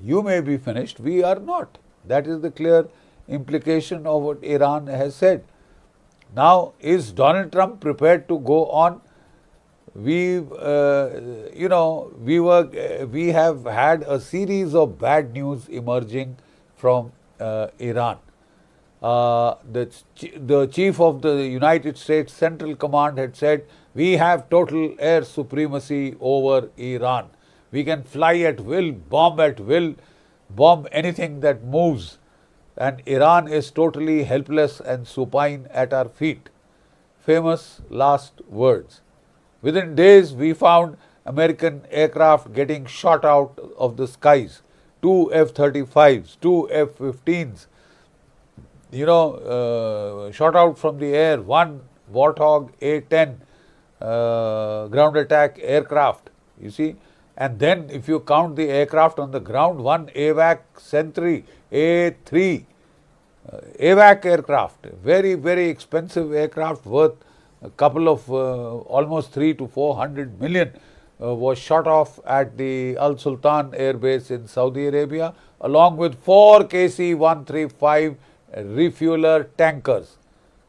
You may be finished, we are not. That is the clear implication of what Iran has said. Now, is Donald Trump prepared to go on? We have had a series of bad news emerging from Iran. The chief of the United States Central Command had said, we have total air supremacy over Iran. We can fly at will, bomb anything that moves, and Iran is totally helpless and supine at our feet. Famous last words. Within days, we found American aircraft getting shot out of the skies. 2 F-35s, 2 F-15s, shot out from the air, 1 Warthog A-10 ground attack aircraft, you see. And then if you count the aircraft on the ground, 1 AVAC Sentry A-3 AVAC aircraft, very, very expensive aircraft worth a couple of almost 300 to 400 million, was shot off at the Al Sultan Air Base in Saudi Arabia, along with 4 KC-135 refueler tankers,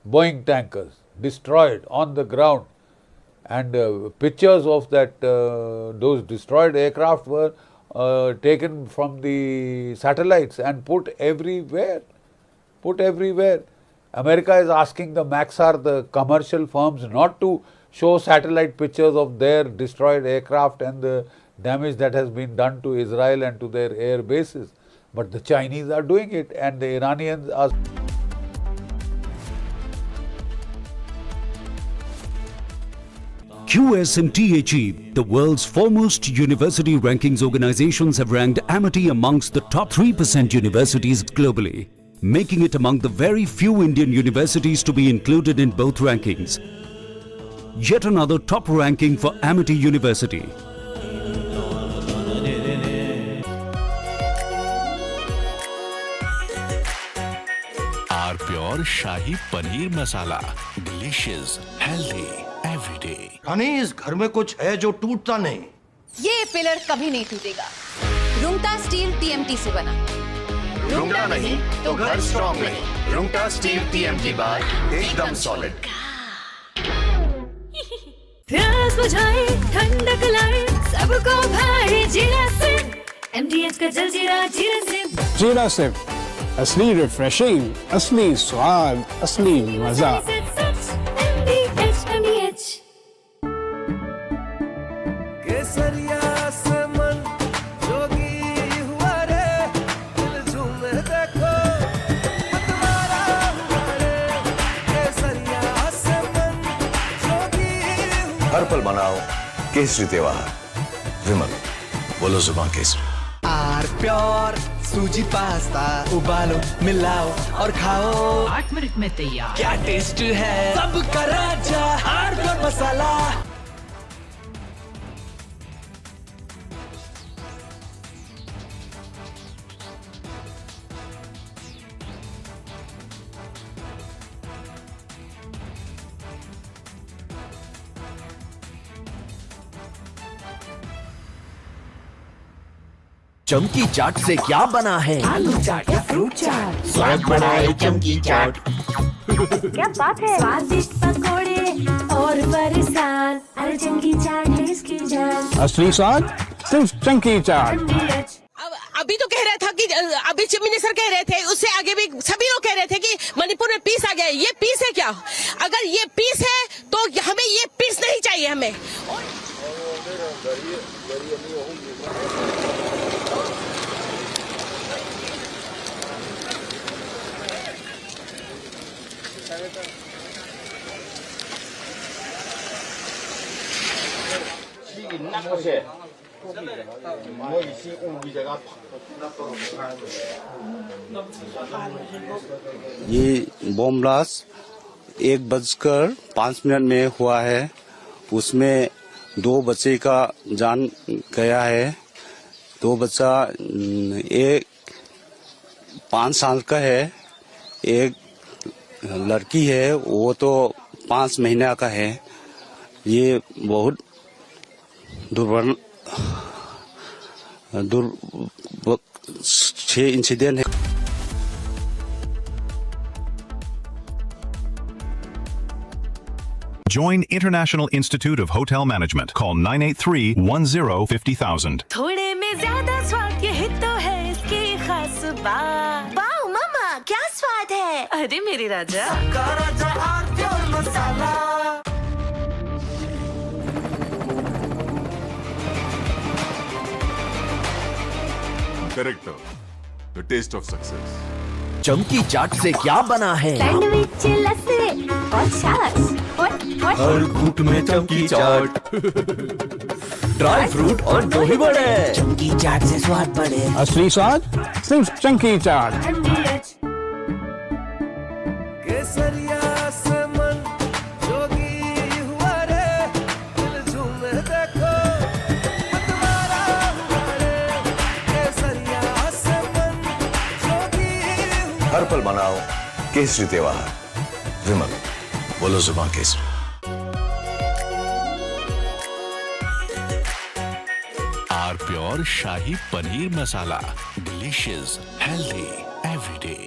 Boeing tankers, destroyed on the ground. And pictures of those destroyed aircraft were taken from the satellites and put everywhere. America is asking the Maxar, the commercial firms, not to show satellite pictures of their destroyed aircraft and the damage that has been done to Israel and to their air bases. But the Chinese are doing it, and the Iranians are... QS and THE, the world's foremost university rankings organizations, have ranked Amity amongst the top 3% universities globally, making it among the very few Indian universities to be included in both rankings. Yet another top ranking for Amity University. R pure shahi paneer masala, delicious, healthy everyday. रानी, इस घर में कुछ है जो टूटता नहीं। ये पिलर कभी नहीं टूटेगा। रुंगटा स्टील TMT से बना। रुंगटा नहीं तो घर स्ट्रॉन्ग नहीं। रुंगटा स्टील TMT बार एकदम सॉलिड। प्यास बुझाए, ठंडक लाए, सबको भाए जीरा से। MTH का जल जीरा, जीरा से। जीरा से असली रिफ्रेशिंग, असली स्वाद, असली मजा। MTH। केसरिया से मन जोगी हुआ रे, दिल झूमे देखो मतवारा हुआ रे। केसरिया से मन जोगी हुआ। हर पल मनाओ केसरी त्योहार। विमल, बोलो जुबान केसरी। आर प्योर सूजी पास्ता, उबालो, मिलाओ और खाओ। 8 मिनट में तैयार। क्या टेस्ट है सबका राजा, आर प्योर मसाला। चमकी चाट से क्या बना है? आलू चाट या फ्रूट चाट। स्वाद बढ़ाए चमकी चाट। क्या बात है? स्वादिष्ट पकोड़े और बरसान, अरे चमकी चाट है इसकी जान। असली स्वाद सिर्फ चंकी चाट। अभी तो कह रहा था कि अभी चीफ मिनिस्टर कह रहे थे, उससे आगे भी सभी लोग कह रहे थे कि मणिपुर में पीस आ गया। ये पीस है क्या? अगर ये पीस है तो हमें ये पीस नहीं चाहिए हमें। ये बॉम्ब ब्लास्ट 1:05 में हुआ है। उसमें 2 बच्चे का जान गया है। 2 बच्चा, एक 5 साल का है, एक लड़की है वो तो 5 महीना का है। ये बहुत छह इंसिडेंट है। Join International Institute of Hotel Management. Call 983-10-50,000. थोड़े में ज्यादा स्वाद, यही तो है इसकी खास बात। वाओ मम्मा, क्या स्वाद है। अरे मेरे राजा। सबका राजा R pure masala. Character, the taste of success. चमकी चाट से क्या बना है? सैंडविच, लस्सी और छाछ। हर घूंट में चमकी चाट। ड्राई फ्रूट और दही बड़े। चमकी चाट से स्वाद बढ़े। असली स्वाद सिर्फ चंकी चाट। केसरिया से मन जोगी हुआ रे, दिल झूमे देखो मतवारा हुआ रे। केसरिया से मन जोगी हुआ। हर पल मनाओ केसरी त्योहार। विमल, बोलो जुबान केसरी। R pure shahi paneer masala, delicious, healthy everyday.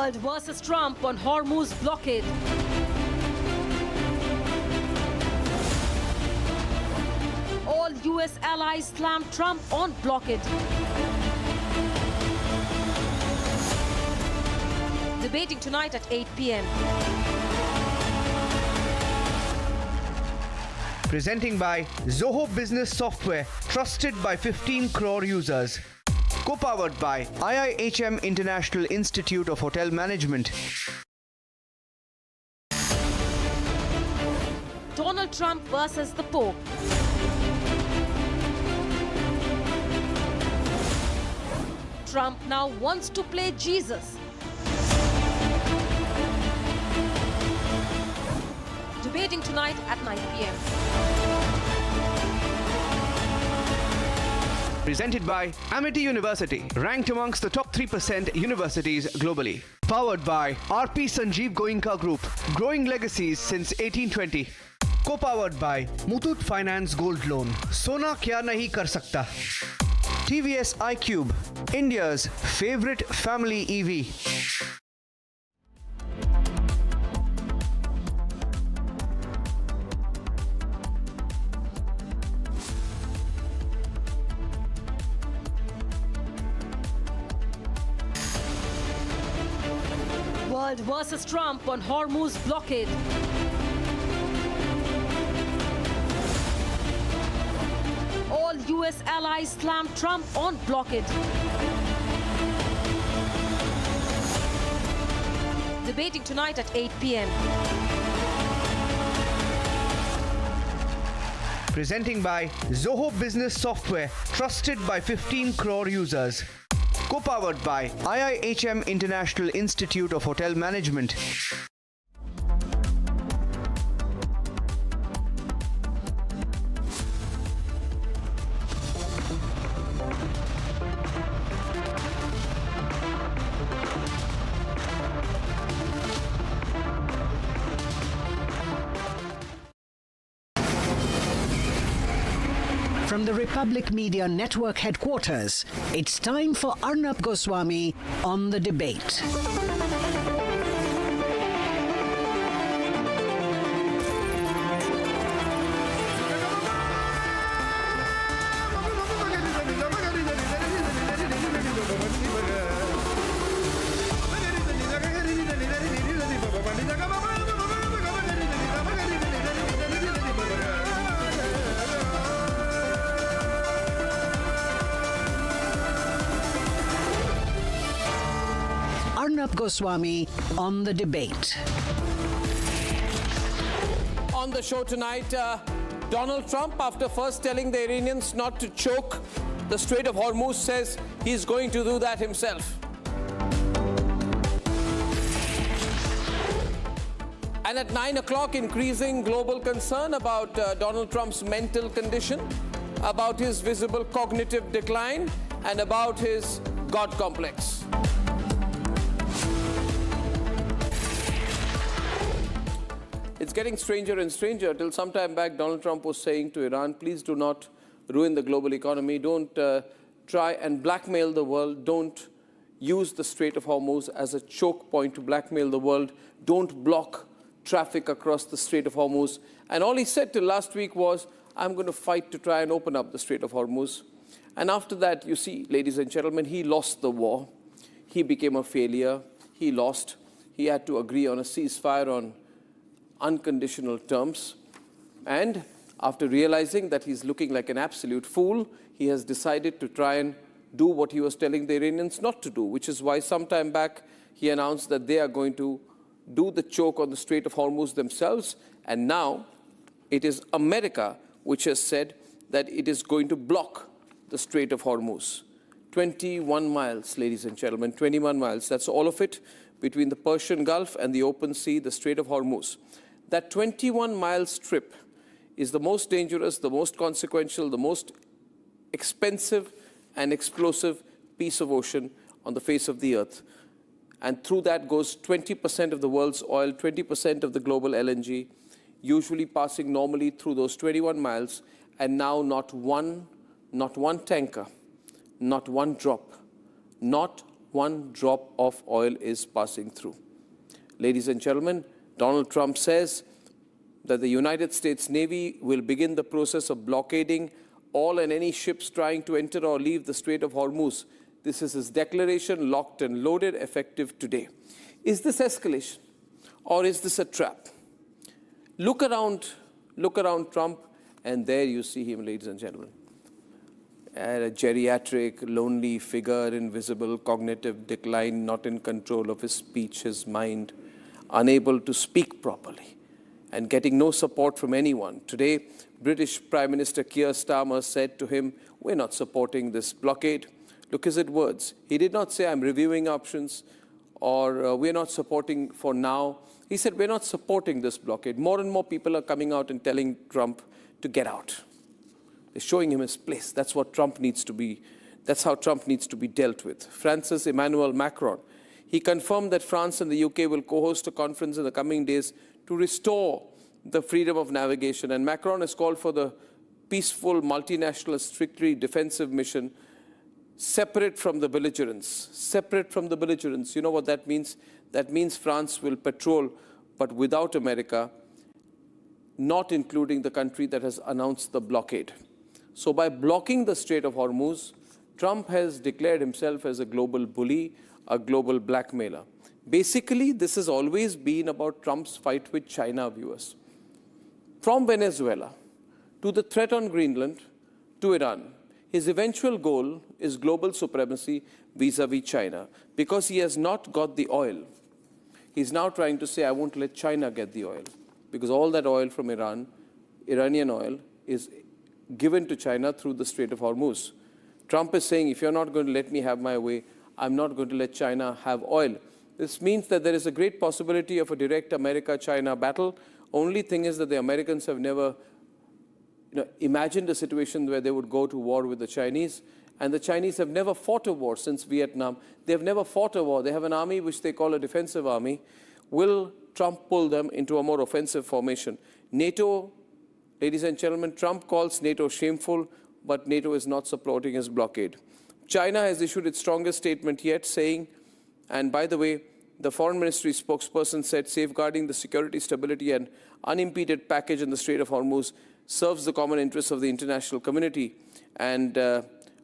World versus Trump on Hormuz blockade. All US allies slam Trump on blockade. Debating tonight at 8 p.m. Presenting by Zoho Business Software, trusted by 15 crore users. Co-powered by IIHM International Institute of Hotel Management. Donald Trump versus the Pope. Trump now wants to play Jesus. Debating tonight at 9 p.m. Presented by Amity University, ranked amongst the top 3% universities globally. Powered by RP Sanjeev Goenka Group, growing legacies since 1820. Co-powered by Muthoot Finance Gold Loan, Sona Kya Nahi Kar Sakta. TVS iQube, India's favorite family EV. World versus Trump on Hormuz blockade. All US allies slam Trump on blockade. Debating tonight at 8 p.m. Presenting by Zoho Business Software, trusted by 15 crore users. Co-powered by IIHM International Institute of Hotel Management. From the Republic Media Network headquarters, it's time for Arnab Goswami on The Debate. Arnab Goswami on The Debate. On the show tonight, Donald Trump, after first telling the Iranians not to choke the Strait of Hormuz, says he's going to do that himself. And at 9 o'clock, increasing global concern about Donald Trump's mental condition, about his visible cognitive decline, and about his God complex. It's getting stranger and stranger. Till some time back, Donald Trump was saying to Iran, please do not ruin the global economy. Don't try and blackmail the world. Don't use the Strait of Hormuz as a choke point to blackmail the world. Don't block traffic across the Strait of Hormuz. And all he said till last week was, I'm going to fight to try and open up the Strait of Hormuz. And after that, you see, ladies and gentlemen, he lost the war. He became a failure. He lost. He had to agree on a ceasefire on unconditional terms. And after realizing that he's looking like an absolute fool, he has decided to try and do what he was telling the Iranians not to do, which is why some time back he announced that they are going to do the choke on the Strait of Hormuz themselves. And now it is America which has said that it is going to block the Strait of Hormuz. 21 miles, ladies and gentlemen, 21 miles. That's all of it between the Persian Gulf and the open sea, the Strait of Hormuz. That 21-mile strip is the most dangerous, the most consequential, the most expensive and explosive piece of ocean on the face of the earth. And through that goes 20% of the world's oil, 20% of the global LNG, usually passing normally through those 21 miles, and now not one tanker, not one drop, not one drop of oil is passing through. Ladies and gentlemen, Donald Trump says that the United States Navy will begin the process of blockading all and any ships trying to enter or leave the Strait of Hormuz. This is his declaration, locked and loaded, effective today. Is this escalation or is this a trap? Look around Trump, and there you see him, ladies and gentlemen. A geriatric, lonely figure, invisible, cognitive decline, not in control of his speech, his mind, unable to speak properly, and getting no support from anyone. Today, British Prime Minister Keir Starmer said to him, "We're not supporting this blockade." Look at his words. He did not say, "I'm reviewing options," or "we're not supporting for now." He said, "We're not supporting this blockade." More and more people are coming out and telling Trump to get out. They're showing him his place. That's what Trump needs to be. That's how Trump needs to be dealt with. France's Emmanuel Macron, he confirmed that France and the UK will co-host a conference in the coming days to restore the freedom of navigation. And Macron has called for the peaceful, multinational, strictly defensive mission separate from the belligerents. Separate from the belligerents. You know what that means? That means France will patrol, but without America, not including the country that has announced the blockade. So by blocking the Strait of Hormuz, Trump has declared himself as a global bully, a global blackmailer. Basically, this has always been about Trump's fight with China, viewers. From Venezuela to the threat on Greenland to Iran, his eventual goal is global supremacy vis-a-vis China. Because he has not got the oil, he's now trying to say, "I won't let China get the oil." Because all that oil from Iran, Iranian oil, is given to China through the Strait of Hormuz. Trump is saying, if you're not going to let me have my way, I'm not going to let China have oil. This means that there is a great possibility of a direct America-China battle. Only thing is that the Americans have never imagined a situation where they would go to war with the Chinese. And the Chinese have never fought a war since Vietnam. They have never fought a war. They have an army which they call a defensive army. Will Trump pull them into a more offensive formation? NATO, ladies and gentlemen, Trump calls NATO shameful, but NATO is not supporting his blockade. China has issued its strongest statement yet, saying, and by the way, the foreign ministry spokesperson said, safeguarding the security, stability, and unimpeded package in the Strait of Hormuz serves the common interests of the international community. And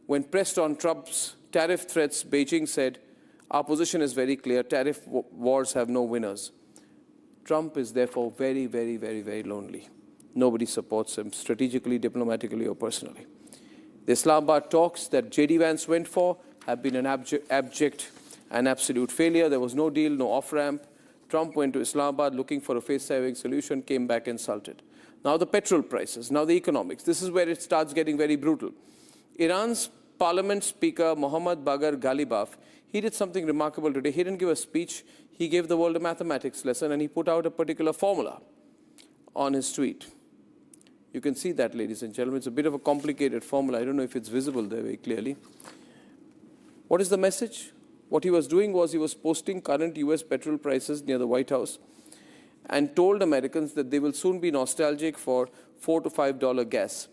when pressed on Trump's tariff threats, Beijing said, our position is very clear. Tariff wars have no winners. Trump is therefore very, very, very, very lonely. Nobody supports him strategically, diplomatically, or personally. The Islamabad talks that J.D. Vance went for have been an abject and absolute failure. There was no deal, no off-ramp. Trump went to Islamabad looking for a face-saving solution, came back insulted. Now the petrol prices, now the economics. This is where it starts getting very brutal. Iran's Parliament Speaker Mohammad Bagher Ghalibaf, he did something remarkable today. He didn't give a speech. He gave the world a mathematics lesson, and he put out a particular formula on his tweet. You can see that, ladies and gentlemen. It's a bit of a complicated formula. I don't know if it's visible there very clearly. What is the message? What he was doing was he was posting current US petrol prices near the White House and told Americans that they will soon be nostalgic for $4 to $5 gas.